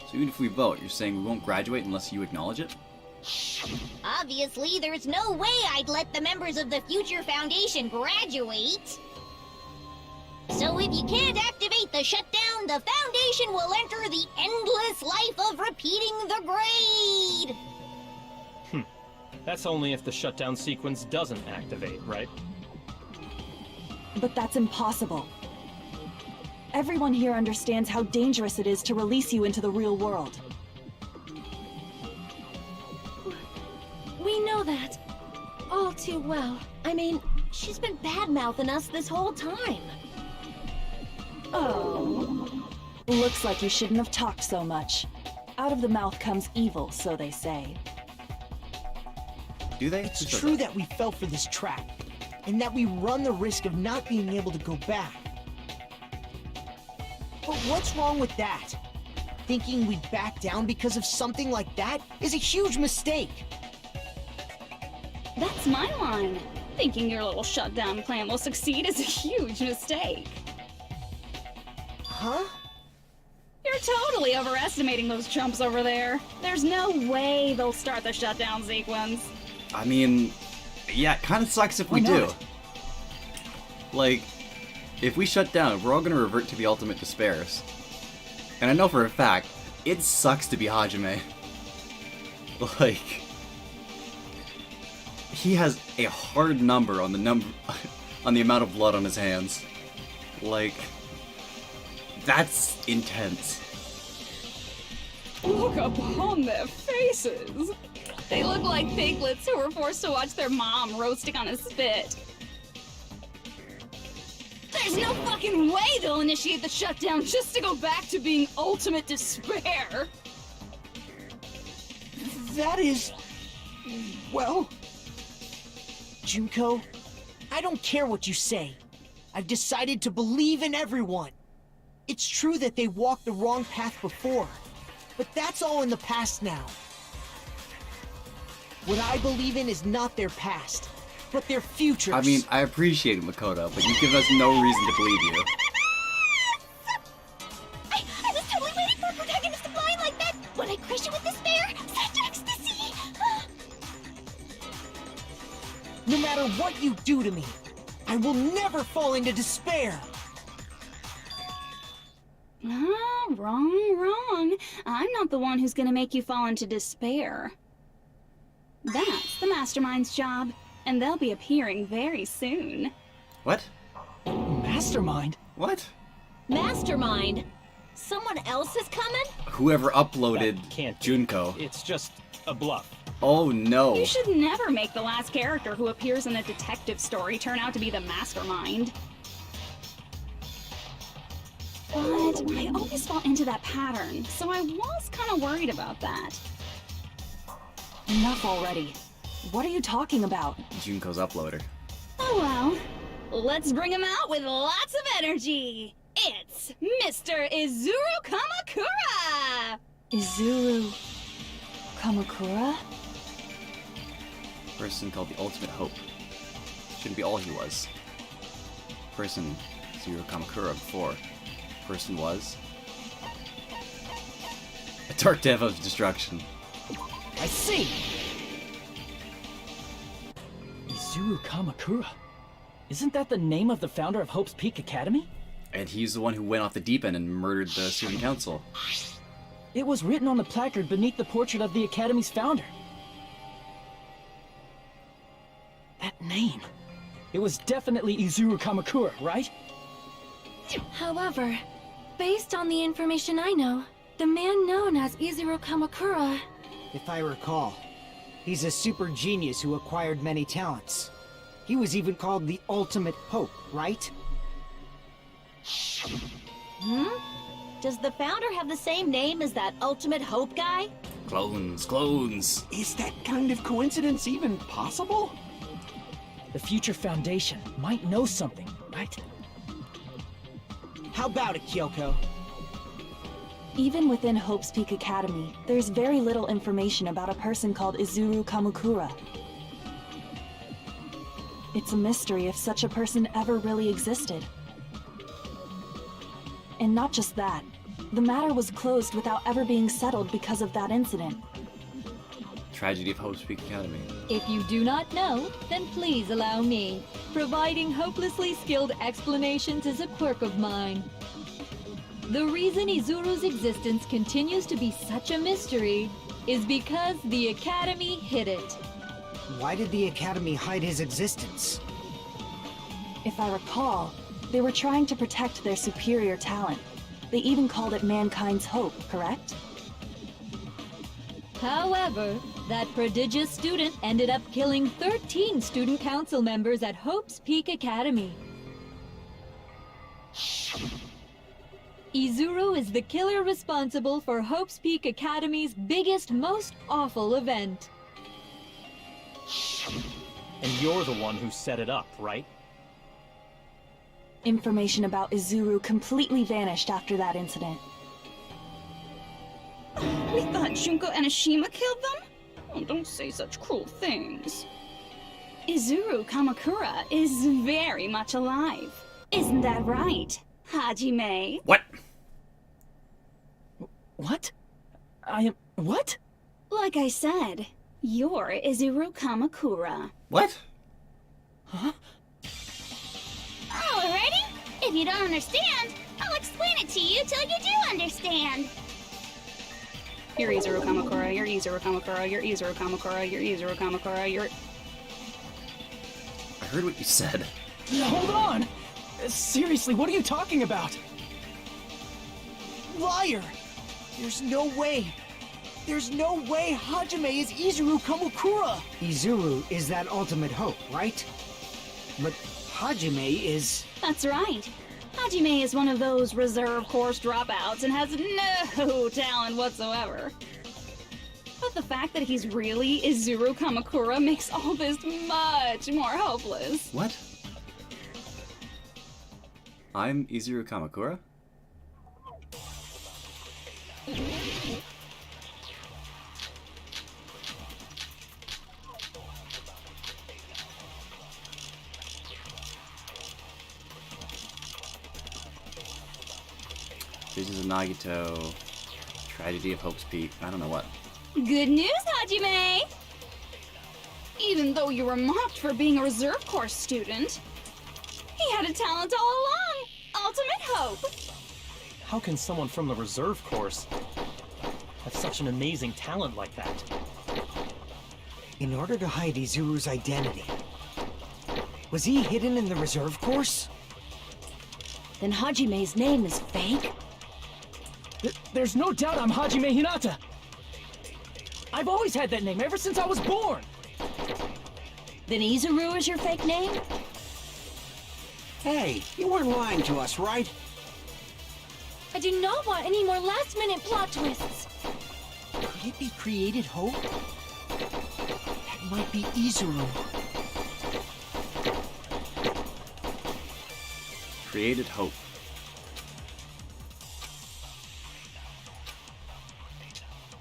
So even if we vote, you're saying we won't graduate unless you acknowledge it? Obviously, there's no way I'd let the members of the Future Foundation graduate. So if you can't activate the shutdown, the Foundation will enter the endless life of repeating the grade! That's only if the shutdown sequence doesn't activate, right? But that's impossible. Everyone here understands how dangerous it is to release you into the real world. We know that. All too well. I mean, she's been bad-mouthing us this whole time. Oh. Looks like you shouldn't have talked so much. Out of the mouth comes evil, so they say. Do they? It's true that we fell for this trap, and that we run the risk of not being able to go back. But what's wrong with that? Thinking we'd back down because of something like that is a huge mistake. That's my line. Thinking your little shutdown plan will succeed is a huge mistake. Huh? You're totally overestimating those chumps over there. There's no way they'll start the shutdown sequence. I mean, yeah, it kind of sucks if we do. Like, if we shut down, we're all going to revert to the ultimate despairs. And I know for a fact, it sucks to be Hajime. Like, he has a hard number on the amount of blood on his hands. Like, that's intense. Look upon their faces. They look like piglets who were forced to watch their mom roasting on a spit. There's no fucking way they'll initiate the shutdown just to go back to being ultimate despair. That is... well... Junko, I don't care what you say. I've decided to believe in everyone. It's true that they walked the wrong path before, but that's all in the past now. What I believe in is not their past, but their futures. I mean, I appreciate it, Makoto, but you give us no reason to believe you. I was totally waiting for a protagonist to blind like that when I crush you with despair. Such ecstasy! No matter what you do to me, I will never fall into despair. Wrong. I'm not the one who's gonna make you fall into despair. That's the Mastermind's job, and they'll be appearing very soon. What? Mastermind? What? Mastermind? Someone else is coming? Whoever uploaded That can't be. Junko. It's just a bluff. Oh no. You should never make the last character who appears in a detective story turn out to be the Mastermind. But I always fall into that pattern, so I was kind of worried about that. Enough already. What are you talking about? Junko's uploader. Oh well, let's bring him out with lots of energy. It's Mr. Izuru Kamakura! Izuru Kamakura? Person called the Ultimate Hope. Shouldn't be all he was. Person Zero Kamakura before. Person was a dark dev of destruction. I see! Izuru Kamakura. Isn't that the name of the founder of Hope's Peak Academy? And he's the one who went off the deep end and murdered the student council. It was written on the placard beneath the portrait of the Academy's founder. That name. It was definitely Izuru Kamakura, right? However, based on the information I know, the man known as Izuru Kamakura... If I recall, he's a super genius who acquired many talents. He was even called the Ultimate Hope, right? Does the founder have the same name as that Ultimate Hope guy? Clones. Is that kind of coincidence even possible? The future foundation might know something, right? How about it, Kyoko? Even within Hope's Peak Academy, there's very little information about a person called Izuru Kamakura. It's a mystery if such a person ever really existed. And not just that, the matter was closed without ever being settled because of that incident. Tragedy of Hope's Peak Academy. If you do not know, then please allow me. Providing hopelessly skilled explanations is a quirk of mine. The reason Izuru's existence continues to be such a mystery is because the Academy hid it. Why did the Academy hide his existence? If I recall, they were trying to protect their superior talent. They even called it mankind's hope, correct? However, that prodigious student ended up killing 13 student council members at Hope's Peak Academy. Izuru is the killer responsible for Hope's Peak Academy's biggest, most awful event. And you're the one who set it up, right? Information about Izuru completely vanished after that incident. We thought Junko Enoshima killed them? Oh, don't say such cruel things. Izuru Kamakura is very much alive. Isn't that right, Hajime? What? What? I am... what? Like I said, you're Izuru Kamakura. What? Huh? Alrighty. If you don't understand, I'll explain it to you till you do understand. You're Izuru Kamakura, you're Izuru Kamakura, you're Izuru Kamakura, you're Izuru Kamakura, you're... I heard what you said. Hold on! Seriously, what are you talking about? Liar! There's no way! There's no way Hajime is Izuru Kamakura! Izuru is that ultimate hope, right? But Hajime is... That's right. Hajime is one of those reserve course dropouts and has no talent whatsoever. But the fact that he's really Izuru Kamakura makes all this much more hopeless. What? I'm Izuru Kamakura? Visions of Nagito. Tragedy of Hope's Peak. I don't know what. Good news, Hajime! Even though you were mocked for being a reserve course student, he had a talent all along! Ultimate Hope! How can someone from the reserve course have such an amazing talent like that? In order to hide Izuru's identity, was he hidden in the reserve course? Then Hajime's name is fake? There's no doubt I'm Hajime Hinata! I've always had that name ever since I was born! Then Izuru is your fake name? Hey, you weren't lying to us, right? I do not want any more last-minute plot twists. Could it be Created Hope? That might be Izuru. Created Hope.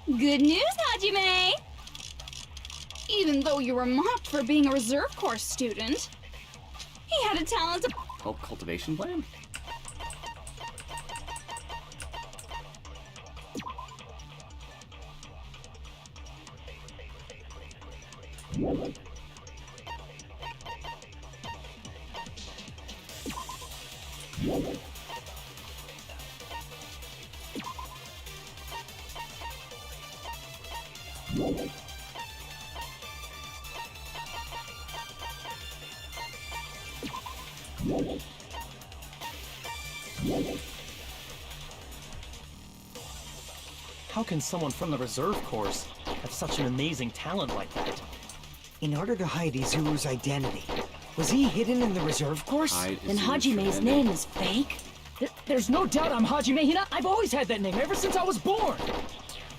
Good news, Hajime! Even though you were mocked for being a reserve course student, he had a talent. Hope cultivation plan? How can someone from the reserve course have such an amazing talent like that? In order to hide Izuru's identity, was he hidden in the reserve course? Then Hajime's name is fake? There's no doubt I'm Hajime Hinata! I've always had that name ever since I was born!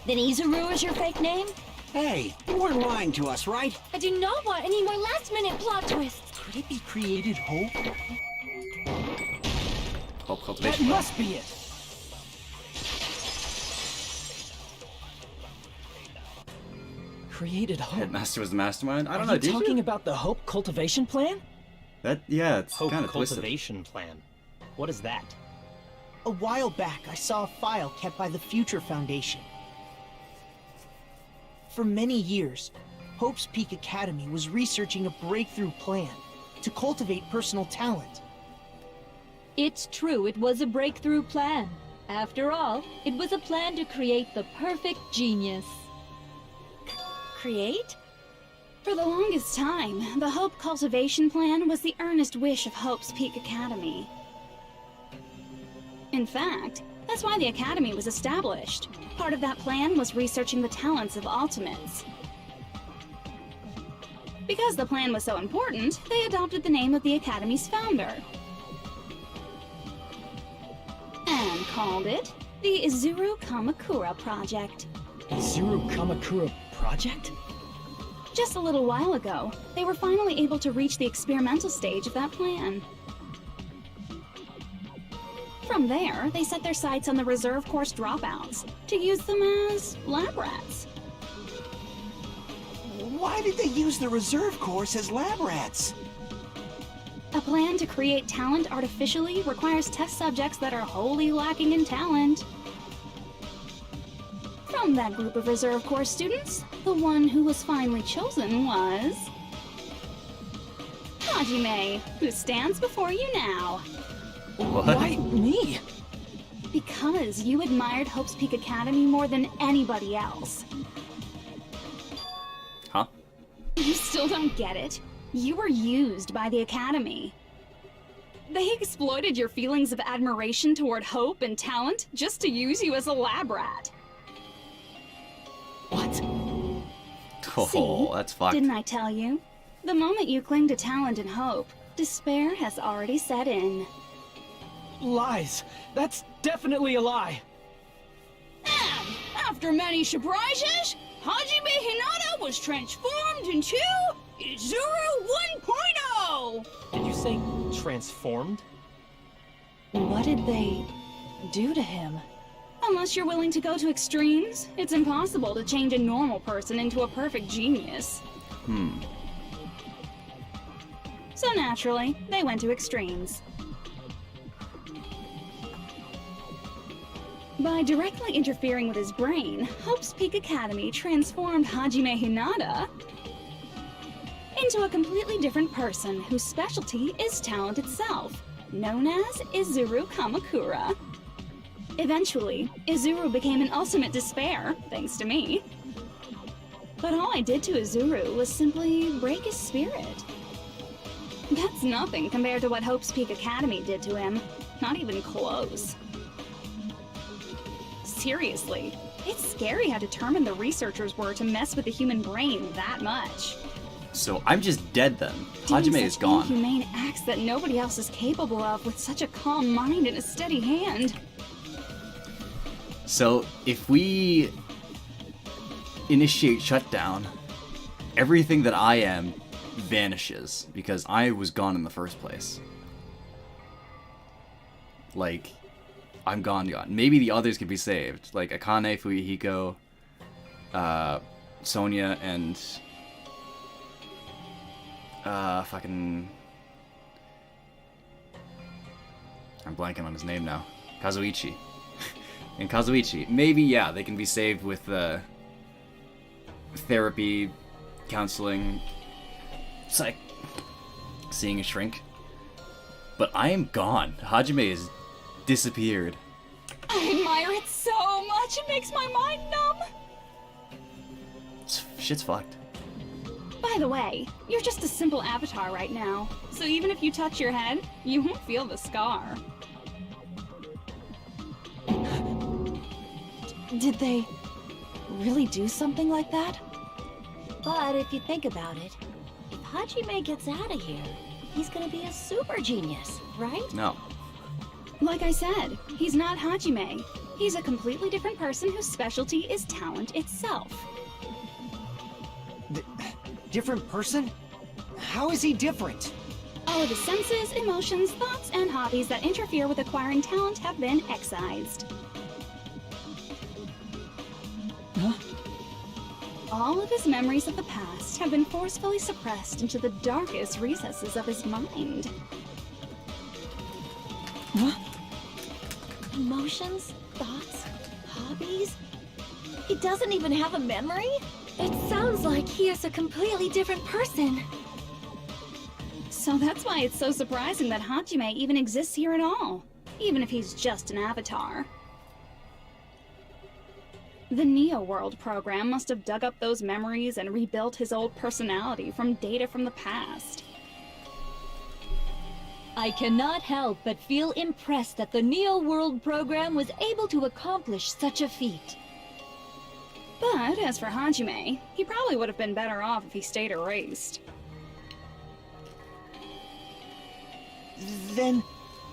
Then Izuru is your fake name? Hey, you weren't lying to us, right? I do not want any more last-minute plot twists. Could it be Created Hope? Hope That cultivation plan. must be it! Created Hope. Headmaster was the mastermind? I don't Are know, you did talking you? about the Hope cultivation plan? Yeah, it's Hope kind of twisted. cultivation plan. What is that? A while back, I saw a file kept by the Future Foundation. For many years, Hope's Peak Academy was researching a breakthrough plan to cultivate personal talent. It's true, it was a breakthrough plan. After all, it was a plan to create the perfect genius. Create? For the longest time, the Hope Cultivation Plan was the earnest wish of Hope's Peak Academy. In fact, that's why the Academy was established. Part of that plan was researching the talents of Ultimates. Because the plan was so important, they adopted the name of the Academy's founder. And called it the Izuru Kamakura Project. Izuru Kamakura Project? Just a little while ago, they were finally able to reach the experimental stage of that plan. From there, they set their sights on the reserve course dropouts to use them as lab rats. Why did they use the reserve course as lab rats? A plan to create talent artificially requires test subjects that are wholly lacking in talent. From that group of reserve course students, the one who was finally chosen was Hajime, who stands before you now. What? Why me? Because you admired Hope's Peak Academy more than anybody else. Huh? You still don't get it? You were used by the Academy. They exploited your feelings of admiration toward hope and talent just to use you as a lab rat. What? Oh, See? that's fucked. Didn't I tell you? The moment you cling to talent and hope, despair has already set in. Lies. That's definitely a lie. And after many surprises, Hajime Hinata was transformed into Izuru 1.0! Did you say transformed? What did they do to him? Unless you're willing to go to extremes, it's impossible to change a normal person into a perfect genius. So naturally, they went to extremes. By directly interfering with his brain, Hope's Peak Academy transformed Hajime Hinata into a completely different person whose specialty is talent itself, known as Izuru Kamakura. Eventually, Izuru became an ultimate despair, thanks to me. But all I did to Izuru was simply break his spirit. That's nothing compared to what Hope's Peak Academy did to him. Not even close. Seriously, it's scary how determined the researchers were to mess with the human brain that much. So I'm just dead then. Doing Hajime is such gone. inhumane acts that nobody else is capable of with such a calm mind and a steady hand. So if we initiate shutdown, everything that I am vanishes because I was gone in the first place. Like, I'm gone. Maybe the others could be saved, like Akane, Fuyuhiko, Sonia, and fucking, I'm blanking on his name now. Kazuichi. And Kazuichi, maybe, yeah, they can be saved with therapy, counseling, seeing a shrink. But I am gone. Hajime is disappeared. I admire it so much, it makes my mind numb. Shit's fucked. By the way, you're just a simple avatar right now, so even if you touch your head, you won't feel the scar. Did they really do something like that? But if you think about it, if Hajime gets out of here, he's gonna be a super genius, right? No. Like I said, he's not Hajime. He's a completely different person whose specialty is talent itself. Different person? How is he different? All of his senses, emotions, thoughts, and hobbies that interfere with acquiring talent have been excised. Huh? All of his memories of the past have been forcefully suppressed into the darkest recesses of his mind. Huh? Emotions, thoughts, hobbies? He doesn't even have a memory? It sounds like he is a completely different person. So that's why it's so surprising that Hajime even exists here at all, even if he's just an avatar. The Neo World program must have dug up those memories and rebuilt his old personality from data from the past. I cannot help but feel impressed that the Neo World program was able to accomplish such a feat. But as for Hajime, he probably would have been better off if he stayed erased. Then,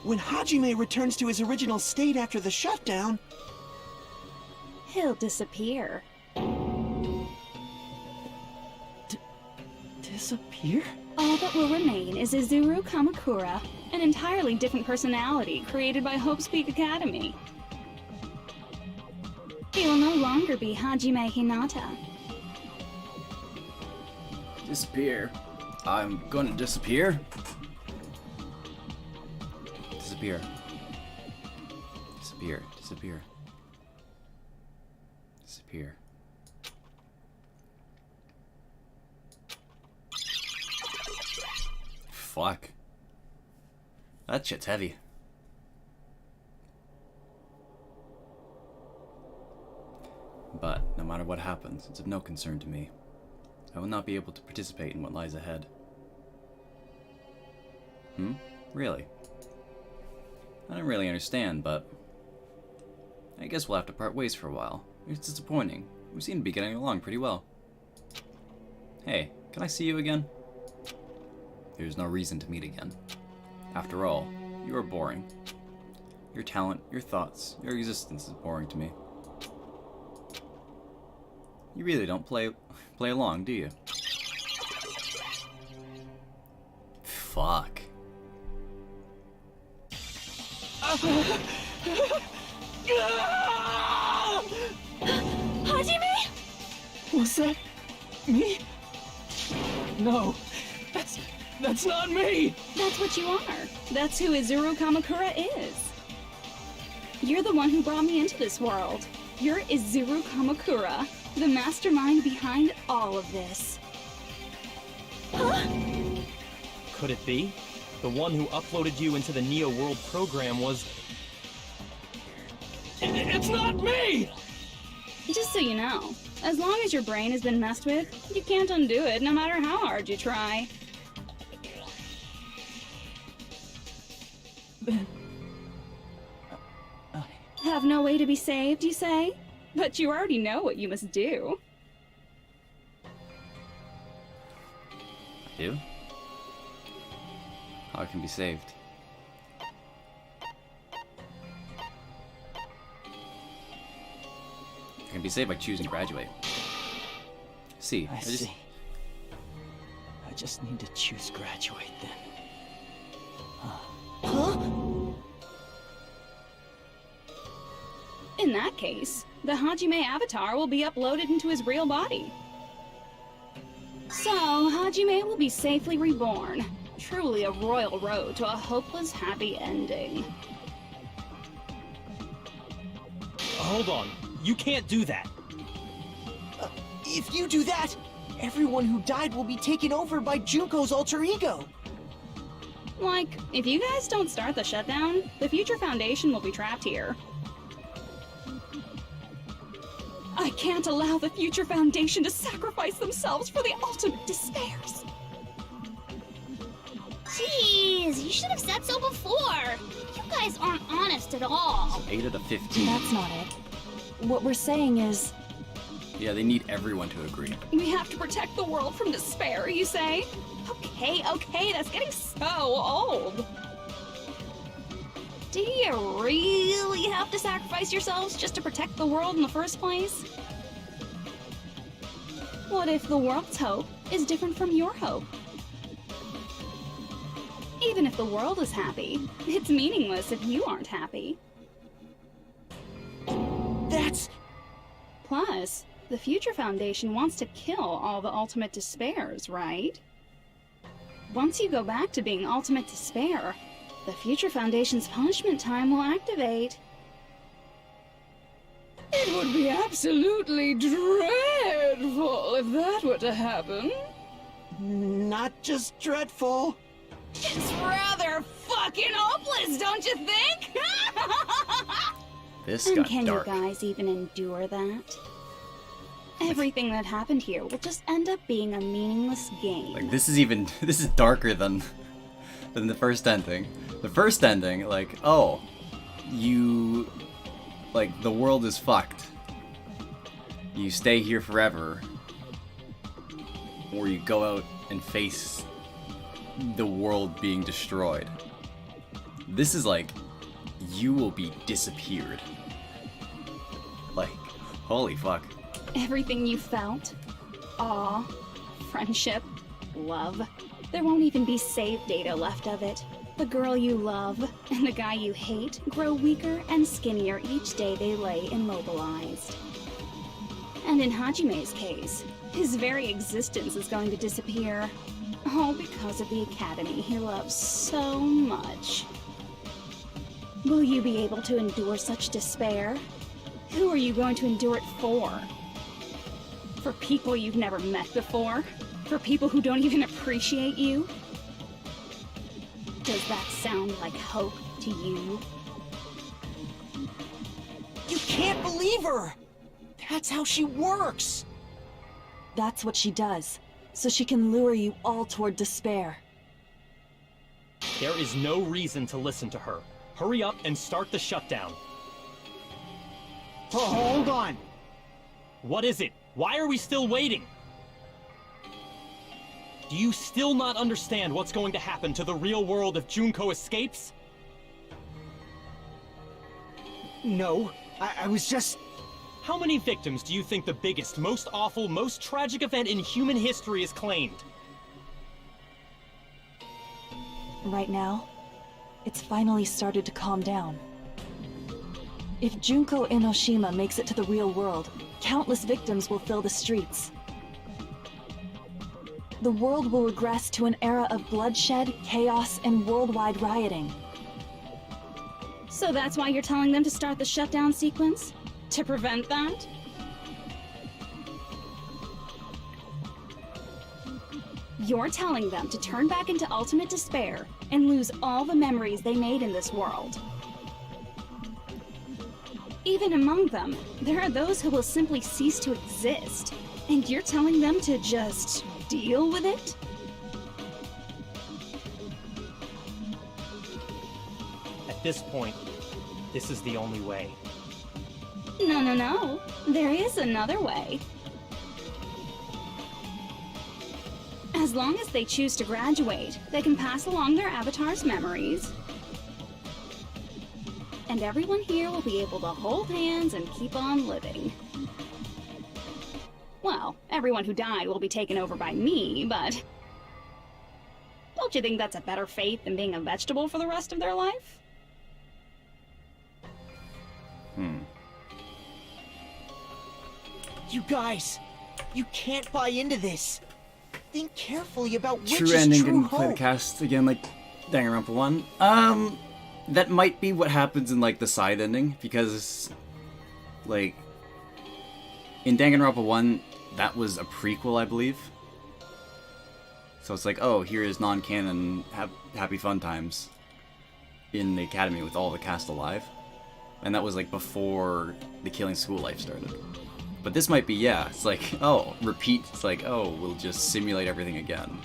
when Hajime returns to his original state after the shutdown, he'll disappear. Disappear? All that will remain is Izuru Kamakura, an entirely different personality created by Hope's Peak Academy. He will no longer be Hajime Hinata. Disappear. I'm gonna disappear. Disappear. Disappear. Disappear. Disappear. Fuck. That shit's heavy. But no matter what happens, it's of no concern to me. I will not be able to participate in what lies ahead. Really? I don't really understand, but I guess we'll have to part ways for a while. It's disappointing. We seem to be getting along pretty well. Hey, can I see you again? There's no reason to meet again. After all, you are boring. Your talent, your thoughts, your existence is boring to me. You really don't play along, do you? Fuck. Hajime? Was that me? No, that's not me! That's what you are. That's who Izuru Kamakura is. You're the one who brought me into this world. You're Izuru Kamakura, the mastermind behind all of this. Huh? Could it be? The one who uploaded you into the Neo World program was... It's not me! Just so you know, as long as your brain has been messed with, you can't undo it no matter how hard you try. Have no way to be saved, you say? But you already know what you must do. Do? How it can be saved? It can be saved by choosing graduate. See, I see. I just need to choose graduate then. Huh? In that case, the Hajime avatar will be uploaded into his real body. So, Hajime will be safely reborn. Truly a royal road to a hopeless happy ending. Hold on. You can't do that. If you do that, everyone who died will be taken over by Junko's alter ego. Like, if you guys don't start the shutdown, the Future Foundation will be trapped here. I can't allow the Future Foundation to sacrifice themselves for the ultimate despairs. Jeez, you should have said so before. You guys aren't honest at all. 8 out of 15. That's not it. What we're saying is... Yeah, they need everyone to agree. We have to protect the world from despair, you say? Okay, that's getting so old. Do you really have to sacrifice yourselves just to protect the world in the first place? What if the world's hope is different from your hope? Even if the world is happy, it's meaningless if you aren't happy. That's... Plus, the Future Foundation wants to kill all the ultimate despairs, right? Once you go back to being ultimate despair, the Future Foundation's punishment time will activate. It would be absolutely dreadful if that were to happen. Not just dreadful. It's rather fucking hopeless, don't you think? This and got can dark. you guys even endure that? Everything that happened here will just end up being a meaningless game. Like, this is darker than the first ending. The first ending, like, oh, you, like, the world is fucked. You stay here forever, or you go out and face the world being destroyed. This is like, you will be disappeared. Like, holy fuck. Everything you felt, awe, friendship, love, there won't even be save data left of it. The girl you love and the guy you hate grow weaker and skinnier each day they lay immobilized. And in Hajime's case, his very existence is going to disappear. All because of the academy he loves so much. Will you be able to endure such despair? Who are you going to endure it for? For people you've never met before? For people who don't even appreciate you? Does that sound like hope to you? You can't believe her! That's how she works! That's what she does, so she can lure you all toward despair. There is no reason to listen to her. Hurry up and start the shutdown. Oh, hold on! What is it? Why are we still waiting? Do you still not understand what's going to happen to the real world if Junko escapes? No, I was just... How many victims do you think the biggest, most awful, most tragic event in human history has claimed? Right now, it's finally started to calm down. If Junko Enoshima makes it to the real world, countless victims will fill the streets. The world will regress to an era of bloodshed, chaos, and worldwide rioting. So that's why you're telling them to start the shutdown sequence? To prevent that? You're telling them to turn back into ultimate despair and lose all the memories they made in this world. Even among them, there are those who will simply cease to exist. And you're telling them to just deal with it? At this point, this is the only way. No. There is another way. As long as they choose to graduate, they can pass along their avatar's memories. And everyone here will be able to hold hands and keep on living. Well, everyone who died will be taken over by me, but... don't you think that's a better fate than being a vegetable for the rest of their life? You guys, you can't buy into this. Think carefully about which True is ending true didn't hope. play the cast again like Danganronpa 1. That might be what happens in like the side ending, because like in Danganronpa 1, that was a prequel, I believe. So it's like, oh, here is non-canon happy fun times in the academy with all the cast alive. And that was like before the Killing School life started. But this might be, yeah, it's like, oh, repeat, it's like, oh, we'll just simulate everything again.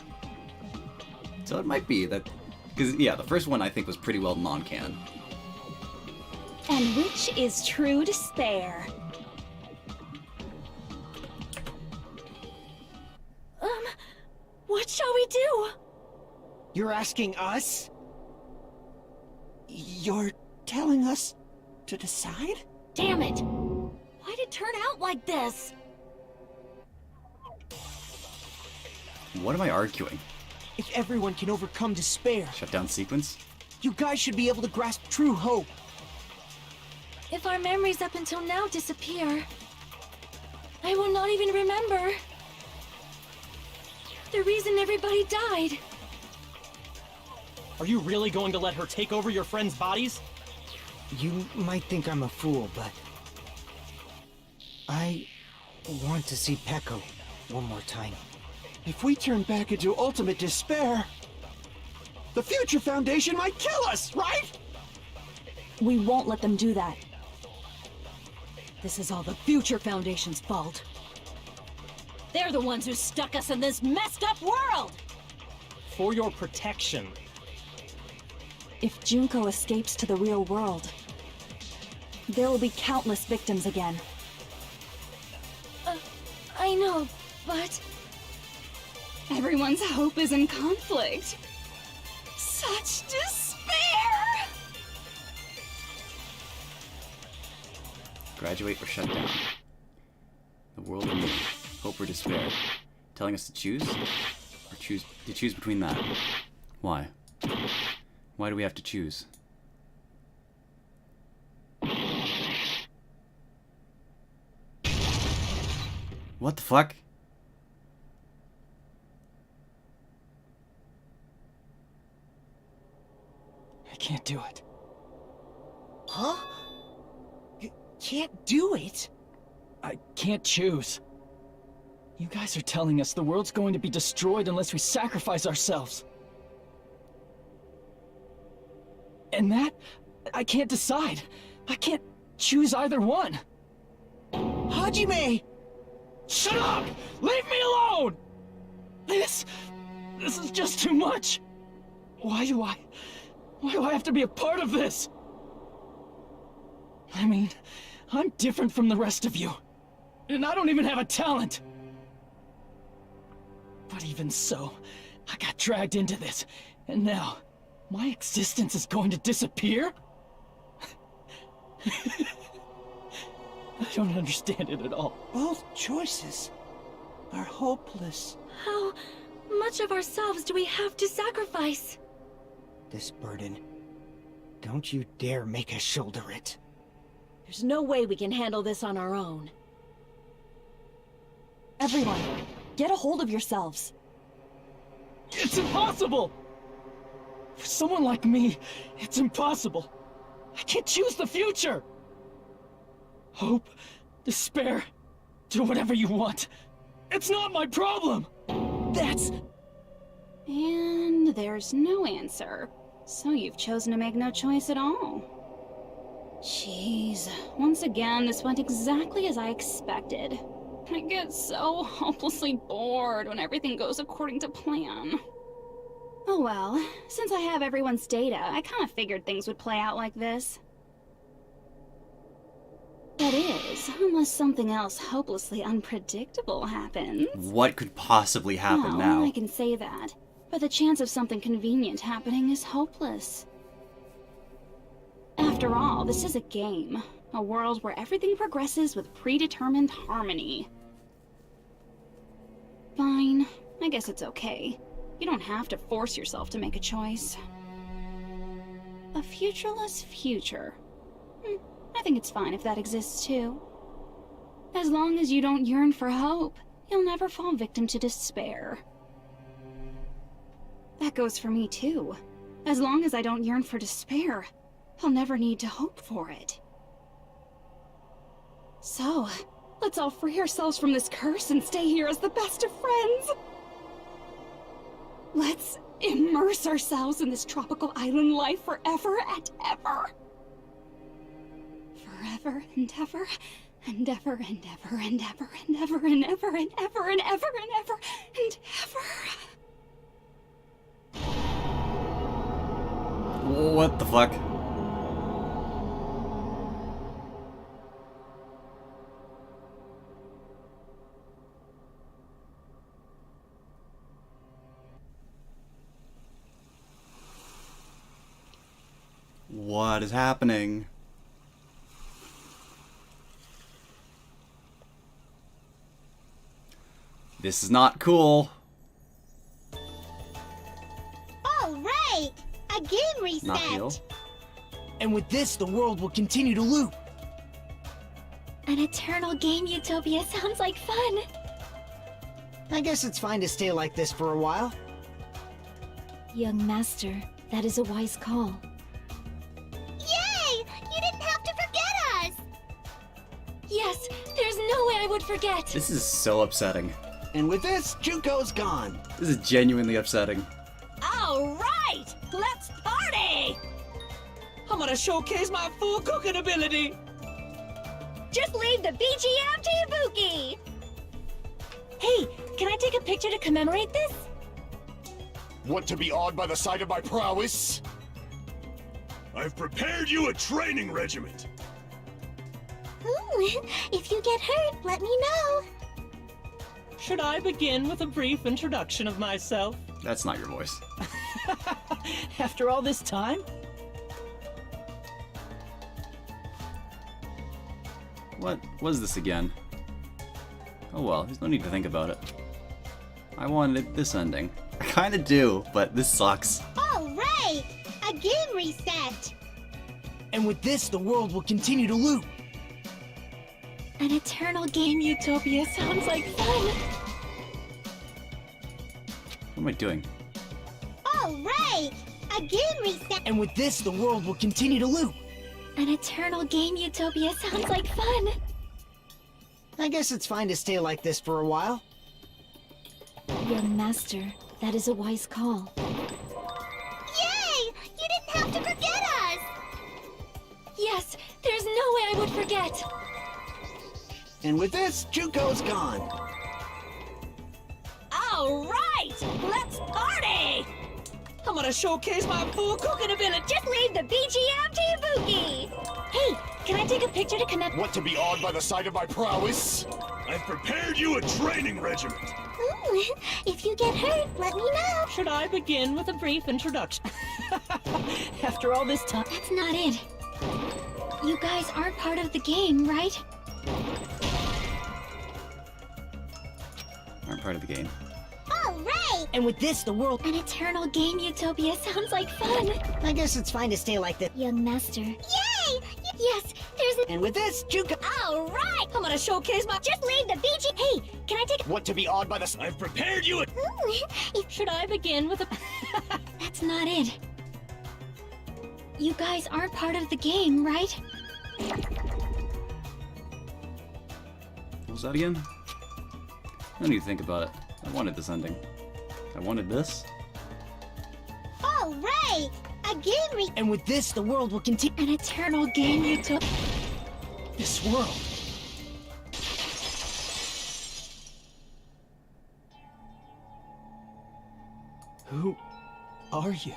So it might be that, because, yeah, the first one I think was pretty well non-canon. And which is true despair? What shall we do? You're asking us? You're telling us to decide? Damn it! Why'd it turn out like this? What am I arguing? If everyone can overcome despair, Shutdown sequence? you guys should be able to grasp true hope. If our memories up until now disappear, I will not even remember the reason everybody died. Are you really going to let her take over your friends' bodies? You might think I'm a fool, but I want to see Peko one more time. If we turn back into ultimate despair, the Future Foundation might kill us, right? We won't let them do that. This is all the Future Foundation's fault. They're the ones who stuck us in this messed up world! For your protection. If Junko escapes to the real world, there will be countless victims again. I know, but... Everyone's hope is in conflict. Such despair! Graduate or shut down? The world or me? Hope or despair? Telling us to choose? Or choose between that? Why? Why do we have to choose? What the fuck? I can't do it. Huh? You can't do it? I can't choose. You guys are telling us the world's going to be destroyed unless we sacrifice ourselves. And that, I can't decide. I can't choose either one. Hajime! Shut up! Leave me alone! This is just too much. Why do I have to be a part of this? I mean, I'm different from the rest of you. And I don't even have a talent. But even so, I got dragged into this. And now, my existence is going to disappear? I don't understand it at all. Both choices are hopeless. How much of ourselves do we have to sacrifice? This burden, don't you dare make us shoulder it. There's no way we can handle this on our own. Everyone, get a hold of yourselves. It's impossible! For someone like me, it's impossible. I can't choose the future! Hope, despair, do whatever you want. It's not my problem! That's... And there's no answer. So you've chosen to make no choice at all. Jeez, once again, this went exactly as I expected. I get so hopelessly bored when everything goes according to plan. Oh well, since I have everyone's data, I kind of figured things would play out like this. That is, unless something else hopelessly unpredictable happens. What could possibly happen Well, now? I can say that, but the chance of something convenient happening is hopeless. After all, this is a game. A world where everything progresses with predetermined harmony. Fine. I guess it's okay. You don't have to force yourself to make a choice. A futureless future. I think it's fine if that exists too. As long as you don't yearn for hope, you'll never fall victim to despair. That goes for me too. As long as I don't yearn for despair, I'll never need to hope for it. So, let's all free ourselves from this curse and stay here as the best of friends. Let's immerse ourselves in this tropical island life forever and ever. Forever and ever, and ever and ever and ever and ever and ever and ever and ever and ever and ever. What the fuck? What is happening? This is not cool. All right! A game reset! Not heal. And with this, the world will continue to loop. An eternal game utopia sounds like fun. I guess it's fine to stay like this for a while. Young master, that is a wise call. Yay! You didn't have to forget us! Yes, there's no way I would forget. This is so upsetting. And with this, Junko's gone. This is genuinely upsetting. All right, let's party! I'm gonna showcase my full cooking ability. Just leave the BGM to Ibuki! Hey, can I take a picture to commemorate this? Want to be awed by the sight of my prowess? I've prepared you a training regiment. Ooh, if you get hurt, let me know. Should I begin with a brief introduction of myself? That's not your voice. After all this time? What was this again? Oh well, there's no need to think about it. I wanted this ending. I kinda do, but this sucks. All right! A game reset! And with this, the world will continue to loop. An eternal game utopia sounds like fun. What am I doing? All right! A game reset! And with this, the world will continue to loop. An eternal game utopia sounds like fun. I guess it's fine to stay like this for a while. Young master, that is a wise call. Yay! You didn't have to forget us! Yes, there's no way I would forget. And with this, Junko's gone. All right, let's party! I'm gonna showcase my full cooking ability. Just leave the BGM to Ibuki! Hey, can I take a picture to connect? Want to be awed by the sight of my prowess? I've prepared you a training regiment. Ooh, if you get hurt, let me know. Should I begin with a brief introduction? After all this time... That's not it. You guys aren't part of the game, right? Aren't part of the game. All right! And with this, the world... An eternal game utopia sounds like fun. I guess it's fine to stay like this. Young master. Yay! Yes, there's And with this, Junko... All right! I'm gonna showcase my... Just leave the BG... Hey, can I take... Want to be awed by the... I've prepared you a... Ooh, if... Should I begin with a... That's not it. You guys aren't part of the game, right? What was that again? I don't need to think about it. I wanted this ending. I wanted this. All right! A game And with this, the world will continue. An eternal game you took. This world. Who are you?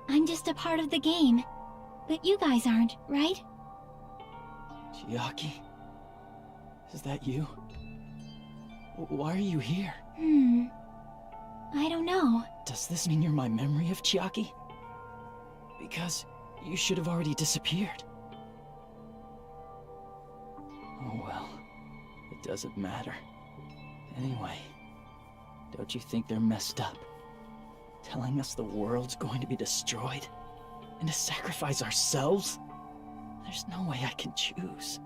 I'm just a part of the game. But you guys aren't, right? Chiaki? Is that you? Why are you here? I don't know. Does this mean you're my memory of Chiaki? Because you should have already disappeared. Oh well, it doesn't matter. Anyway, don't you think they're messed up? Telling us the world's going to be destroyed? And to sacrifice ourselves? There's no way I can choose.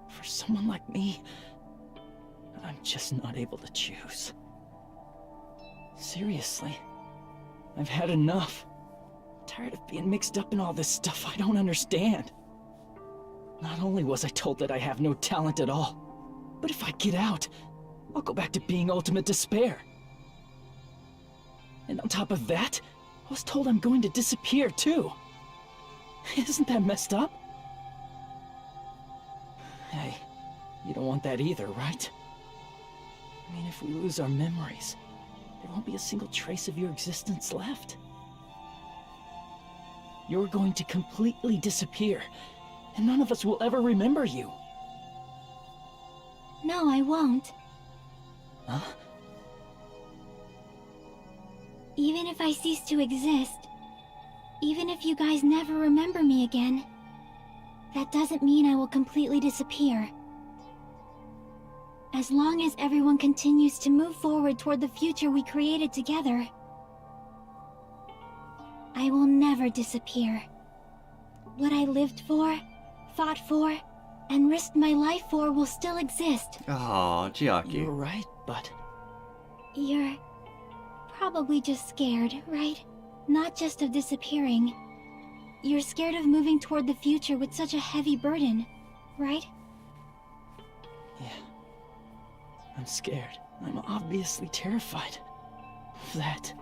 For someone like me, I'm just not able to choose. Seriously, I've had enough. I'm tired of being mixed up in all this stuff I don't understand. Not only was I told that I have no talent at all, but if I get out, I'll go back to being ultimate despair. And on top of that, I was told I'm going to disappear too. Isn't that messed up? Hey, you don't want that either, right? I mean, if we lose our memories, there won't be a single trace of your existence left. You're going to completely disappear, and none of us will ever remember you. No, I won't. Huh? Even if I cease to exist, even if you guys never remember me again, that doesn't mean I will completely disappear. As long as everyone continues to move forward toward the future we created together, I will never disappear. What I lived for, fought for, and risked my life for will still exist. Oh, Chiaki. You're right, but... You're probably just scared, right? Not just of disappearing. You're scared of moving toward the future with such a heavy burden, right? Yeah. I'm scared. I'm obviously terrified of that.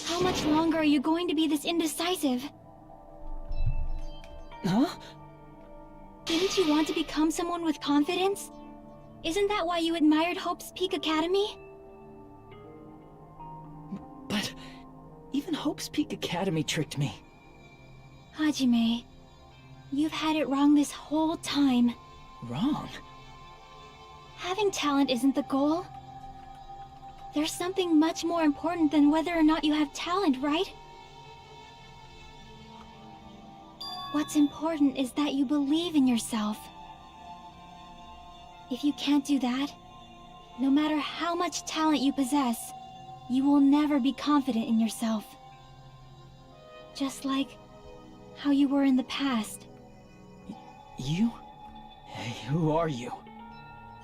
How much longer are you going to be this indecisive? Huh? Didn't you want to become someone with confidence? Isn't that why you admired Hope's Peak Academy? But even Hope's Peak Academy tricked me. Hajime, you've had it wrong this whole time. Wrong? Having talent isn't the goal. There's something much more important than whether or not you have talent, right? What's important is that you believe in yourself. If you can't do that, no matter how much talent you possess, you will never be confident in yourself. Just like how you were in the past. You? Hey, who are you?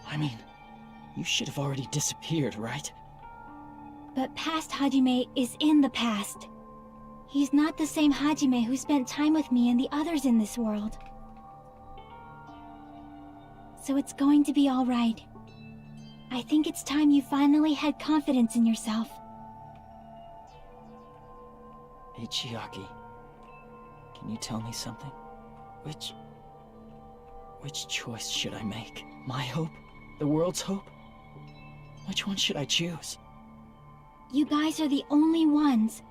I mean, you should have already disappeared, right? But past Hajime is in the past. He's not the same Hajime who spent time with me and the others in this world. So it's going to be all right. I think it's time you finally had confidence in yourself. Hey, Chiaki. Can you tell me something? Which choice should I make? My hope? The world's hope? Which one should I choose? You guys are the only ones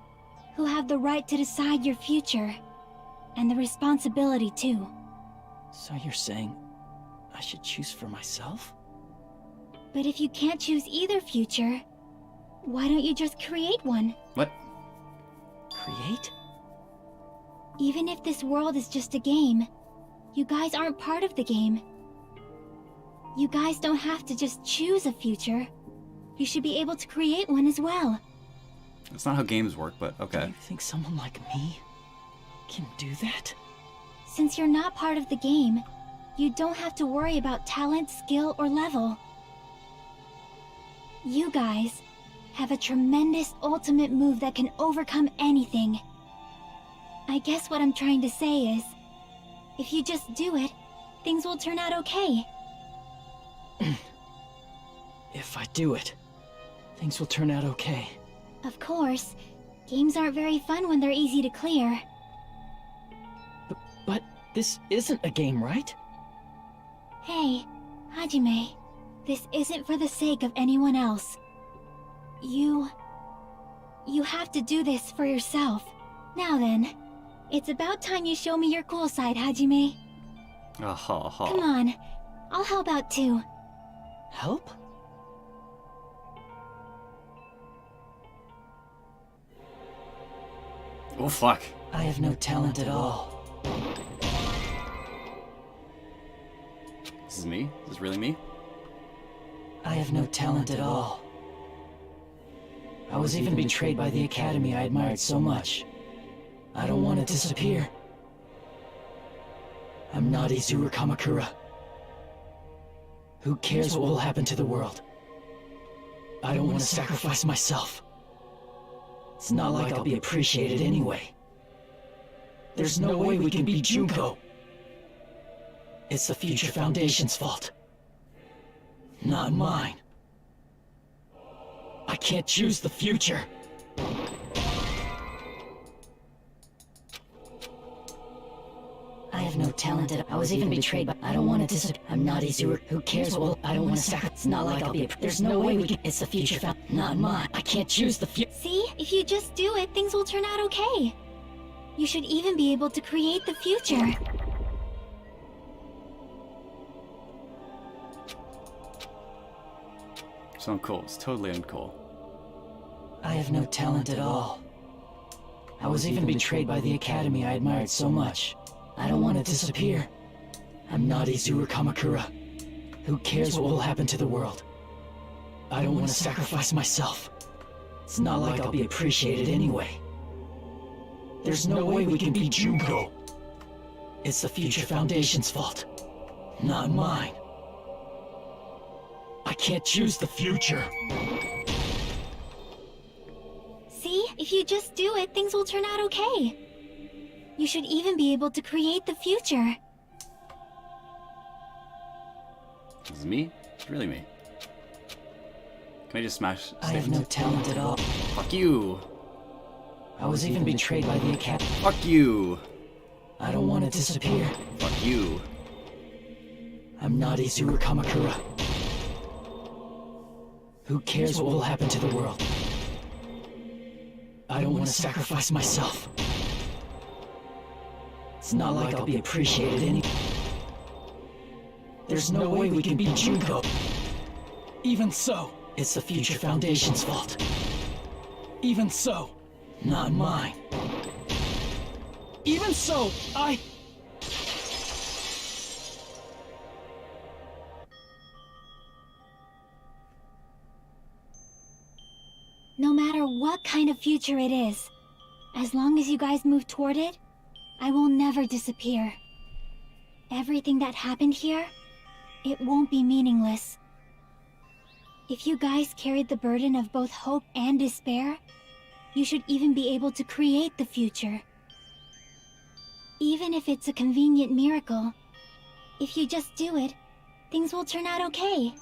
who have the right to decide your future. And the responsibility, too. So you're saying I should choose for myself? But if you can't choose either future, why don't you just create one? What? Create? Even if this world is just a game, you guys aren't part of the game. You guys don't have to just choose a future. You should be able to create one as well. That's not how games work, but okay. Do you think someone like me can do that? Since you're not part of the game, you don't have to worry about talent, skill, or level. You guys have a tremendous ultimate move that can overcome anything. I guess what I'm trying to say is, if you just do it, things will turn out okay. If I do it, things will turn out okay. Of course, games aren't very fun when they're easy to clear. But this isn't a game, right? Hey, Hajime, this isn't for the sake of anyone else. You have to do this for yourself. Now then, it's about time you show me your cool side, Hajime. Come on, I'll help out too. Help? Oh, fuck. I have no talent at all. This is me? Is this really me? I have no talent at all. I was even betrayed by the academy I admired so much. I don't want to disappear. I'm not Izuru Kamakura. Who cares what will happen to the world? I don't want to sacrifice myself. It's not like I'll be appreciated anyway. There's no way we can beat Junko. It's the Future Foundation's fault. Not mine. I can't choose the future. I have no talent at all. I was even betrayed, but I don't want to disappear. I'm not Izuru. Who cares? Well, I don't want to sacrifice. It's not like I'll be. There's no way we can. It's the future found. Not mine. I can't choose the future. See? If you just do it, things will turn out okay. You should even be able to create the future. So uncool. It's totally uncool. I have no talent at all. I was even betrayed by the academy I admired so much. I don't want to disappear. I'm not Izuru Kamakura. Who cares what will happen to the world? I don't want to sacrifice myself. It's not like I'll be appreciated anyway. There's no way we can beat Junko. It's the Future Foundation's fault. Not mine. I can't choose the future. See? If you just do it, things will turn out okay. You should even be able to create the future. This is me? It's really me. Can I just smash I have no talent at all. Fuck you! I was even betrayed by the academy. Fuck you! I don't want to disappear. Fuck you. I'm not Izuru Kamakura. Who cares what will happen to the world? I don't want to sacrifice myself. It's not like I'll be appreciated any. There's no way we can beat Junko. Even so, it's the Future Foundation's fault. Even so, not mine. Even so, No matter what kind of future it is, as long as you guys move toward it, I will never disappear. Everything that happened here, it won't be meaningless. If you guys carried the burden of both hope and despair, you should even be able to create the future. Even if it's a convenient miracle, if you just do it, things will turn out okay.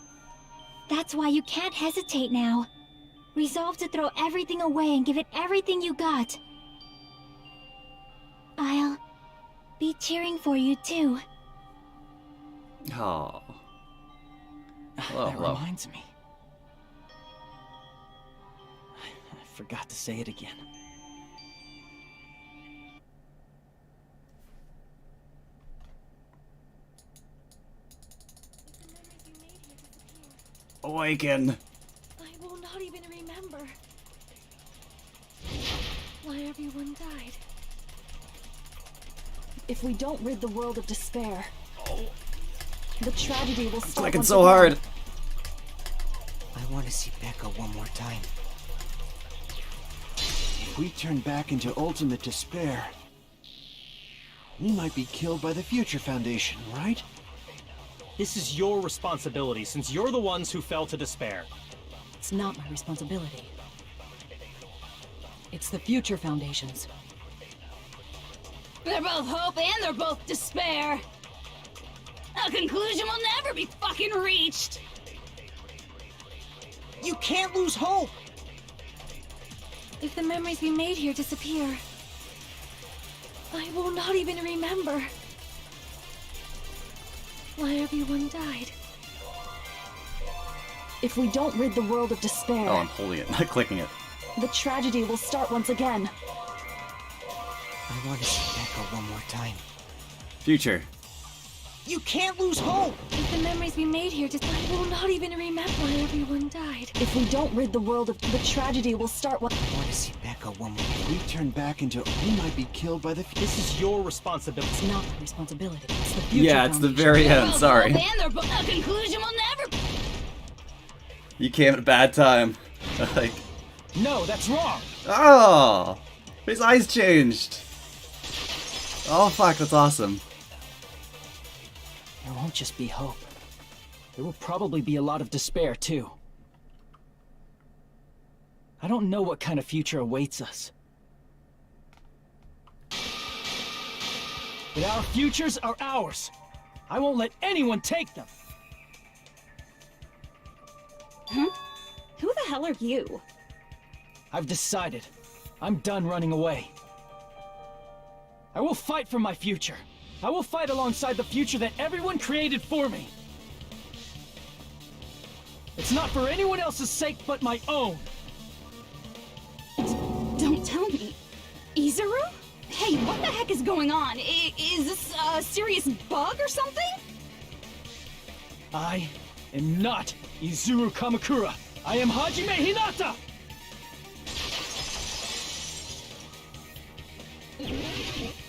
That's why you can't hesitate now. Resolve to throw everything away and give it everything you got. I'll be cheering for you too. Oh. Hello, that hello. reminds me. I forgot to say it again. Awaken! I will not even remember why everyone died. If we don't rid the world of despair, the tragedy will start. Clicking once so again. hard! I want to see Becca one more time. If we turn back into ultimate despair, we might be killed by the Future Foundation, right? This is your responsibility, since you're the ones who fell to despair. It's not my responsibility. It's the Future Foundation's. They're both hope and they're both despair. A conclusion will never be fucking reached. You can't lose hope! If the memories we made here disappear, I will not even remember why everyone died. If we don't rid the world of despair, Oh, I'm holding it, not clicking it. the tragedy will start once again. I want to see Echo one more time. Future. You can't lose hope! If the memories we made here I will not even remember why everyone died. If we don't rid the world of the tragedy will start once. I want to see Becca one more time. If we turn back into, we might be killed by the. This is your responsibility. It's not my responsibility. It's the Future Yeah, it's the Foundation. very They're end, both sorry. hope and they're both. A conclusion will never. You came at a bad time. Like, No, that's wrong! oh! His eyes changed! Oh fuck, that's awesome. There won't just be hope. There will probably be a lot of despair, too. I don't know what kind of future awaits us. But our futures are ours. I won't let anyone take them. Huh? Who the hell are you? I've decided. I'm done running away. I will fight for my future. I will fight alongside the future that everyone created for me. It's not for anyone else's sake but my own. Don't tell me. Izuru? Hey, what the heck is going on? Is this a serious bug or something? I am not Izuru Kamakura. I am Hajime Hinata!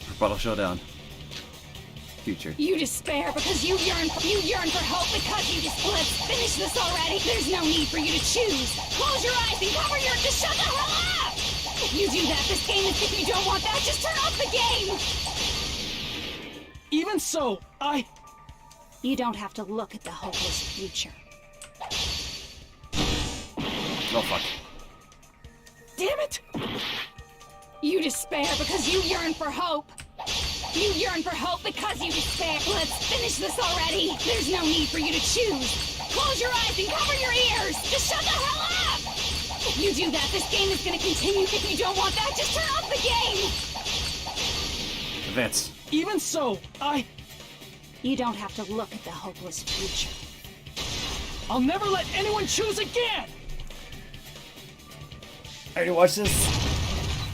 Rebuttal showdown. Future. You despair because you yearn for hope because you just let's finish this already. There's no need for you to choose. Close your eyes and cover your just shut the hell up! If you do that, this game is if you don't want that, just turn off the game! Even so, You don't have to look at the hopeless future. Oh fuck. damn it! You despair because you yearn for hope. You yearn for hope because you despair. Let's finish this already. There's no need for you to choose. Close your eyes and cover your ears. Just shut the hell up! If you do that, this game is gonna continue. If you don't want that, just turn off the game! Advance. Even so, You don't have to look at the hopeless future. I'll never let anyone choose again! I already watched this.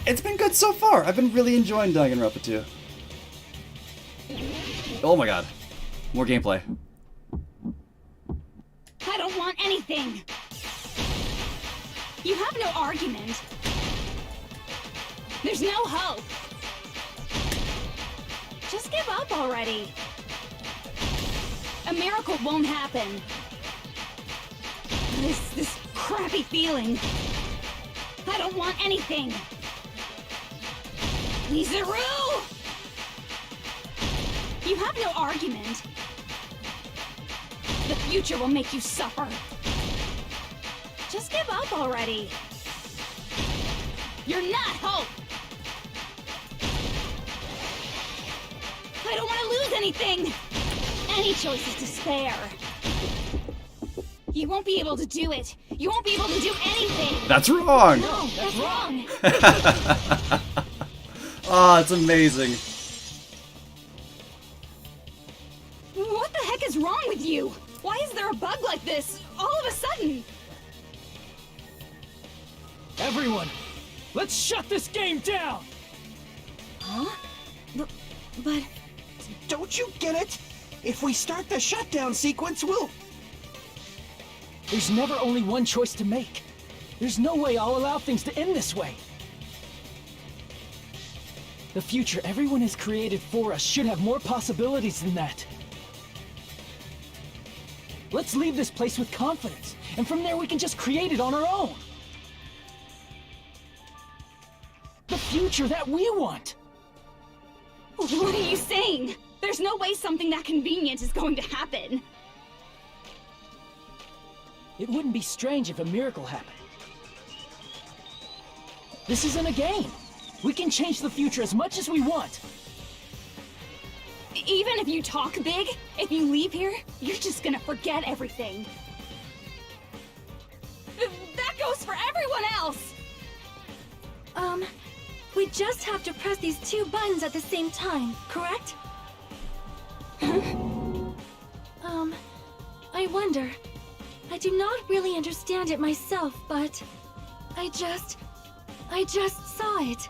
It's been good so far. I've been really enjoying Danganronpa 2. Oh my god. More gameplay. I don't want anything. You have no argument. There's no hope. Just give up already. A miracle won't happen. This crappy feeling. I don't want anything. Izuru! You have no argument. The future will make you suffer. Just give up already. You're not hope. I don't want to lose anything. Any choice is despair. You won't be able to do it. You won't be able to do anything. That's wrong! No, that's wrong. Oh, it's amazing. What the heck is wrong with you? Why is there a bug like this all of a sudden? Everyone, let's shut this game down! Huh? But... Don't you get it? If we start the shutdown sequence, we'll... There's never only one choice to make. There's no way I'll allow things to end this way. The future everyone has created for us should have more possibilities than that. Let's leave this place with confidence, and from there we can just create it on our own. The future that we want! What are you saying? There's no way something that convenient is going to happen. It wouldn't be strange if a miracle happened. This isn't a game. We can change the future as much as we want. Even if you talk big, if you leave here, you're just gonna forget everything. That goes for everyone else! We just have to press these 2 buttons at the same time, correct? I wonder. I do not really understand it myself, but I just saw it.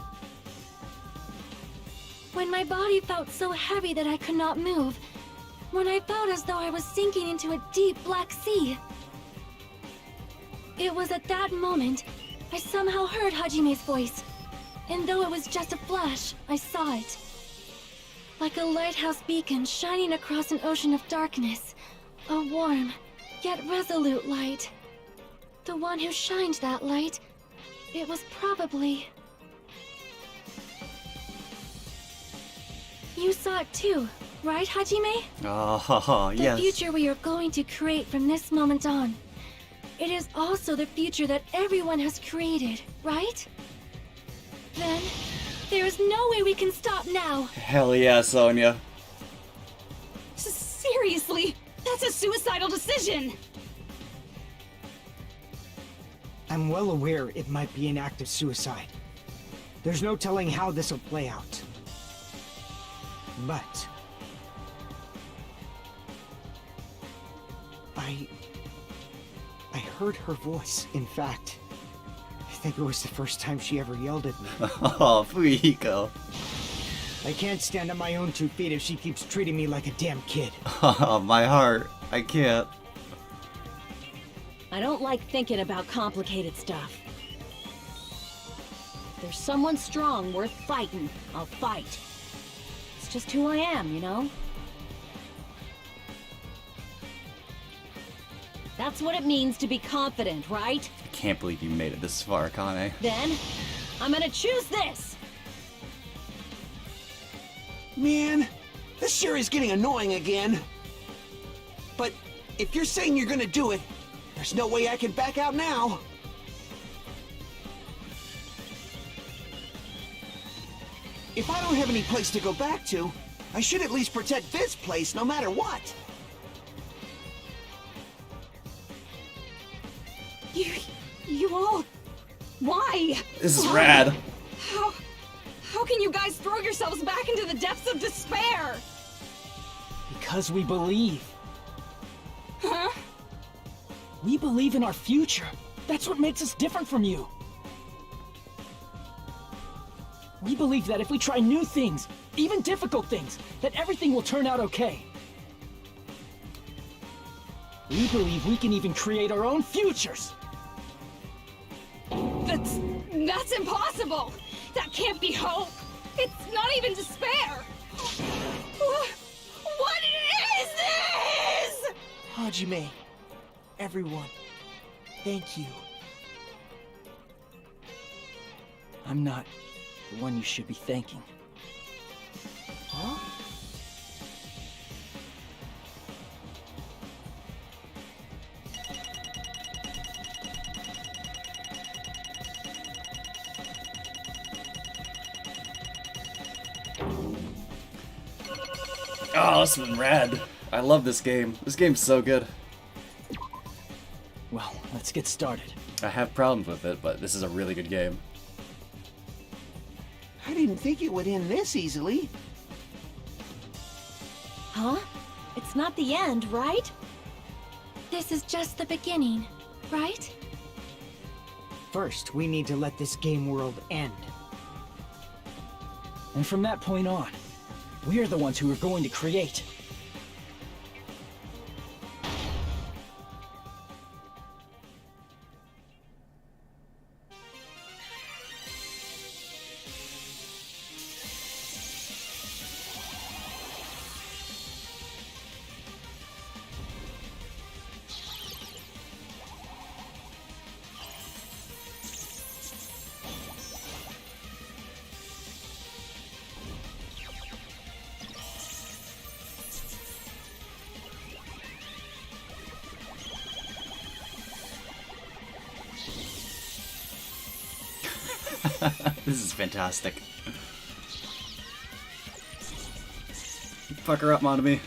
When my body felt so heavy that I could not move. When I felt as though I was sinking into a deep black sea. It was at that moment I somehow heard Hajime's voice. And though it was just a flash, I saw it. Like a lighthouse beacon shining across an ocean of darkness. A warm, yet resolute light. The one who shined that light, it was probably... You saw it too, right, Hajime? Oh, The yes. future we are going to create from this moment on. It is also the future that everyone has created, right? Then, there is no way we can stop now. Hell yeah, Sonia. Seriously, that's a suicidal decision! I'm well aware it might be an act of suicide. There's no telling how this will play out. But... I heard her voice. In fact, I think it was the first time she ever yelled at me. Oh, Fuyiko. I can't stand on my own 2 feet if she keeps treating me like a damn kid. Oh, my heart. I can't. I don't like thinking about complicated stuff. If there's someone strong worth fighting, I'll fight. It's just who I am, you know? That's what it means to be confident, right? I can't believe you made it this far, Kane. Then, I'm gonna choose this! Man, this sure is getting annoying again. But if you're saying you're gonna do it, there's no way I can back out now. If I don't have any place to go back to, I should at least protect this place no matter what. You all... Why? This is Why? rad. How can you guys throw yourselves back into the depths of despair? Because we believe. Huh? We believe in our future. That's what makes us different from you. We believe that if we try new things, even difficult things, that everything will turn out okay. We believe we can even create our own futures. That's impossible! That can't be hope! It's not even despair! What is this?! Hajime, everyone, thank you. I'm not the one you should be thanking. Huh? Oh, this has been rad. I love this game. This game's so good. Well, let's get started. I have problems with it, but this is a really good game. I didn't think it would end this easily. Huh? It's not the end, right? This is just the beginning, right? First, we need to let this game world end. And from that point on, we're the ones who are going to create. This is fantastic. Fuck her up, Monami.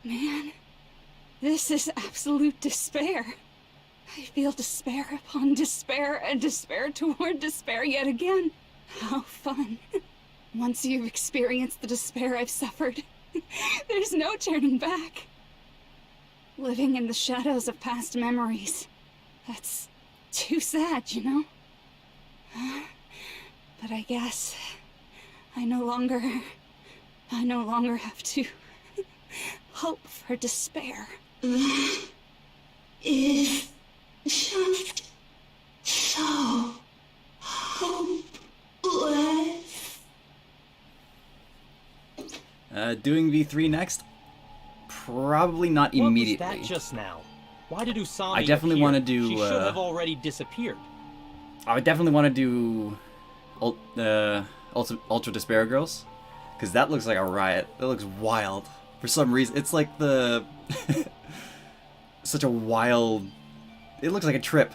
Man, this is absolute despair. I feel despair upon despair and despair toward despair yet again. How fun. Once you've experienced the despair I've suffered, there's no turning back. Living in the shadows of past memories. That's too sad, you know? But I guess I no longer have to hope for despair. Is just so hopeless. Doing V3 next? Probably not immediately. What was that just now? Why did Usami I definitely want to do. She should have already disappeared. I would definitely want to do Ultra Despair Girls, because that looks like a riot. That looks wild. For some reason, it's like the such a wild. It looks like a trip,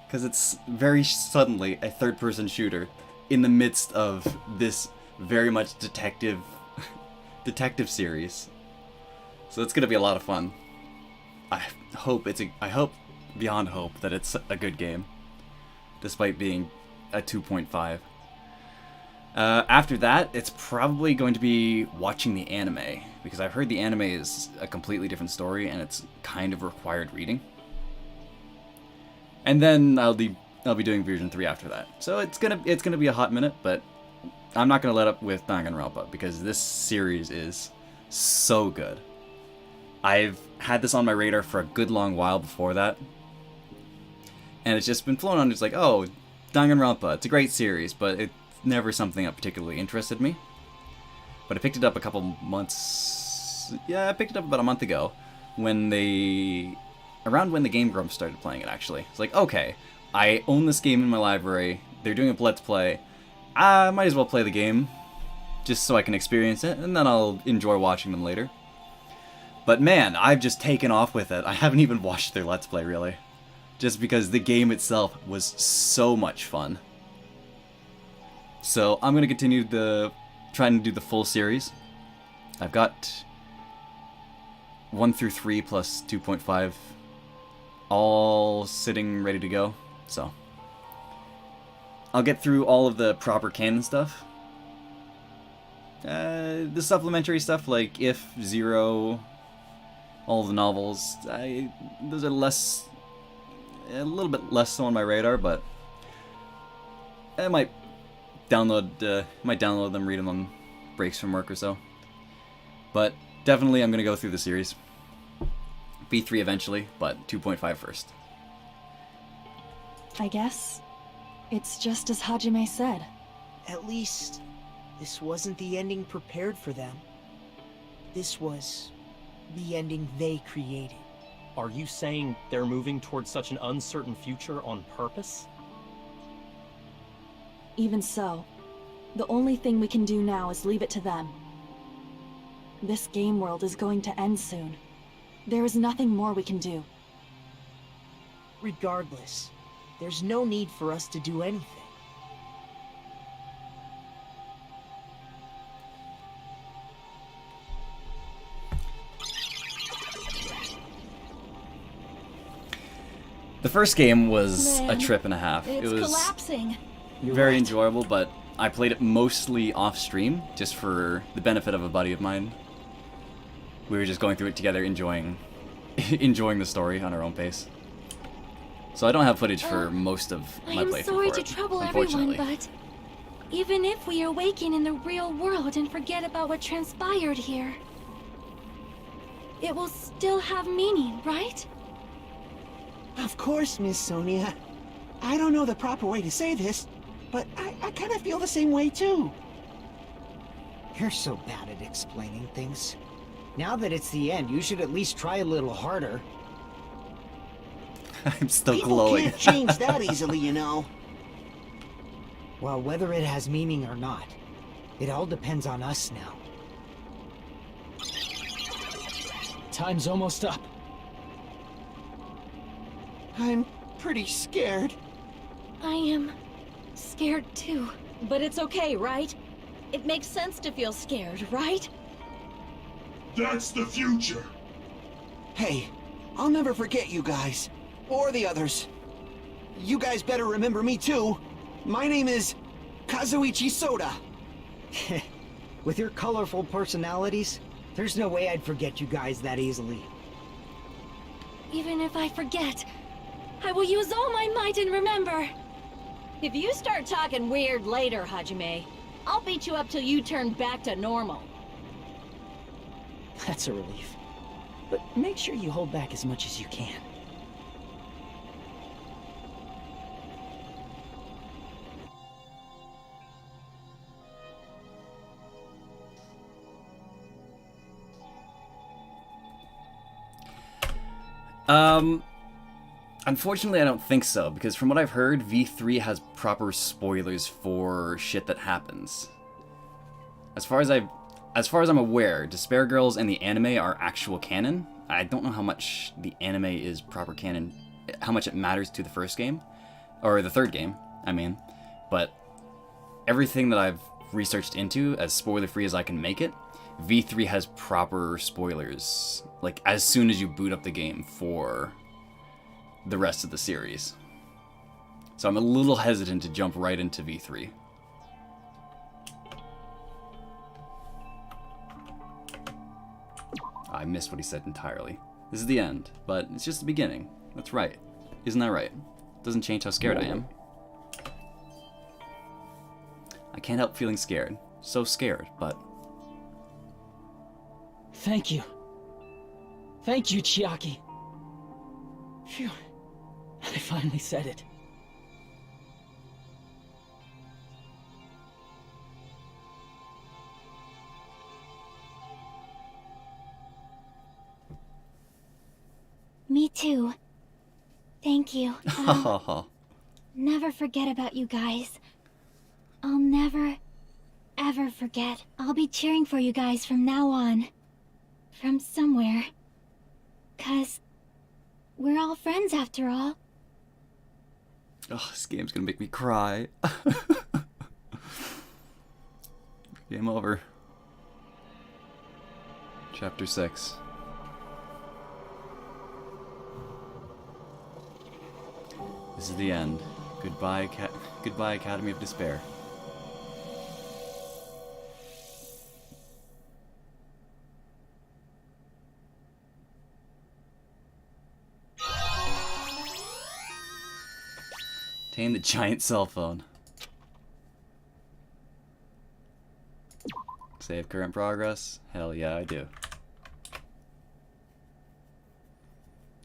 because it's very suddenly a third-person shooter in the midst of this very much detective series. So it's gonna be a lot of fun. I hope beyond hope that it's a good game, despite being a 2.5. After that, it's probably going to be watching the anime, because I've heard the anime is a completely different story and it's kind of required reading. And then I'll be doing version 3 after that. So it's gonna be a hot minute, but I'm not gonna let up with Danganronpa because this series is so good. I've had this on my radar for a good long while before that, and it's just been flown on. It's like, oh, Danganronpa, it's a great series, but it's never something that particularly interested me. But I picked it up a couple months. Yeah, I picked it up about a month ago, around when the Game Grumps started playing it. Actually, it's like, okay, I own this game in my library. They're doing a Let's Play. I might as well play the game, just so I can experience it, and then I'll enjoy watching them later. But man, I've just taken off with it. I haven't even watched their Let's Play, really. Just because the game itself was so much fun. So I'm going to continue trying to do the full series. I've got 1 through 3 plus 2.5 all sitting ready to go. So I'll get through all of the proper canon stuff. The supplementary stuff like If, Zero, all the novels, those are a little bit less so on my radar, but I might download them, read them on breaks from work or so. But definitely I'm going to go through the series. V3 eventually, but 2.5 first. I guess it's just as Hajime said. At least, this wasn't the ending prepared for them. This was the ending they created. Are you saying they're moving towards such an uncertain future on purpose? Even so, the only thing we can do now is leave it to them. This game world is going to end soon. There is nothing more we can do. Regardless, there's no need for us to do anything. The first game was a trip and a half. It's it was collapsing. very enjoyable, but I played it mostly off stream, just for the benefit of a buddy of mine. We were just going through it together, enjoying the story on our own pace. So I don't have footage for most of my playthrough I'm sorry for to it, trouble everyone, unfortunately. but Even if we awaken in the real world and forget about what transpired here, it will still have meaning, right? Of course, Miss Sonia. I don't know the proper way to say this, but I kind of feel the same way too. You're so bad at explaining things. Now that it's the end, you should at least try a little harder. I'm still People glowing. can't change that easily, you know. Well, whether it has meaning or not, it all depends on us now. Time's almost up. I'm pretty scared. I am scared too. But it's okay, right? It makes sense to feel scared, right? That's the future. Hey, I'll never forget you guys. Or the others. You guys better remember me too. My name is Kazuichi Soda. With your colorful personalities, there's no way I'd forget you guys that easily. Even if I forget, I will use all my might and remember. If you start talking weird later, Hajime, I'll beat you up till you turn back to normal. That's a relief. But make sure you hold back as much as you can. Unfortunately, I don't think so, because from what I've heard, V3 has proper spoilers for shit that happens. As far as I'm aware, Despair Girls and the anime are actual canon. I don't know how much the anime is proper canon, how much it matters to the first game, or the third game, I mean, but everything that I've researched into, as spoiler-free as I can make it, V3 has proper spoilers, like, as soon as you boot up the game for the rest of the series. So I'm a little hesitant to jump right into V3. I missed what he said entirely. This is the end, but it's just the beginning. That's right. Isn't that right? Doesn't change how scared I am. I can't help feeling scared. So scared, but... Thank you. Thank you, Chiaki. Phew. I finally said it. Me too. Thank you. Never forget about you guys. I'll never, ever forget. I'll be cheering for you guys from now on. From somewhere. 'Cause we're all friends after all. Oh, this game's gonna make me cry. Game over. Chapter 6. This is the end. Goodbye, Goodbye, Academy of Despair. Tame the giant cell phone. Save current progress? Hell yeah, I do.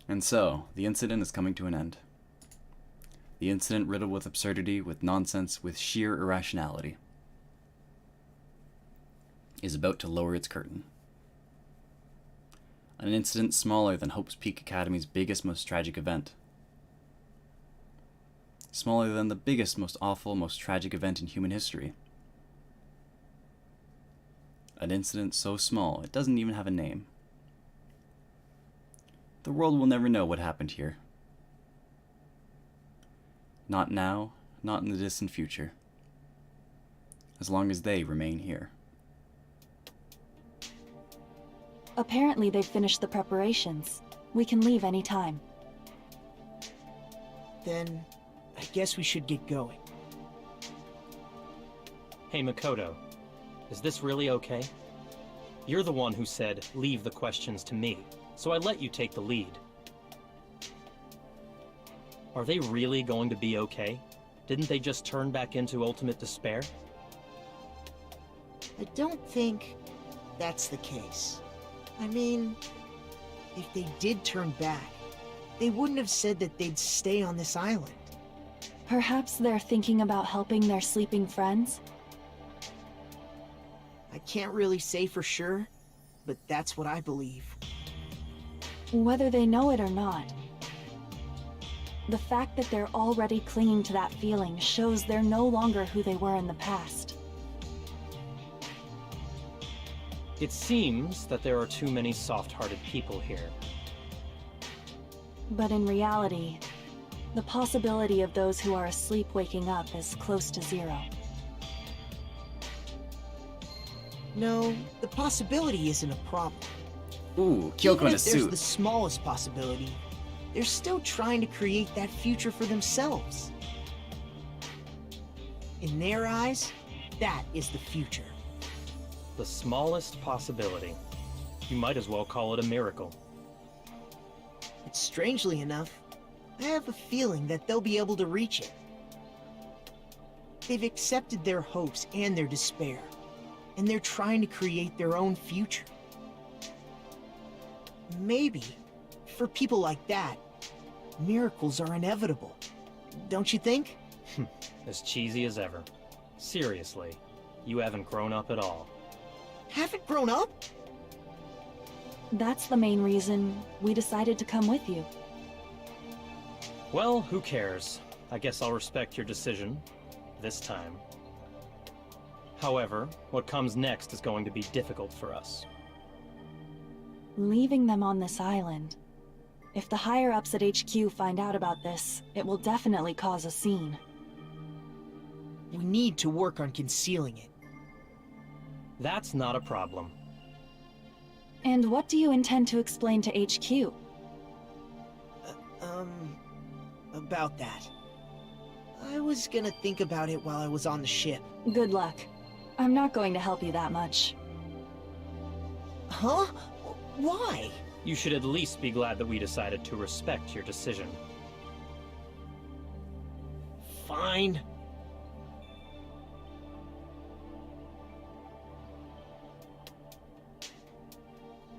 And so, the incident is coming to an end. The incident riddled with absurdity, with nonsense, with sheer irrationality, is about to lower its curtain. An incident smaller than Hope's Peak Academy's biggest, most tragic event. Smaller than the biggest, most awful, most tragic event in human history. An incident so small, it doesn't even have a name. The world will never know what happened here. Not now, not in the distant future. As long as they remain here. Apparently they've finished the preparations. We can leave any time. Then, I guess we should get going. Hey, Makoto. Is this really okay? You're the one who said, leave the questions to me, so I let you take the lead. Are they really going to be okay? Didn't they just turn back into ultimate despair? I don't think that's the case. I mean, if they did turn back, they wouldn't have said that they'd stay on this island. Perhaps they're thinking about helping their sleeping friends? I can't really say for sure, but that's what I believe. Whether they know it or not, the fact that they're already clinging to that feeling shows they're no longer who they were in the past. It seems that there are too many soft-hearted people here. But in reality, the possibility of those who are asleep waking up is close to zero. No, the possibility isn't a problem. Ooh, Kyoko Even in a if there's suit. the smallest possibility, they're still trying to create that future for themselves. In their eyes, that is the future. The smallest possibility. You might as well call it a miracle. But strangely enough, I have a feeling that they'll be able to reach it. They've accepted their hopes and their despair, and they're trying to create their own future. Maybe, for people like that, miracles are inevitable. Don't you think? As cheesy as ever. Seriously, you haven't grown up at all. Haven't grown up? That's the main reason we decided to come with you. Well, who cares? I guess I'll respect your decision. This time. However, what comes next is going to be difficult for us. Leaving them on this island. If the higher-ups at HQ find out about this, it will definitely cause a scene. We need to work on concealing it. That's not a problem. And what do you intend to explain to HQ? About that. I was gonna think about it while I was on the ship. Good luck. I'm not going to help you that much. Huh? Why? You should at least be glad that we decided to respect your decision. Fine.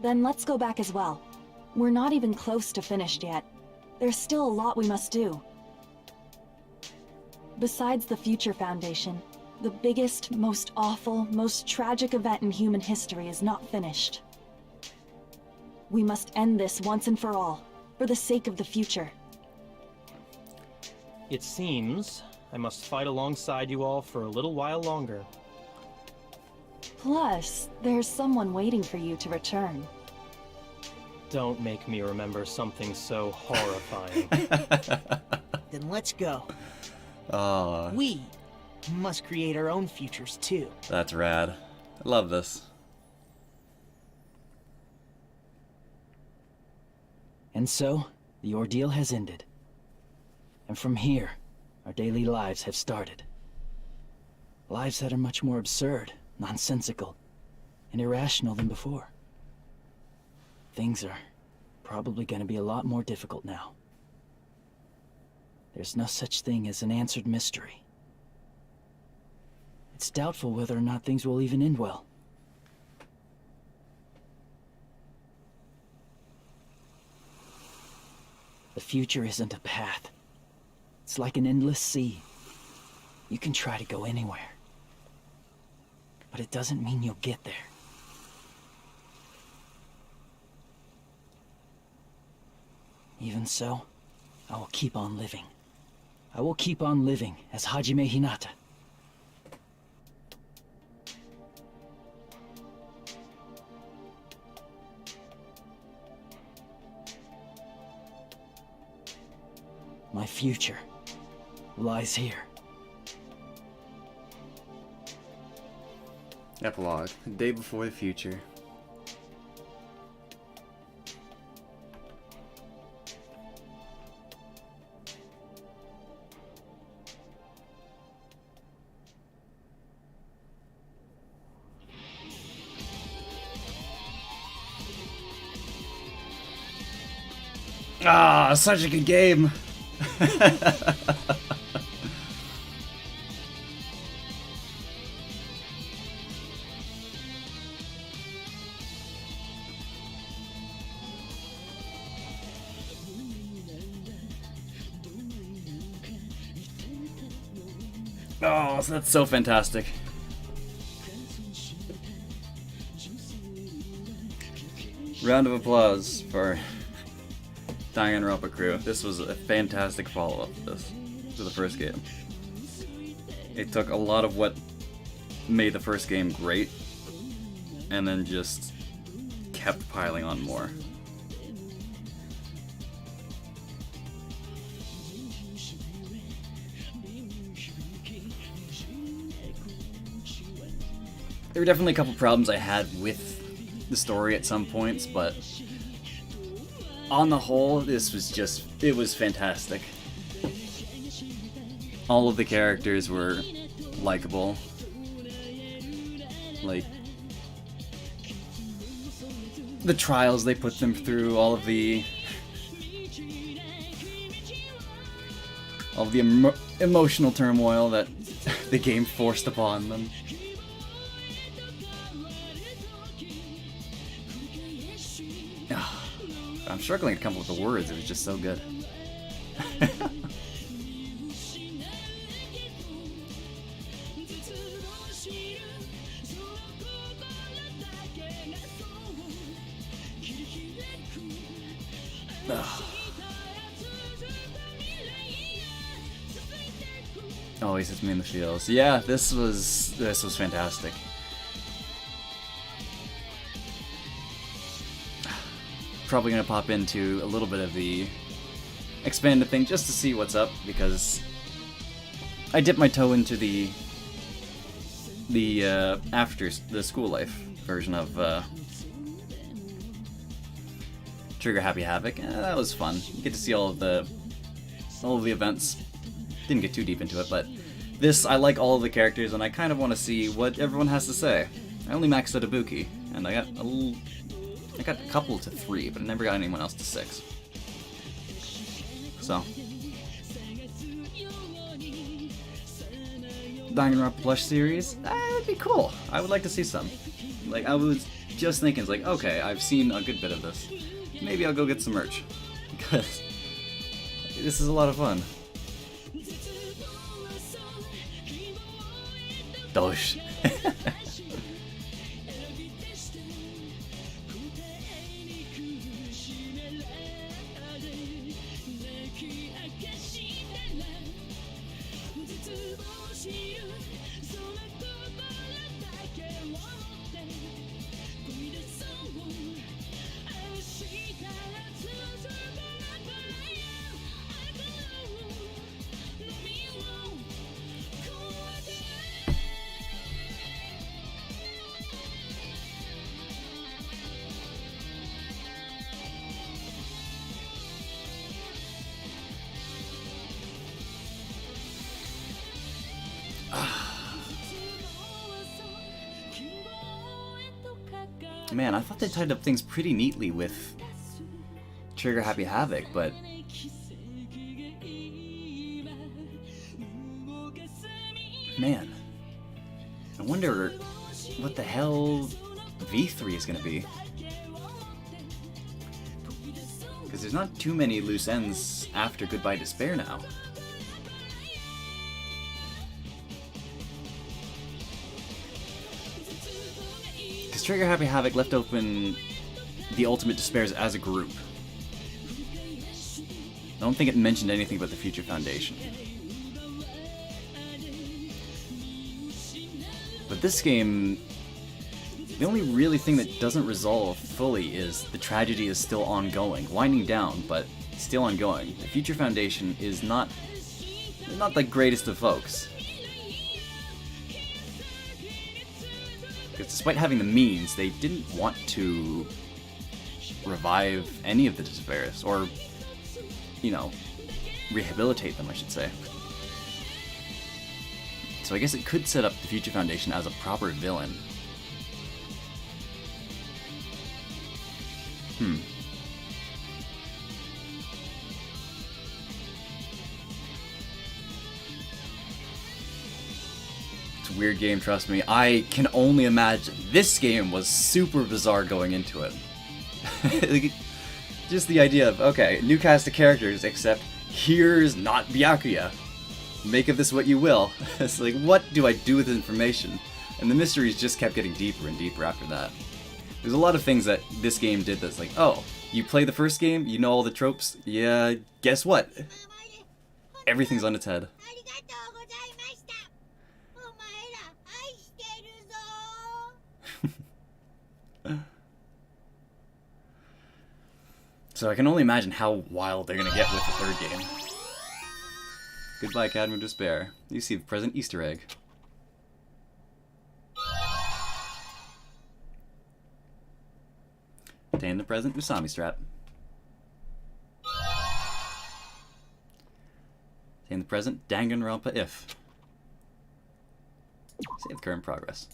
Then let's go back as well. We're not even close to finished yet. There's still a lot we must do. Besides the Future Foundation, the biggest, most awful, most tragic event in human history is not finished. We must end this once and for all, for the sake of the future. It seems I must fight alongside you all for a little while longer. Plus, there's someone waiting for you to return. Don't make me remember something so horrifying. Then let's go. Oh, We must create our own futures too. that's rad. I love this. And so, the ordeal has ended. And from here, our daily lives have started. Lives that are much more absurd, nonsensical, and irrational than before. Things are probably going to be a lot more difficult now. There's no such thing as an answered mystery. It's doubtful whether or not things will even end well. The future isn't a path. It's like an endless sea. You can try to go anywhere. But it doesn't mean you'll get there. Even so, I will keep on living. I will keep on living as Hajime Hinata. My future lies here. Epilogue. Day before the future. Ah, such a good game. Oh, that's so fantastic. Round of applause for Danganronpa crew. This was a fantastic follow-up to the first game. It took a lot of what made the first game great, and then just kept piling on more. There were definitely a couple problems I had with the story at some points, but on the whole, this was just, it was fantastic. All of the characters were likable. Like, the trials they put them through, all of the emotional turmoil that the game forced upon them. I'm struggling to come up with the words, it was just so good. Always hits me in the feels. Yeah, this was fantastic. Probably gonna pop into a little bit of the expanded thing just to see what's up, because I dipped my toe into the after the school life version of Trigger Happy Havoc. That was fun. You get to see all of the events. Didn't get too deep into it, but this, I like all of the characters, and I kind of want to see what everyone has to say. I only maxed out Ibuki, and I got a couple to 3, but I never got anyone else to 6. So, Danganronpa plush series, that'd be cool. I would like to see some. Like, I was just thinking, it's like, okay, I've seen a good bit of this. Maybe I'll go get some merch, because this is a lot of fun. Dosh. Man, I thought they tied up things pretty neatly with Trigger Happy Havoc, but man, I wonder what the hell V3 is gonna be. Because there's not too many loose ends after Goodbye Despair now. Trigger Happy Havoc left open the Ultimate Despairs as a group. I don't think it mentioned anything about the Future Foundation. But this game, the only really thing that doesn't resolve fully is the tragedy is still ongoing, winding down, but still ongoing. The Future Foundation is not the greatest of folks. Because despite having the means, they didn't want to revive any of the Despairs, or, you know, rehabilitate them, I should say. So I guess it could set up the Future Foundation as a proper villain. Weird game, trust me. I can only imagine. This game was super bizarre going into it. Just the idea of, okay, new cast of characters, except here's not Byakuya. Make of this what you will. It's like, what do I do with this information? And the mysteries just kept getting deeper and deeper after that. There's a lot of things that this game did that's like, oh, you play the first game, you know all the tropes, yeah, guess what? Everything's on its head. So I can only imagine how wild they're gonna get with the third game. Goodbye, Academy of Despair. You see the present Easter egg. Obtain the present Usami strap. Obtain the present Danganronpa if. Save current progress.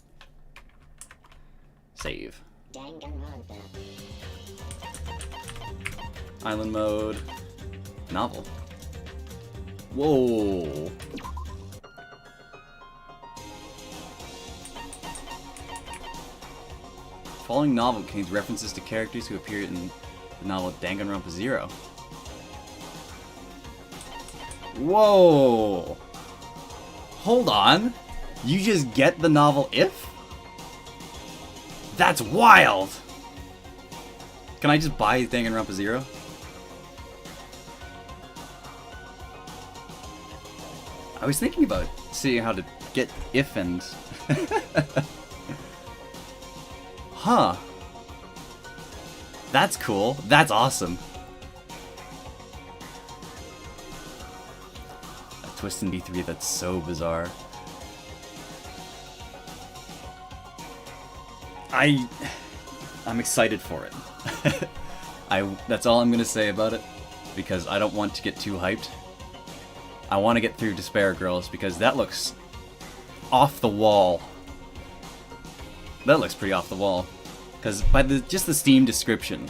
Save. Danganronpa. Island mode. Novel. Whoa. Following novel contains references to characters who appeared in the novel Danganronpa 0. Whoa. Hold on. You just get the novel If? That's wild! Can I just buy Danganronpa 0? I was thinking about seeing how to get If and... Huh. That's cool. That's awesome. A twist in D3 that's so bizarre. I'm excited for it. That's all I'm gonna say about it, because I don't want to get too hyped. I want to get through Despair Girls because that looks off the wall. That looks pretty off the wall. Because by just the Steam description,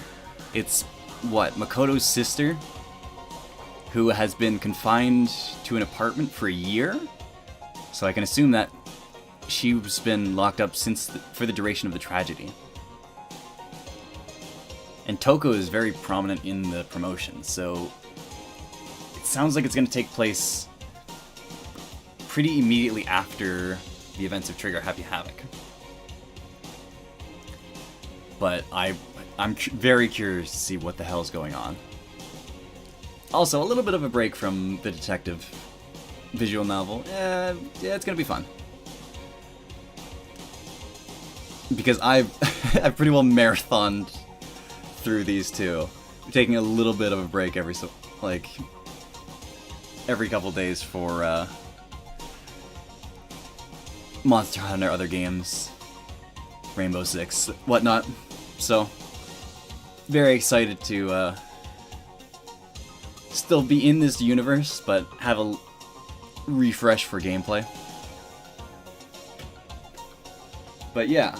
it's what, Makoto's sister, who has been confined to an apartment for a year. So I can assume that she's been locked up for the duration of the tragedy. And Toko is very prominent in the promotion, so it sounds like it's going to take place pretty immediately after the events of Trigger Happy Havoc. But I'm very curious to see what the hell's going on. Also, a little bit of a break from the detective visual novel. Yeah, it's going to be fun. Because I've pretty well marathoned through these two, taking a little bit of a break every couple days for Monster Hunter, other games, Rainbow Six, whatnot. So very excited to still be in this universe, but have a refresh for gameplay. But yeah.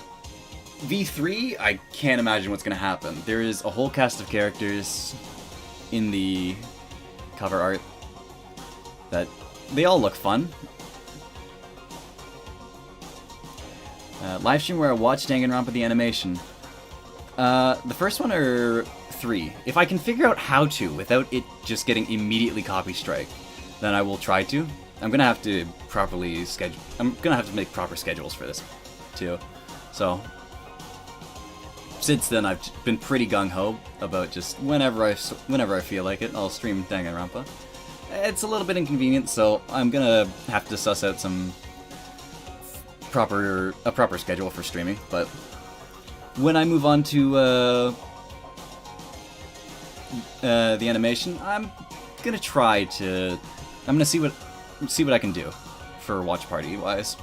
V3, I can't imagine what's going to happen. There is a whole cast of characters in the cover art that they all look fun. Live stream where I watched Danganronpa the animation. The first one or 3. If I can figure out how to without it just getting immediately copy strike, then I will try to. I'm going to have to properly schedule. I'm going to have to make proper schedules for this too. So since then, I've been pretty gung-ho about just whenever I feel like it, I'll stream Danganronpa. It's a little bit inconvenient, so I'm gonna have to suss out some proper schedule for streaming. But when I move on to the animation, I'm gonna try to. I'm gonna see what I can do for watch party wise.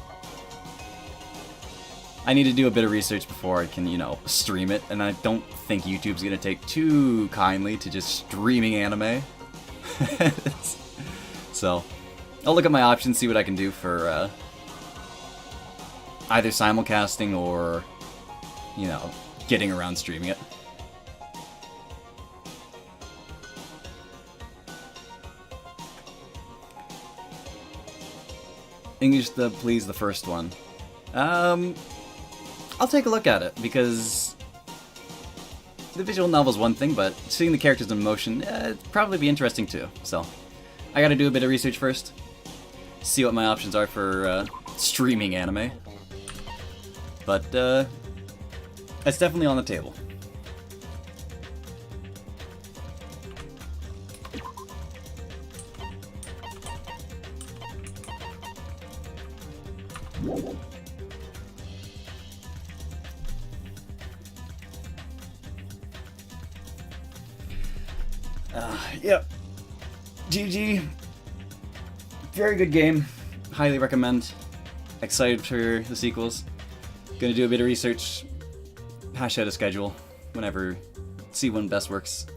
I need to do a bit of research before I can, stream it, and I don't think YouTube's gonna take too kindly to just streaming anime. So, I'll look at my options, see what I can do for either simulcasting or, getting around streaming it. English dub, please, the first one. I'll take a look at it, because the visual novel's one thing, but seeing the characters in motion, it'd probably be interesting too. So, I gotta do a bit of research first. see what my options are for streaming anime. But it's definitely on the table. Yep. GG. Very good game. Highly recommend. Excited for the sequels. Gonna do a bit of research. Hash out a schedule. Whenever. See when best works.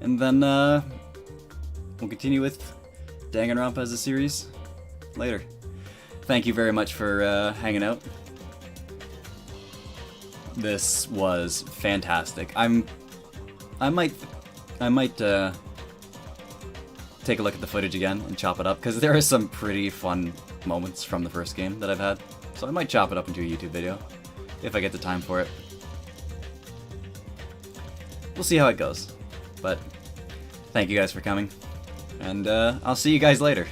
And then we'll continue with Danganronpa as a series later. Thank you very much for hanging out. This was fantastic. I might take a look at the footage again and chop it up, because there are some pretty fun moments from the first game that I've had. So I might chop it up into a YouTube video, if I get the time for it. We'll see how it goes. But thank you guys for coming, and I'll see you guys later.